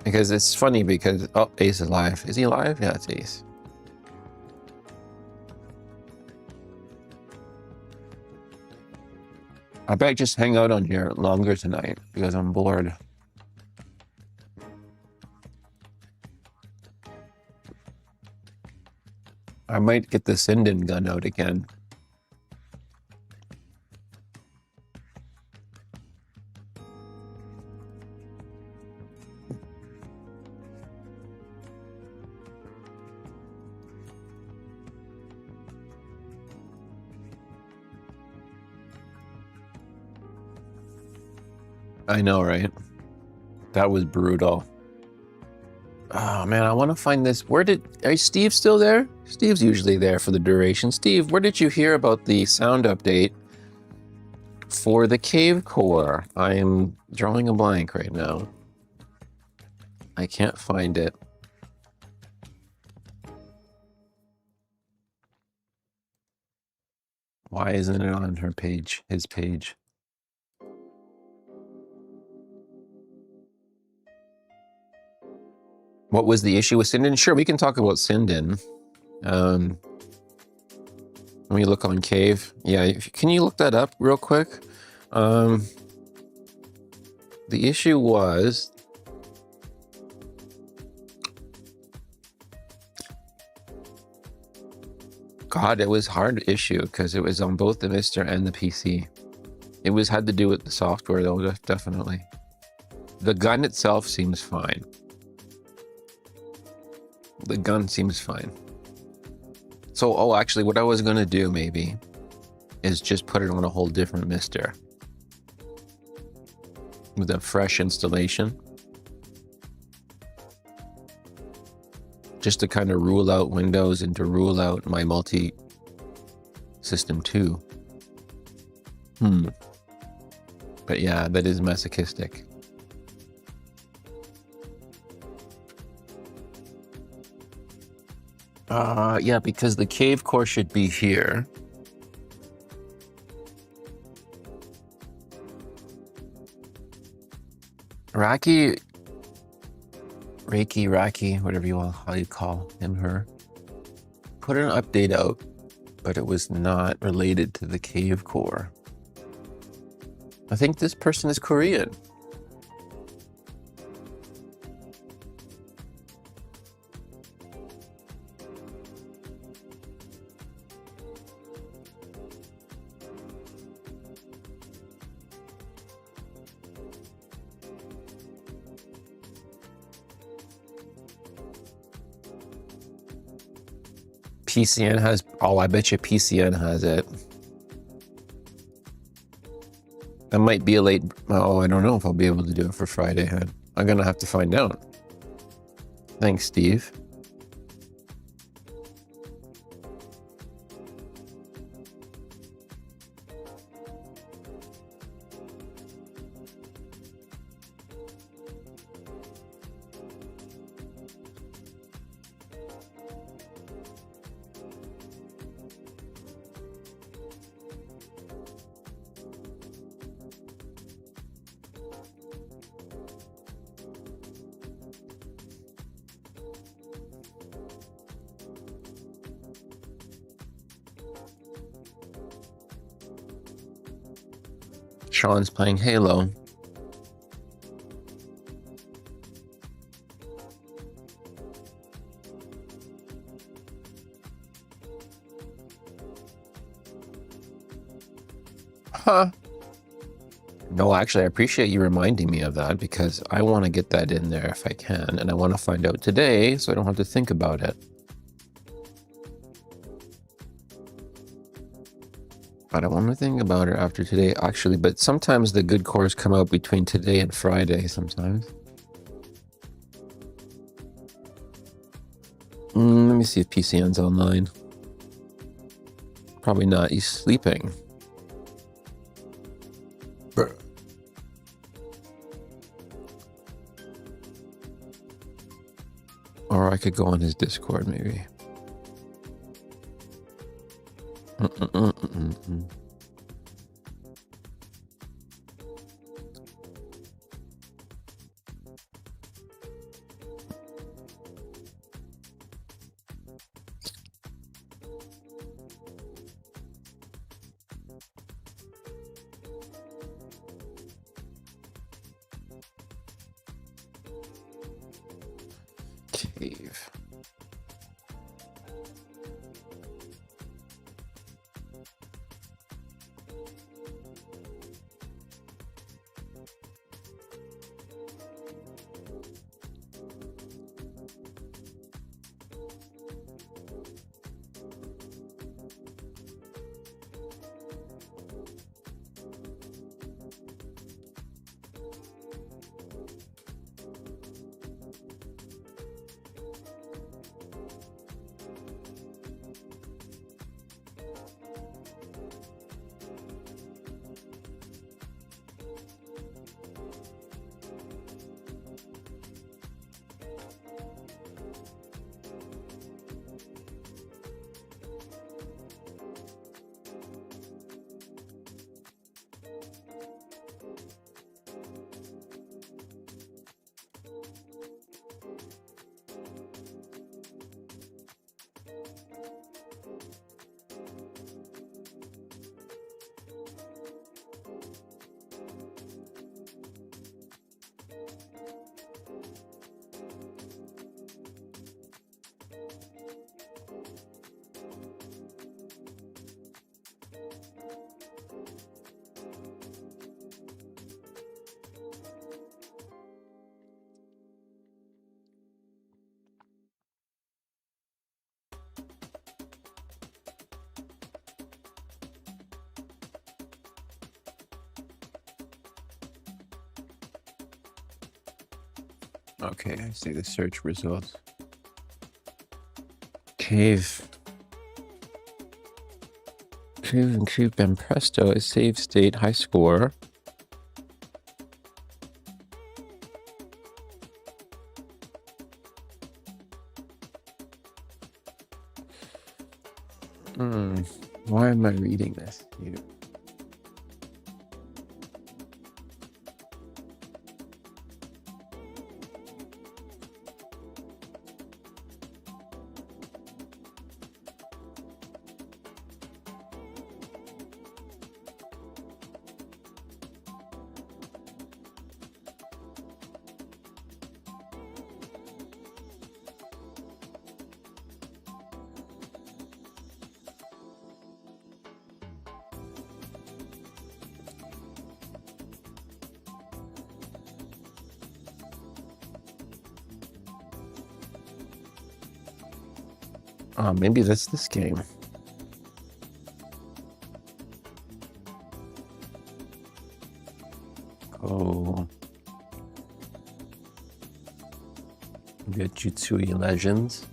Because it's funny because, oh, Ace is alive. Is he alive? Yeah, it's Ace. I bet just hang out on here longer tonight because I'm bored. I might get the Swindon gun out again. I know, right? That was brutal. Oh man, I want to find this. Is Steve still there? Steve's usually there for the duration. Steve, where did you hear about the sound update for the cave core? I am drawing a blank right now. I can't find it. Why isn't it on her page, his page? What was the issue with Swindon? Sure, we can talk about Swindon. Let me look on Cave. Yeah, can you look that up real quick? The issue was... God, it was hard issue because it was on both the Mister and the PC. It was had to do with the software though, definitely. The gun itself seems fine. The gun seems fine. So, oh, actually, what I was gonna do maybe is just put it on a whole different Mister with a fresh installation, just to kind of rule out Windows and to rule out my multi-system too. But yeah, that is masochistic. Yeah, because the cave core should be here. Reiki, whatever how you call him, her, put an update out, but it was not related to the cave core. I think this person is Korean. PCN has, oh, I bet you PCN has it. That might be a late, oh, I don't know if I'll be able to do it for Friday. I'm gonna have to find out. Thanks, Steve. Sean's playing Halo. Huh. No, actually, I appreciate you reminding me of that because I want to get that in there if I can, and I want to find out today so I don't have to think about it. I don't want to think about it after today, actually, but sometimes the good cores come out between today and Friday sometimes. Let me see if PCN's online. Probably not, he's sleeping. Or I could go on his Discord maybe. Cave. Okay, I see the search results. Cave and Cave Ben Presto is save state, high score. Why am I reading this here? Oh, maybe that's this game. Oh. We got Jutsui Legends.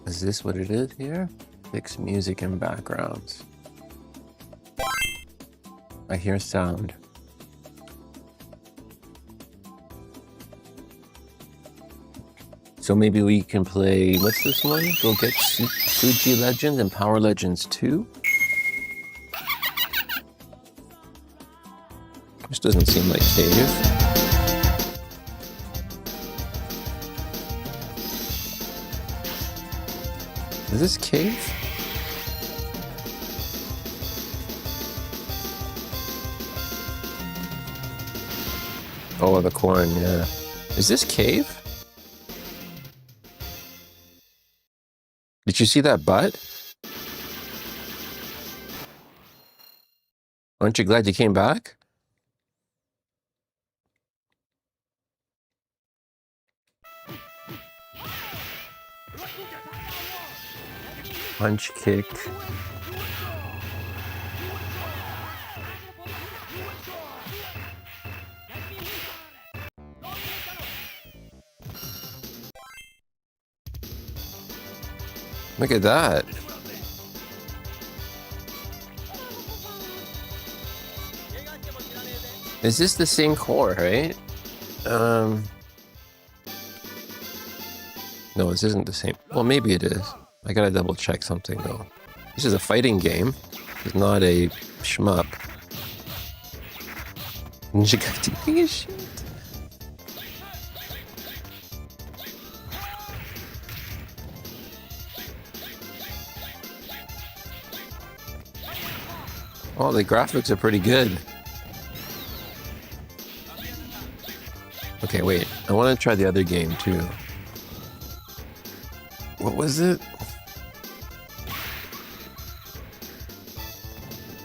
Is this what it is here? Fix music and backgrounds. I hear sound. So maybe we can play, what's this one? Go get Fuji Legends and Power Legends 2? This doesn't seem like Cave. Is this Cave? Oh, the corn, yeah. Is this Cave? Did you see that butt? Aren't you glad you came back? Punch kick. Look at that. Is this the same core, right? No, this isn't the same. Well, maybe it is. I gotta double check something though. This is a fighting game. It's not a shmup. Ninja guy doing his shit. Oh, the graphics are pretty good. Okay, wait. I want to try the other game too. What was it?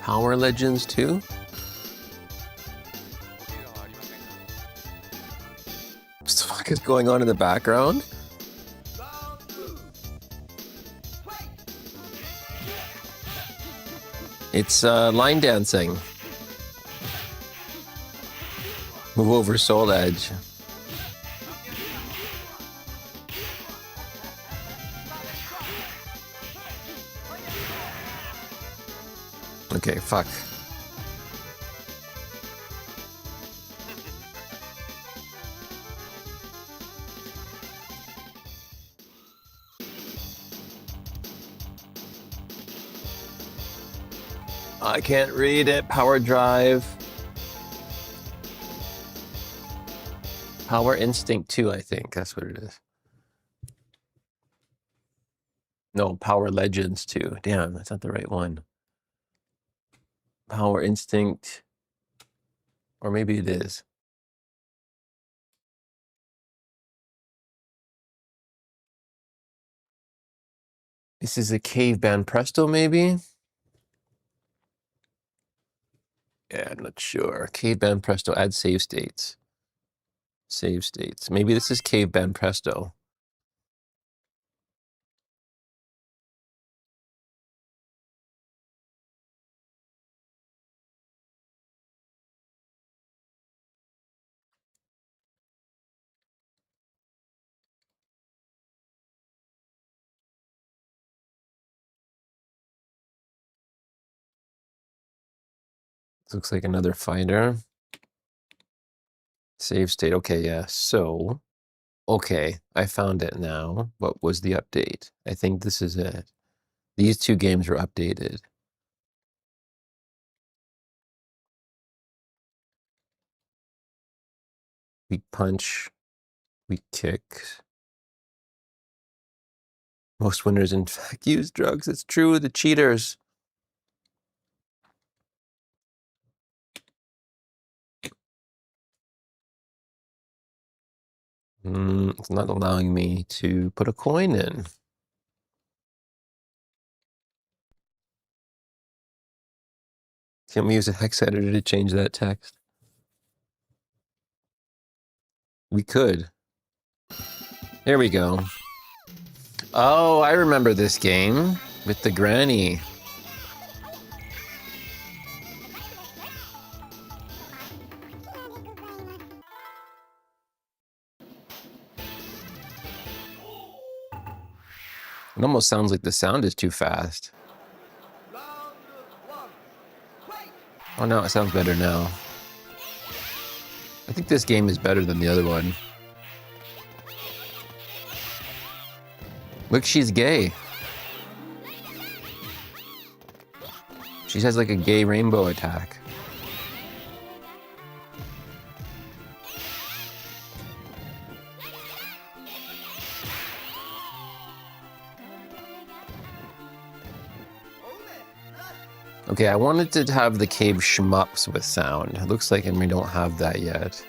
Power Legends 2? What the fuck is going on in the background? It's line dancing. Move over Soul Edge. Okay, fuck. I can't read it. Power Drive. Power Instinct 2, I think. That's what it is. No, Power Legends 2. Damn, that's not the right one. Power Instinct. Or maybe it is. This is a Cave Band Presto, maybe? Yeah, I'm not sure. Cave Band Presto, add save states. Save states. Maybe this is Cave Band Presto. Looks like another fighter. Save state. Okay, yeah. So, okay, I found it now. What was the update? I think this is it. These two games were updated. We punch, we kick. Most winners, in fact, use drugs. It's true, the cheaters. It's not allowing me to put a coin in. Can't we use a hex editor to change that text? We could. There we go. Oh, I remember this game with the granny. It almost sounds like the sound is too fast. Oh no, it sounds better now. I think this game is better than the other one. Look, she's gay. She has like a gay rainbow attack. Okay, I wanted to have the cave shmups with sound. It looks like we don't have that yet.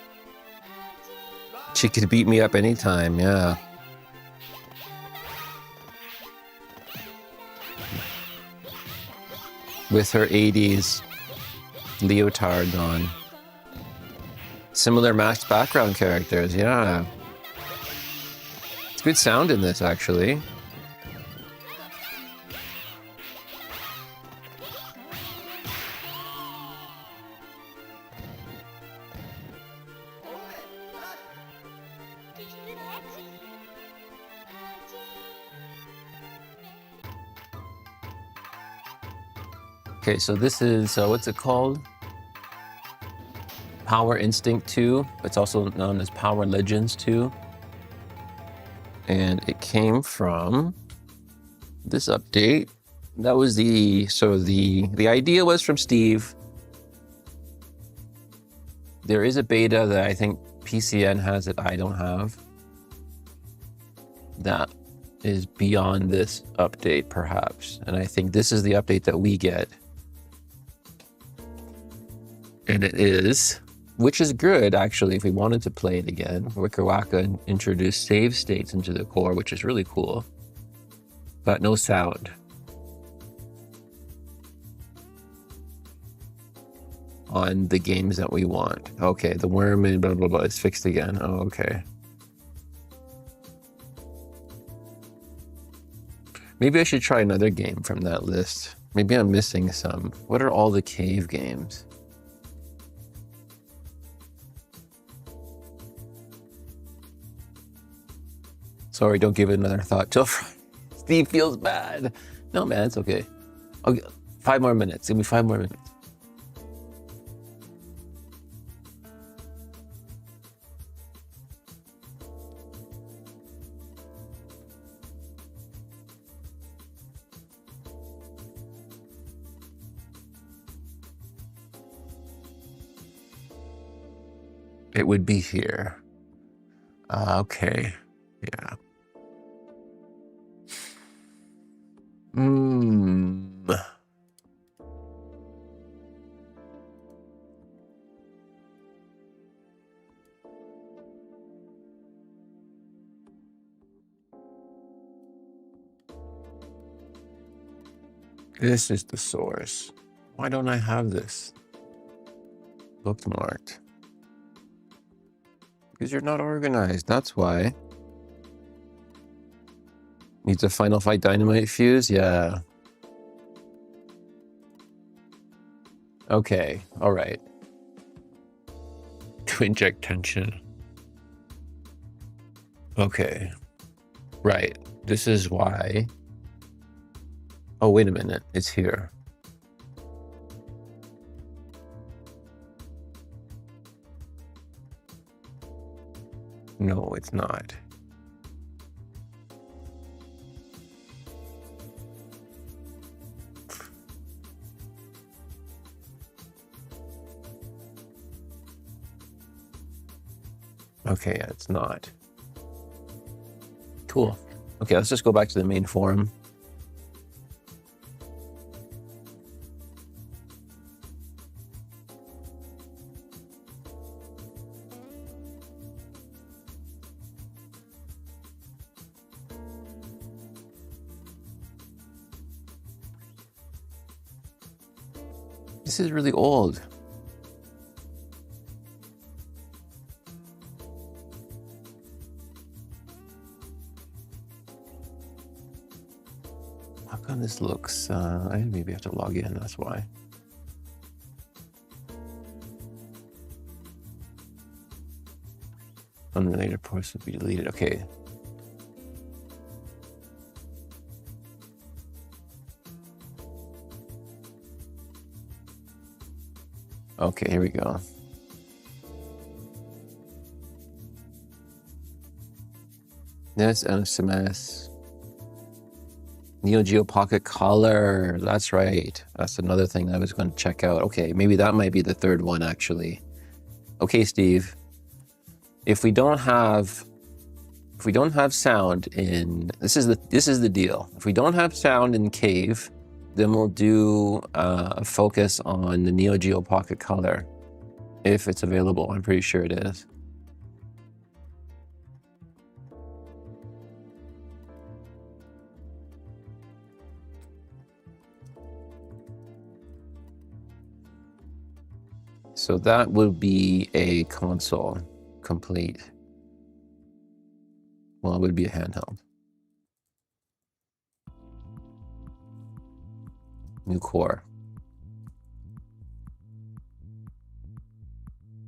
She could beat me up anytime, yeah. With her 80s leotard on. Similar masked background characters, yeah. It's good sound in this, actually. Okay, so this is, what's it called? Power Instinct 2. It's also known as Power Legends 2. And it came from this update. That was the idea was from Steve. There is a beta that I think PCN has that I don't have. That is beyond this update, perhaps. And I think this is the update that we get. And it is, which is good, actually, if we wanted to play it again. Wickerwacka introduced save states into the core, which is really cool. But no sound. On the games that we want. Okay, the worm and blah, blah, blah is fixed again. Oh, okay. Maybe I should try another game from that list. Maybe I'm missing some. What are all the cave games? Sorry, don't give it another thought till Friday. Steve feels bad. No, man, it's okay. Okay, 5 more minutes. Give me 5 more minutes. It would be here. Okay. Yeah. This is the source. Why don't I have this bookmarked? Because you're not organized, that's why. Needs a Final Fight Dynamite fuse? Yeah. Okay, alright. To inject tension. Okay. Right, this is why. Oh, wait a minute, it's here. No, it's not. Okay, yeah, it's not. Cool. Okay, let's just go back to the main forum. This is really old. How come this looks, I maybe have to log in, that's why. Unrelated posts will be deleted, okay. Okay, here we go. This SMS. Neo Geo Pocket Color. That's right. That's another thing I was going to check out. Okay, maybe that might be the third one actually. Okay, Steve. If we don't have sound in this is the deal. If we don't have sound in Cave, then we'll do a focus on the Neo Geo Pocket Color if it's available. I'm pretty sure it is. So that would be a console complete. Well, it would be a handheld. New core.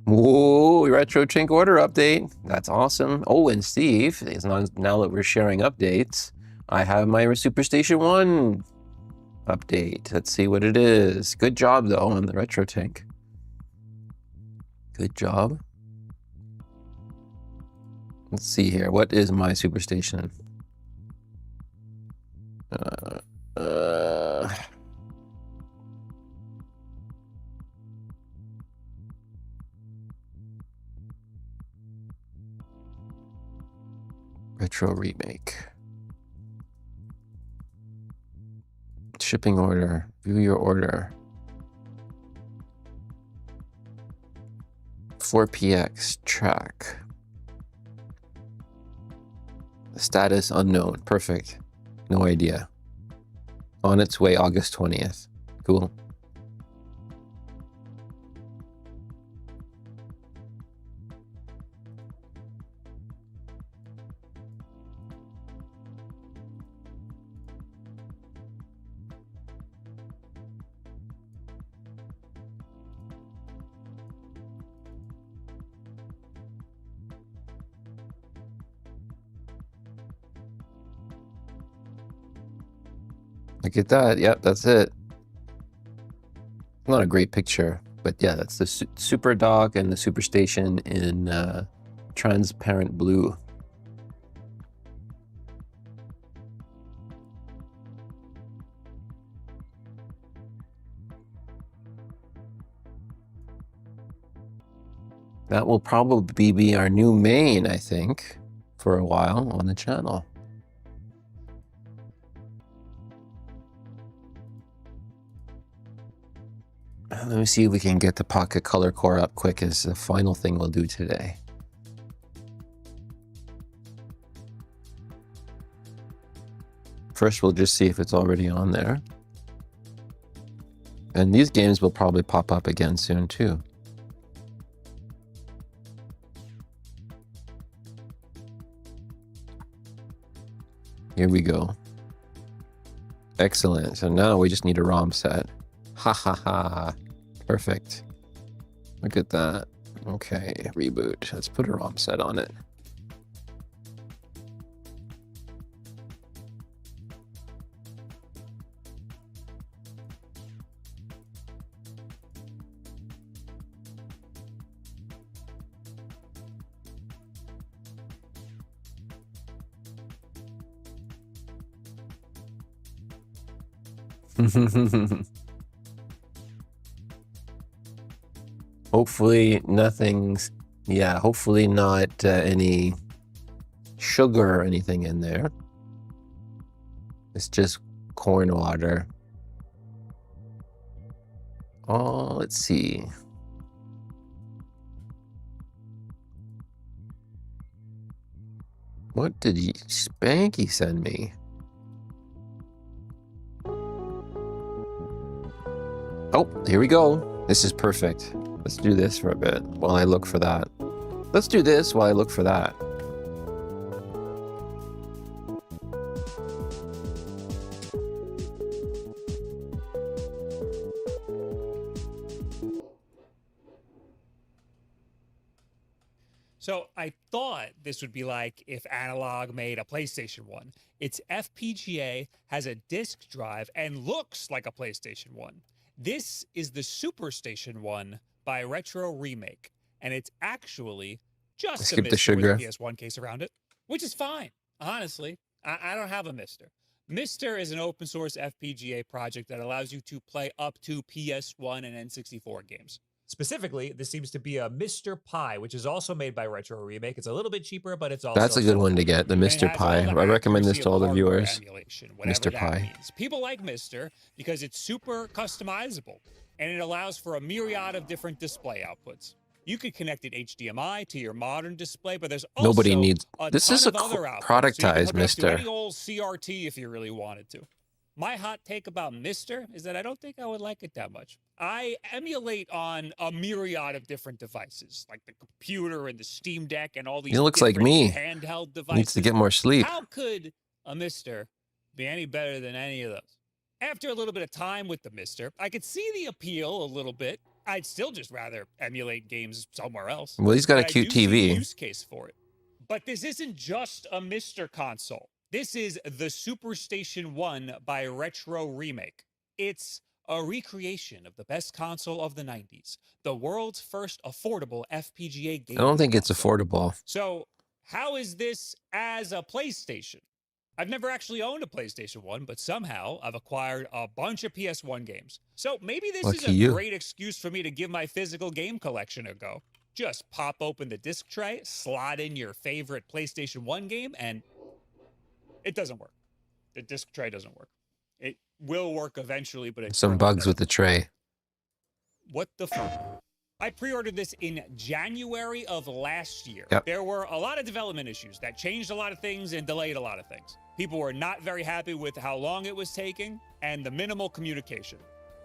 Whoa, retro chink order update. That's awesome. Oh, and Steve, now that we're sharing updates, I have my Superstation 1 update. Let's see what it is. Good job though on the retro tank. Good job. Let's see here. What is my Superstation? Retro remake. Shipping order. View your order. 4PX track. Status unknown. Perfect. No idea. On its way August 20th. Cool. Look at that. Yep, that's it. Not a great picture, but yeah, that's the Super Dock and the Superstation in transparent blue. That will probably be our new main, I think, for a while on the channel. Let me see if we can get the Pocket Color core up quick as the final thing we'll do today. First, we'll just see if it's already on there. And these games will probably pop up again soon too. Here we go. Excellent. So now we just need a ROM set. Ha ha ha. Perfect. Look at that. Okay, reboot. Let's put a ROM set on it. Hopefully nothing's, yeah, hopefully not any sugar or anything in there. It's just corn water. Oh, let's see. What did Spanky send me? Oh, here we go. This is perfect. Let's do this for a bit while I look for that. Let's do this while I look for that. So I thought this would be like if Analog made a PlayStation 1. Its FPGA has a disk drive and looks like a PlayStation 1. This is the Superstation 1 by Retro Remake, and it's actually just a Mister with a PS1 case around it, which is fine. Honestly, I don't have a Mister. Mister is an open source FPGA project that allows you to play up to PS1 and N64 games. Specifically, this seems to be a Mr. Pi, which is also made by Retro Remake. It's a little bit cheaper, but it's also... That's a good one to get, the Mr. Pi. I recommend this to all the viewers. Mr. Pi. People like Mr. because it's super customizable, and it allows for a myriad of different display outputs. You could connect it HDMI to your modern display, but there's also nobody needs... a This ton is a of other outputs. productized So you Mr. any old CRT if you really wanted to. My hot take about Mister is that I don't think I would like it that much. I emulate on a myriad of different devices, like the computer and the Steam Deck and all these He looks like me. handheld devices. Needs to get more sleep. How could a Mister be any better than any of those? After a little bit of time with the Mister, I could see the appeal a little bit. I'd still just rather emulate games somewhere else. Well, he's got a But I cute do see TV. the use case for it. But this isn't just a Mister console. This is the Superstation 1 by Retro Remake. It's a recreation of the best console of the 90s, the world's first affordable FPGA game. I don't think it's affordable. So, how is this as a PlayStation? I've never actually owned a PlayStation 1, but somehow I've acquired a bunch of PS1 games. So maybe this is a great excuse for me to give my physical game collection a go. Just pop open the disc tray, slot in your favorite PlayStation 1 game, and it doesn't work. The disc tray doesn't work. It will work eventually, but it's Some bugs with the tray. what the fuck? I pre-ordered this in January of last year. Yep. There were a lot of development issues that changed a lot of things and delayed a lot of things. People were not very happy with how long it was taking and the minimal communication.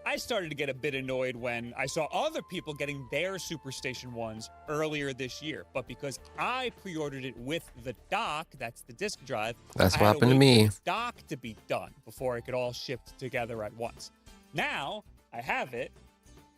I started to get a bit annoyed when I saw other people getting their Superstation 1s earlier this year. But because I pre-ordered it with the dock, that's the disk drive, That's I what had happened to wait me. for the dock to be done before it could all shipped together at once. Now, I have it,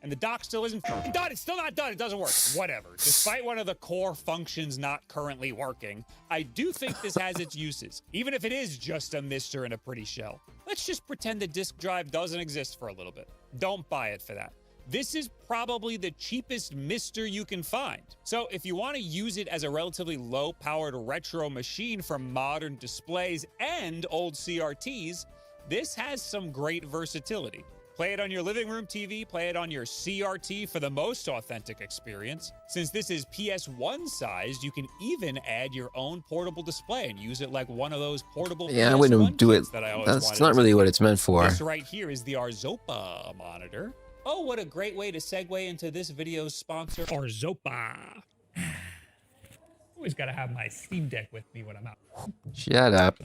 and the dock still isn't done. It's still not done. It doesn't work. Whatever. Despite one of the core functions not currently working, I do think this has its uses, even if it is just a Mister in a pretty shell. Let's just pretend the disk drive doesn't exist for a little bit. Don't buy it for that. This is probably the cheapest Mister you can find. So if you want to use it as a relatively low-powered retro machine for modern displays and old CRTs, this has some great versatility. Play it on your living room TV, play it on your CRT for the most authentic experience. Since this is PS1 sized, you can even add your own portable display and use it like one of those portable Yeah, I PS1 wouldn't do it. kits that I always That's wanted not as a really kid. what it's meant for. This right here is the Arzopa monitor. Oh, what a great way to segue into this video's sponsor, Arzopa. Always gotta have my Steam Deck with me when I'm out. Shut up.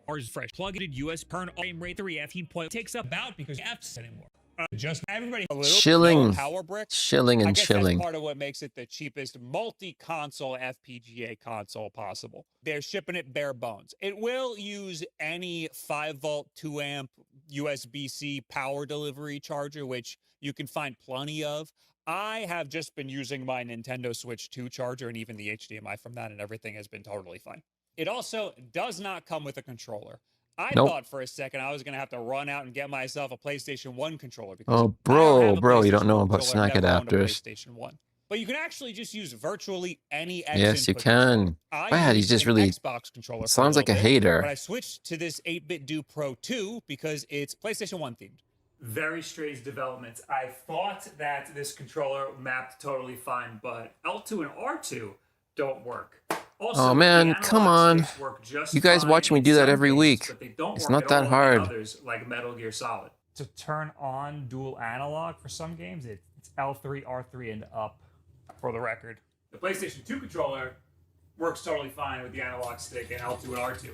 Ours fresh plug-in US Pern frame rate 3F point takes up out because F's anymore. Just everybody a little Chilling. power brick. Chilling I and guess chilling. That's part of what makes it the cheapest multi-console FPGA console possible. They're shipping it bare bones. It will use any 5-volt, 2-amp USB-C power delivery charger, which you can find plenty of. I have just been using my Nintendo Switch 2 charger and even the HDMI from that, and everything has been totally fine. It also does not come with a controller. I thought for a second I was going to have to run out and get myself a PlayStation 1 controller. Because Oh, bro, you don't know about snack adapters. PlayStation 1. But you can actually just use virtually any X Yes, you input can. controller. I Bad, he's used just an really Xbox controller for sounds like a little bit, hater. But I switched to this 8-bit Do Pro 2 because it's PlayStation 1 themed. Very strange developments. I thought that this controller mapped totally fine, but L2 and R2 don't work. Also, Oh man, come on. work just You guys fine watch me in do that some every games, week. but they don't It's work not at that all hard. in others, like Metal Gear Solid. To turn on dual analog for some games, it's L3, R3, and up, for the record. The PlayStation 2 controller works totally fine with the analog stick and L2 and R2.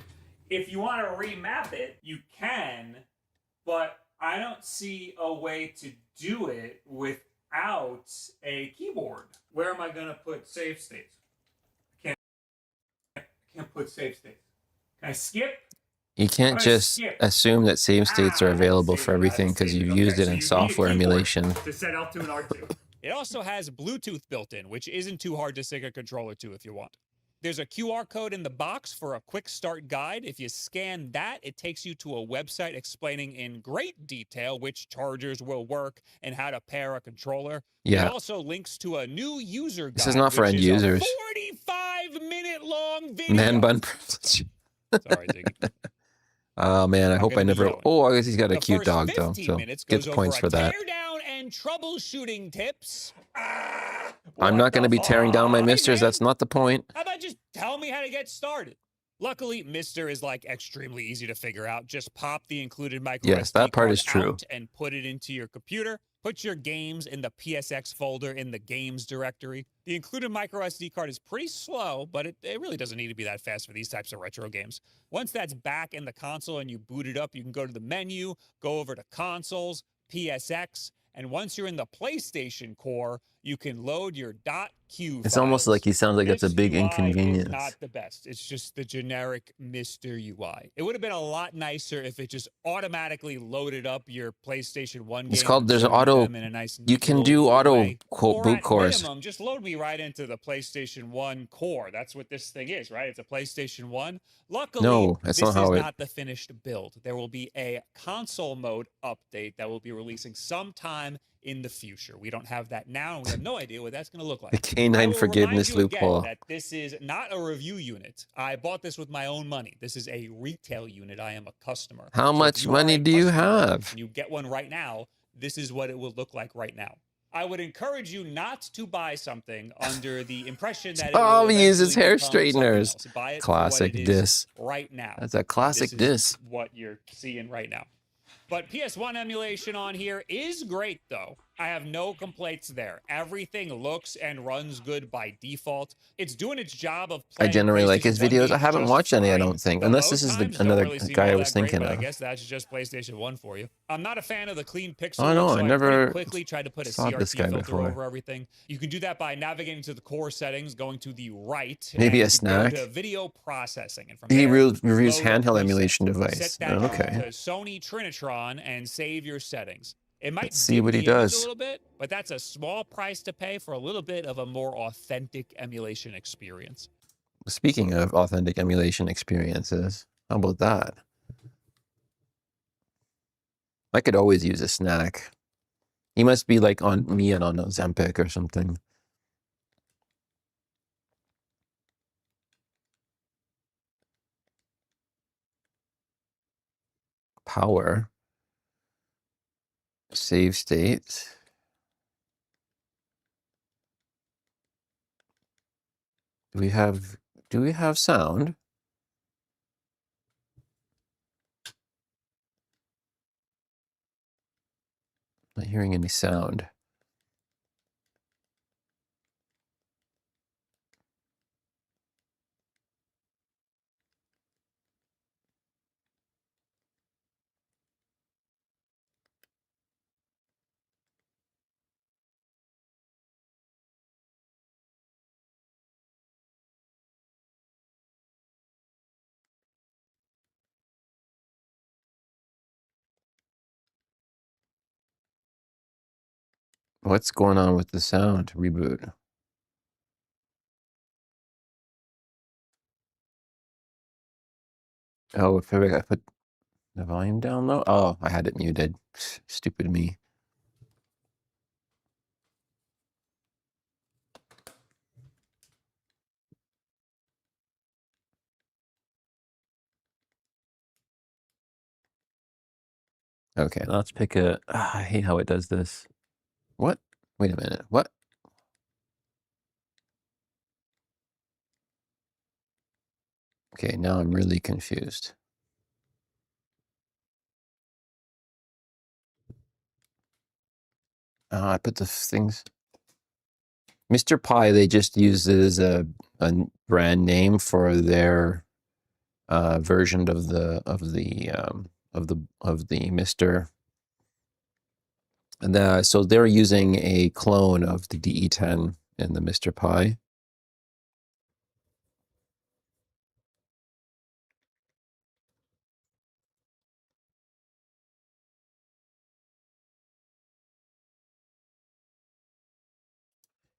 If you want to remap it, you can, but I don't see a way to do it without a keyboard. Where am I going to put save states? I can't put save states. Can I skip? You can't just assume that save states are available for everything because you've used it in software emulation. To set L2 and R2. It also has Bluetooth built in, which isn't too hard to sync a controller to if you want. There's a QR code in the box for a quick start guide. If you scan that, it takes you to a website explaining in great detail which chargers will work and how to pair a controller. Yeah. It also links to a new user guide. This is not for end users. 45-minute long video. Man bun privilege. Sorry, Ziggy. Oh man, I hope I never. Oh, I guess he's got a cute dog though, so gets points for that. Teardown and troubleshooting tips. I'm not going to be tearing down my misters. That's not the point. How about just tell me how to get started? Luckily, Mister is like extremely easy to figure out. Just pop the included micro Yes, SD that part card is true. out and put it into your computer. Put your games in the PSX folder in the games directory. The included micro SD card is pretty slow, but it really doesn't need to be that fast for these types of retro games. Once that's back in the console and you boot it up, you can go to the menu, go over to consoles, PSX, and once you're in the PlayStation core, you can load your .q It's files. almost like he sounds like that's a big UI inconvenience. is not the best. It's just the generic Mr. UI. It would have been a lot nicer if it just automatically loaded up your PlayStation 1 game. It's called, there's an auto, you can do auto quote boot cores. Minimum, just load me right into the PlayStation 1 core. That's what this thing is, right? It's a PlayStation 1. Luckily, No, that's this not how is it. not the finished build. There will be a console mode update that will be releasing sometime in the future. We don't have that now, and we have no idea what that's going to look like. The canine forgiveness loophole. That this is not a review unit. I bought this with my own money. This is a retail unit. I am a customer. How much money do you have? And you get one right now. This is what it will look like right now. I would encourage you not to buy something under the impression that Oh, it will he uses eventually hair become something straighteners. else. Buy it for Classic what it is diss. right now. That's a classic This diss. is what you're seeing right now. But PS1 emulation on here is great, though. I have no complaints there. Everything looks and runs good by default. It's doing its job of I playing generally like his PlayStation 1 videos. I games haven't just watched any, I fine. don't think. The Unless load this is times don't another really seem guy I all was that great, thinking but I of. guess that's just PlayStation 1 for you. I'm not a fan of the clean pixel. Oh, no, look, so I never pretty quickly tried to put a saw this CRT guy filter before. over everything. You can do that by navigating to the core settings, going to the right. Maybe and a you can go snack. to video processing. And from He there, reviews load handheld presets. emulation device. Set that Okay. to Sony Trinitron and save your settings. It might Let's see what he dim the image does. a little bit, but that's a small price to pay for a little bit of a more authentic emulation experience. Speaking of authentic emulation experiences, how about that? I could always use a snack. He must be like on me and on Ozempic or something. Power. Save state. Do we have sound? Not hearing any sound. What's going on with the sound? Reboot. Oh, I put the volume down low. Oh, I had it muted. Stupid me. Okay, let's pick a... I hate how it does this. What? Wait a minute. What? Okay, now I'm really confused. I put the things... Mr. Pi, they just use it as a brand name for their version of the Mr. And so they're using a clone of the DE10 in the Mr. Pi.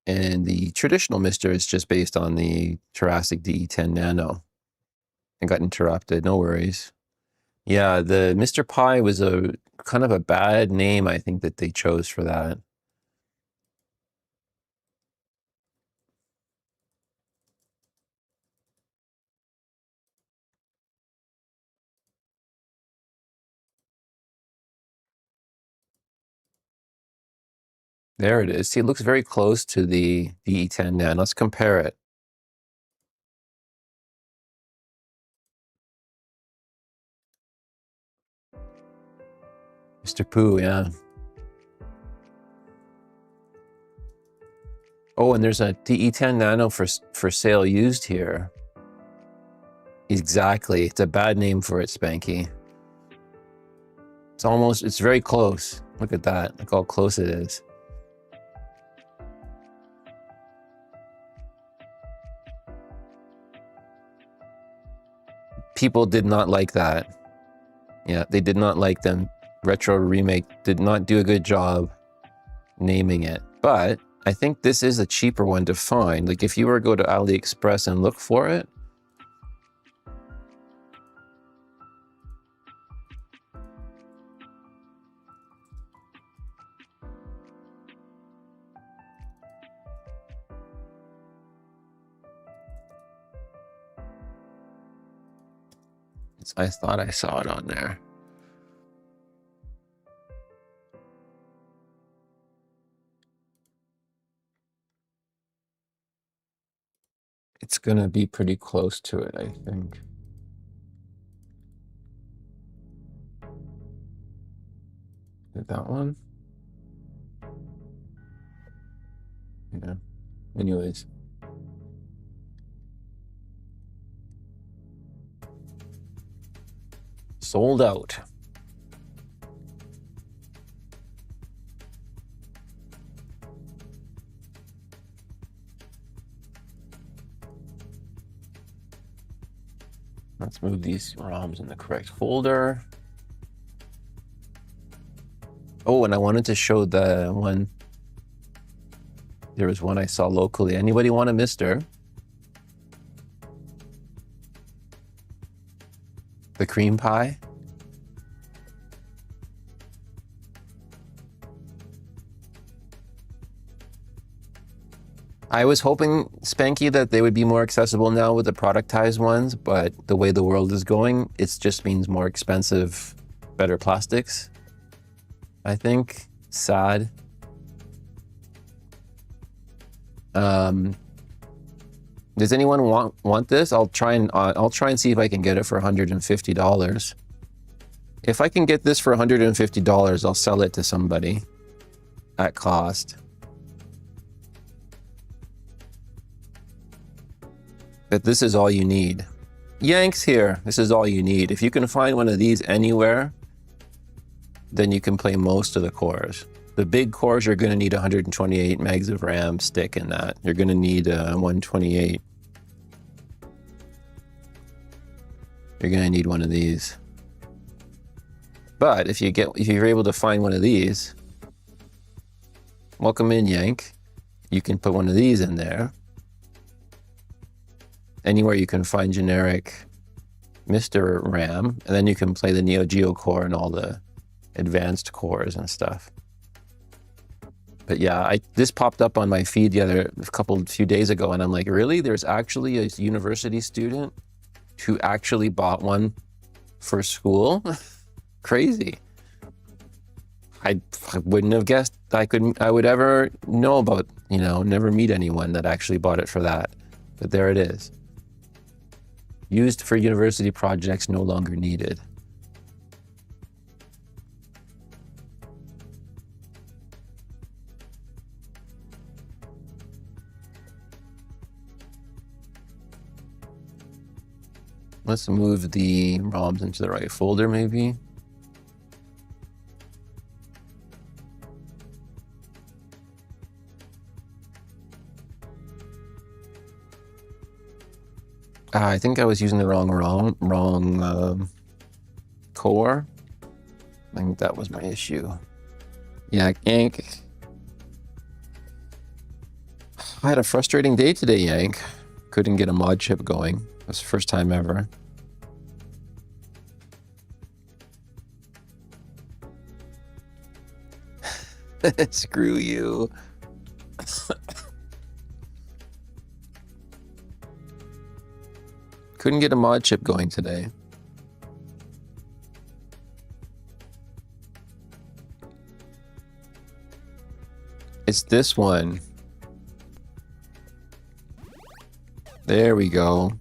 And the traditional Mr. is just based on the Jurassic DE10 Nano. I got interrupted, no worries. Yeah, the Mr. Pi was a kind of a bad name, I think, that they chose for that. There it is. See, it looks very close to the DE10 Nano. Let's compare it. Mr. Pooh, yeah. Oh, and there's a DE10 Nano for sale used here. Exactly. It's a bad name for it, Spanky. It's very close. Look at that. Look how close it is. People did not like that. Yeah, they did not like them. Retro Remake did not do a good job naming it. But I think this is a cheaper one to find. Like if you were to go to AliExpress and look for it, I thought I saw it on there. It's gonna be pretty close to it, I think. Did that one? Yeah. Anyways. Sold out. Let's move these ROMs in the correct folder. Oh, and I wanted to show the one. There was one I saw locally. Anybody want a Mister? The cream pie? I was hoping, Spanky, that they would be more accessible now with the productized ones, but the way the world is going, it just means more expensive, better plastics. I think. Sad. Does anyone want this? I'll try and see if I can get it for $150. If I can get this for $150, I'll sell it to somebody at cost. But this is all you need. Yanks here. This is all you need. If you can find one of these anywhere, then you can play most of the cores. The big cores, you're going to need 128 megs of RAM stick in that. You're going to need 128. You're going to need one of these. But if you're able to find one of these, welcome in, Yank. You can put one of these in there. Anywhere you can find generic Mr. RAM, and then you can play the Neo Geo core and all the advanced cores and stuff. But yeah, this popped up on my feed a few days ago, and I'm like, really? There's actually a university student who actually bought one for school? Crazy. I wouldn't have guessed I would ever know about, you know, never meet anyone that actually bought it for that. But there it is. Used for university projects, no longer needed. Let's move the ROMs into the right folder, maybe. I think I was using the wrong core. I think that was my issue. Yeah, Yank. I had a frustrating day today, Yank. Couldn't get a mod chip going. That's the first time ever. Screw you. Couldn't get a mod chip going today. It's this one. There we go.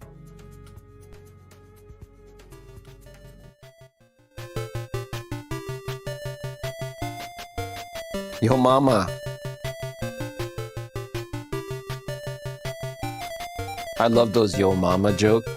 Yo mama. I love those yo mama jokes.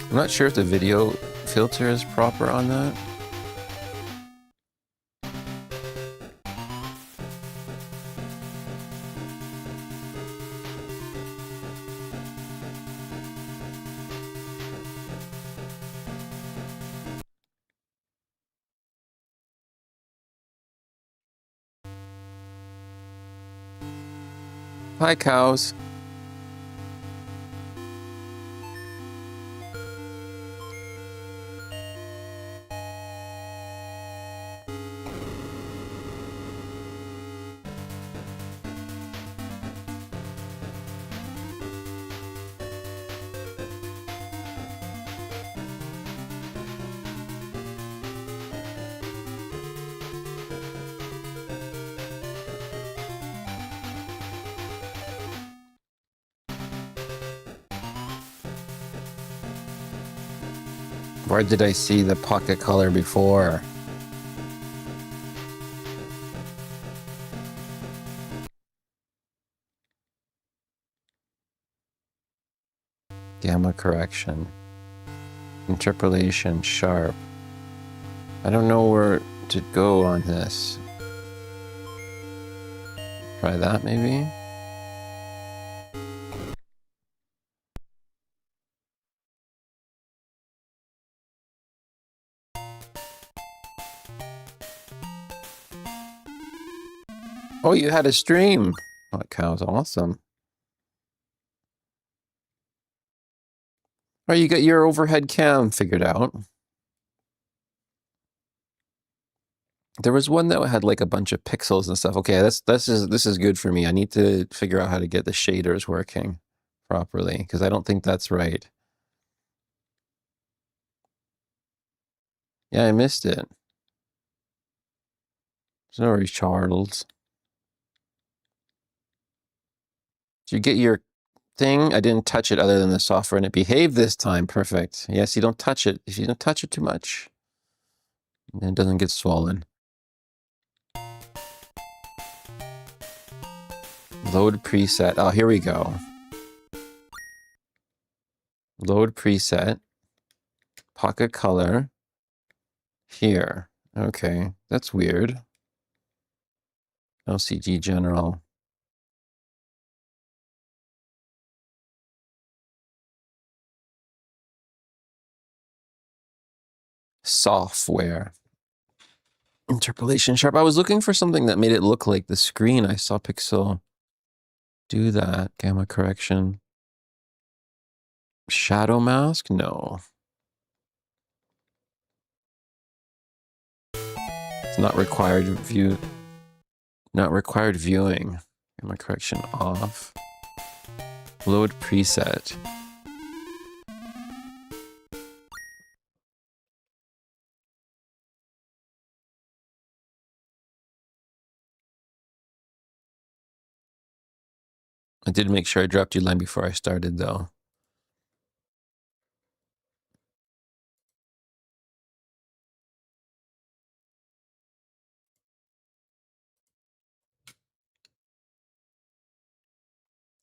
I'm not sure if the video filter is proper on that. Hi, cows. Where did I see the pocket color before? Gamma correction. Interpolation sharp. I don't know where to go on this. Try that maybe? Oh, you had a stream. Hotcows, awesome. Oh, you got your overhead cam figured out. There was one that had like a bunch of pixels and stuff. Okay, this is good for me. I need to figure out how to get the shaders working properly because I don't think that's right. Yeah, I missed it. Sorry, Charles. Did you get your thing? I didn't touch it other than the software, and it behaved this time. Perfect. Yes, you don't touch it. If you don't touch it too much, then it doesn't get swollen. Load preset. Oh, here we go. Load preset. Pocket color. Here. Okay, that's weird. LCD general. Software. Interpolation sharp. I was looking for something that made it look like the screen. I saw Pixel do that. Gamma correction. Shadow mask? No. It's not required view. Not required viewing. Gamma correction off. Load preset. I did make sure I dropped your line before I started, though.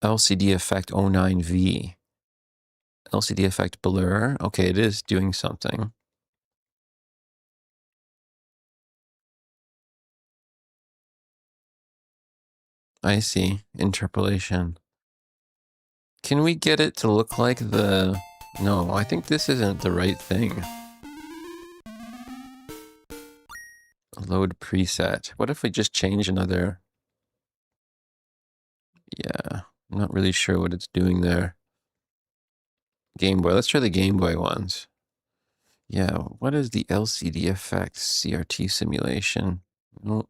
LCD effect 09V. LCD effect blur. Okay, it is doing something. I see. Interpolation. Can we get it to look like the... No, I think this isn't the right thing. Load preset. What if we just change another... Yeah, I'm not really sure what it's doing there. Game Boy. Let's try the Game Boy ones. Yeah, what is the LCD effect? CRT simulation. Oh.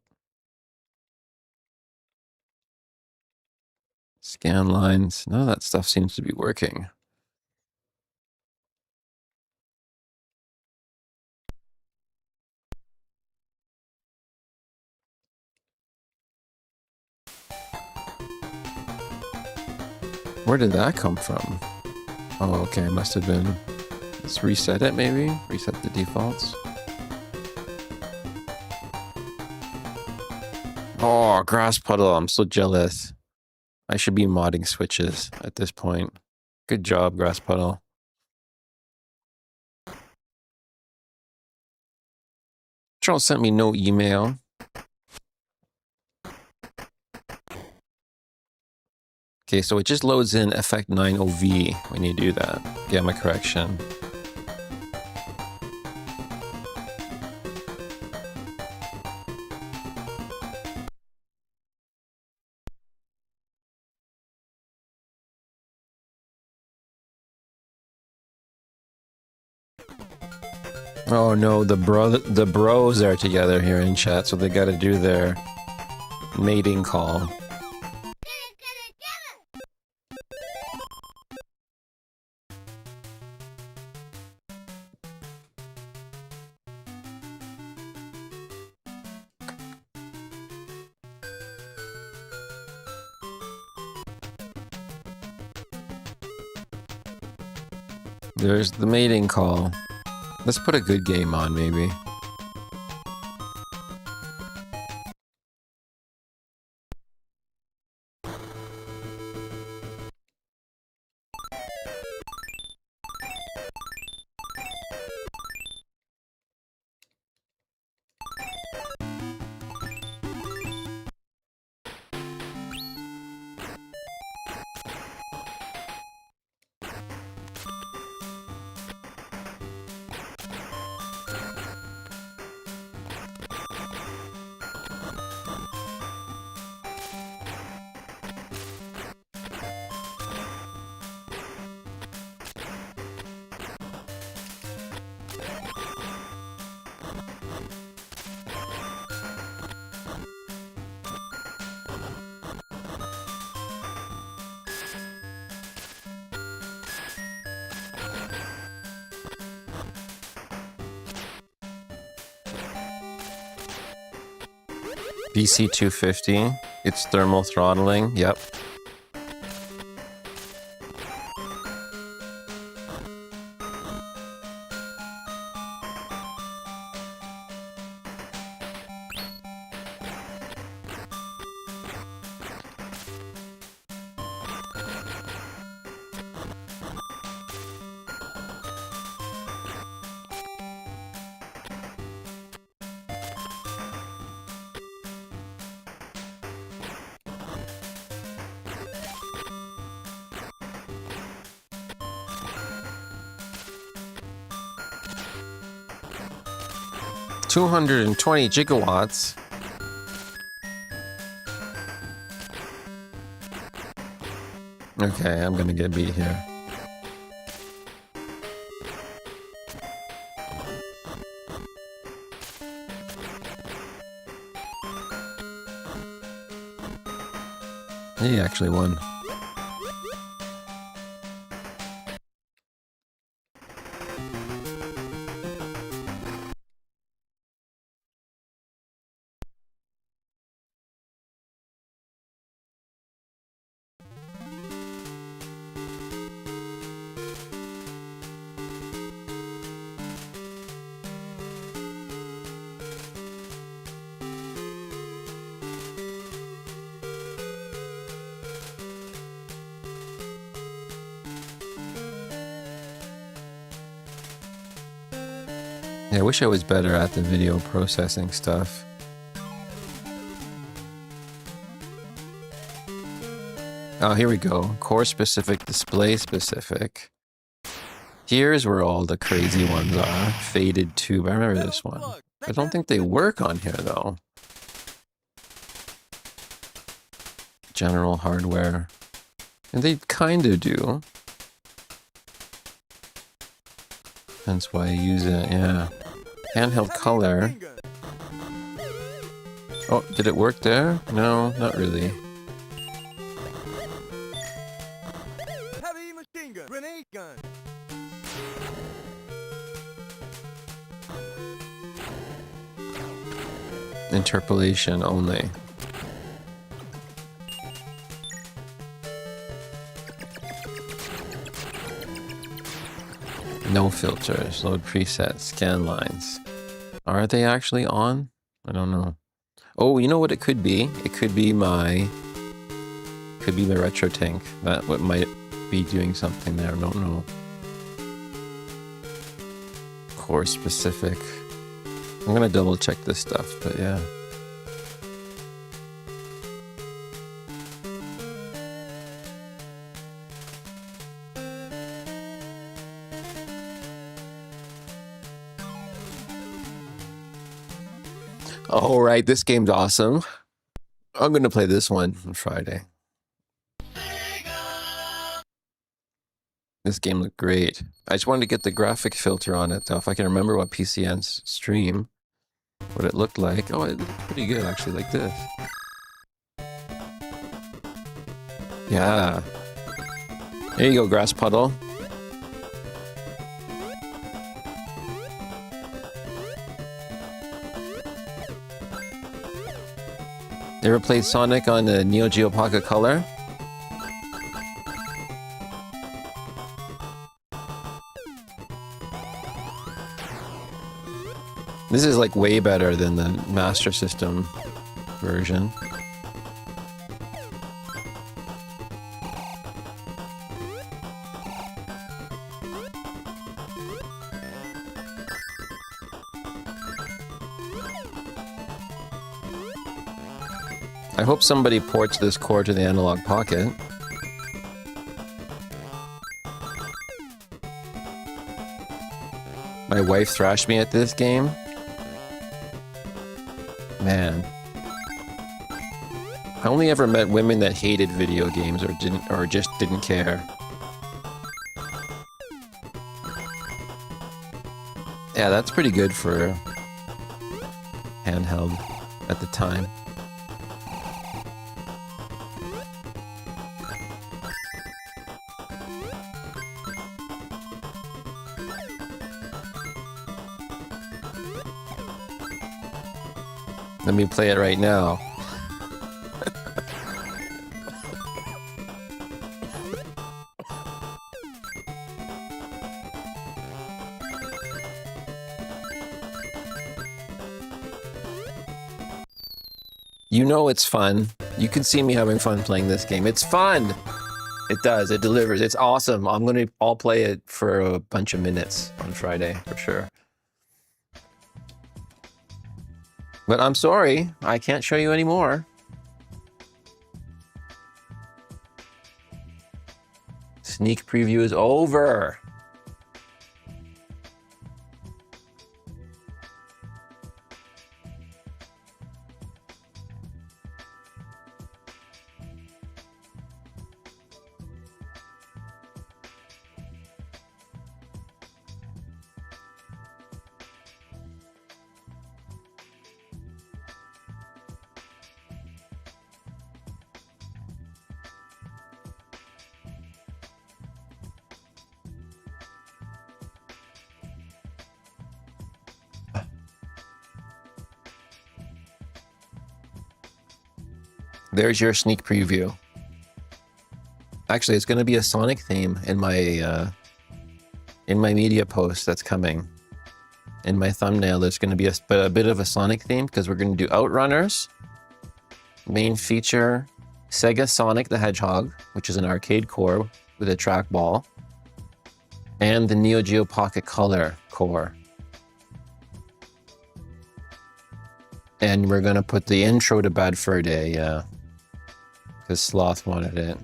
Scan lines. None of that stuff seems to be working. Where did that come from? Oh, okay, must have been... Let's reset it, maybe? Reset the defaults. Oh, grass puddle. I'm so jealous. I should be modding switches at this point. Good job, grass puddle. Charles sent me no email. Okay, so it just loads in effect 90V when you do that. Gamma correction. Oh no, the bros are together here in chat, so they gotta do their mating call. There's the mating call. Let's put a good game on, maybe. BC250. It's thermal throttling. Yep. $220 gigawatts. Okay, I'm gonna get beat here. He actually won. Yeah, I wish I was better at the video processing stuff. Oh, here we go. Core specific, display specific. Here's where all the crazy ones are. Faded tube. I remember this one. I don't think they work on here though. General hardware. And they kind of do. Hence why I use it, yeah. Handheld color. Oh, did it work there? No, not really. Heavy machine gun, grenade gun. Interpolation only. No filters, load presets, scan lines. Are they actually on? I don't know. Oh, you know what it could be? It could be my retro tank. That what might be doing something there. I don't know. Core specific. I'm gonna double check this stuff, but yeah. All right, this game's awesome. I'm gonna play this one on Friday. This game looked great. I just wanted to get the graphic filter on it, though. If I can remember what PCN's stream, what it looked like. Oh, it looked pretty good, actually, like this. Yeah. There you go, grass puddle. Ever played Sonic on the Neo Geo Pocket Color? This is like way better than the Master System version. I hope somebody ports this core to the Analog Pocket. My wife thrashed me at this game. Man. I only ever met women that hated video games or just didn't care. Yeah, that's pretty good for handheld at the time. Let me play it right now. You know it's fun. You can see me having fun playing this game. It's fun! It does, it delivers. It's awesome. I'll play it for a bunch of minutes on Friday, for sure. But I'm sorry, I can't show you anymore. Sneak preview is over. There's your sneak preview. Actually, it's going to be a Sonic theme in my media post that's coming. In my thumbnail, there's going to be a bit of a Sonic theme because we're going to do Outrunners, main feature, Sega Sonic the Hedgehog, which is an arcade core with a trackball, and the Neo Geo Pocket Color core. And we're going to put the intro to Bad Fur Day, yeah. Because Sloth wanted it.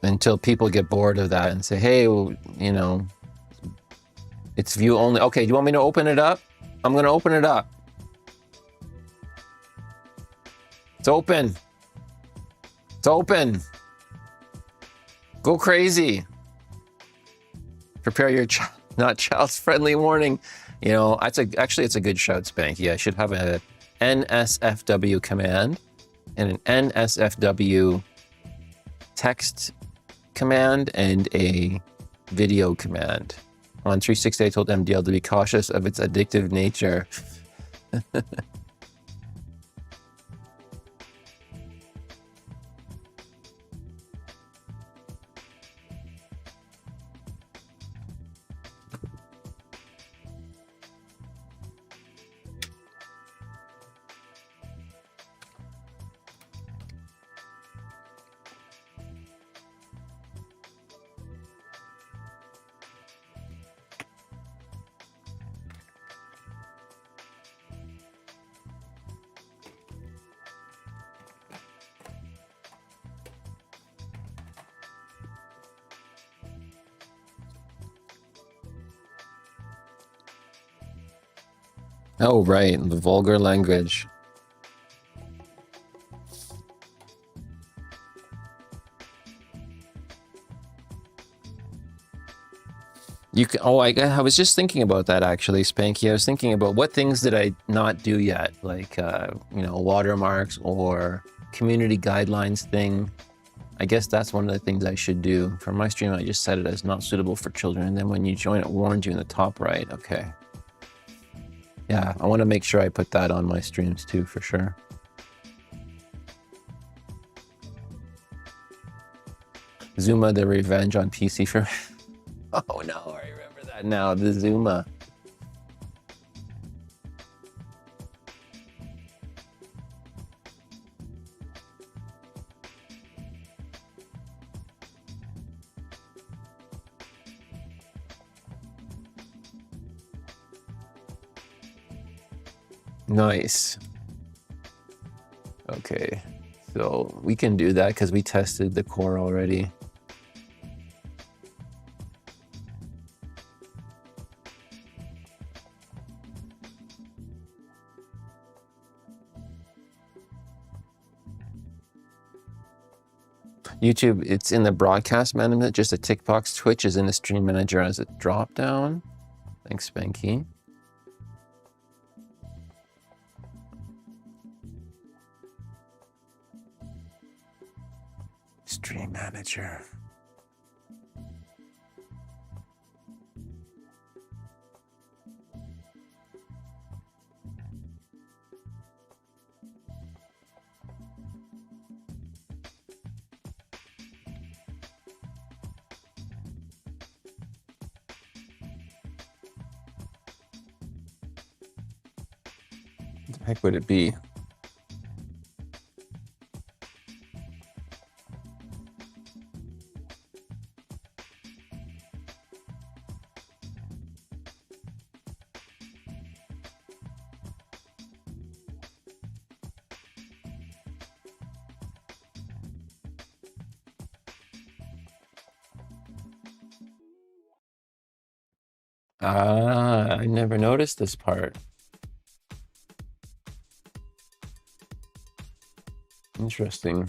Until people get bored of that and say, hey, well, you know, it's view only. Okay, do you want me to open it up? I'm going to open it up. It's open. It's open. Go crazy. Prepare your not child's friendly warning. You know, actually it's a good shout, Spanky. I should have a NSFW command and an NSFW text command and a video command. On 360, I told MDL to be cautious of its addictive nature. Oh, right, the vulgar language. You can, oh, I was just thinking about that actually, Spanky. I was thinking about what things did I not do yet, like, you know, watermarks or community guidelines thing. I guess that's one of the things I should do. For my stream, I just set it as not suitable for children. And then when you join, it warns you in the top right. Okay. Yeah, I want to make sure I put that on my streams too, for sure. Zuma the Revenge on PC for... Oh no, I remember that now, the Zuma. Nice. Okay, so we can do that because we tested the core already. YouTube, it's in the broadcast management, just a tick box. Twitch is in the stream manager as a drop down. Thanks, Spanky. Stream manager. heck would it be? Ah, I never noticed this part. Interesting.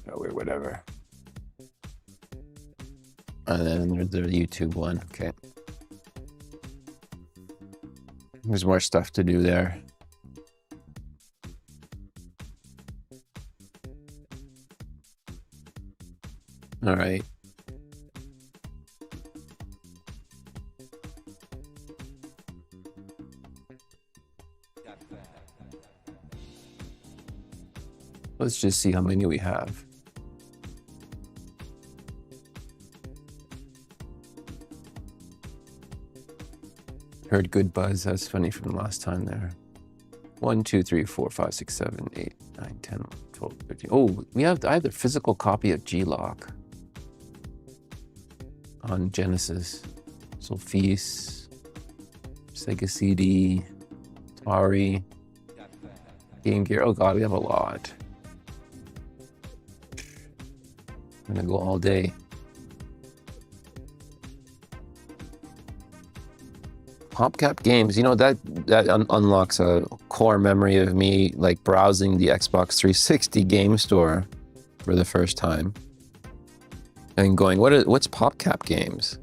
Oh, wait, whatever. And then there's the YouTube one. Okay. There's more stuff to do there. All right. Let's just see how many we have. Heard good buzz. That's funny from the last time there. 1, 2, 3, 4, 5, 6, 7, 8, 9, 10, 12, 13. Oh, I have the physical copy of G-Lock on Genesis. Sulfis, Sega CD, Atari, Game Gear. Oh god, we have a lot. I'm gonna go all day. PopCap games, you know, that unlocks a core memory of me like browsing the Xbox 360 game store for the first time and going, what's PopCap games?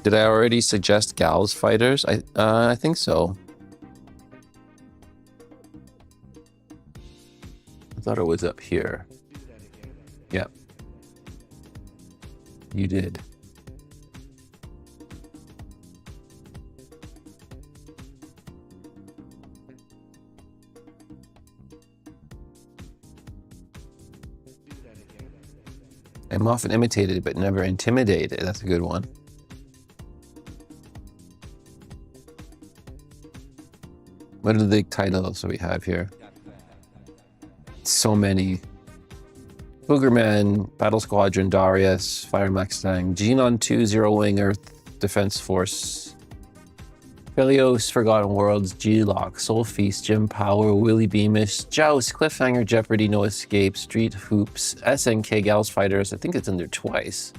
Did I already suggest Gals Fighters? I think so. I thought it was up here. Yep. You did. I'm often imitated, but never intimidated. That's a good one. What are the titles that we have here? So many. Boogerman, Battle Squadron, Darius, Fire Mustang, Genon 2, Zero Wing, Earth Defense Force, Philios, Forgotten Worlds, G-Lock, Soul Feast, Gem Power, Willy Beamish, Joust, Cliffhanger, Jeopardy, No Escape, Street Hoops, SNK, Gals Fighters, I think it's in there twice.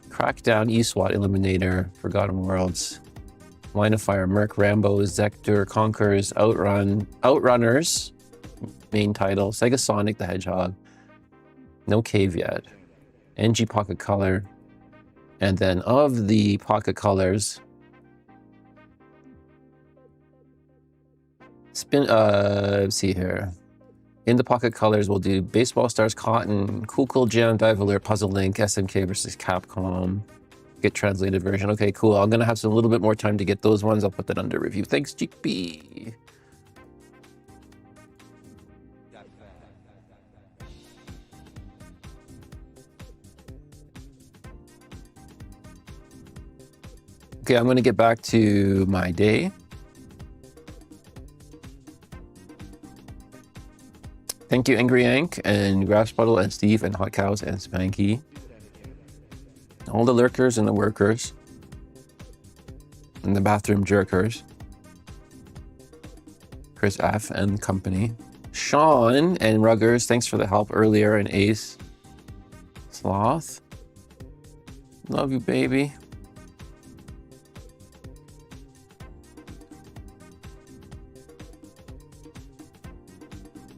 Crackdown, eSWAT, Eliminator, Forgotten Worlds, Line of Fire, Merc, Rambo, Zector, Conquerors, Outrunners, main title, Sega Sonic the Hedgehog, no cave yet, NG Pocket Color, and then of the Pocket Colors, let's see here. In the Pocket Colors, we'll do Baseball Stars, Cotton, Cool Jam, Dive Alert, Puzzle Link, SMK versus Capcom. Get translated version. Okay, cool. I'm gonna have a little bit more time to get those ones. I'll put that under review. Thanks, GP. Okay, I'm gonna get back to my day. Thank you, Angry Yank, and Grasspuddle, and Steve, and Hotcows, and Spanky. All the lurkers and the workers. And the bathroom jerkers. Chris F. and company. Sean and Ruggers, thanks for the help earlier, and Ace. Sloth. Love you, baby.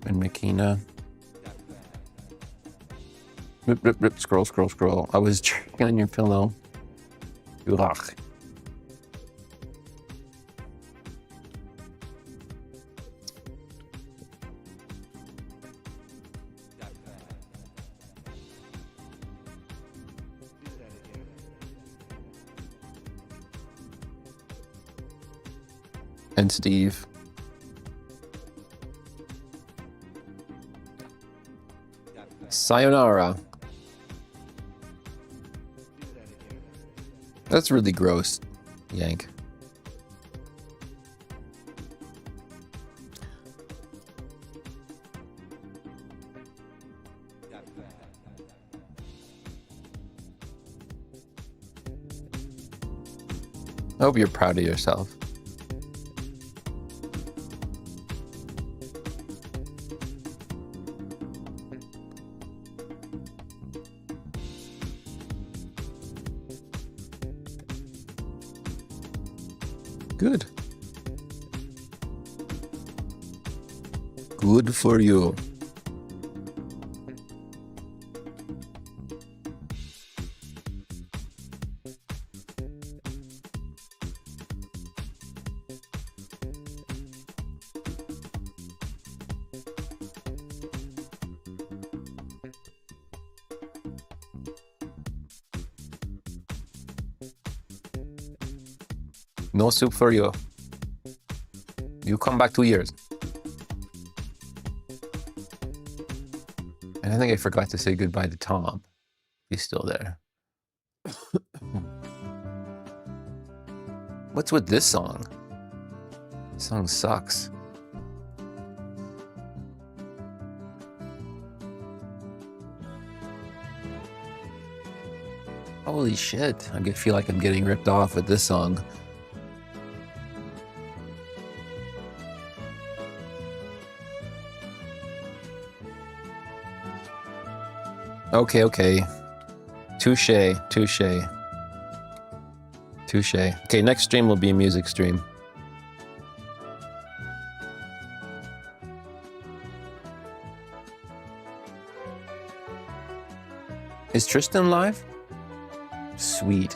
And Makina. Rip, scroll. I was checking on your pillow. Ugh. And Steve. Sayonara. That's really gross, Yank. I hope you're proud of yourself. Good. Good for you. No soup for you. You come back 2 years. And I think I forgot to say goodbye to Tom. He's still there. What's with this song? This song sucks. Holy shit. I feel like I'm getting ripped off with this song. Okay, okay. Touche, touche. Touche. Okay, next stream will be a music stream. Is Tristan live? Sweet.